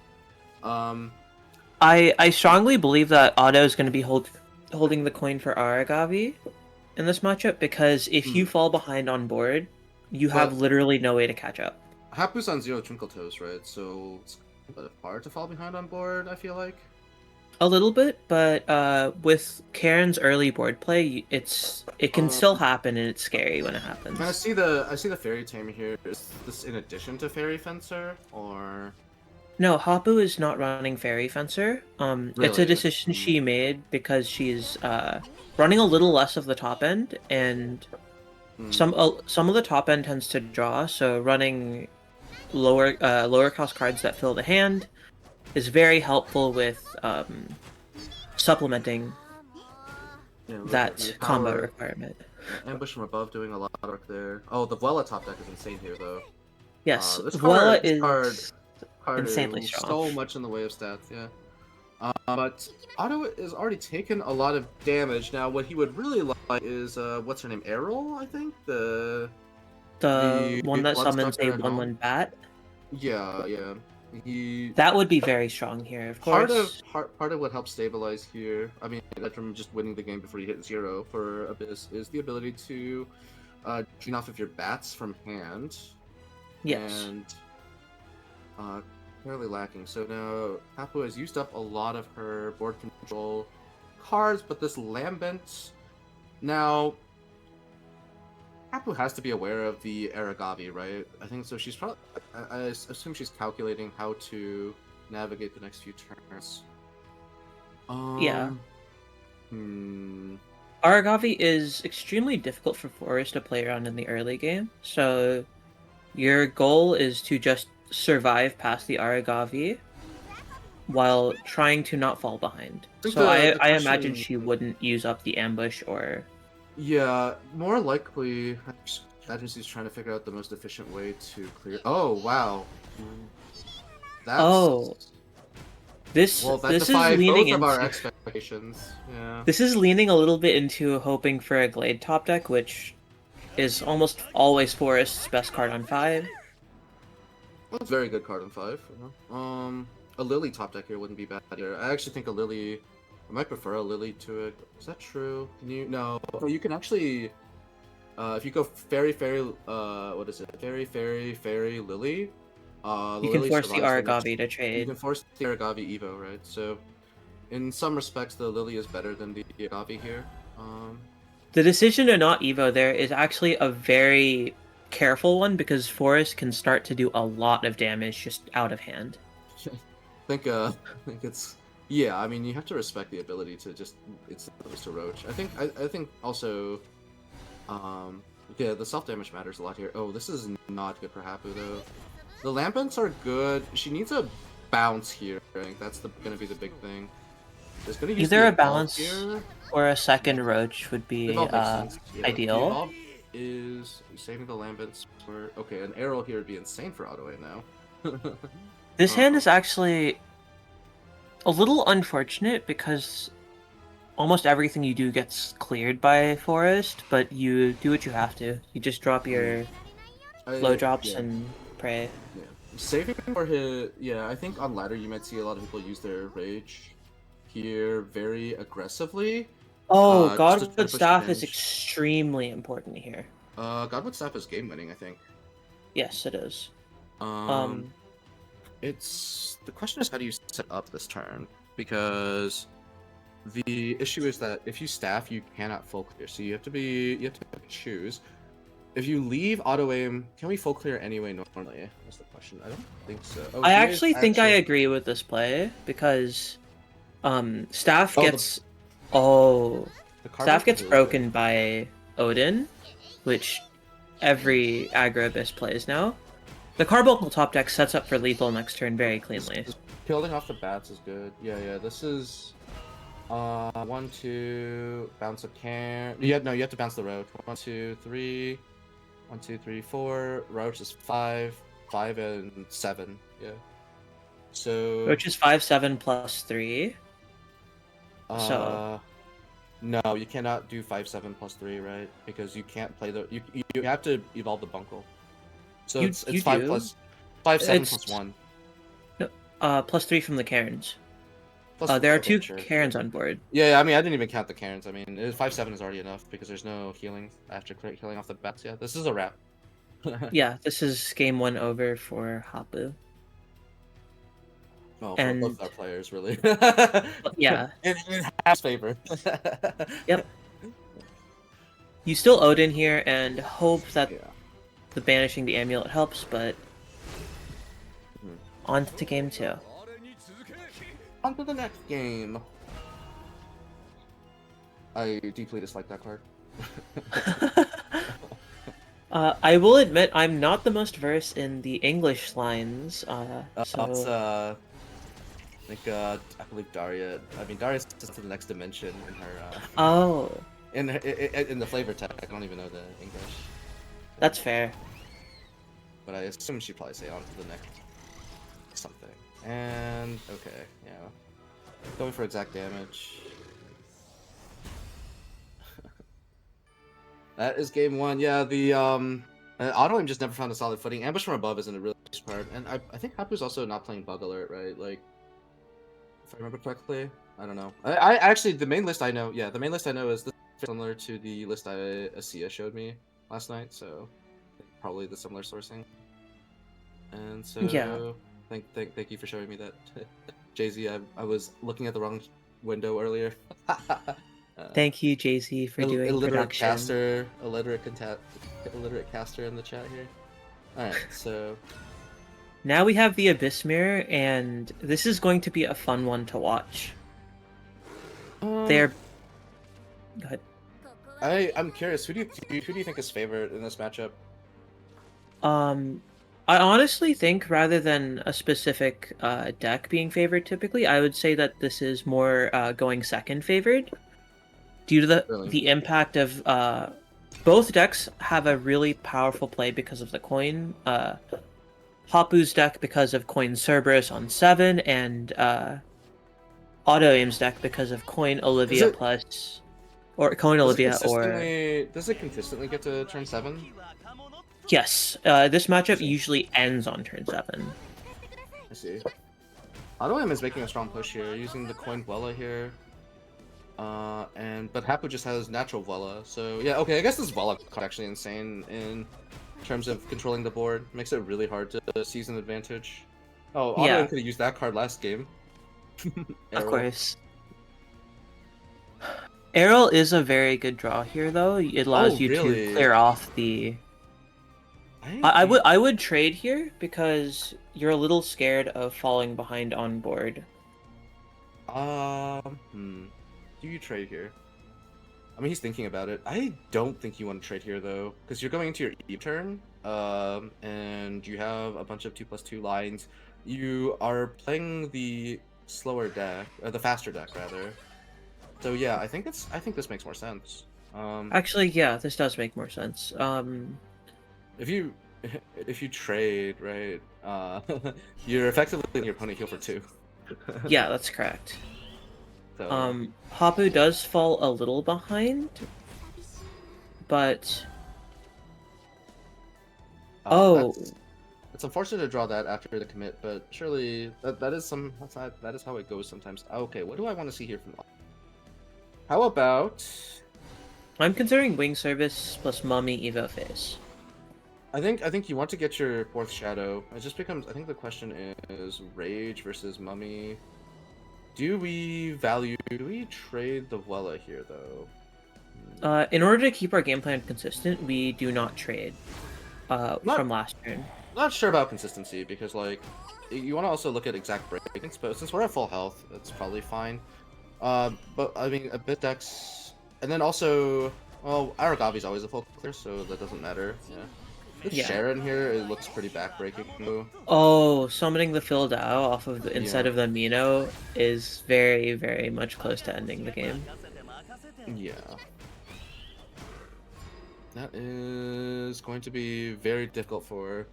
I strongly believe that Otto is going to be holding the coin for Aragavi in this matchup because if you fall behind on board, you have But- literally no way to catch up. Happu's on 0 Twinkle Toes, right? So it's kind of hard to fall behind on board, I feel like. A little bit, but with Karen's early board play, it can still happen and it's scary when it happens. I see the Fairy Tamer here. Is this in addition to Fairy Fencer, or... No, Happu is not running Fairy Fencer. It's a Really? decision she made because she's running a little less of the top end, and some of the top end tends to draw. So running lower cost cards that fill the hand is very helpful with supplementing Yeah, look, that your combo power- requirement. Ambush from above doing a lot of work there. Oh, the Vuela top deck is insane here, though. Yes, This Vuela this card insanely is strong. so much in the way of stats, yeah. But Otto is already taken a lot of damage. Now, what he would really like is, what's her name? Errol, I think? The the one that summons a Bloodsucker and all. 1/1 bat. Yeah. He... That would be very strong here, of course. Part of what helps stabilize here, I mean, aside from just winning the game before you hit 0 for Abyss, is the ability to drain off of your bats from hand. Yes. And fairly lacking. So now Happu has used up a lot of her board control cards, but this Lambent... Now, Happu has to be aware of the Aragavi, right? I think so. She's probably... I assume she's calculating how to navigate the next few turns. Yeah. Hmm... Aragavi is extremely difficult for Forest to play around in the early game, so your goal is to just survive past the Aragavi while trying to not fall behind. think So the I imagine question- she wouldn't use up the ambush or... Yeah, more likely, Strategy is trying to figure out the most efficient way to clear. Oh wow, that's Oh. This well, that this is defied leaning both of our into expectations. Yeah, this is leaning a little bit into hoping for a Glade top deck, which is almost always Forest's best card on 5. that's a very good card on 5. A Lily top deck here wouldn't be bad here. I actually think a Lily. I might prefer a Lily to it. Is that true? Can you? No. You can actually If you go fairy, what is it? Fairy, lily. You can Lily force the survives next- Aragavi to You trade. can force the Aragavi Evo, right? So, in some respects, the Lily is better than the Aragavi here. The decision to not Evo there is actually a very careful one because Forest can start to do a lot of damage just out of hand. I think it's yeah. I mean, you have to respect the ability to just it's to Roach. I think also, yeah, the self damage matters a lot here. Oh, this is not good for Happu though. The Lampants are good. She needs a bounce here. I think that's gonna be the big thing. There's gonna use Either the a Evolve balance here. or a second Roach would be Evolve makes sense. Yeah. The ideal. Evolve is saving the Lampants for okay. An arrow here would be insane for Autoaim now. This hand is actually a little unfortunate because almost everything you do gets cleared by Forest, but you do what you have to. You just drop your low drops and pray. Yeah. Saving for his yeah, I think on ladder you might see a lot of people use their rage here very aggressively. Oh, just to try to Godwood push the Staff is damage. extremely important here. Godwood Staff is game winning, I think. Yes, it is. It's the question is how do you set up this turn? Because the issue is that if you staff, you cannot full clear. So you have to choose. If you leave auto aim, can we full clear anyway normally? That's the question. I don't think so. Oh, I he actually is think I agree with this play because Staff Oh, gets the card Staff is gets really broken by Odin, which every aggro abyss plays now. The Carbuncle top deck sets up for lethal next turn very cleanly. Killing off the bats is good. Yeah. This is 1, 2, bounce a can. You have to bounce the roach. 1, 2, 3. 1, 2, 3, 4. Roach is 5, 5 and 7. Yeah. So Which is 5/7 plus 3. no, you cannot do 5, 7 plus 3, right? Because you can't play the you have to evolve the bunkle. So it's 5 do. plus 5, 7 It's- plus 1. Plus 3 from the Cairns. Plus, There are okay, 2 sure. Cairns on board. Yeah, I mean, I didn't even count the Cairns. I mean, 5, 7 is already enough because there's no healing after killing off the bats. Yeah, this is a wrap. Yeah, this is game 1 over for Happu. Well, for And- both our players, really. Yeah. in half's favor. Yep. You still Odin here and hope that Yeah. the banishing the amulet helps, but on to game 2. On to the next game. I deeply dislike that card. I will admit I'm not the most versed in the English lines, It's, so I believe Daria. I mean, Daria's just to the next dimension in her. oh, In the flavor tech, I don't even know the English. that's fair. But I assume she'd probably say on to the next something. And okay, yeah. Going for exact damage. That is game 1. Yeah, the Autoaim just never found a solid footing. Ambush from above isn't a really nice card, and I think Happu's also not playing Bug Alert, right? Like, if I remember correctly, I don't know. I actually the main list I know, yeah, the main list I know is similar to the list Ezye showed me last night, so probably the similar sourcing. And so Yeah. thank you for showing me that, Jay-Z. I was looking at the wrong window earlier. Thank you, JC, for doing illiterate production. caster, illiterate caster in the chat here. All right, so Now we have the Abyss Mirror, and this is going to be a fun one to watch. They're... Go ahead. I'm curious. Who do you think is favored in this matchup? I honestly think rather than a specific deck being favored typically, I would say that this is more going second favored. Due to Really? the impact of both decks have a really powerful play because of the coin. Happu's deck because of coin Cerberus on 7, and Autoaim's deck because of coin Olivia it- plus... Or coin Olivia or... Does it consistently get to turn 7? Yes, this matchup usually ends on turn 7. I see. Autoaim is making a strong push here, using the coin Bella here. But Happu just has natural Vela, so yeah, okay, I guess this Vela card actually insane in terms of controlling the board. Makes it really hard to seize an advantage. Oh, Autoaim Yeah. could have used that card last game. Of Arrow. course. Arrow is a very good draw here, though. It allows you really? to clear off the. I would trade here because you're a little scared of falling behind on board. Do you trade here? I mean, he's thinking about it. I don't think you want to trade here though, because you're going into your Eve turn, and you have a bunch of 2/2 lines. You are playing the slower deck, the faster deck rather. So yeah, I think this makes more sense. Actually, yeah, this does make more sense. If you trade, right, you're effectively letting your opponent heal for 2. Yeah, that's correct. So, Happu does fall a little behind, but it's unfortunate to draw that after the commit, but surely that is how it goes sometimes. Okay, what do I want to see here from? How about? I'm considering Wing Service plus Mummy Evo Phase. I think you want to get your 4th Shadow. It just becomes. I think the question is Rage versus Mummy. Do we trade the Vela here though? In order to keep our game plan consistent, we do not trade. From last turn. Not sure about consistency because like you want to also look at exact breakings, but since we're at full health, it's probably fine. But I mean a bit decks, and then also, well, Aragavi's always a full clear, so that doesn't matter. Yeah. This Sharon here, it looks pretty backbreaking though. Oh, summoning the Phil Dao off of the instead of the Mino is very, very much close to ending the game. Yeah. That is going to be very difficult for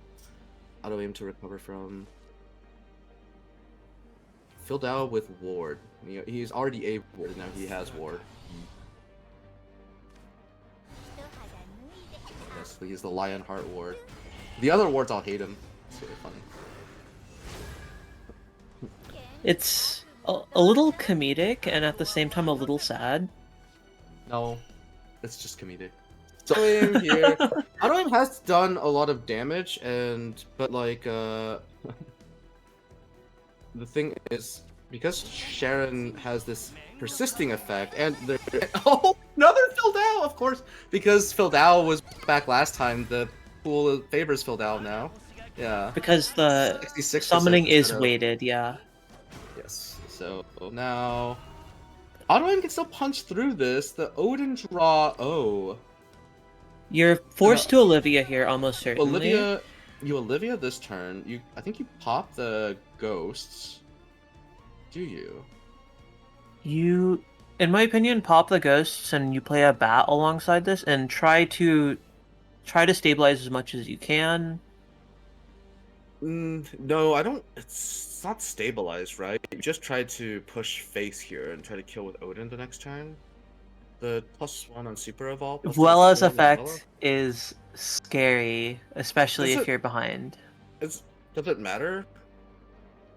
Autoaim to recover from. Phil Dao with Ward. He's already a Ward, and now he has Ward. Yes, he's the Lionheart Ward. The other wards all hate him. It's really funny. It's a little comedic and at the same time a little sad. No, it's just comedic. So Autoaim here. Autoaim has done a lot of damage, but like the thing is, because Sharon has this persisting effect, and another Phil Dao, of course, because Phil Dao was back last time. The pool favors Phil Dao now. Yeah. Because the 66% summoning is weighted, yeah. Yes. So now, Autoaim can still punch through this. The Odin draw. Oh. You're forced to Olivia here, almost certainly. Olivia this turn. I think you pop the ghosts. Do you? You, in my opinion, pop the ghosts and you play a bat alongside this and try to stabilize as much as you can. No, I don't. It's not stabilized, right? You just try to push face here and try to kill with Odin the next turn. The +1 on Super Evolve. Vela's effect is scary, especially if you're behind. Does it matter?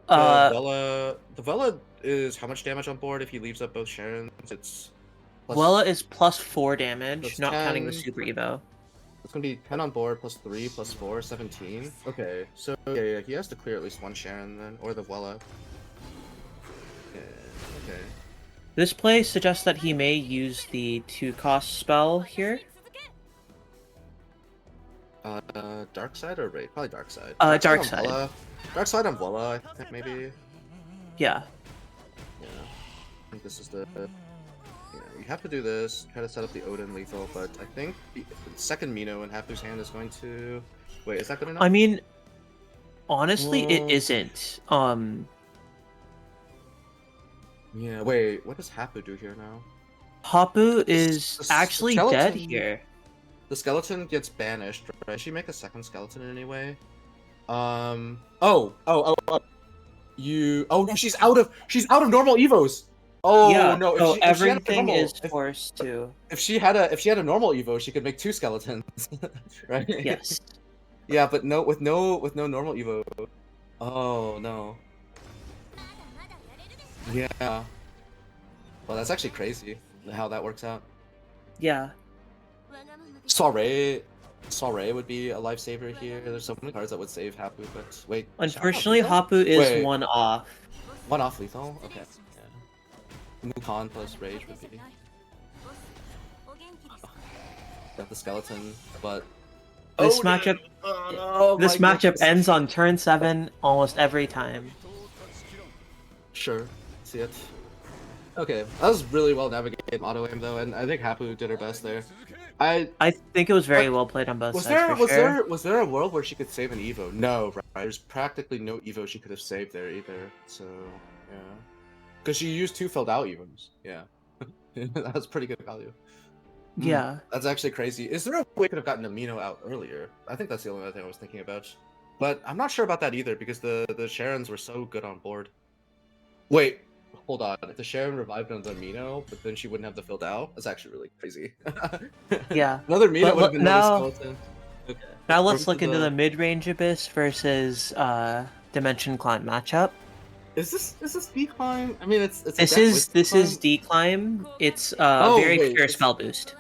The Vela is how much damage on board if he leaves up both Sharons? It's Vela is +4 damage, not 10, counting the Super Evo. It's gonna be 10 on board, +3, +4, 17. Okay, so yeah, he has to clear at least one Sharon then, or the Vela. Yeah, okay. This play suggests that he may use the 2-cost spell here. Dark Side or Raid? Probably Dark Side. Dark Side. Dark Side on Vela, I think maybe. Yeah. Yeah. I think this is the. Yeah, you have to do this. Try to set up the Odin lethal, but I think the second Mino in Happu's hand is going to. Wait, is that good enough? I mean, honestly, it isn't. Yeah. Wait, what does Happu do here now? Happu is The actually skeleton- dead here. The skeleton gets banished. Right? Should she make a second skeleton in any way? Oh, no, she's out of normal evos. Oh yeah, no! so if she had a everything normal- is forced to. If she had a normal evo, she could make 2 skeletons, right? Yes. Yeah, but with no normal evo. Oh no. Yeah. Well, that's actually crazy how that works out. Yeah. Soiree would be a lifesaver here. There's so many cards that would save Happu, but wait. Unfortunately, Happu Happu is Wait. one off. one off lethal? Okay. Yeah. Mukon plus Rage would be. Got the skeleton, but This Odin! matchup, Oh this my matchup goodness. ends on turn 7 almost every time. Sure. See it. Okay, that was really well navigated Autoaim though, and I think Happu did her best there. I think it was very well played on both Was sides there for sure. was there a world where she could save an Evo? No, right? There's practically no Evo she could have saved there either. So yeah, because she used 2 filled out Evos. Yeah, that was pretty good value. Yeah. That's actually crazy. Is there a way we could have gotten Amino out earlier? I think that's the only other thing I was thinking about. But I'm not sure about that either because the Sharons were so good on board. Wait, hold on. If the Sharon revived on the Amino, but then she wouldn't have the filled out, that's actually really crazy. Yeah. Another Amino But would have been another now- skeleton. Okay. Now let's From look into the mid-range Abyss versus Dimension Climb matchup. Is this decline? I mean, it's. This is declimb. It's Oh, very wait, pure it's- spell boost.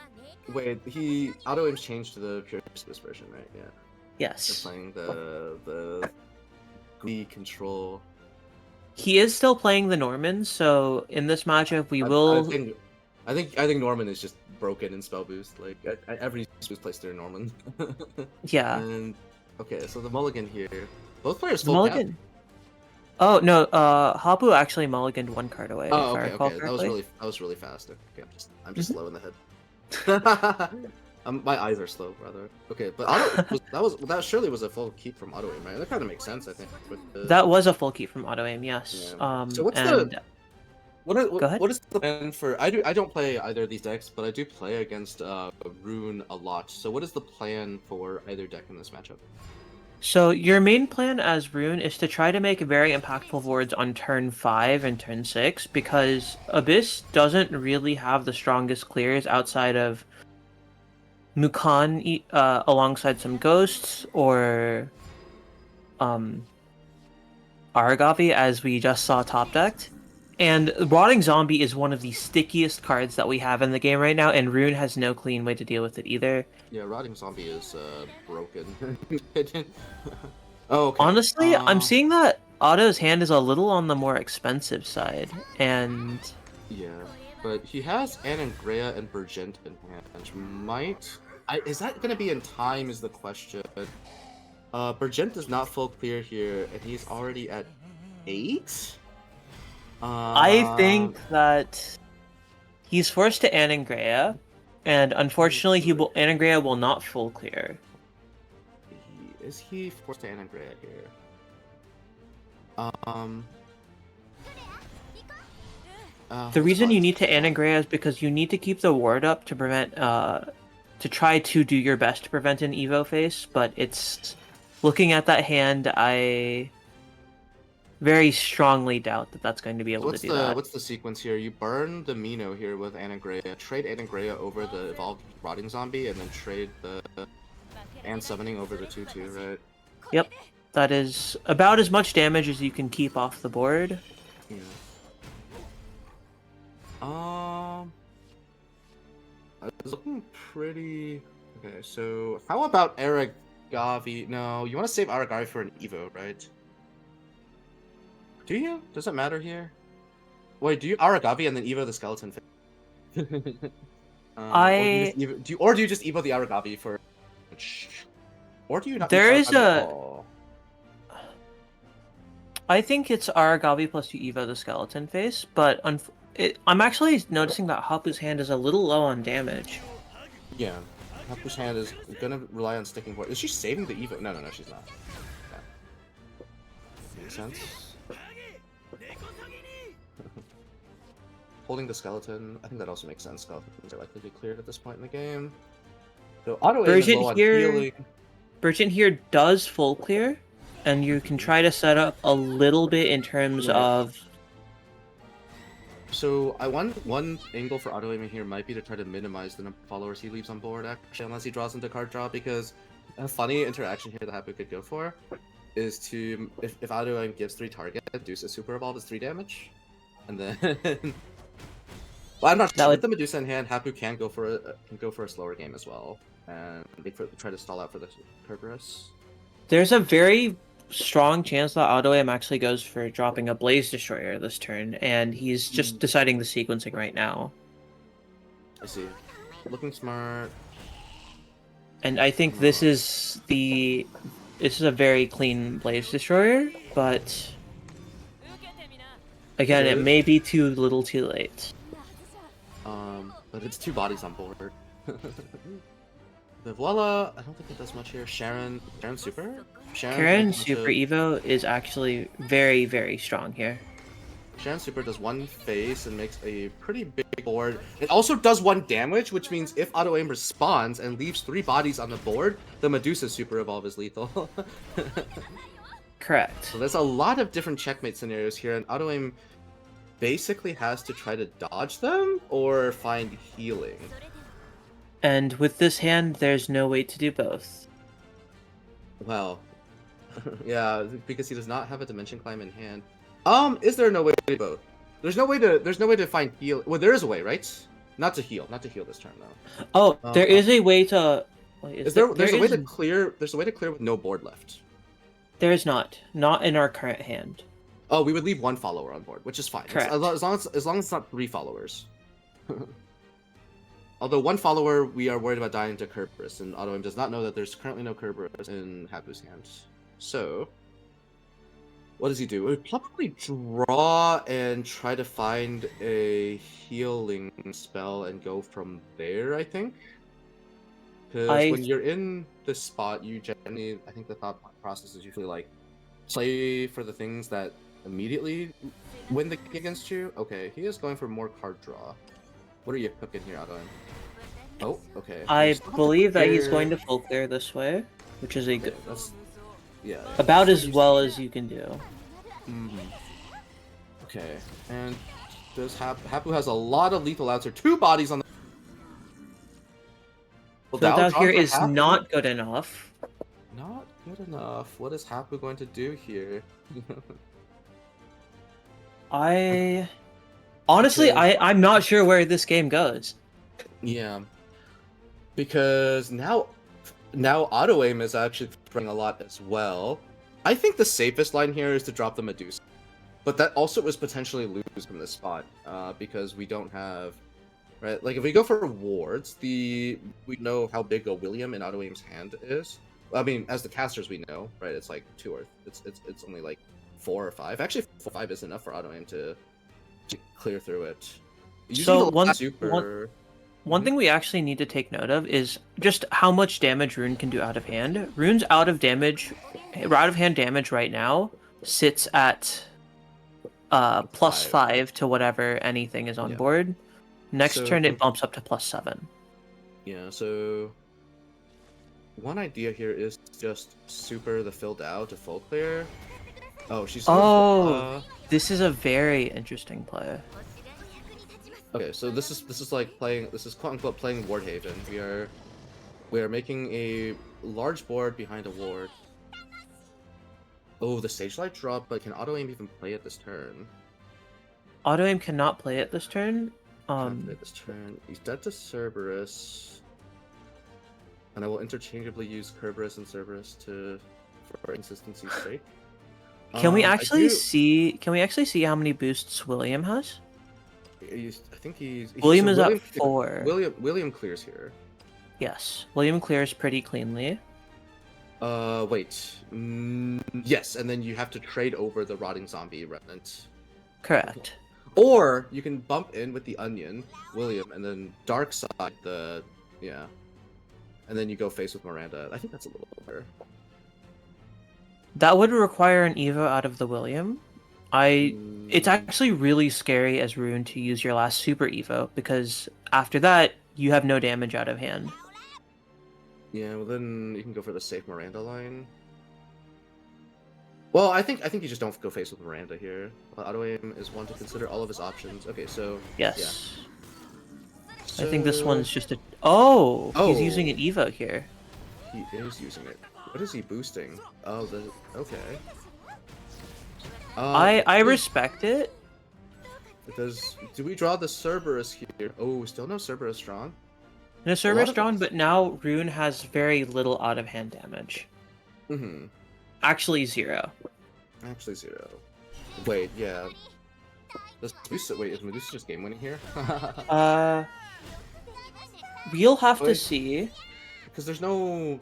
Wait, Autoaim's changed to the pure space version, right? Yeah. They're Yes. playing the Glee control. He is still playing the Norman, so in this matchup we I will. think Norman is just broken in spell boost. Like every boost plays through Norman. Yeah. And okay, so the mulligan here. Both players The full cap. mulligan. Oh no, Happu actually mulliganed 1 card away. Oh, if I okay, recall okay. That was correctly. really fast. Okay, I'm Mm-hmm. just slow in the head. My eyes are slow, rather. Okay, but that surely was a full keep from Autoaim, right? That kind of makes sense, I think. With the... That was a full keep from Autoaim, yes. Yeah. So what's and Go ahead. What is the plan for? I don't play either of these decks, but I do play against Rune a lot. So what is the plan for either deck in this matchup? so your main plan as Rune is to try to make very impactful boards on turn 5 and turn 6 because Abyss doesn't really have the strongest clears outside of Mukon alongside some ghosts or Aragavi as we just saw top decked. And Rotting Zombie is one of the stickiest cards that we have in the game right now, and Rune has no clean way to deal with it either. Yeah, Rotting Zombie is broken. Oh, okay. Honestly, I'm seeing that Otto's hand is a little on the more expensive side, and Yeah, but he has Anangrea and Burgent in hand, which might... is that going to be in time is the question. Burgent is not full clear here, and he's already at 8? I think that he's forced to Anangrea, and unfortunately, Anangrea will not full clear. Is he forced to Anangrea here? The reason you need to Anangrea is because you need to keep the ward up to prevent, to try to do your best to prevent an Evo face, but it's... Looking at that hand, I very strongly doubt that that's going to be able to do that. What's the sequence here? You burn the Mino here with Anangrea, trade Anangrea over the evolved Rotting Zombie, and then trade the and summoning over the 2/2, right? Yep, that is about as much damage as you can keep off the board. Yeah. It's looking pretty... Okay, so how about Aragavi? No, you want to save Aragavi for an Evo, right? Do you? Does it matter here? Wait, do you Aragavi and then Evo the skeleton? Or do you just Evo the Aragavi for? Or do you not? There is Aragavi at all? I think it's Aragavi plus you Evo the skeleton face, but I'm actually noticing that Happu's hand is a little low on damage. Yeah, Happu's hand is gonna rely on sticking point. Is she saving the Evo? No, she's not. Yeah. Makes sense. Holding the skeleton, I think that also makes sense. Skeletons are likely to be cleared at this point in the game. So auto aim is low on healing. Burgent here does full clear, and you can try to set up a little bit in terms of... So one angle for auto aiming here might be to try to minimize the number of followers he leaves on board, actually, unless he draws into card draw, because a funny interaction here that Happu could go for is to, if auto aim gives 3 target, Deuce a super evolve is 3 damage, and then Well, I'm not That sure. would- With the Medusa in hand, Happu can go for a slower game as well, and they try to stall out for the Kerberos. There's a very strong chance that Autoaim actually goes for dropping a Blaze Destroyer this turn, and he's just deciding the sequencing right now. I see. Looking smart. And I think this is a very clean Blaze Destroyer, but again, it may be too little too late. But it's 2 bodies on board. The Voila, I don't think it does much here. Sharon Super? Karen Super Evo is actually very, very strong here. Sharon Super does 1 face and makes a pretty big board. It also does 1 damage, which means if Autoaim responds and leaves 3 bodies on the board, the Medusa Super Evolve is lethal. Correct. So there's a lot of different checkmate scenarios here, and Autoaim basically has to try to dodge them or find healing. And with this hand, there's no way to do both. Well, yeah, because he does not have a Dimension Climb in hand. Is there no way to do both? There's no way to find heal. Well, there is a way, right? Not to heal this turn though. Oh, there is a way to. Wait, there's a way to clear? There's a way to clear with no board left. There is not. Not in our current hand. Oh, we would leave 1 follower on board, which is fine. Correct. As long as it's not 3 followers. Although 1 follower, we are worried about dying to Kerberos, and Autoaim does not know that there's currently no Kerberos in Happu's hands. So, what does he do? He'll probably draw and try to find a healing spell and go from there, I think. Because when you're in this spot, you generally, I think the thought process is usually like, play for the things that immediately win the game against you. Okay, he is going for more card draw. What are you cooking here, Autoaim? Oh, okay. I believe that he's going to full clear this way, which is a good. Yeah. About as well as you can do. Okay, and does Happu has a lot of lethal outs. Or 2 bodies on the. So that here is not good enough. Not good enough. What is Happu going to do here? Honestly, I'm not sure where this game goes. Yeah. Because now Autoaim is actually throwing a lot as well. I think the safest line here is to drop the Medusa. But that also is potentially lose from this spot, because we don't have, right? Like if we go for wards, we know how big a William in Autoaim's hand is. I mean, as the casters we know, right? It's like 2 or it's only like 4 or 5. Actually, 4 or 5 is enough for Autoaim to clear through it. So one thing we actually need to take note of is just how much damage Rune can do out of hand. Rune's out of hand damage right now sits at +5 to whatever anything is on board. Next turn it bumps up to +7. Yeah, so one idea here is just super the filled out to full clear. Oh, she's this is a very interesting play. Okay, so this is like playing, this is quote unquote playing Wardhaven. We are making a large board behind a ward. Oh, the Sage Light drop, but can Autoaim even play it this turn? Autoaim cannot play it this turn. Play this turn. He's dead to Cerberus. And I will interchangeably use Kerberos and Cerberus for consistency's sake. Can we actually see how many boosts William has? I think William is at 4. William clears here. Yes, William clears pretty cleanly. Wait. Yes, and then you have to trade over the Rotting Zombie Remnant. Correct. Or you can bump in with the Onion, William, and then Dark Side and then you go face with Miranda. I think that's a little better. That would require an Evo out of the William. It's actually really scary as Rune to use your last Super Evo, because after that, you have no damage out of hand. Yeah, well then you can go for the safe Miranda line. Well, I think you just don't go face with Miranda here. Autoaim is one to consider all of his options. Okay, so yes. Yeah. I think this one's just a... Oh! He's using an Evo here. He is using it. What is he boosting? Oh, okay. I respect it. Do we draw the Cerberus here? Oh, still no Cerberus drawn. No A lot Cerberus of drawn, us- but now Rune has very little out of hand damage. Mm-hmm. Actually, 0. Actually 0. Wait, yeah. Does Medusa, wait, is Medusa just game winning here? We'll have to Wait. see. Because there's no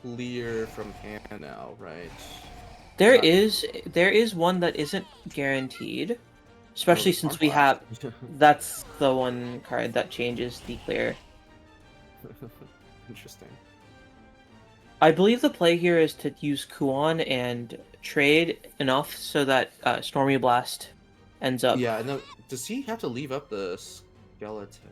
clear from hand now, right? There Not- is one that isn't guaranteed, especially Oh, since we Stormblast. have. That's the one card that changes the clear. Interesting. I believe the play here is to use Kuon and trade enough so that Stormy Blast ends up. Yeah, no. Does he have to leave up the skeleton?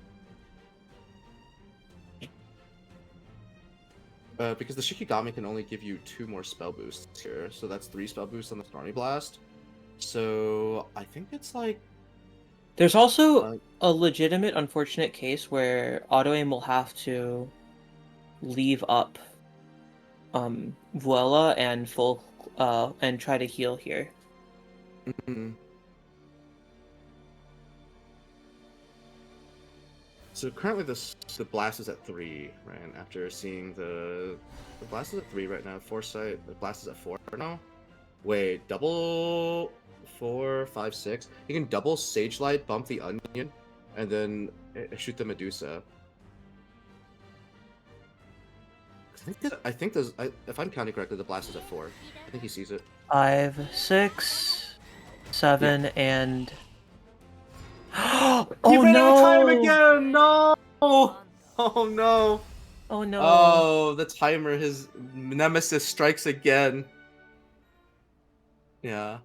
Because the Shikigami can only give you 2 more spell boosts here, so that's 3 spell boosts on the Stormy Blast. So I think it's like There's also a legitimate, unfortunate case where Autoaim will have to leave up Vuela and full and try to heal here. So currently the blast is at 3, right? After seeing the blast is at 3 right now. Foresight, the blast is at 4 now. Wait, double 4, 5, 6. You can double Sage Light, bump the Onion, and then shoot the Medusa. I think if I'm counting correctly, the blast is at 4. I think he sees it. 5, 6, 7, and oh He ran no! out of time again! No! Oh no! Oh no! Oh, the timer, his nemesis strikes again. Yeah.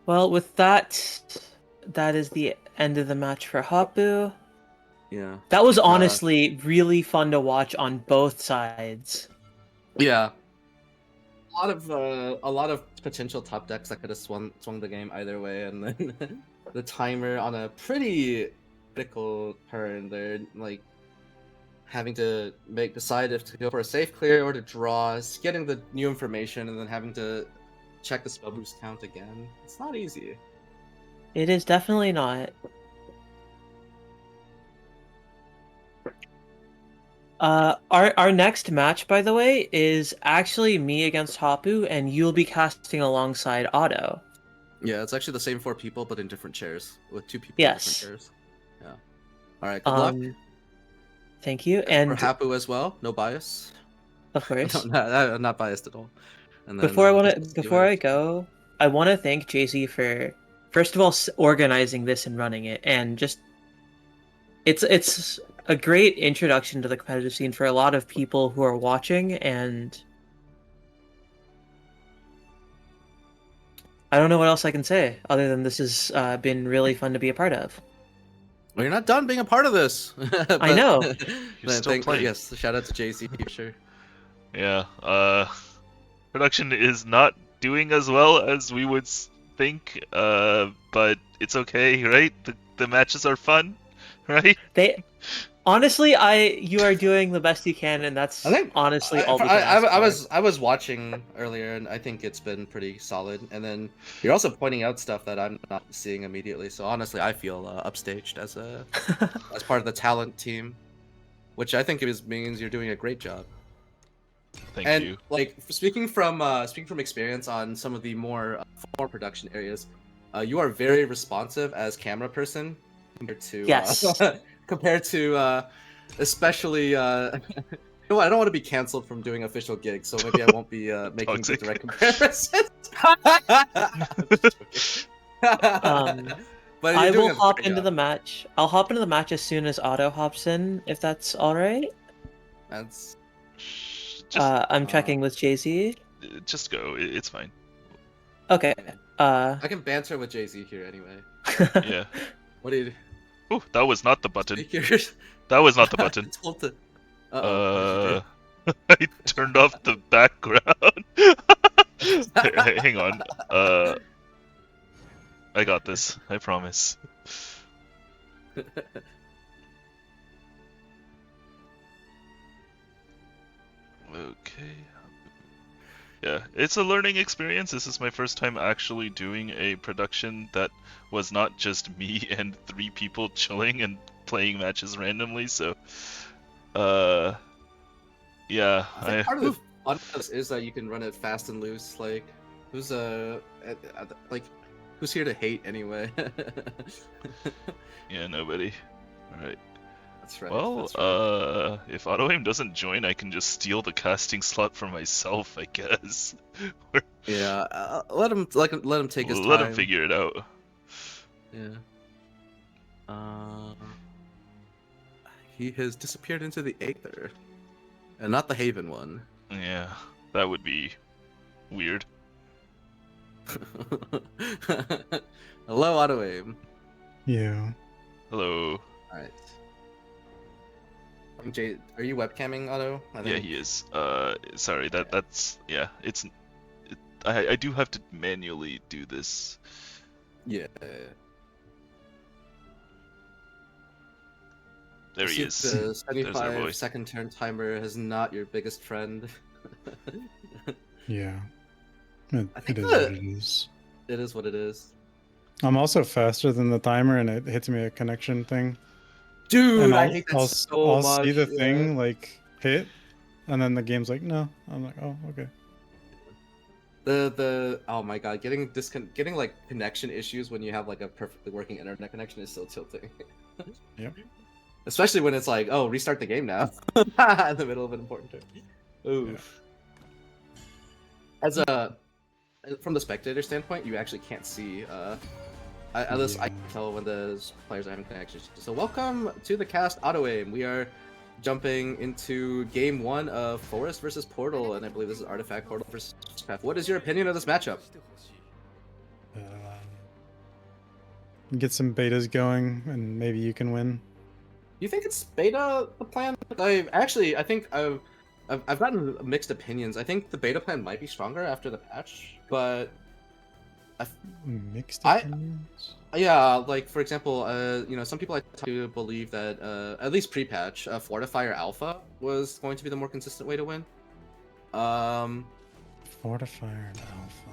Well, with that, that is the end of the match for Happu. Yeah. That was honestly really fun to watch on both sides. Yeah. A lot of potential top decks that could have swung the game either way, and then the timer on a pretty critical turn there, like having to decide if to go for a safe clear or to draw, getting the new information, and then having to check the spell boost count again. It's not easy. It is definitely not. Our next match, by the way, is actually me against Happu, and you'll be casting alongside Otto. Yeah, it's actually the same 4 people, but in different chairs, with 2 people Yes. in different chairs. Yeah. All right. Good luck. Thank you, For and Happu as well. No bias. of course. No, not biased at all. And then, Before we'll I go, I want to thank Jay-Z for first of all organizing this and running it, and just it's a great introduction to the competitive scene for a lot of people who are watching, and I don't know what else I can say other than this has been really fun to be a part of. Well, you're not done being a part of this. I know. You're still playing. Yes, shout out to JC for sure. Yeah, production is not doing as well as we would think, but it's okay, right? The matches are fun, right? Honestly, you are doing the best you can, and that's honestly all we can ask for. I was watching earlier, and I think it's been pretty solid. And then you're also pointing out stuff that I'm not seeing immediately. So honestly, I feel upstaged as as part of the talent team, which I think means you're doing a great job. Thank you. Like speaking from experience on some of the more formal production areas, you are very responsive as camera person compared to compared to especially I don't want to be canceled from doing official gigs, so maybe I won't be making the direct comparisons. But I will hop into the match. I'll hop into the match as soon as Otto hops in, if that's all right. That's. I'm checking with Jay-Z. Just go. It's fine. Okay. I can banter with Jay-Z here anyway. Yeah. What do you? Ooh, that was not the button. Speakers. That was not the button. I turned off the background. Hang on. I got this. I promise. Okay. Yeah, it's a learning experience. This is my first time actually doing a production that was not just me and 3 people chilling and playing matches randomly. So, yeah, I think part of the fun of this is that you can run it fast and loose. Like, who's like, who's here to hate anyway? yeah, nobody. All right. That's right. Well, that's right. if Autoaim doesn't join, I can just steal the casting slot for myself, I guess. Yeah, let him take his time. Let him figure it out. Yeah. He has disappeared into the Aether, and not the Haven one. Yeah, that would be weird. Hello, Autoaim. Yeah. Hello. All right. Jay, are you webcamming, Otto? Yeah, he is. Sorry, that's yeah. I do have to manually do this. Yeah. There he is. The There's our boy. 75-second turn timer is not your biggest friend. Yeah. It is what it is. It is what it is. I'm also faster than the timer, and it hits me a connection thing. Dude, And I hate that so much. I'll see the yeah. thing like hit, and then the game's like, no. I'm like, oh, okay. The oh my god, getting like connection issues when you have like a perfectly working internet connection is so tilting. Yep. Especially when it's like, oh, restart the game now in the middle of an important turn. Oof. Yeah. From the spectator standpoint, you actually can't see. At least I can tell when the players are having connections. So welcome to the cast Autoaim. We are jumping into game 1 of Forest versus Portal, and I believe this is Artifact Portal versus Path. What is your opinion of this matchup? Get some betas going, and maybe you can win. You think it's beta the plan? I think I've gotten mixed opinions. I think the beta plan might be stronger after the patch, but Mixed opinions? Yeah, like for example, some people I talk to believe that at least pre-patch, Fortifier Alpha was going to be the more consistent way to win. Fortifier and Alpha.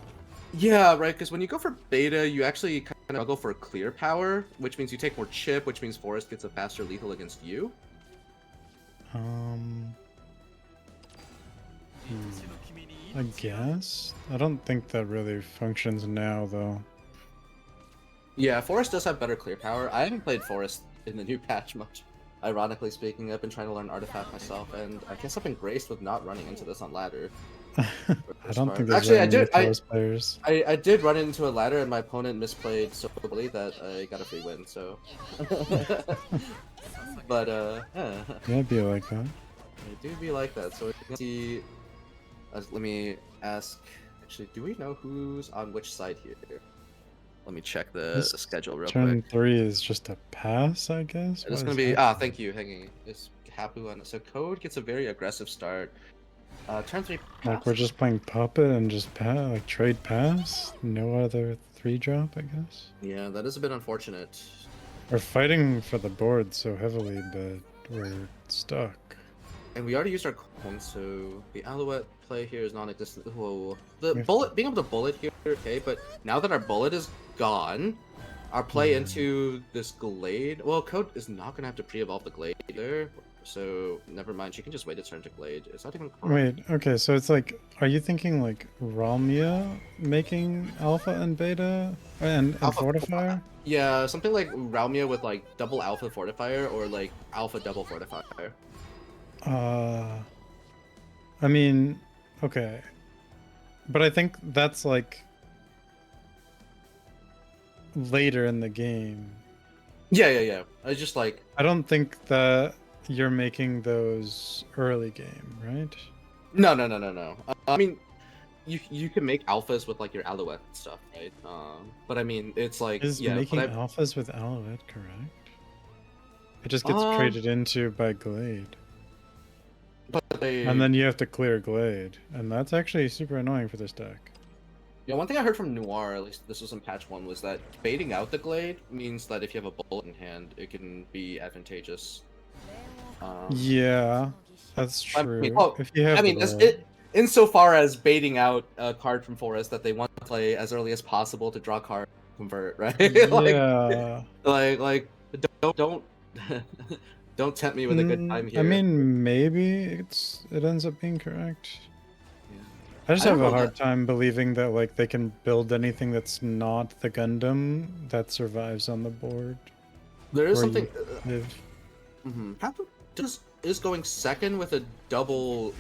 Yeah, right. Because when you go for beta, you actually kind of go for clear power, which means you take more chip, which means Forest gets a faster lethal against you. I guess. I don't think that really functions now, though. Yeah, Forest does have better clear power. I haven't played Forest in the new patch much. Ironically speaking, I've been trying to learn Artifact myself, and I guess I've been graced with not running into this on ladder. I don't think there's Actually, any Forest players. I did run into a ladder, and my opponent misplayed so poorly that I got a free win. So, but Yeah, it'd be like that. it do be like that. So we can see. Let me ask. Actually, do we know who's on which side here? Let me check the This schedule real Turn quick. 3 is just a pass, I guess. It's gonna be thank you, hanging. It's Happu on it. So Code gets a very aggressive start. Turn 3. Like we're just playing puppet and just like trade pass. No other 3-drop, I guess. Yeah, that is a bit unfortunate. We're fighting for the board so heavily, but we're stuck. And we already used our coin, so the Alouette play here is non-existent. Whoa. The Yeah. bullet, being able to bullet here, okay, but now that our bullet is gone, our play into this Glade, well, Code is not going to have to pre-evolve the Glade either, so never mind, she can just wait a turn to Glade. It's not even correct. Wait, okay, so it's like, are you thinking like Ramia making Alpha and Beta and Alpha- Fortifier? Yeah, something like Raumia with like double Alpha Fortifier or like Alpha double Fortifier. I mean, okay. But I think that's like later in the game. Yeah. I just like... I don't think that you're making those early game, right? No. I mean, you can make alphas with like your Alouette and stuff, right? But I mean, it's like... Is yeah, making but alphas with Alouette correct? It just gets traded into by Glade. And then you have to clear Glade. And that's actually super annoying for this deck. Yeah, one thing I heard from Noire, at least this was in patch 1, was that baiting out the Glade means that if you have a bullet in hand, it can be advantageous. Yeah, that's true. I mean, well, if you have I mean, the... insofar as baiting out a card from Forest that they want to play as early as possible to draw card convert, right? Yeah. like don't don't tempt me with a good time here. I mean, maybe it ends up being correct. Yeah. I just I have don't a know hard that- time believing that like they can build anything that's not the Gundam that survives on the board. there is where something. you live. Happu is going second with a double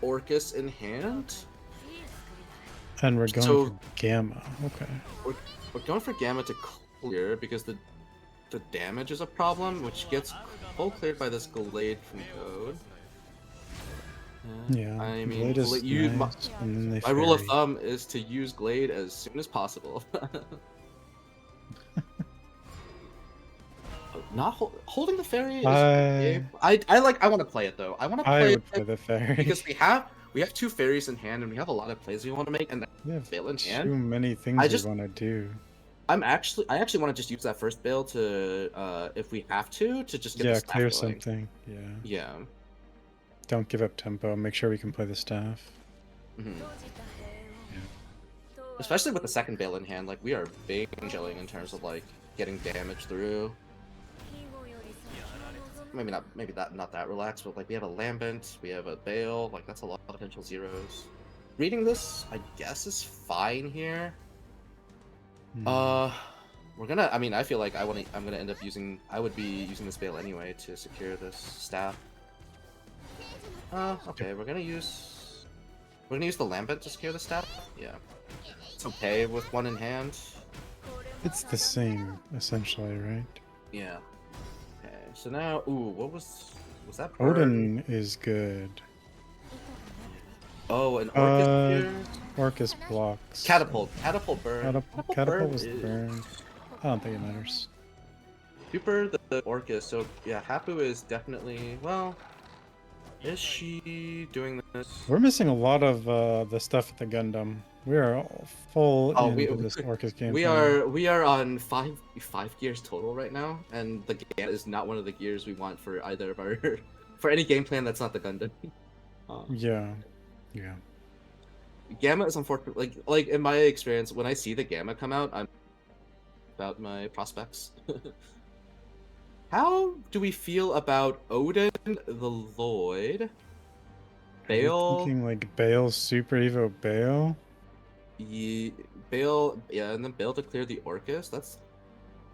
Orcus in hand. And we're going So- for Gamma. Okay. We're going for Gamma to clear because the damage is a problem, which gets full cleared by this Glade from Code. Yeah. I mean, Blade is Glade- nice, and then they my rule of fairy. thumb is to use Glade as soon as possible. Not holding the fairy is okay. I want to play it though. I want to I play would it play the fairy. because we have 2 fairies in hand and we have a lot of plays we want to make, and We have Bail in too hand. many things I just- we want to do. I actually want to just use that first bail to if we have to just get the Yeah, staff clear going. something. Yeah. Yeah. Don't give up tempo. Make sure we can play the staff. Mhm. Especially with the second bail in hand, like we are big chilling in terms of like getting damage through. Maybe not that relaxed, but like we have a Lambent, we have a Bail, like that's a lot of potential zeros. Reading this, I guess, is fine here. We're gonna. I mean, I feel like I'm gonna end up using. I would be using this Bail anyway to secure this staff. Okay, we're gonna use the Lambent to secure the staff. Yeah, it's okay with one in hand. It's the same, essentially, right? Yeah. Okay, so now, what was that? Bird? Odin is good. Oh, an Orcus here. Orcus blocks. Catapult burn. Catapult was the is burn. I don't think it matters. Super the Orcus. So yeah, Happu is definitely well. Is she doing this? We're missing a lot of the stuff at the Gundam. We are all full into this Orcus game. We are on five gears total right now, and the Gamma is not one of the gears we want for either of our for any game plan that's not the Gundam. Yeah. Yeah. Gamma is unfortunate. Like in my experience, when I see the Gamma come out, I'm about my prospects. How do we feel about Odin, the Lloyd, Bail? Thinking like Bail, Super Evo Bail. Bail, yeah, and then Bail to clear the Orcus. That's,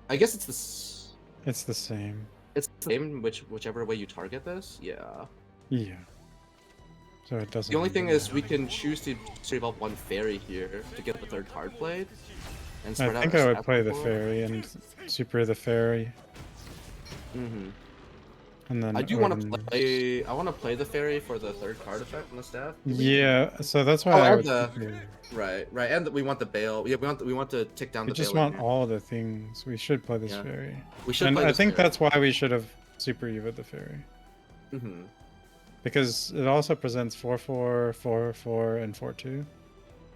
I guess it's this. It's the same. It's the same whichever way you target this. Yeah. Yeah. So it doesn't. The only thing really is we matter. can choose to save up one fairy here to get the third card played. And I spread out think our I would staff play the pool. fairy and Super the fairy, Mm-hmm. and then I do want Odin. to play. I want to play the fairy for the third card effect on the staff. Yeah, so that's why Oh, I and would. the- Right, and we want the Bail. Yeah, we want to tick down We the just Bail. in want here. all the things. We should play this Yeah. fairy. We should And play I this think fairy. that's why we should have Super Evo the fairy. Mm-hmm. Because it also presents 4/4, 4/4, and 4/2,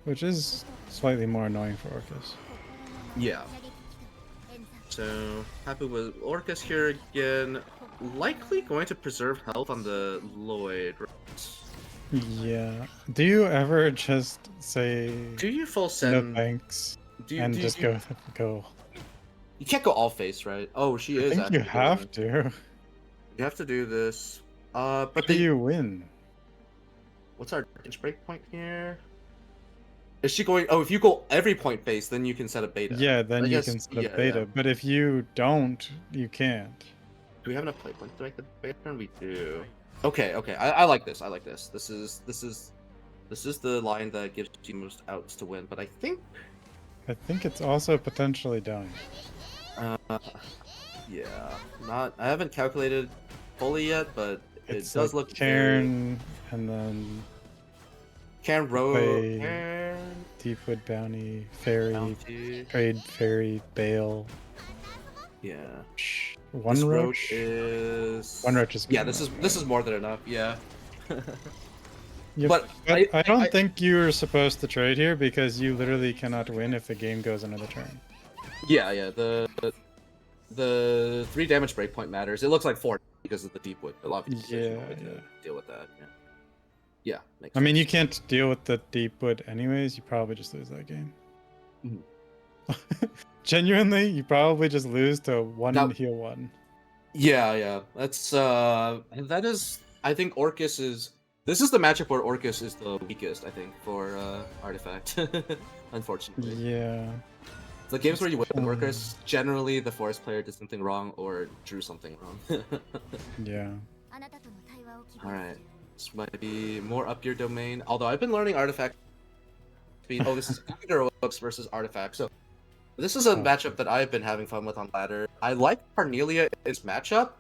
which is slightly more annoying for Orcus. Yeah. So Happu with Orcus here again, likely going to preserve health on the Lloyd. Right? Yeah. Do you ever just say Do you full no send? thanks Do you, and do just you, go? You can't go all face, right? Oh, she I is. think actually you doing have it. to. You have to do this. How But do they, you win? what's our damage break point here? Is she going? Oh, if you go every point face, then you can set a beta. Yeah, then I you guess- can set a yeah, beta. yeah. But if you don't, you can't. Do we have enough play points to make the beta turn? We do. Okay, okay. I like this. I like this. This is the line that gives you most outs to win. But I think, I think it's also potentially dying. yeah, not. I haven't calculated fully yet, but It's it does like look Cairn, and then Can row. play- Cairn, Deepwood Bounty, Fairy, Bounty. Trade Fairy, Bale. Yeah. One This roach. is. One roach is. Yeah, good this is more than enough. Yeah. Yep. but I don't think you're supposed to trade here because you literally cannot win if the game goes another turn. Yeah, yeah. The 3 damage breakpoint matters. It looks like 4 because of the deep wood. A lot of people Yeah, way to yeah. deal with that. Yeah. Yeah, makes I mean, sense. you can't deal with the deep wood anyways. You probably just lose that game. Genuinely, you probably just lose to one Now- heal one. Yeah. That's and that is. I think Orcus is. This is the matchup where Orcus is the weakest. I think for Artifact. Unfortunately. Yeah. The games where you win Orcus, generally the Forest player did something wrong or drew something wrong. Yeah. Alright. This might be more up your domain. Although I've been learning Artifact speed. Oh, this is Heroics versus Artifact. So this is a matchup that I've been having fun with on ladder. I like Carnelia in this matchup.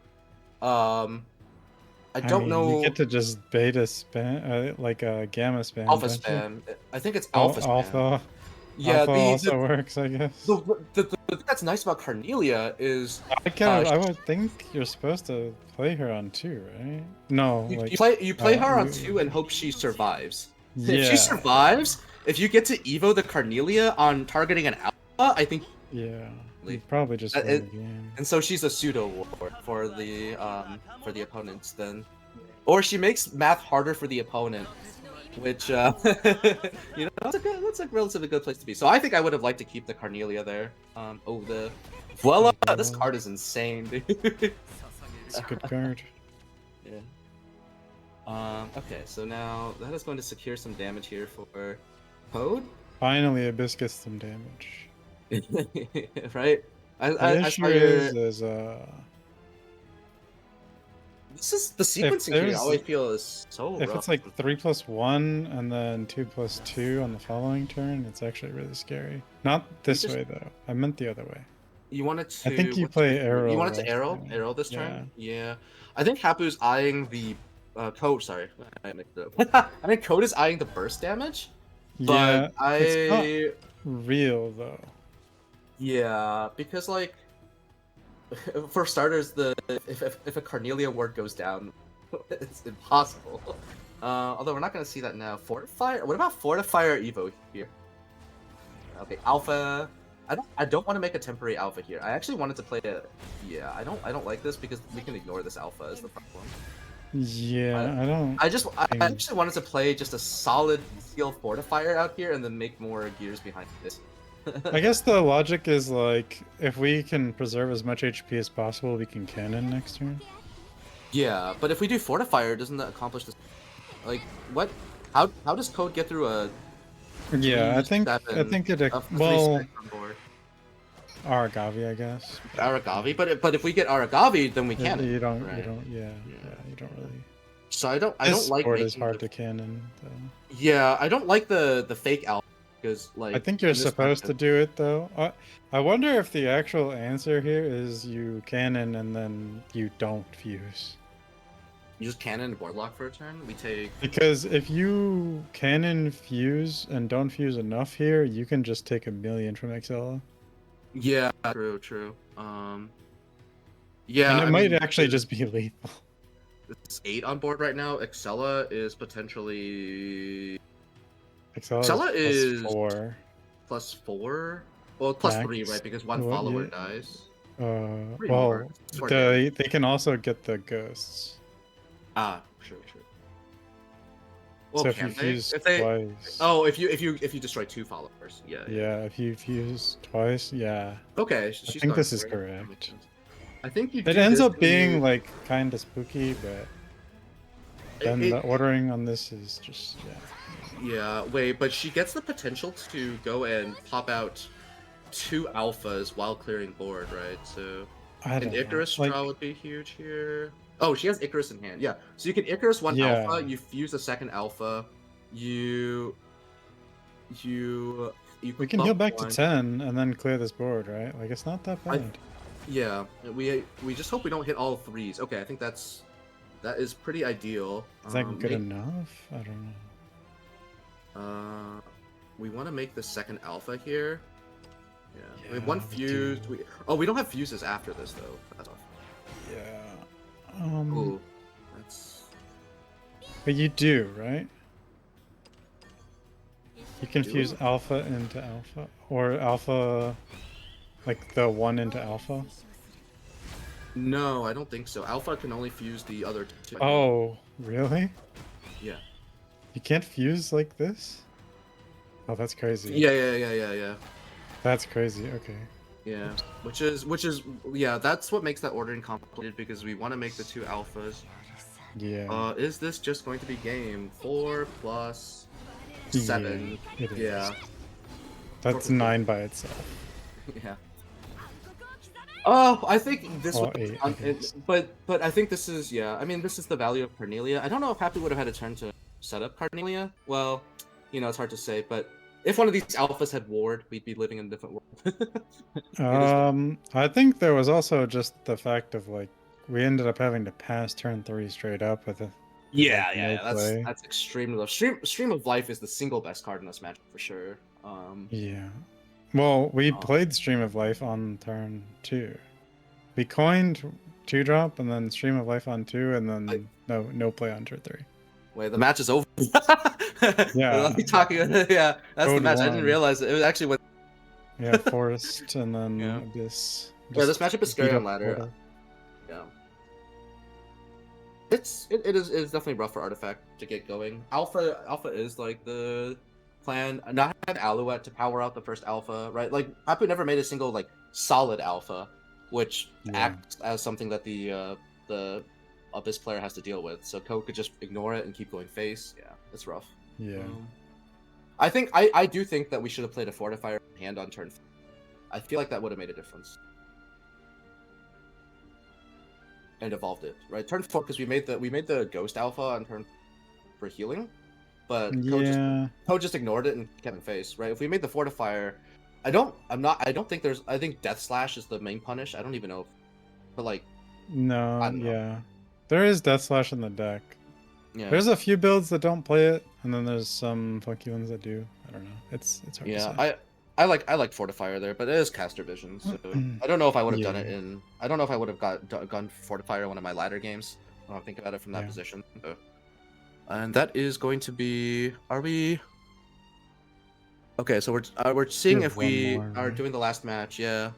I don't mean, know. You get to just beta spam, like a gamma spam. Alpha don't you? spam. I think it's alpha spam. Alpha. Yeah, Alpha also works, I guess. The thing that's nice about Carnelia is I would think you're supposed to play her on 2, right? No, you play her on 2 and hope she survives. Yeah. If she survives, if you get to Evo the Carnelia on targeting an alpha, I think. Yeah. You probably just win the game. And so she's a pseudo war for the opponents then, or she makes math harder for the opponent, which you know that's a relatively good place to be. So I think I would have liked to keep the Carnelia there. The Vuela, this card is insane, dude. It's a good card. Yeah. Okay, so now that is going to secure some damage here for Code. Finally, Abyss gets some damage. Right? The issue is this is the sequencing here. I always feel is so if rough. it's like 3+1 and then 2+2 on the following turn, it's actually really scary. Not this way though. I meant the other way. You wanted to. I think you play arrow. You wanted to arrow this turn. Yeah. I think Happu's eyeing the Code. Sorry, I mixed it up. I think Code is eyeing the burst damage. Yeah, But it's not real though. Yeah, because like for starters, if a Carnelia ward goes down, it's impossible. Although we're not gonna see that now. Fortifier. What about Fortifier Evo here? Okay, Alpha. I don't want to make a temporary Alpha here. I actually wanted to play a. Yeah, I don't like this because we can ignore this Alpha as the problem. Yeah, I actually wanted to play just a solid skill Fortifier out here and then make more gears behind this. I guess the logic is like, if we can preserve as much HP as possible, we can cannon next turn. Yeah, but if we do Fortifier, doesn't that accomplish this? Like, what? How does Code get through a? Yeah, I think it. Well, Aragavi, I guess. Aragavi, but if we get Aragavi, then we Yeah, cannon. you don't. Right? You don't. Yeah, you don't really. So I don't This like. board is hard to cannon. Though. Yeah, I don't like the fake Alpha because like. I think you're supposed to do it though. I wonder if the actual answer here is you cannon and then you don't fuse. You just cannon and board lock for a turn. We take. Because if you cannon, fuse, and don't fuse enough here, you can just take 1,000,000 from Exela. Yeah, true. Yeah, and it might actually just be lethal. It's 8 on board right now. Exela is potentially. Exela is +4. +4. Well, +3, Max. right? Because one Well, follower yeah. dies. Well, more. It's more damage. they can also get the ghosts. Ah, sure. Well, So if can you they? fuse If they... twice. Oh, if you destroy 2 followers, yeah. Yeah, if you fuse twice, yeah. Okay, I she's think this going is for it. correct. I think you. It do ends this up and being you- like kind of spooky, but then the ordering on this is just Yeah, wait, but she gets the potential to go and pop out 2 alphas while clearing board, right? So I don't an know, Icarus like- draw would be huge here. Oh, she has Icarus in hand. Yeah, so you can Icarus 1 Yeah. alpha, you fuse a second alpha, you we can heal back to 10 and then clear this board, right? Like it's not that bad. Yeah, we just hope we don't hit all 3s. Okay, I think that is pretty ideal. Is that good enough? I don't know. We want to make the second alpha here. Yeah, we have Yeah, 1 we fuse. do. We don't have fuses after this though. That's off. Yeah. Ooh, that's. But you do, right? You can Do fuse it? alpha into alpha, or alpha, like the 1 into alpha. No, I don't think so. Alpha can only fuse the other 2. Oh, really? Yeah. You can't fuse like this? Oh, that's crazy. Yeah. That's crazy. Okay. Yeah, which is yeah, that's what makes that ordering complicated because we want to make the 2 alphas. Yeah. Is this just going to be game 4 plus 7? It is. Yeah. That's 9 by itself. Yeah. Oh, I think this Well, was, 8, I guess. but I think this is, yeah. I mean, this is the value of Carnelia. I don't know if Happu would have had a turn to set up Carnelia. Well, you know, it's hard to say, but if one of these alphas had ward, we'd be living in a different world. I think there was also just the fact of like we ended up having to pass turn 3 straight up with a Yeah, like, yeah, no yeah. play. That's extremely low. Stream of Life is the single best card in this match for sure. Yeah. Well, we played Stream of Life on turn 2. We coined 2-drop and then Stream of Life on 2 and then no play on turn 3. Wait, the match is over. Yeah. Let me talk. Yeah, that's the Code match. I didn't 1. realize it. It was actually with. Yeah, Forest and then Yeah. Abyss. Yeah, this matchup is scary beat on up ladder. Portal. Yeah. It is definitely rough for Artifact to get going. Alpha is like the plan. Not have Alouette to power out the first alpha, right? Like Happu never made a single like solid alpha, which acts as something that the Abyss player has to deal with. So Ko could just ignore it and keep going face. Yeah, it's rough. Yeah. I think I do think that we should have played a Fortifier hand on turn 3. I feel like that would have made a difference. And evolved it, right? Turn 4 because we made the Ghost Alpha on turn for healing, but Ko just ignored it and kept in face, right? If we made the Fortifier, I think Death Slash is the main punish. I don't even know if, but like No, I don't know. yeah. There is Death Slash in the deck. Yeah. There's a few builds that don't play it, and then there's some funky ones that do. I don't know. It's hard to say. I like Fortifier there, but it is caster vision, so I don't know if I would have done it Yeah. in. I don't know if I would have gone Fortifier in one of my ladder games. I don't think about it from that Yeah. position. So. And that is going to be. Are we? Okay, so we're seeing have if one we more, are right? doing the last match. Yeah,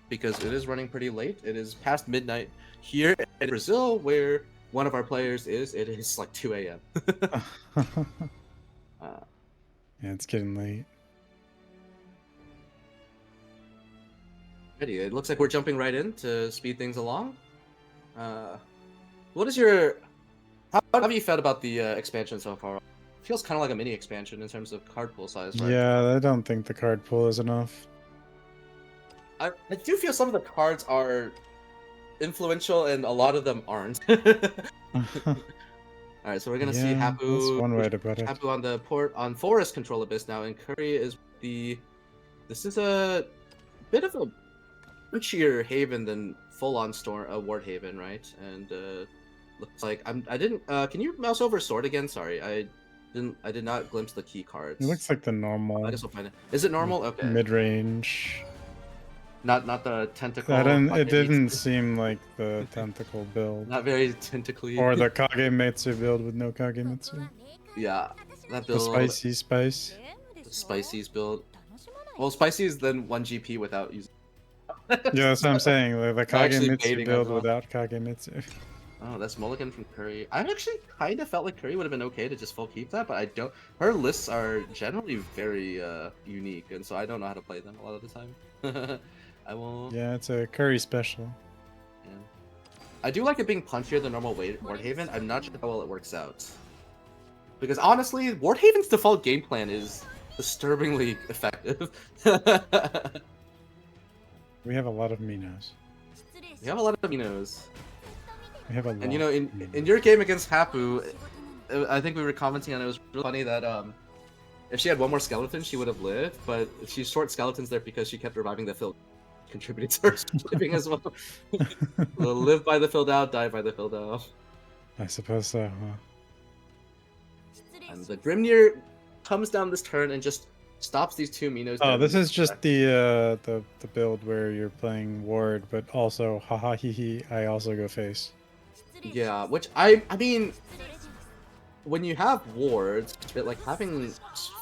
because it is running pretty late. It is past midnight here in Brazil, where one of our players is. It is like 2 a.m. Yeah, it's getting late. It looks like we're jumping right in to speed things along. What is your? How have you felt about the expansion so far? Feels kind of like a mini expansion in terms of card pool size, right? Yeah, I don't think the card pool is enough. I do feel some of the cards are influential and a lot of them aren't. All right, so we're gonna see Yeah, Happu. that's one way to put it. Happu on the port on Forest control Abyss now, and Kuri is the. This is a bit of a punchier haven than full-on storm ward haven, right? And looks like I didn't. Can you mouse over sword again? Sorry, I did not glimpse the key cards. It looks like the normal. I guess we'll find it. Is it normal? Okay. Mid-range. Not the tentacle. It didn't seem like the tentacle build. Not very tentacly. Or the Kagemitsu build with no Kagemitsu. Yeah, that The build. spicy spice. The Spicy's build. Well, Spicy is then 1 GP without using. Yeah, that's what I'm saying. The Actually Kagemitsu baiting build as well. without Kagemitsu. Oh, that's Mulligan from Kuri. I actually kind of felt like Kuri would have been okay to just full keep that, but I don't. Her lists are generally very unique, and so I don't know how to play them a lot of the time. I will. Yeah, it's a curry special. Yeah. I do like it being punchier than normal Wardhaven. I'm not sure how well it works out. Because honestly, Wardhaven's default game plan is disturbingly effective. We have a lot of Minos. We have a lot of Minos. We have a lot. And you know, in your game against Happu, I think we were commenting on it was really funny that if she had one more skeleton, she would have lived, but she's short skeletons there because she kept reviving the field, contributed to her living as well. Live by the filled out, die by the filled out. I suppose so, huh? And the Grimnir comes down this turn and just stops these 2 Minos. Oh, down. this is just the build where you're playing ward, but also haha hee hee. I also go face. Yeah, which I mean, when you have wards, like having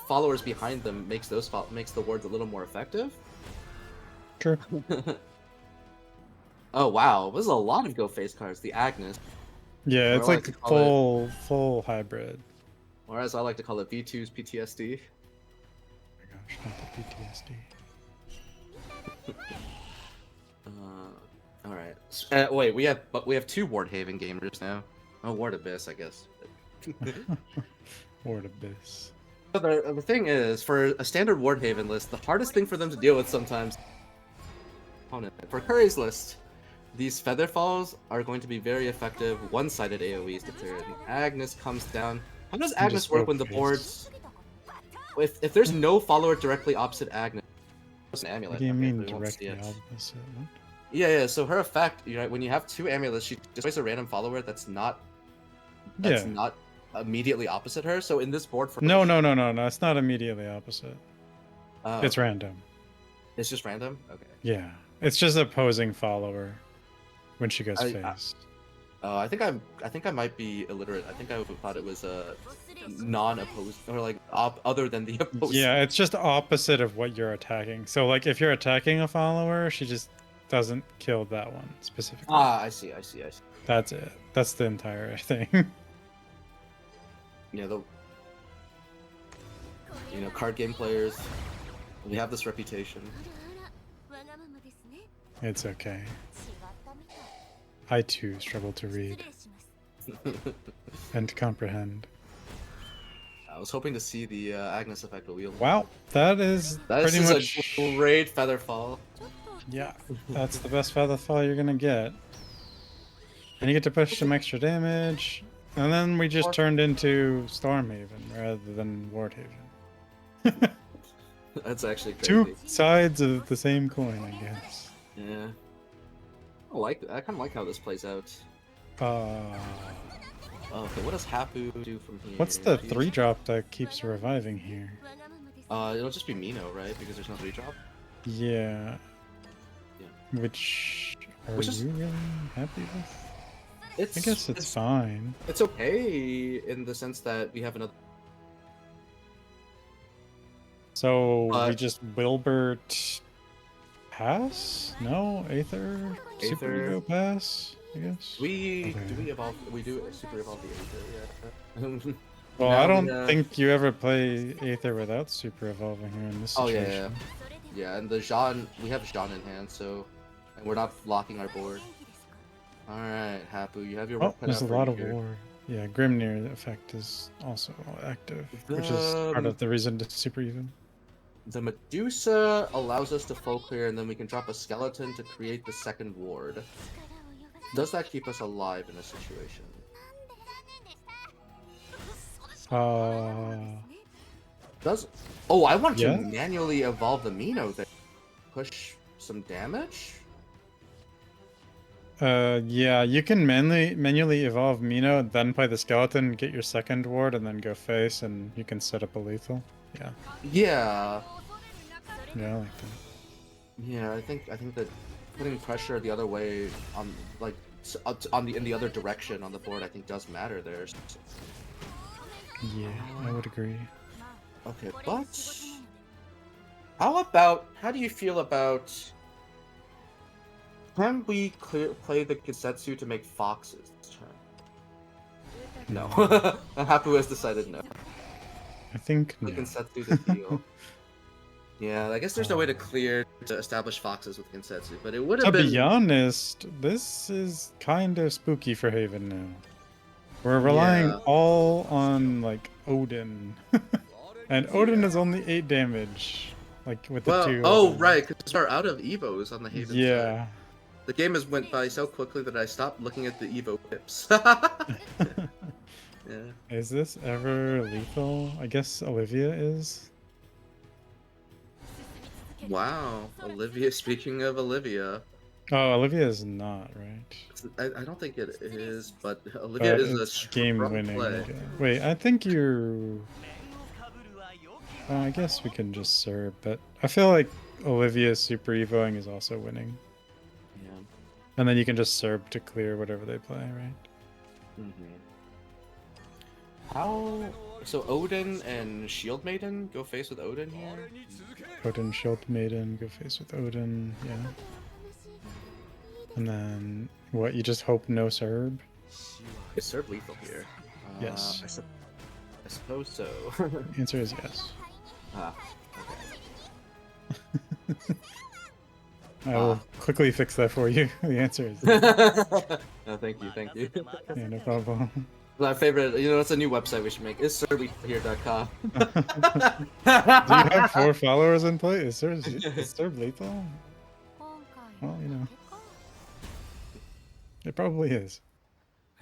followers behind them makes the wards a little more effective. True. Oh wow, there's a lot of go face cards. The Agnes. Yeah, Or it's I like to call full hybrid. or as I like to call it, V2's PTSD. Oh my gosh, not the PTSD. All right. Wait, we have 2 Wardhaven gamers now. Oh, Ward Abyss, I guess. Ward Abyss. But the thing is, for a standard Wardhaven list, the hardest thing for them to deal with sometimes. For Kuri's list, these Feather Falls are going to be very effective one-sided AoEs to clear. And Agnes comes down. How does Agnes work when the boards? If there's no follower directly opposite Agnes, it's an amulet. What do you okay, mean so we won't see directly it. opposite? What? Yeah. So her effect, when you have 2 amulets, she destroys a random follower that's not immediately opposite her. So in this board for No, it's not immediately opposite. It's random. It's just random. Okay. Yeah, it's just opposing follower when she goes face. I think I might be illiterate. I think I thought it was non-opposed or like other than the opposed. Yeah, it's just opposite of what you're attacking. So like if you're attacking a follower, she just doesn't kill that one specifically. I see. That's it. That's the entire thing. Yeah, card game players, we have this reputation. It's okay. I too struggle to read and to comprehend. I was hoping to see the Agnes effect, but we'll. Wow, that is pretty much a great feather fall. Yeah, that's the best feather fall you're gonna get. And you get to push some extra damage. And then we just turned into Stormhaven rather than Wardhaven. That's actually crazy. 2 sides of the same coin, I guess. Yeah. I kind of like how this plays out. Okay, what does Happu do from here? What's the 3-drop that keeps reviving here? It'll just be Mino, right? Because there's no 3-drop? Yeah. Yeah. Which are you really happy with? I guess it's fine. It's okay in the sense that we have another. So we just Wilbert pass? No, Aether? Super Ego pass? I guess. Do we evolve? We do super evolve the Aether, yeah. Well, I don't think you ever play Aether without super evolving her in this situation. Yeah, and the Jean, we have Jean in hand, so, and we're not blocking our board. Alright, Happu, you have your work cut there's out a lot for of you here. war. Yeah, Grimnir effect is also active, which is part of the reason to super even. The Medusa allows us to full clear, and then we can drop a skeleton to create the second ward. Does that keep us alive in a situation? Oh, I want to manually evolve the Mino thing. Push some damage? Yeah, you can manually evolve Mino, then play the skeleton, get your second ward, and then go face, and you can set up a lethal. Yeah. Yeah. Yeah, I like that. Yeah, I think that putting pressure the other way on in the other direction on the board, I think does matter there. Yeah, I would agree. Okay, but how do you feel about? Can we play the Kisetsu to make foxes this turn? No. Happu has decided no. I think the no. Kisetsu to heal. Yeah, I guess there's no way to establish foxes with Kisetsu, but it would have been. To be honest, this is kind of spooky for Haven now. We're relying all on like Odin, and Odin is only 8 damage, like with the 2. Oh right, because we're out of Evos on the Haven side. Yeah. The game has went by so quickly that I stopped looking at the Evo pips. Yeah. Is this ever lethal? I guess Olivia is. Wow, Olivia. Speaking of Olivia. Oh, Olivia is not, right? I don't think it is, but Olivia is a game winning. play. Wait, I think you. I guess we can just serve, but I feel like Olivia super evoing is also winning. Yeah. And then you can just serve to clear whatever they play, right? Mm-hmm. So Odin and Shield Maiden go face with Odin here? Odin, Shield Maiden, go face with Odin, yeah. And then, what, you just hope no Serb? It's Serb lethal here. Yes. I suppose so. The answer is yes. Ah, I will quickly fix that for you. The answer is okay. yes. No, thank you, thank you. Yeah, no problem. My favorite, it's a new website we should make. Is servleathhere.com. Do you have 4 followers in play? Is Serve lethal? Well, it probably is.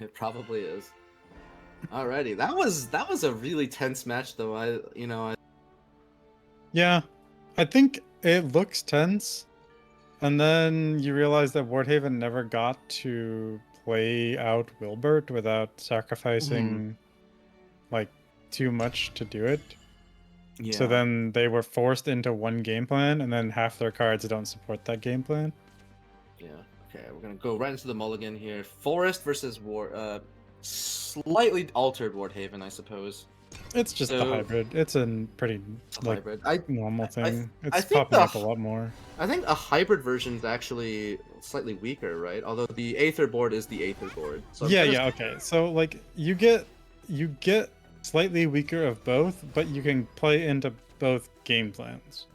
It probably is. Alrighty, that was a really tense match, though. Yeah, I think it looks tense, and then you realize that Wardhaven never got to play out Wilbert without sacrificing like too much to do it. Yeah. So then they were forced into one game plan, and then half their cards don't support that game plan. Yeah. Okay, we're gonna go right into the mulligan here. Forest versus slightly altered Wardhaven, I suppose. It's just the hybrid. It's a pretty Hybrid. normal thing. I It's think popping up a lot more. I think a hybrid version is actually slightly weaker, right? Although the Aether board is the Aether board. So Okay. So like you get slightly weaker of both, but you can play into both game plans.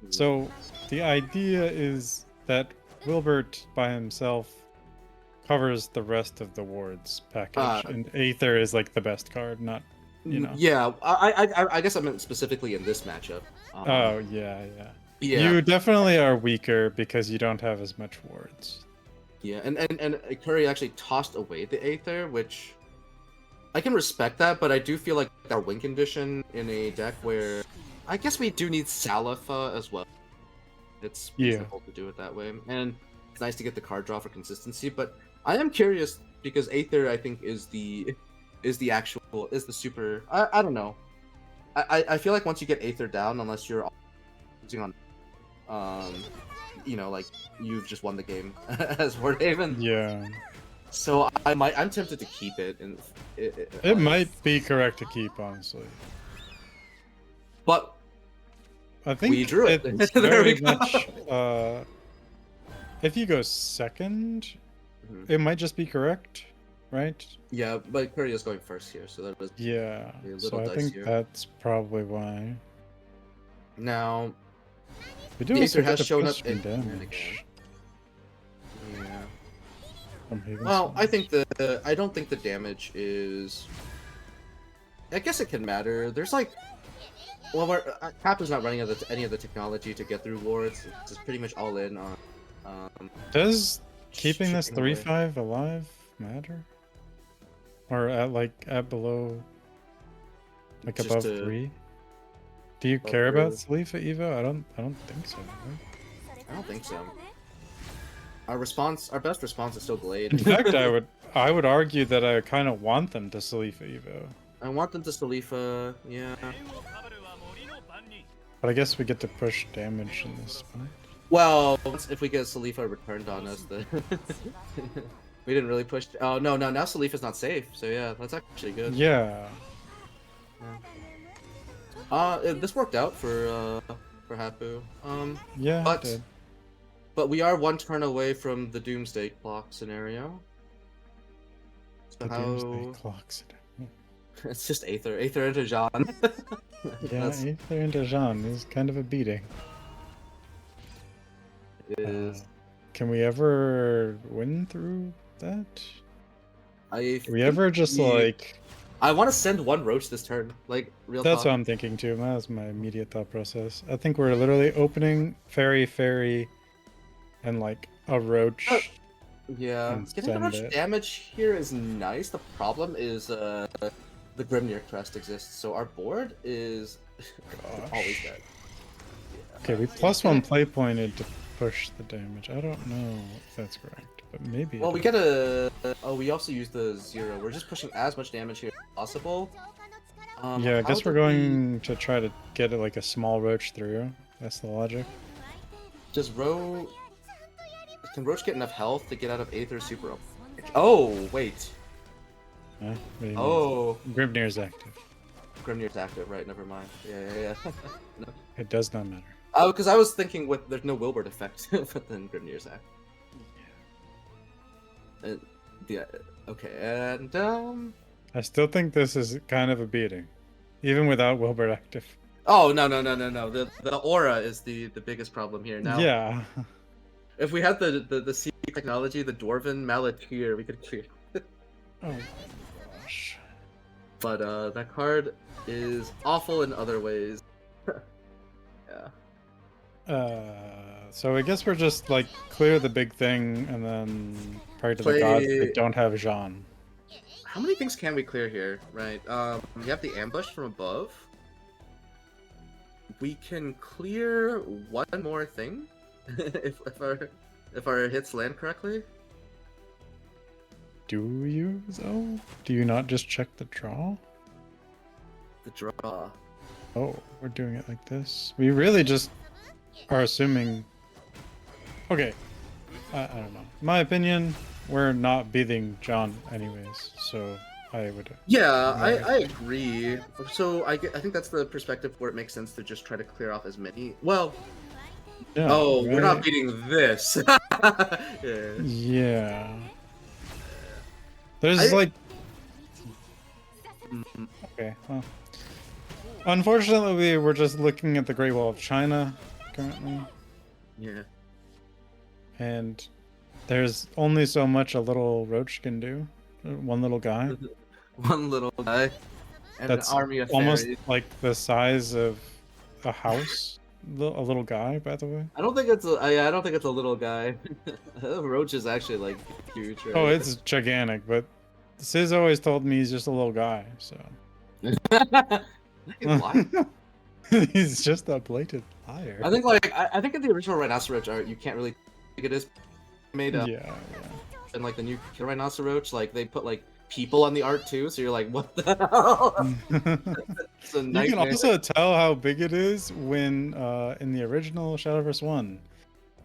So the idea is that Wilbert by himself covers the rest of the wards package, and Aether is like the best card, not Yeah, I guess I meant specifically in this matchup. Oh yeah. You definitely are weaker because you don't have as much wards. Yeah, and Kuri actually tossed away the Aether, which I can respect that, but I do feel like our win condition in a deck where I guess we do need Salafa as well. It's reasonable to do it that way, and it's nice to get the card draw for consistency. But I am curious because Aether, I think, is the super. I don't know. I feel like once you get Aether down, unless you're using on, like you've just won the game as Wardhaven. Yeah. So I'm tempted to keep it, and it might be correct to keep, honestly. But I think we drew it. It's very much. If you go second, it might just be correct, right? Yeah, but Kuri is going first here, so that was yeah. a little So I dice think here. that's probably why. Now, we do the also Aether has get shown the up plus in damage. Yeah. From Haven's Well, side. I don't think the damage is. I guess it can matter. There's like, well, Happu's not running any of the technology to get through wards. It's just pretty much all in on. Does keeping this chipping away. 3/5 alive matter? Or at below, like Just above to- 3? Do you above care about 3. Salifa Evo? I don't think so. Right? I don't think so. Our best response is still Glade. In fact, I would argue that I kind of want them to Salifa Evo. I want them to Salifa, yeah. But I guess we get to push damage in this spot. Well, if we get Salifa returned on us, then we didn't really push. Oh no, now Salifa's not safe. So yeah, that's actually good. Yeah. This worked out for Happu. Yeah, it but did. but we are one turn away from the Doomsday Clock scenario. So The Doomsday Clocks. it's just Aether into Jean. Yeah, Aether into Jean is kind of a beating. It is. Can we ever win through that? I Can we ever just like... I want to send one Roach this turn, like real That's talk. what I'm thinking too. That's my immediate thought process. I think we're literally opening Fairy, and like a Roach. Yeah, and getting the send Roach it. damage here is nice. The problem is the Grimnir Crest exists, so our board is always dead. Okay, we +1 play pointed to push the damage. I don't know if that's correct, but maybe. Well, it we is. get a. Oh, we also use the 0. We're just pushing as much damage here as possible. Yeah, I guess how we're do we- going to try to get like a small Roach through. That's the logic. Does Ro? Can Roach get enough health to get out of Aether super? Oh wait. Huh? What do you mean? Oh, Grimnir's active. Grimnir's active, right? Never mind. Yeah. No. It does not matter. Oh, because I was thinking there's no Wilbert effect, but then Grimnir's active. Yeah. Okay, and I still think this is kind of a beating. even without Wilbur active. Oh no. The aura is the biggest problem here. Now, Yeah. if we had the sea technology, the Dwarven Malateer, we could clear. Oh gosh. But that card is awful in other ways. Yeah. So I guess we're just like clear the big thing and then pray to the Play- gods they don't have Jean. How many things can we clear here? Right. We have the ambush from above. We can clear one more thing if our hits land correctly. Do you though? Do you not just check the draw? The draw. Oh, we're doing it like this. We really just are assuming. Okay, I don't know. In my opinion, we're not beating John anyways, so I would. Yeah, I agree. So I think that's the perspective where it makes sense to just try to clear off as many. Well, Yeah, oh, we're not right? beating this. Yeah. Yeah. There's like. Mhm. Okay, well. Unfortunately, we're just looking at the Great Wall of China currently, Yeah. and there's only so much a little roach can do. One little guy. One little guy and That's an army of almost fairies. like the size of a house. A little guy, by the way. I don't think it's I don't think it's a little guy. Roach is actually like huge. Right? Oh, it's gigantic, but Sis always told me he's just a little guy, so. Why? He's just a blatant liar. I think like I think in the original Rhinoceros art you can't really think it is made up. Yeah. And like the new Rhinoceros, like they put like people on the art too, so you're like, what the hell? It's a You can nightmare. also tell how big it is when, in the original Shadowverse 1,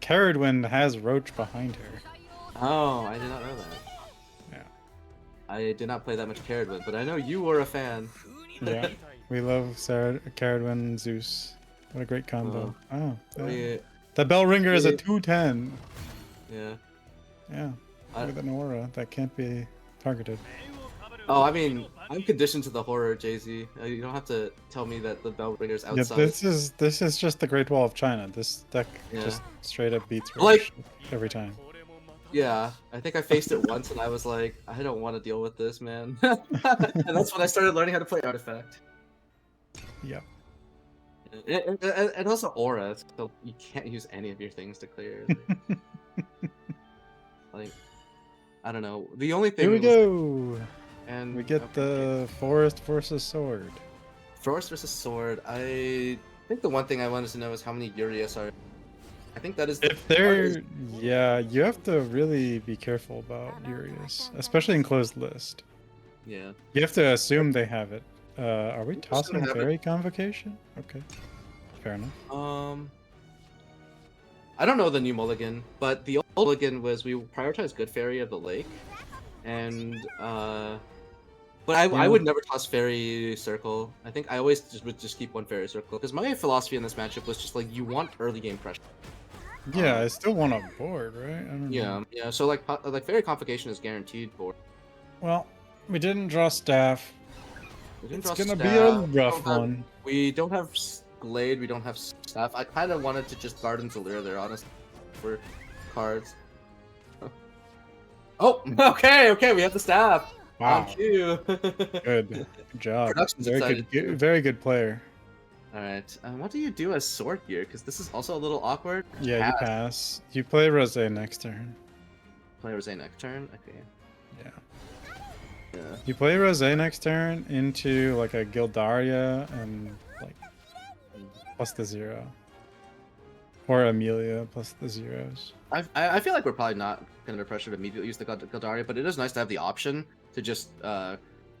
Caradwyn has Roach behind her. Oh, I did not know that. Yeah. I did not play that much Caradwyn, but I know you were a fan. Yeah. We love Caradwyn and Zeus. What a great combo. Oh. The Bell Ringer is a 210. Yeah. Yeah. With an aura that can't be targeted. Oh, I mean, I'm conditioned to the horror, Jay-Z. You don't have to tell me that the Bell Ringer's Yeah, outside. this is just the Great Wall of China. This deck Yeah. just straight up beats Roach Like- every time. Yeah, I think I faced it once and I was like, I don't want to deal with this, man. And that's when I started learning how to play Artifact. Yep. And also Aura, so you can't use any of your things to clear. Like, I don't know. The only thing Here we was- go. And We get the Forest versus Sword. Forest versus Sword. I think the one thing I wanted to know is how many Urias are. I think that is. If they're, yeah, you have to really be careful about Urias, especially in closed list. Yeah. You have to assume they have it. Are we just tossing gonna have Fairy Convocation? Okay, fair enough. I don't know the new mulligan, but the old mulligan was we prioritized Good Fairy of the Lake, and but I would never toss Fairy Circle. I think I always would just keep one Fairy Circle because my philosophy in this matchup was just like you want early game pressure. Yeah, I still want a board, right? I don't know. Yeah. So like Fairy Convocation is guaranteed board. Well, we didn't draw Staff. We didn't It's draw gonna be a Staff, we rough don't have- one. We don't have Glade, we don't have Staff. I kind of wanted to just Garden Zalir there, honestly, for cards. Oh, okay, we have the Staff. Wow. On cue. Good job. Production's Very excited good, too. very good player. Alright, what do you do as Sword Gear? Because this is also a little awkward. Yeah, you pass. You play Rosé next turn. Play Rosé next turn? Okay. Yeah. Yeah. You play Rosé next turn into like a Gildaria and like plus the 0. Or Amelia plus the 0s. I feel like we're probably not under pressure to immediately use the Gildaria, but it is nice to have the option to just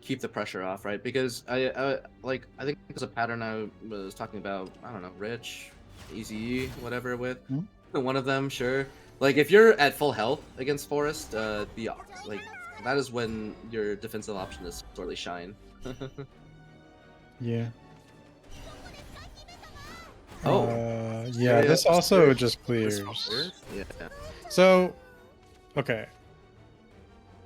keep the pressure off, right? Because I think there's a pattern I was talking about. I don't know, Rich, Ezye, whatever with one of them, sure. Like if you're at full health against Forest, that is when your defensive option is sorely shine. Yeah. Oh. Yeah, this also just clears. Yeah. So, okay.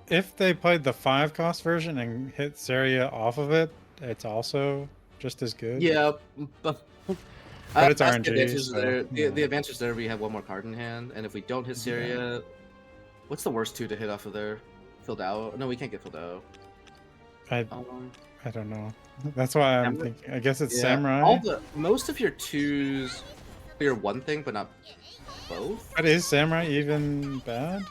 If they played the 5 cost version and hit Seria off of it, it's also just as good. Yeah, but But it's as RNG, The advantage, so, there, yeah. the advantage there, we have one more card in hand, and if we don't hit Syria, what's the worst 2 to hit off of there? Filled out? No, we can't get filled out. I don't know. That's why I'm Samurai? thinking. I guess it's Yeah, Samurai. most of your 2s clear one thing, but not both. But is Samurai even bad?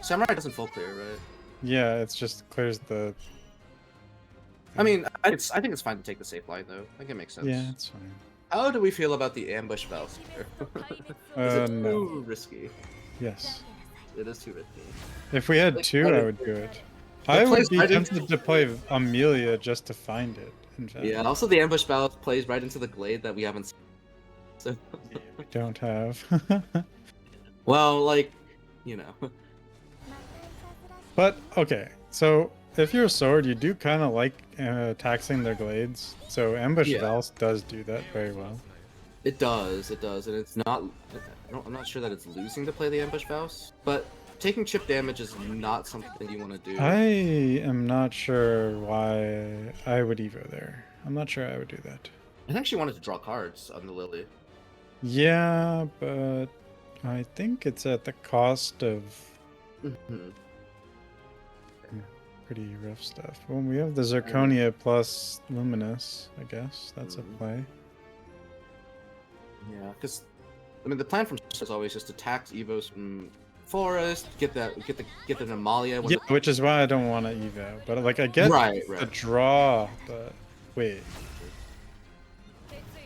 Samurai doesn't full clear, right? Yeah, it's just clears the. I mean, I think it's fine to take the safe line though. I think it makes sense. Yeah, it's fine. How do we feel about the ambush valves here? Is it too No. risky? Yes. It is too risky. If we had Like, 2, what I if- would do it. It I would plays be right into- tempted to play Amelia just to find it. In fact. Yeah, also the ambush valve plays right into the glade that we haven't seen. So, We don't have. well, like, you know. But okay, so if you're a sword, you do kind of like taxing their glades. So ambush Yeah. Valse does do that very well. It does, and it's not. I'm not sure that it's losing to play the ambush valves, but taking chip damage is not something you want to do. I am not sure why I would evo there. I'm not sure I would do that. I think she wanted to draw cards on the Lily. Yeah, but I think it's at the cost of Mhm. pretty rough stuff. Well, we have the Zirconia plus Luminous, I guess. That's a play. Yeah, because I mean the plan from is always just to tax evos from forest, get the Amalia. Yeah, which is why I don't want to evo. But like, I get Right, the right. draw, but wait.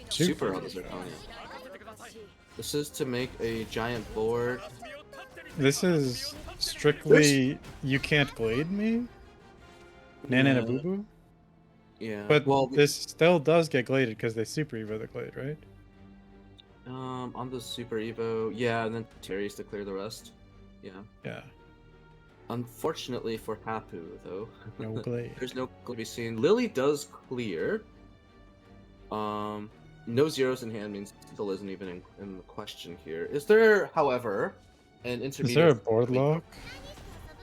Super on the Zirconia. This is to make a giant board. This is strictly you can't glade me. Nana Boo Boo. Yeah. But well, this still does get gladed because they super evo the glade, right? on the Super Evo, yeah, and then Terry's to clear the rest. Yeah. Yeah. Unfortunately for Happu, though, No glade. there's no glade to be seen. Lily does clear. No zeros in hand means still isn't even in the question here. Is there, however, an intermediate? Is there a board lock?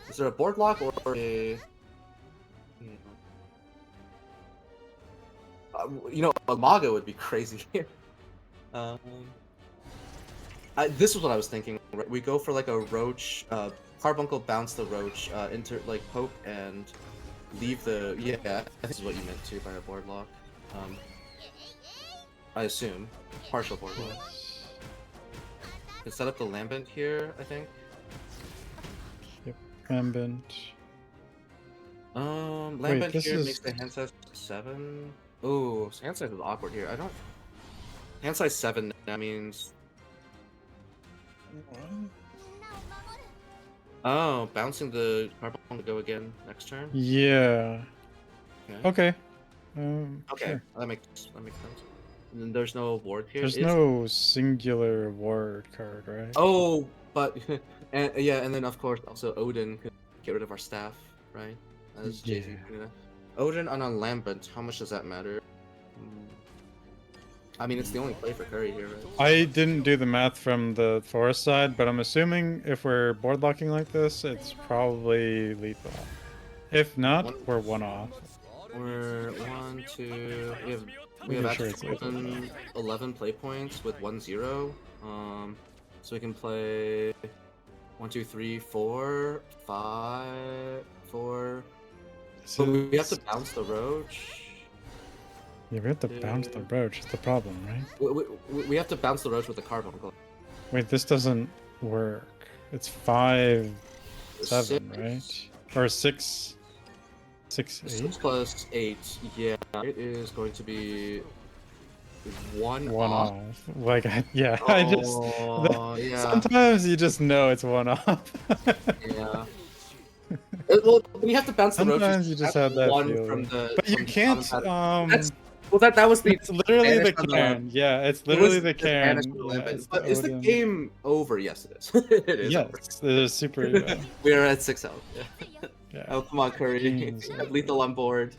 Is there a board lock or a? A Mago would be crazy here. This is what I was thinking. Right? We go for like a Roach, Carbuncle, bounce the Roach, like poke and leave the. Yeah, this is what you meant too by a board lock. I assume partial board lock. Can set up the Lambent here, I think. Yep. Lambent. Lambent this here is- makes the hand size 7. Ooh, hand size is awkward here. I don't. Hand size 7. That means. Oh, bouncing the Carbuncle to go again next turn. Yeah. Okay. Okay. Okay, Sure. that makes sense. And then there's no ward here. There's It's- no singular ward card, right? Oh, but and then of course also Odin could get rid of our staff, right? As JV Yeah. pointed out. Odin on a Lambent. How much does that matter? I mean, it's the only play for Kuri here, right? I didn't do the math from the forest side, but I'm assuming if we're board locking like this, it's probably lethal. If not, we're one off. We're 1, 2. We Pretty have sure it's actually 11 play points with 1-0. So we can play 1, 2, 3, 4, 5, 4. But we have to bounce the Roach. Yeah, we have to bounce the Roach. It's the problem, right? We have to bounce the Roach with the Carbuncle. Wait, this doesn't work. It's 5, 7, 6. right? Or 6, 6, 8. 6 plus 8. Yeah, it is going to be one off. Like, I just. Oh, yeah. Sometimes you just know it's one off. Yeah. Well, when you have to bounce the Roach, Sometimes you just have that one feeling. from the. But you from the can't. common path. That was the. It's literally the Spanish on cairn. Yeah, it's it literally was the cairn. Spanish on the Yeah, Lambent. it's But is the Odin. game over? Yes, it is. It is over. Yes, there's super evo. We are at 6 health. Yeah. Yeah. Oh, come on, Kuri. Jeez. Lethal on board.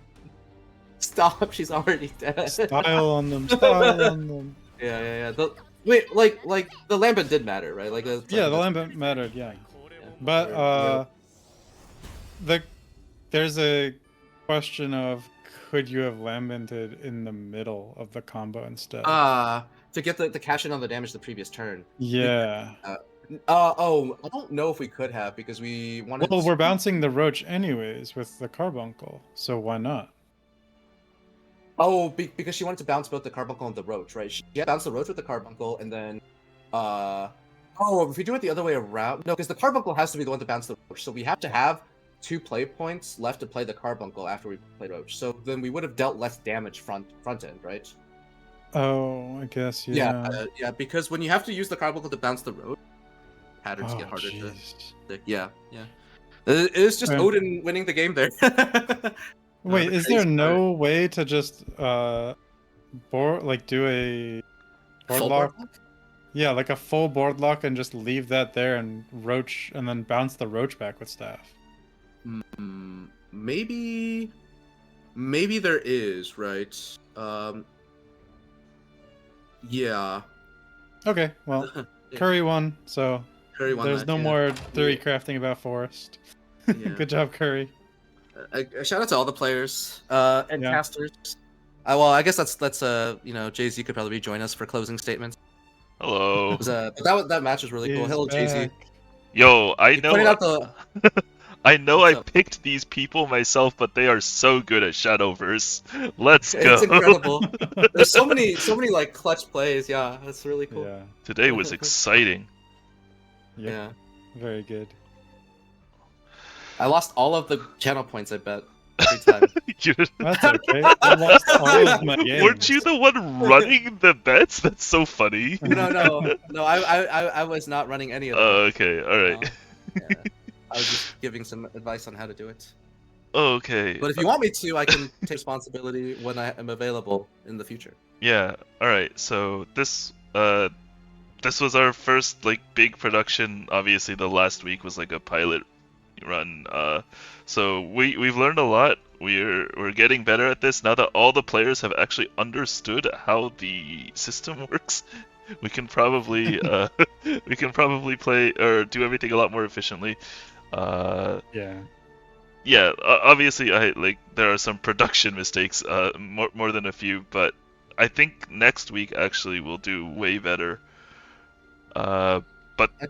Stop, she's already dead. Style on them. Style on them. Yeah. Wait, like the Lambent did matter, right? Like Yeah, the Lambent mattered. Yeah, but there's a question of could you have lamented in the middle of the combo instead? To get the cash in on the damage the previous turn. Yeah. Oh, I don't know if we could have because we wanted. Well, we're bouncing the Roach anyways with the Carbuncle, so why not? Oh, because she wanted to bounce both the Carbuncle and the Roach, right? She had bounced the Roach with the Carbuncle, and then, oh, if we do it the other way around, no, because the Carbuncle has to be the one to bounce the Roach, so we have to have 2 play points left to play the Carbuncle after we play Roach. So then we would have dealt less damage front end, right? Oh, I guess yeah. Yeah, because when you have to use the Carbuncle to bounce the Roach, patterns Oh, get harder jeez. to. Yeah. It is just Man. Odin winning the game there. Wait, The is there crazy no way to just do a board Full lock? board? Yeah, like a full board lock and just leave that there and Roach and then bounce the Roach back with staff. Maybe there is, right? Yeah. Okay, well, Yeah. Kuri won, so Kuri won there's that, no yeah. more theory crafting about Forest. Yeah. Good job, Kuri. Shout out to all the players and Yeah. casters. Well, I guess that's Jay-Z could probably join us for closing statements. Hello. That match was really cool. He's Hello, Jay-Z. back. Yo, I You pointed know. out the I know What's I up? picked these people myself, but they are so good at Shadowverse. Let's go. It's incredible. There's so many like clutch plays. Yeah, that's really cool. Yeah, Today was exciting. yep, Yeah. very good. I lost all of the channel points. I bet every time. That's okay. I lost all of my games. Weren't you the one running the bets? That's so funny. No. I was not running any of them. Oh, okay, alright. Yeah. I was just giving some advice on how to do it. Okay. But if you want me to, I can take responsibility when I am available in the future. Yeah, alright, so this was our first big production. Obviously the last week was like a pilot run. So we've learned a lot. We're getting better at this now that all the players have actually understood how the system works. We can probably play or do everything a lot more efficiently. Yeah, obviously there are some production mistakes, more than a few, but I think next week actually we'll do way better. But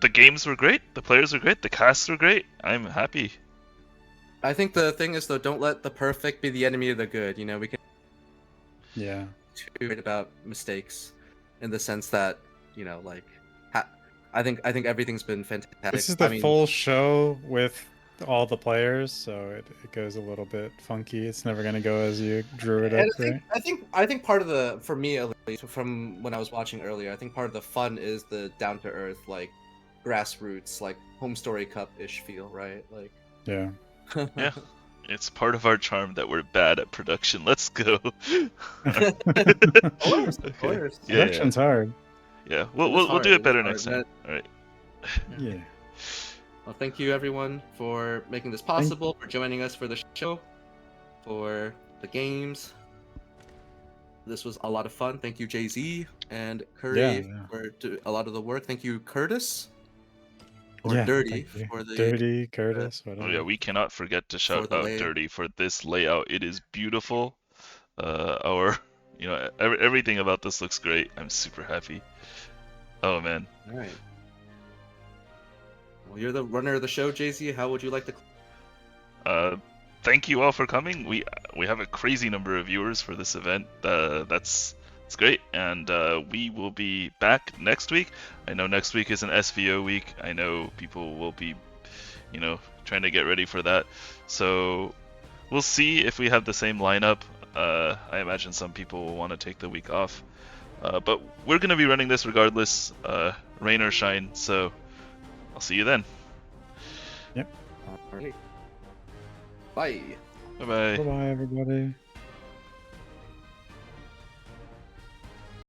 the games were great, the players were great, the casts were great. I'm happy. I think the thing is though, don't let the perfect be the enemy of the good. We can too worried about mistakes, in the sense that I think everything's been fantastic. This is the full show with all the players, so it goes a little bit funky. It's never gonna go as you drew it up, right? I think part of the, for me at least, from when I was watching earlier, I think part of the fun is the down to earth, grassroots, home story cup-ish feel, right? Yeah. Yeah, it's part of our charm that we're bad at production. Let's go. Of course. Yeah, Production's hard. Yeah, we'll do it better next time. All right. Yeah. Well, thank you everyone for making this possible, for joining us for the show, for the games. This was a lot of fun. Thank you, Jay-Z and Kuri for a lot of the work. Thank you, Curtis. Or Dirty for the Dirty Curtis. Whatever. Oh yeah, we cannot forget to shout out Dirty for this layout. It is beautiful. Everything about this looks great. I'm super happy. Oh man. All right. Well, you're the runner of the show, Jay-Z. How would you like to? Thank you all for coming. We have a crazy number of viewers for this event. It's great, and we will be back next week. I know next week is an SVO week. I know people will be, trying to get ready for that. So we'll see if we have the same lineup. I imagine some people will want to take the week off. But we're going to be running this regardless, rain or shine. So I'll see you then. Yep. All right. Bye. Bye-bye. Bye-bye, everybody.